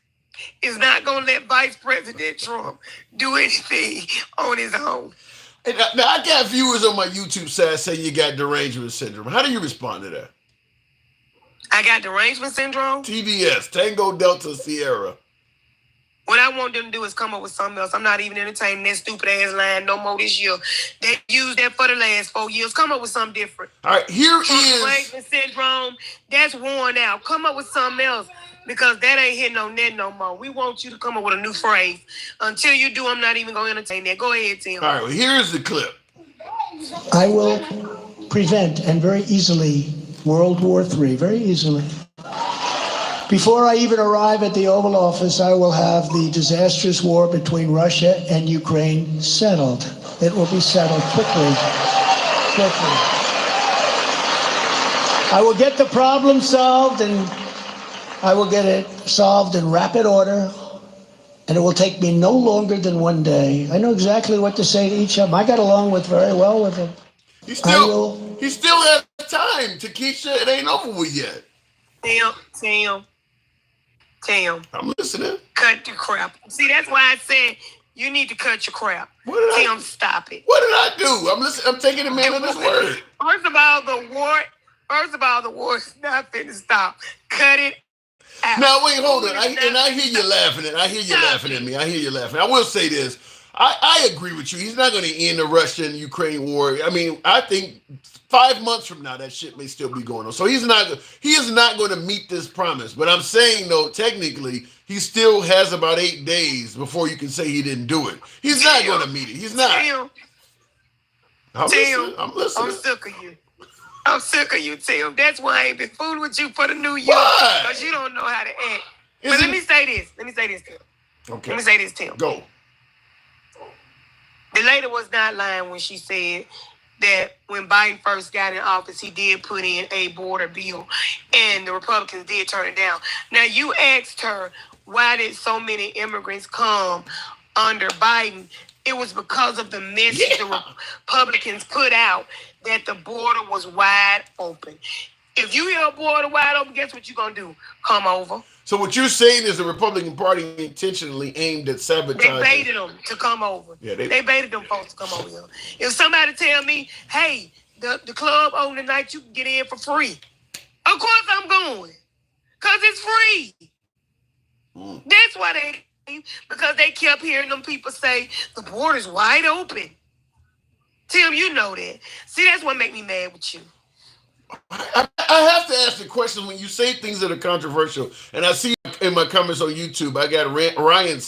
is not going to let Vice President Trump do anything on his own. And now, I got viewers on my YouTube side saying you got derangement syndrome. How do you respond to that? I got derangement syndrome? TDS, Tango Delta Sierra. What I want them to do is come up with something else. I'm not even entertaining that stupid ass line no more this year. They used that for the last 4 years. Come up with something different. All right, here is... Derangement syndrome, that's worn out. Come up with something else because that ain't hitting on net no more. We want you to come up with a new phrase. Until you do, I'm not even going to entertain that. Go ahead, Tim. All right, well, here's the clip. I will prevent and very easily World War III, very easily. Before I even arrive at the Oval Office, I will have the disastrous war between Russia and Ukraine settled. It will be settled quickly. I will get the problem solved, and I will get it solved in rapid order, and it will take me no longer than 1 day. I know exactly what to say to each of them. I got along very well with them. He still has time. Takesha, it ain't over with yet. Tim. I'm listening. Cut your crap. See, that's why I said you need to cut your crap. Tim, stop it. What did I do? I'm listening. I'm taking the man on his word. First of all, the war is not finna stop. Cut it out. Now, wait, hold on. I hear you laughing at me. I hear you laughing. I will say this. I agree with you. He's not going to end the Russian-Ukraine war. I mean, I think 5 months from now, that shit may still be going on. So he is not going to meet this promise. But I'm saying, though, technically, he still has about 8 days before you can say he didn't do it. He's not going to meet it. He's not. I'm listening. I'm sick of you, Tim. That's why I ain't been fooling with you for the new year. Why? Because you don't know how to act. But let me say this, Tim. Okay. Let me say this, Tim. Go. The lady was not lying when she said that when Biden first got in office, he did put in a border bill, and the Republicans did turn it down. Now, you asked her, why did so many immigrants come under Biden? It was because of the message the Republicans put out that the border was wide open. If you hear a border wide open, guess what you're going to do? Come over. So what you're saying is the Republican Party intentionally aimed at sabotaging. They baited them to come over. Yeah, they baited them folks to come over here. If somebody tell me, hey, the club open tonight, you can get in for free. Of course I'm going. Because it's free. That's why they came. Because they kept hearing them people say, the border's wide open. Tim, you know that. See, that's what make me mad with you. I have to ask the question when you say things that are controversial, and I see in my comments on YouTube, I got Ryan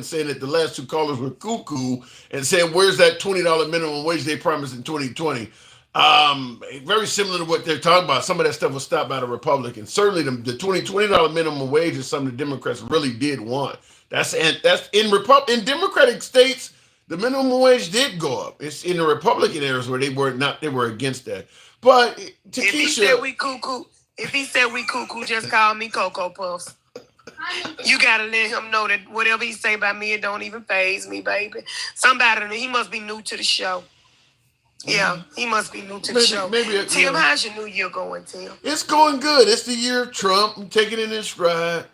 saying that the last two callers were cuckoo and saying, where's that $20 minimum wage they promised in 2020? Very similar to what they're talking about. Some of that stuff was stopped by the Republicans. Certainly the $20 minimum wage is something the Democrats really did want. That's in Democratic states, the minimum wage did go up. It's in the Republican areas where they were against that. But Takesha, if he said we cuckoo, just call me Cocoa Puffs. You gotta let him know that whatever he say about me, it don't even faze me, baby. He must be new to the show. Yeah, he must be new to the show. Tim, how's your new year going, Tim? It's going good. It's the year of Trump. I'm taking it in stride.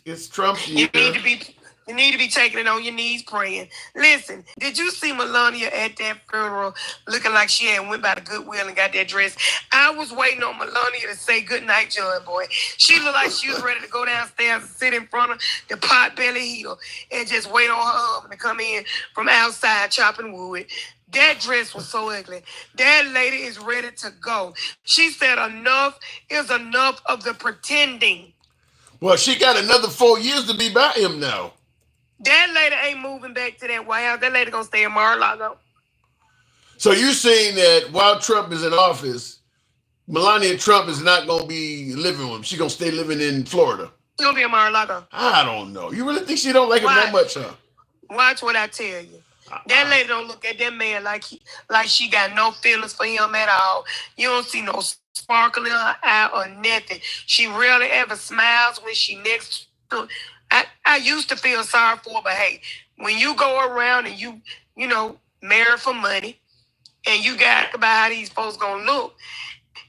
It's Trump's year. You need to be taking it on your knees praying. Listen, did you see Melania at that funeral looking like she had went by the Goodwill and got that dress? I was waiting on Melania to say good night, John boy. She looked like she was ready to go downstairs and sit in front of the potbelly heater and just wait on her husband to come in from outside chopping wood. That dress was so ugly. That lady is ready to go. She said enough is enough of the pretending. Well, she got another 4 years to be by him now. That lady ain't moving back to that White House. That lady gonna stay in Mar-a-Lago. So you're saying that while Trump is in office, Melania Trump is not gonna be living with him. She's gonna stay living in Florida. She's gonna be in Mar-a-Lago. I don't know. You really think she don't like him that much, huh? Watch what I tell you. That lady don't look at that man like she got no feelings for him at all. You don't see no sparkle in her eye or nothing. She rarely ever smiles when she next to. I used to feel sorry for her, but hey, when you go around and you marry for money, and you got about how these folks gonna look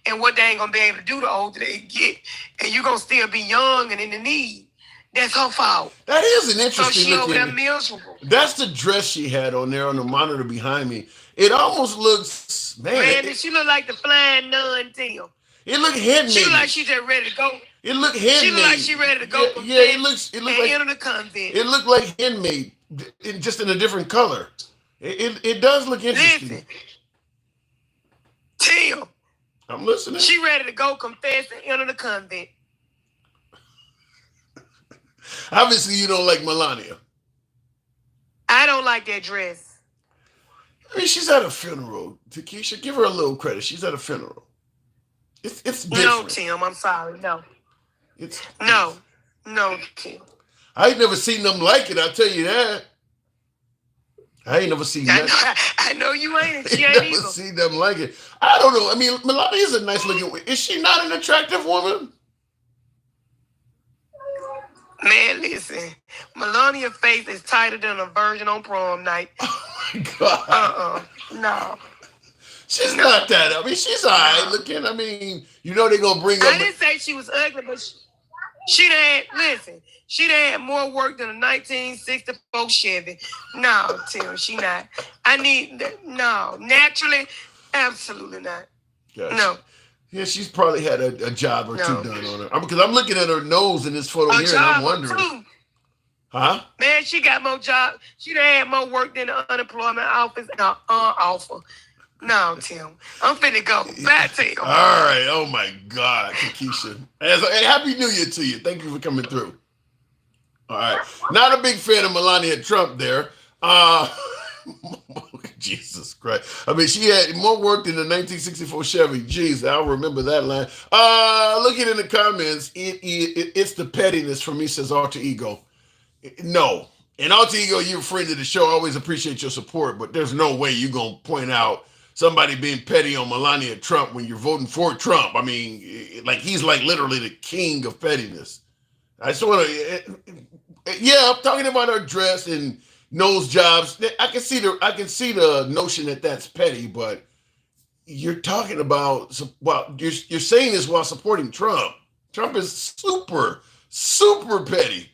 and what they ain't gonna be able to do the older they get, and you gonna still be young and in the need. That's her fault. That is an interesting. So she over there miserable. That's the dress she had on there on the monitor behind me. It almost looks, man. She look like the flying nun deal. It look handmade. She look like she just ready to go. It look handmade. She look like she ready to go. Yeah, it looks like enter the convent. It looked like handmade, just in a different color. It does look interesting. Listen, Tim. I'm listening. She ready to go confess and enter the convent. Obviously, you don't like Melania. I don't like that dress. I mean, she's at a funeral. Takesha, give her a little credit. She's at a funeral. It's different. No, Tim, I'm sorry. No. No, Tim. I ain't never seen them like it, I'll tell you that. I ain't never seen that. I know you ain't, and she I ain't never either. seen them like it. I don't know. I mean, Melania is a nice looking. Is she not an attractive woman? Man, listen. Melania's face is tighter than a virgin on prom night. Oh my God. No. She's not that. I mean, she's all right looking. I mean, they're gonna bring up. I didn't say she was ugly, but she done had more work than a 1964 Chevy. No, Tim, she not. Naturally, absolutely not. Gotcha. No. Yeah, she's probably had a job or two done on her. Because I'm looking at her nose in this photo here, and I'm wondering. Too. Huh? Man, she got more job. She done had more work than the unemployment office and her offer. No, Tim. I'm finna go. Bye, Tim. All right. Oh, my God, Takesha. Hey, Happy New Year to you. Thank you for coming through. All right. Not a big fan of Melania Trump there. Jesus Christ. I mean, she had more work than the 1964 Chevy. Jeez, I'll remember that line. Looking in the comments, it's the pettiness for me, says Alter Ego. No. And Alter Ego, you're a friend of the show. I always appreciate your support, but there's no way you're going to point out somebody being petty on Melania Trump when you're voting for Trump. I mean, he's like literally the king of pettiness. I just want to, I'm talking about her dress and nose jobs. I can see the notion that that's petty, but you're talking about, you're saying this while supporting Trump. Trump is super, super petty.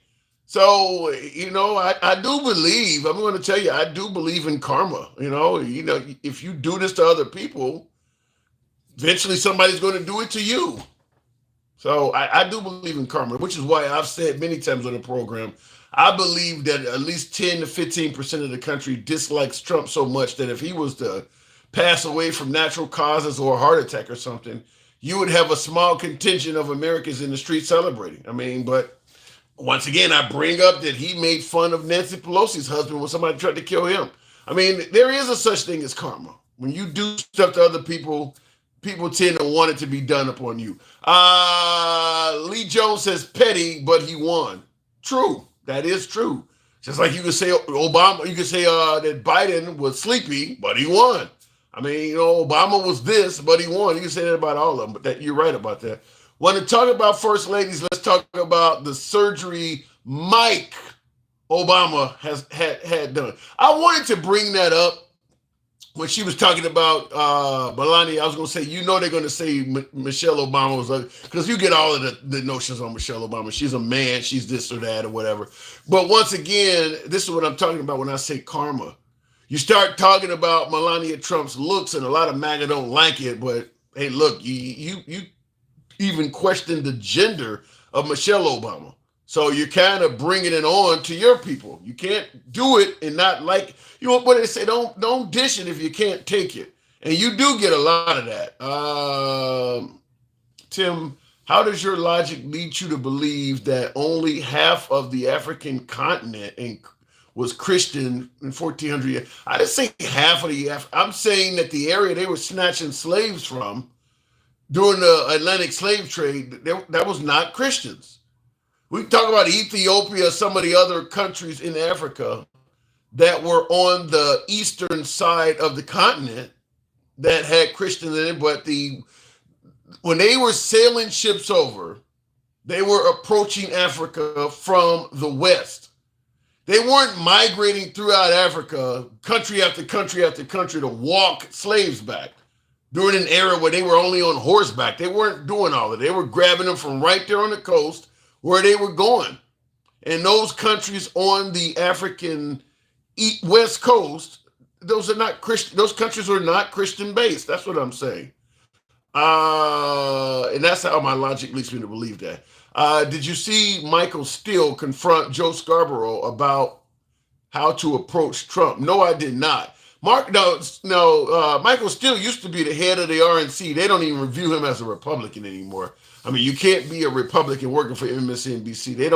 So, I do believe, I'm going to tell you, I do believe in karma. If you do this to other people, eventually somebody's going to do it to you. So I do believe in karma, which is why I've said many times on the program, I believe that at least 10 to 15% of the country dislikes Trump so much that if he was to pass away from natural causes or a heart attack or something, you would have a small contingent of Americans in the street celebrating. I mean, but once again, I bring up that he made fun of Nancy Pelosi's husband when somebody tried to kill him. I mean, there is a such thing as karma. When you do stuff to other people, people tend to want it to be done upon you. Lee Jones says petty, but he won. True. That is true. Just like you could say Obama, you could say that Biden was sleepy, but he won. I mean, you know, Obama was this, but he won. You can say that about all of them, but that you're right about that. When to talk about first ladies, let's talk about the surgery Mike Obama has had done. I wanted to bring that up when she was talking about Melania. I was going to say, you know, they're going to say Michelle Obama was, because you get all of the notions on Michelle Obama. She's a man, she's this or that or whatever. But once again, this is what I'm talking about when I say karma. You start talking about Melania Trump's looks, and a lot of MAGA don't like it, but hey, look, you even question the gender of Michelle Obama. So you're kind of bringing it on to your people. You can't do it and not like, you know what they say, don't dish it if you can't take it. And you do get a lot of that. Tim, how does your logic lead you to believe that only half of the African continent was Christian in 1400 years? I didn't say half of the I'm saying that the area they were snatching slaves from during the Atlantic slave trade, that was not Christians. We talk about Ethiopia, some of the other countries in Africa that were on the eastern side of the continent that had Christians in it, but when they were sailing ships over, they were approaching Africa from the west. They weren't migrating throughout Africa, country after country after country, to walk slaves back during an era where they were only on horseback. They weren't doing all of it. They were grabbing them from right there on the coast where they were going. And those countries on the African west coast, those are not Christian. Those countries are not Christian based. That's what I'm saying. And that's how my logic leads me to believe that. Did you see Michael Steele confront Joe Scarborough about how to approach Trump? No, I did not. Michael Steele used to be the head of the RNC. They don't even review him as a Republican anymore. I mean, you can't be a Republican working for MSNBC. They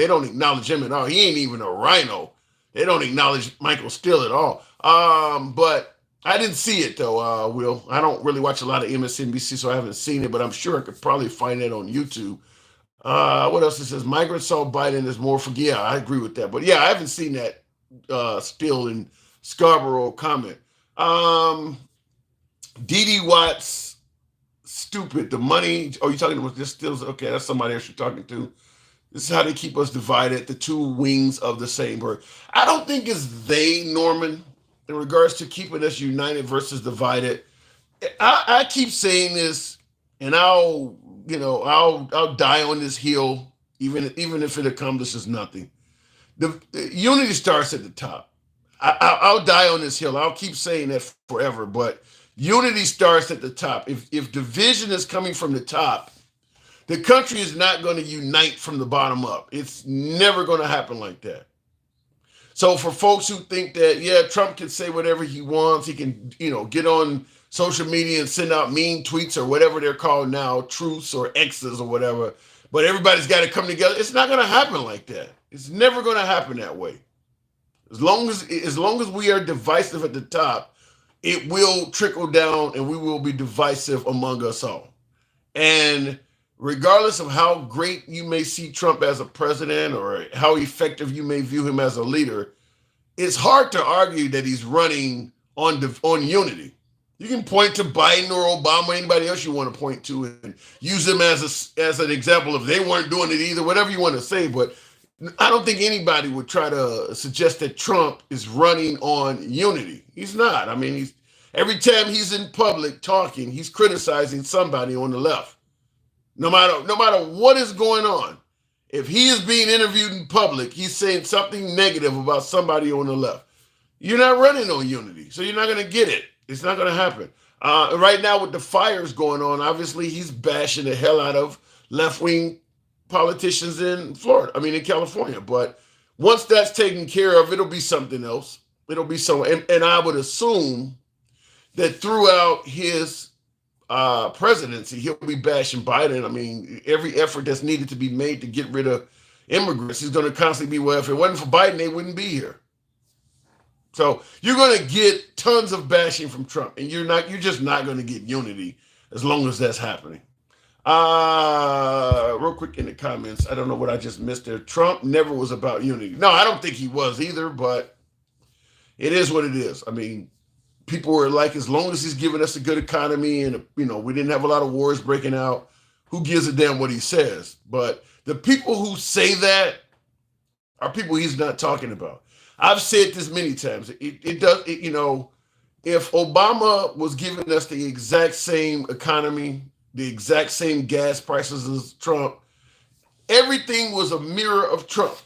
don't acknowledge him at all. He ain't even a rhino. They don't acknowledge Michael Steele at all. But I didn't see it though, Will. I don't really watch a lot of MSNBC, so I haven't seen it, but I'm sure I could probably find it on YouTube. What else it says? Migrants saw Biden as more yeah, I agree with that. But yeah, I haven't seen that Steele and Scarborough comment. D.D. Watts, stupid. The money, oh, you talking about this still? Okay, that's somebody else you're talking to. This is how they keep us divided, the two wings of the same bird. I don't think it's they, Norman, in regards to keeping us united versus divided. I keep saying this, and I'll die on this hill, even if it accomplishes nothing. The unity starts at the top. I'll die on this hill. I'll keep saying that forever, but unity starts at the top. If division is coming from the top, the country is not going to unite from the bottom up. It's never going to happen like that. So for folks who think that, yeah, Trump can say whatever he wants, he can, get on social media and send out mean tweets or whatever they're called now, truths or X's or whatever, but everybody's got to come together. It's not going to happen like that. It's never going to happen that way. As long as we are divisive at the top, it will trickle down and we will be divisive among us all. And regardless of how great you may see Trump as a president or how effective you may view him as a leader, it's hard to argue that he's running on unity. You can point to Biden or Obama, anybody else you want to point to, and use them as an example if they weren't doing it either, whatever you want to say. But I don't think anybody would try to suggest that Trump is running on unity. He's not. I mean, every time he's in public talking, he's criticizing somebody on the left. No matter what is going on, if he is being interviewed in public, he's saying something negative about somebody on the left. You're not running on unity, so you're not going to get it. It's not going to happen. Right now with the fires going on, obviously he's bashing the hell out of left-wing politicians in California. But once that's taken care of, it'll be something else. It'll be and I would assume that throughout his presidency, he'll be bashing Biden. I mean, every effort that's needed to be made to get rid of immigrants, he's going to constantly be, well, if it wasn't for Biden, they wouldn't be here. So you're going to get tons of bashing from Trump, and you're just not going to get unity as long as that's happening. Real quick in the comments, I don't know what I just missed there. Trump never was about unity. No, I don't think he was either, but it is what it is. I mean, people were like, as long as he's giving us a good economy and, we didn't have a lot of wars breaking out, who gives a damn what he says? But the people who say that are people he's not talking about. I've said this many times. If Obama was giving us the exact same economy, the exact same gas prices as Trump, everything was a mirror of Trump,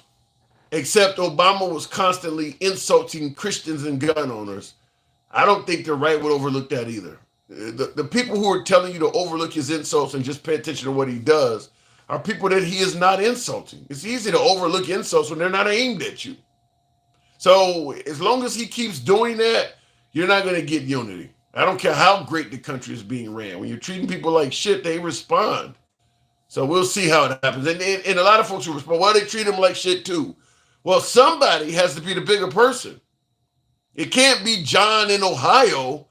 except Obama was constantly insulting Christians and gun owners. I don't think the right would overlook that either. The people who are telling you to overlook his insults and just pay attention to what he does are people that he is not insulting. It's easy to overlook insults when they're not aimed at you. So as long as he keeps doing that, you're not going to get unity. I don't care how great the country is being ran. When you're treating people like shit, they respond. So we'll see how it happens. And a lot of folks will respond, well, they treat them like shit too. Well, somebody has to be the bigger person. It can't be John in Ohio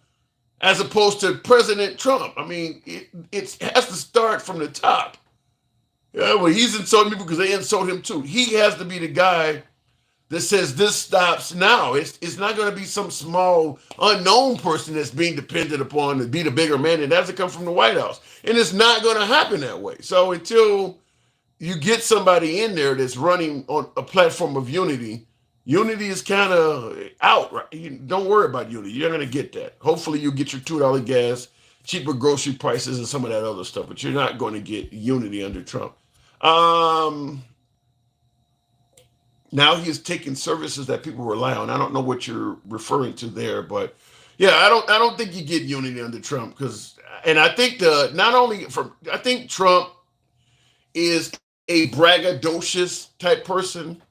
as opposed to President Trump. I mean, it has to start from the top. Yeah, well, he's insulting people because they insult him too. He has to be the guy that says this stops now. It's not going to be some small unknown person that's being depended upon to be the bigger man. It has to come from the White House. And it's not going to happen that way. So until you get somebody in there that's running on a platform of unity, unity is kind of out. Right? Don't worry about unity. You're going to get that. Hopefully you get your $2 gas, cheaper grocery prices and some of that other stuff, but you're not going to get unity under Trump. Now he is taking services that people rely on. I don't know what you're referring to there, but yeah, I don't think you get unity under Trump and I think I think Trump is a braggadocious type person.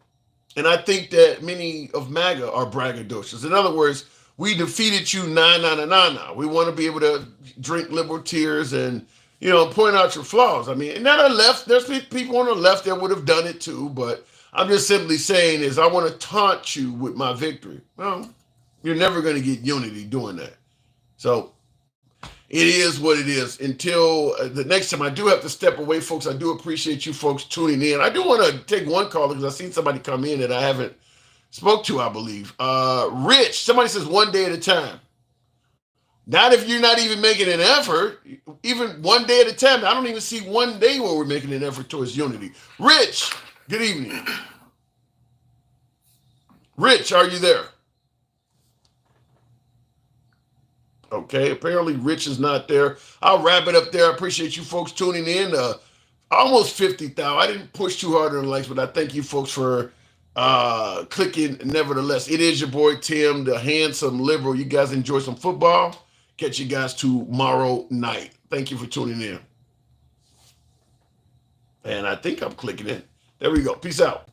And I think that many of MAGA are braggadocious. In other words, we defeated you, nah. We want to be able to drink liberal tears and, point out your flaws. I mean, and on the left, there's people on the left that would have done it too, but I'm just simply saying is I want to taunt you with my victory. Well, you're never going to get unity doing that. So it is what it is. Until the next time, I do have to step away, folks. I do appreciate you folks tuning in. I do want to take one call because I've seen somebody come in that I haven't spoke to, I believe. Rich, somebody says 1 day at a time. Not if you're not even making an effort, even 1 day at a time. I don't even see 1 day where we're making an effort towards unity. Rich, good evening. Rich, are you there? Okay, apparently Rich is not there. I'll wrap it up there. I appreciate you folks tuning in. Almost 50,000. I didn't push too hard on the likes, but I thank you folks for clicking. Nevertheless, it is your boy Tim, the handsome liberal. You guys enjoy some football. Catch you guys tomorrow night. Thank you for tuning in. And I think I'm clicking in. There we go. Peace out.